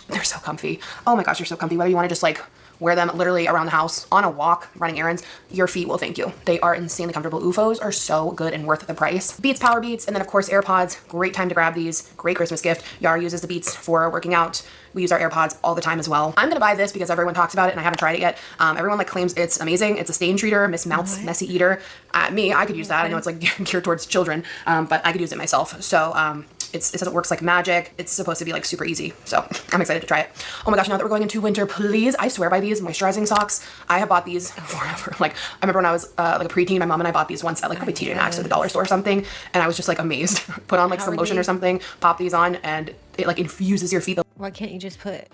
they're so comfy. Oh my gosh, they're so comfy. Whether you want to just like wear them literally around the house, on a walk, running errands, your feet will thank you. They are insanely comfortable. UFOs are so good and worth the price. Beats, Power Beats, and then of course AirPods. Great time to grab these. Great Christmas gift. Yara uses the Beats for working out. We use our AirPods all the time as well. I'm gonna buy this because everyone talks about it and I haven't tried it yet. Everyone like claims it's amazing. It's a stain treater, Miss Mouth's Messy Eater. I could use that. I know it's like geared towards children, but I could use it myself. So it says it works like magic. It's supposed to be like super easy. So I'm excited to try it. Oh my gosh, now that we're going into winter, please, I swear by these moisturizing socks. I have bought these forever. Like, I remember when I was like a preteen, my mom and I bought these once at like probably TJ Maxx or the dollar store or something. And I was just like amazed. Put on like some lotion or something, pop these on, and it like infuses your feet. Why can't you just put,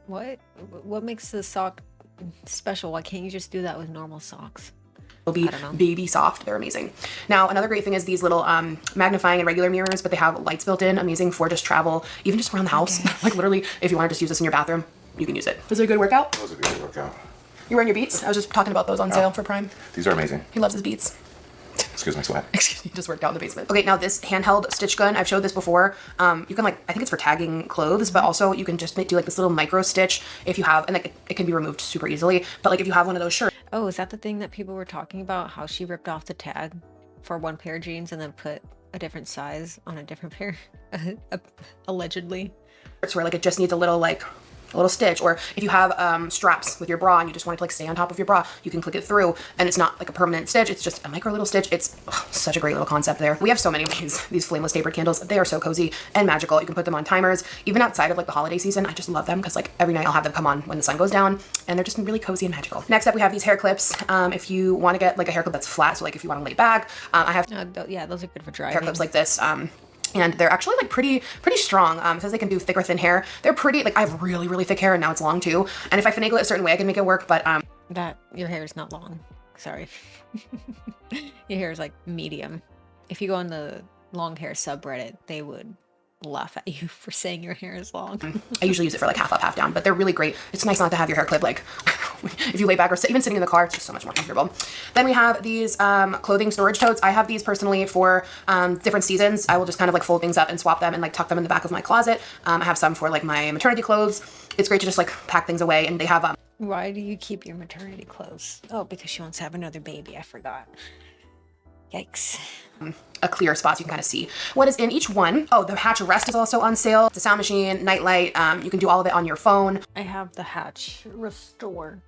what makes the sock special? Why can't you just do that with normal socks? Will be baby soft. They're amazing. Now, another great thing is these little magnifying and regular mirrors, but they have lights built in. Amazing for just travel, even just around the house. Like, literally, if you want to just use this in your bathroom, you can use it. Was it a good workout? It was a good workout. You wearing your Beats? I was just talking about those on sale for Prime. These are amazing. He loves his Beats. Excuse my sweat. Excuse me, just worked out in the basement. Okay, now this handheld stitch gun, I've showed this before. You can like, I think it's for tagging clothes, but also you can just do like this little micro stitch if you have, and like it can be removed super easily. But like if you have one of those shirts. Oh, is that the thing that people were talking about? How she ripped off the tag for one pair of jeans and then put a different size on a different pair, allegedly. It's where like it just needs a little stitch, or if you have straps with your bra and you just want it to like stay on top of your bra, you can click it through and it's not like a permanent stitch, it's just a micro little stitch. It's such a great little concept there. We have so many of these flameless tapered candles. They are so cozy and magical. You can put them on timers, even outside of like the holiday season. I just love them because like every night I'll have them come on when the sun goes down, and they're just really cozy and magical. Next up, we have these hair clips. If you want to get like a hair clip that's flat, so like if you want to lay back, I have yeah, those are good for driving. hair clips like this. And they're actually like pretty strong. It says they can do thick or thin hair. They're pretty, like I have really thick hair and now it's long too. And if I finagle it a certain way, I can make it work, but that your hair is not long. Sorry. Your hair is like medium. If you go on the long hair subreddit, they would laugh at you for saying your hair is long. I usually use it for like half up, half down, but they're really great. It's nice not to have your hair clipped like if you lay back or even sitting in the car, it's just so much more comfortable. Then we have these clothing storage totes. I have these personally for different seasons. I will just kind of like fold things up and swap them and like tuck them in the back of my closet. I have some for like my maternity clothes. It's great to just like pack things away, and they have Why do you keep your maternity clothes? Oh, because she wants to have another baby. I forgot. Yikes. A clear spot so you can kind of see what is in each one. Oh, the Hatch Rest is also on sale. It's a sound machine, nightlight. You can do all of it on your phone. I have the Hatch Restore.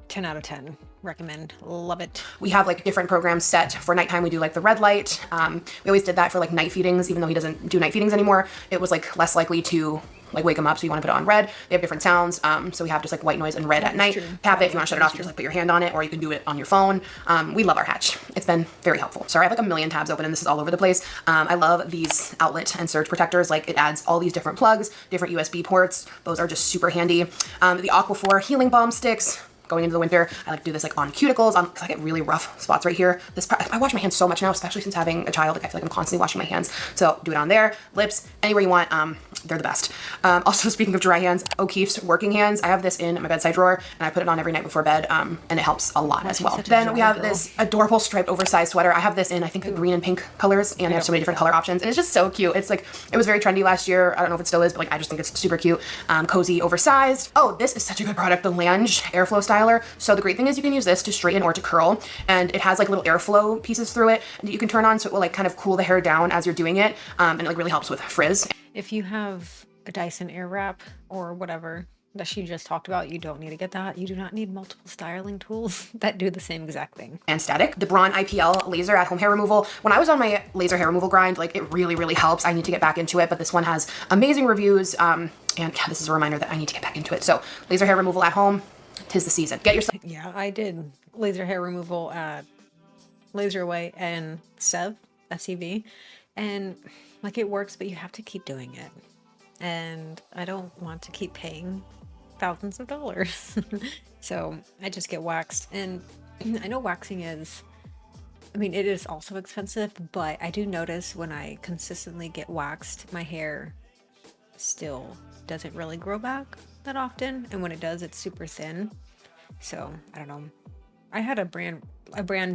10 out of 10. Recommend. Love it. We have like different programs set for nighttime. We do like the red light. We always did that for like night feedings, even though he doesn't do night feedings anymore. It was like less likely to like wake him up, so you want to put it on red. They have different sounds, so we have just like white noise and red at night. Tap it if you want to shut it off. You just like put your hand on it, or you can do it on your phone. We love our Hatch. It's been very helpful. Sorry, I have like a million tabs open and this is all over the place. I love these outlet and surge protectors. Like it adds all these different plugs, different USB ports. Those are just super handy. The Aquaphor healing balm sticks. Going into the winter, I like to do this like on cuticles, because I get really rough spots right here. I wash my hands so much now, especially since having a child. Like I feel like I'm constantly washing my hands. So do it on there, lips, anywhere you want. They're the best. Also, speaking of dry hands, O'Keeffe's working hands. I have this in my bedside drawer, and I put it on every night before bed, and it helps a lot as well. Then we have this adorable striped oversized sweater. I have this in I think the green and pink colors, and they have so many different color options, and it's just so cute. It's like it was very trendy last year. I don't know if it still is, but like I just think it's super cute, cozy, oversized. Oh, this is such a good product, the Lange Airflow Styler. So the great thing is you can use this to straighten or to curl, and it has like little airflow pieces through it that you can turn on, so it will like kind of cool the hair down as you're doing it, and it like really helps with frizz. If you have a Dyson Airwrap or whatever that she just talked about, you don't need to get that. You do not need multiple styling tools that do the same exact thing. And static. The Braun IPL laser at home hair removal. When I was on my laser hair removal grind, like it really helps. I need to get back into it, but this one has amazing reviews, and yeah, this is a reminder that I need to get back into it. So laser hair removal at home. 'Tis the season. Get yourself. Yeah, I did laser hair removal at Laser Away and SEV, and like it works, but you have to keep doing it. And I don't want to keep paying thousands of dollars. So I just get waxed. And I know waxing is, I mean, it is also expensive, but I do notice when I consistently get waxed, my hair still doesn't really grow back that often, and when it does, it's super thin. So I don't know. I had a brand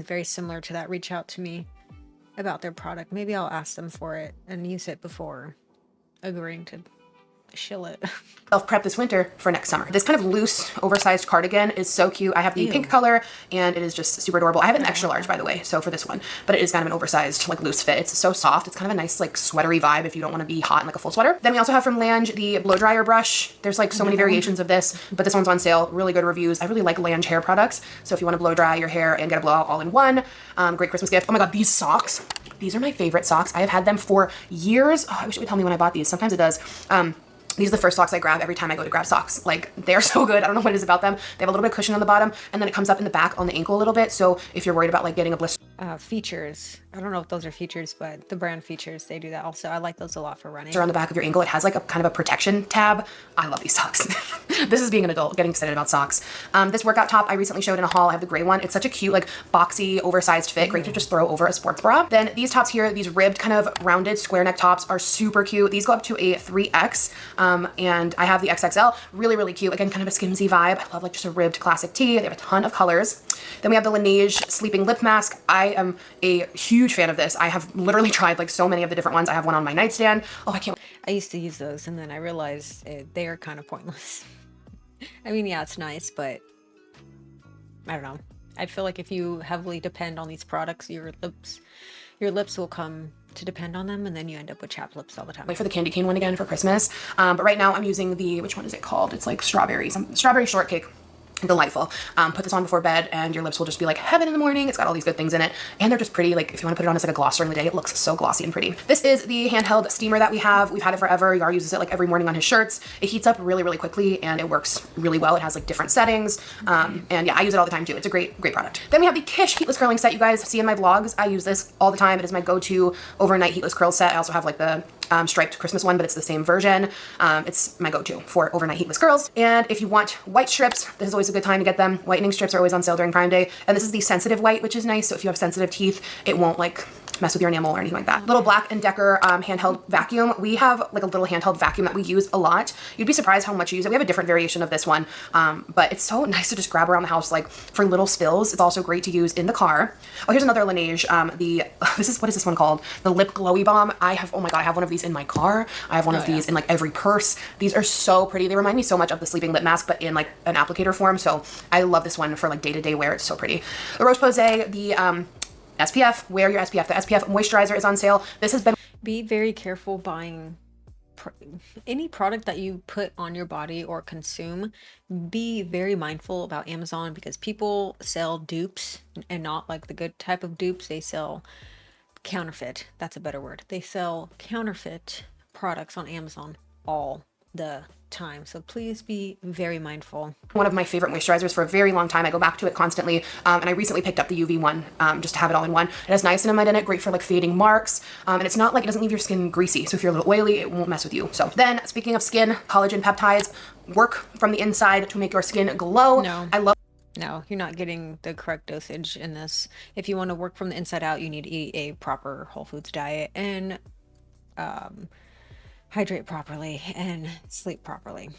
very similar to that reach out to me about their product. Maybe I'll ask them for it and use it before agreeing to shill it. Self-prep this winter for next summer. This kind of loose, oversized cardigan is so cute. I have the pink color, and it is just super adorable. I have it in extra large, by the way, so for this one, but it is kind of an oversized, like loose fit. It's so soft. It's kind of a nice, like sweatery vibe if you don't want to be hot in like a full sweater. Then we also have from Lange the blow dryer brush. There's like so many variations of this, but this one's on sale. Really good reviews. I really like Lange hair products. So if you want to blow dry your hair and get a blowout all in one, great Christmas gift. Oh my God, these socks. These are my favorite socks. I have had them for years. Oh, I wish it would tell me when I bought these. Sometimes it does. These are the first socks I grab every time I go to grab socks. Like, they're so good. I don't know what it is about them. They have a little bit of cushion on the bottom, and then it comes up in the back on the ankle a little bit. So if you're worried about like getting a blister. Features. I don't know if those are features, but the brand Features, they do that also. I like those a lot for running. On the back of your ankle, it has like a kind of a protection tab. I love these socks. This is being an adult, getting excited about socks. This workout top I recently showed in a haul. I have the gray one. It's such a cute, like boxy, oversized fit. Great to just throw over a sports bra. Then these tops here, these ribbed kind of rounded square neck tops are super cute. These go up to a 3X, and I have the XXL. Really cute. Again, kind of a skimsy vibe. I love like just a ribbed classic tee. They have a ton of colors. Then we have the Laneige Sleeping Lip Mask. I am a huge fan of this. I have literally tried like so many of the different ones. I have one on my nightstand. Oh, I can't. I used to use those, and then I realized they are kind of pointless. I mean, yeah, it's nice, but I don't know. I feel like if you heavily depend on these products, your lips will come to depend on them, and then you end up with chapped lips all the time. Wait for the candy cane one again for Christmas. But right now I'm using the, which one is it called? It's like strawberry shortcake. delightful. Put this on before bed and your lips will just be like heaven in the morning. It's got all these good things in it and they're just pretty. Like if you want to put it on as like a gloss during the day, it looks so glossy and pretty. This is the handheld steamer that we have. We've had it forever. Yar uses it like every morning on his shirts. It heats up really, really quickly and it works really well. It has like different settings. And yeah, I use it all the time too. It's a great product. Then we have the Kish heatless curling set. You guys see in my vlogs, I use this all the time. It is my go-to overnight heatless curl set. I also have like the striped Christmas one, but it's the same version. It's my go-to for overnight heatless curls. And if you want white strips, this is always a good time to get them. Whitening strips are always on sale during Prime Day. And this is the sensitive white, which is nice. So if you have sensitive teeth, it won't like mess with your enamel or anything like that. Little Black & Decker handheld vacuum. We have like a little handheld vacuum that we use a lot. You'd be surprised how much you use it. We have a different variation of this one, but it's so nice to just grab around the house like for little spills. It's also great to use in the car. Oh, here's another Laneige. What is this one called? The Lip Glowy Balm. I have one of these in my car. I have one of these in like every purse. These are so pretty. They remind me so much of the Sleeping Lip Mask, but in like an applicator form. So I love this one for like day-to-day wear. It's so pretty. The Roche-Posay, the SPF, wear your SPF. The SPF moisturizer is on sale. This has been... Be very careful buying any product that you put on your body or consume. Be very mindful about Amazon because people sell dupes and not like the good type of dupes. They sell counterfeit. That's a better word. They sell counterfeit products on Amazon all the time. So please be very mindful. One of my favorite moisturizers for a very long time. I go back to it constantly. And I recently picked up the UV one just to have it all in one. It has niacinamide in it, great for like fading marks. And it's not like it doesn't leave your skin greasy. So if you're a little oily, it won't mess with you. So then speaking of skin, collagen peptides work from the inside to make your skin glow. No, you're not getting the correct dosage in this. If you want to work from the inside out, you need to eat a proper whole foods diet and hydrate properly and sleep properly.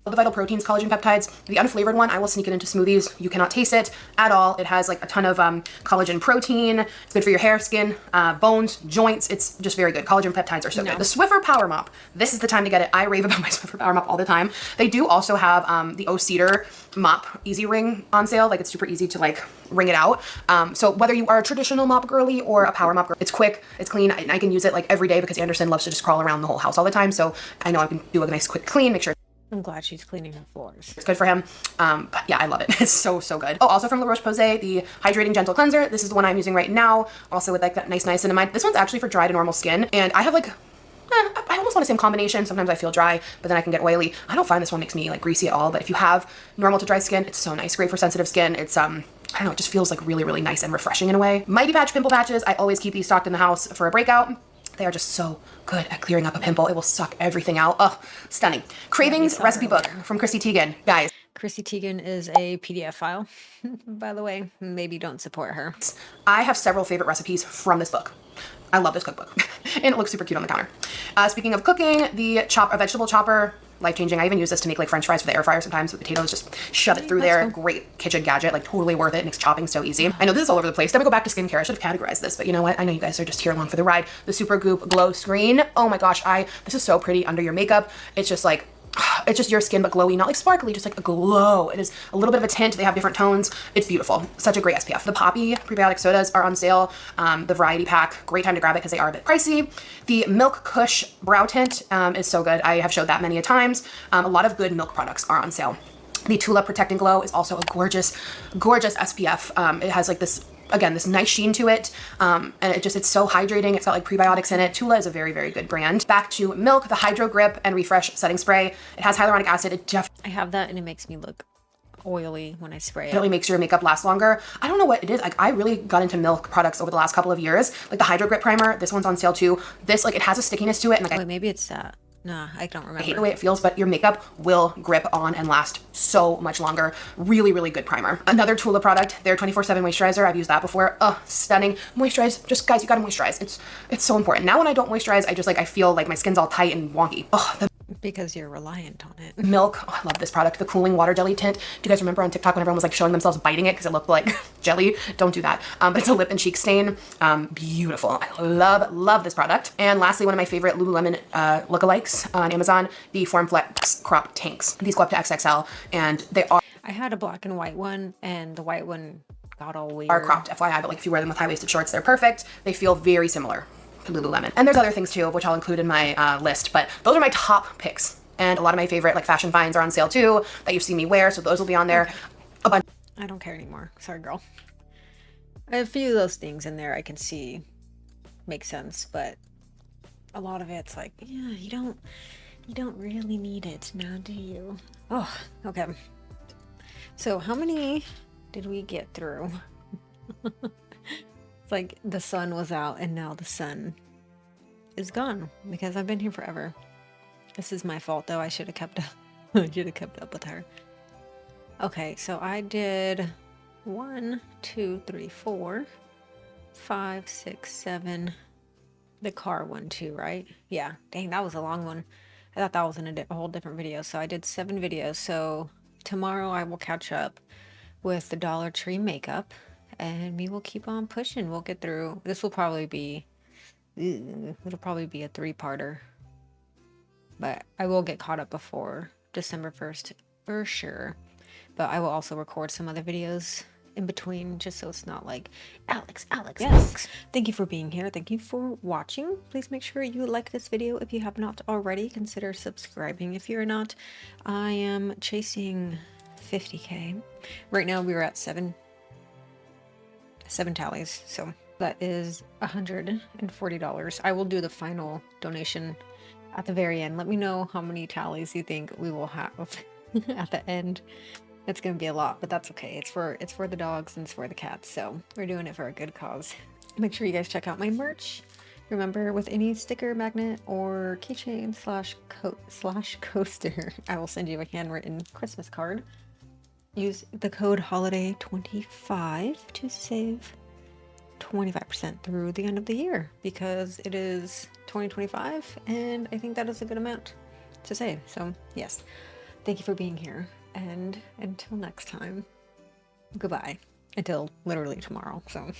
The Vital Proteins collagen peptides, the unflavored one, I will sneak it into smoothies. You cannot taste it at all. It has like a ton of collagen protein. It's good for your hair, skin, bones, joints. It's just very good. Collagen peptides are so good. The Swiffer Power Mop. This is the time to get it. I rave about my Swiffer Power Mop all the time. They do also have the O Cedar Mop Easy Ring on sale. Like it's super easy to like wring it out. So whether you are a traditional mop girly or a power mop girl, it's quick, it's clean. I can use it like every day because Anderson loves to just crawl around the whole house all the time. So I know I can do a nice quick clean, make sure I'm glad she's cleaning her floors. It's good for him. But yeah, I love it. It's so good. Oh, also from La Roche-Posay, the Hydrating Gentle Cleanser. This is the one I'm using right now. Also with like that nice niacinamide. This one's actually for dry to normal skin. And I have like, I almost want the same combination. Sometimes I feel dry, but then I can get oily. I don't find this one makes me like greasy at all. But if you have normal to dry skin, it's so nice. Great for sensitive skin. It's, I don't know, it just feels like really nice and refreshing in a way. Mighty Patch Pimple Patches. I always keep these stocked in the house for a breakout. They are just so good at clearing up a pimple. It will suck everything out. Oh, stunning. Cravings recipe book from Chrissy Teigen. Guys. Chrissy Teigen is a PDF file, by the way. Maybe don't support her. I have several favorite recipes from this book. I love this cookbook. And it looks super cute on the counter. Speaking of cooking, the vegetable chopper, life-changing. I even use this to make like French fries for the air fryer sometimes with potatoes. Just shove it through there. Cool. Great kitchen gadget, like totally worth it. It makes chopping so easy. I know this is all over the place. Then we go back to skincare. I should have categorized this, but you know what? I know you guys are just here along for the ride. The Super Goop Glow Screen. Oh my gosh, this is so pretty under your makeup. It's just like, it's just your skin but glowy, not like sparkly, just like a glow. It is a little bit of a tint. They have different tones. It's beautiful. Such a great SPF. The Poppy prebiotic sodas are on sale. The variety pack, great time to grab it because they are a bit pricey. The Milk Kush brow tint is so good. I have showed that many a times. A lot of good milk products are on sale. The Tula Protect and Glow is also a gorgeous SPF. It has like this, again, this nice sheen to it. And it's so hydrating. It's got like prebiotics in it. Tula is a very good brand. Back to Milk, the Hydro Grip and Refresh Setting Spray. It has hyaluronic acid. I have that and it makes me look oily when I spray it. It really makes your makeup last longer. I don't know what it is. Like I really got into Milk products over the last couple of years. Like the Hydro Grip Primer, this one's on sale too. This, like it has a stickiness to it. And like wait, maybe it's that. Nah, I don't remember. I hate the way it feels, but your makeup will grip on and last so much longer. Really good primer. Another Tula product, their 24/7 moisturizer. I've used that before. Stunning. Moisturize. Just guys, you gotta moisturize. It's so important. Now when I don't moisturize, I feel like my skin's all tight and wonky. Because you're reliant on it. Milk. Oh, I love this product. The Cooling Water Jelly Tint. Do you guys remember on TikTok when everyone was like showing themselves biting it because it looked like jelly? Don't do that. But it's a lip and cheek stain. Beautiful. I love this product. And lastly, one of my favorite Lululemon lookalikes on Amazon, the Formflex Crop Tanks. These go up to XXL and they are... I had a black and white one and the white one got all weird. Are cropped, FYI, but like if you wear them with high-waisted shorts, they're perfect. They feel very similar to Lululemon. And there's other things too, which I'll include in my list, but those are my top picks. And a lot of my favorite like fashion finds are on sale too that you've seen me wear, so those will be on there. a bunch. I don't care anymore. Sorry, girl. A few of those things in there I can see make sense, but a lot of it's like, yeah, you don't really need it now, do you? Oh, okay. So how many did we get through? It's like the sun was out and now the sun is gone because I've been here forever. This is my fault though. I should have kept up. I should have kept up with her. Okay, so I did 1, 2, 3, 4, 5, 6, 7. The car one too, right? Yeah. Dang, that was a long one. I thought that was in a whole different video. So I did 7 videos. So tomorrow I will catch up with the Dollar Tree makeup and we will keep on pushing. We'll get through. This will probably be, it'll probably be a 3-parter. But I will get caught up before December 1st for sure. But I will also record some other videos in between just so it's not like Alex. Yes. Thank you for being here. Thank you for watching. Please make sure you like this video if you have not already. Consider subscribing if you're not. I am chasing 50k. Right now we are at 7 tallies. So that is $140. I will do the final donation at the very end. Let me know how many tallies you think we will have at the end. It's gonna be a lot, but that's okay. It's for the dogs and it's for the cats, so we're doing it for a good cause. Make sure you guys check out my merch. Remember, with any sticker, magnet, or keychain slash coaster, I will send you a handwritten Christmas card. Use the code holiday25 to save 25% through the end of the year because it is 2025 and I think that is a good amount to save. So yes, thank you for being here. And until next time, goodbye. Until literally tomorrow, so.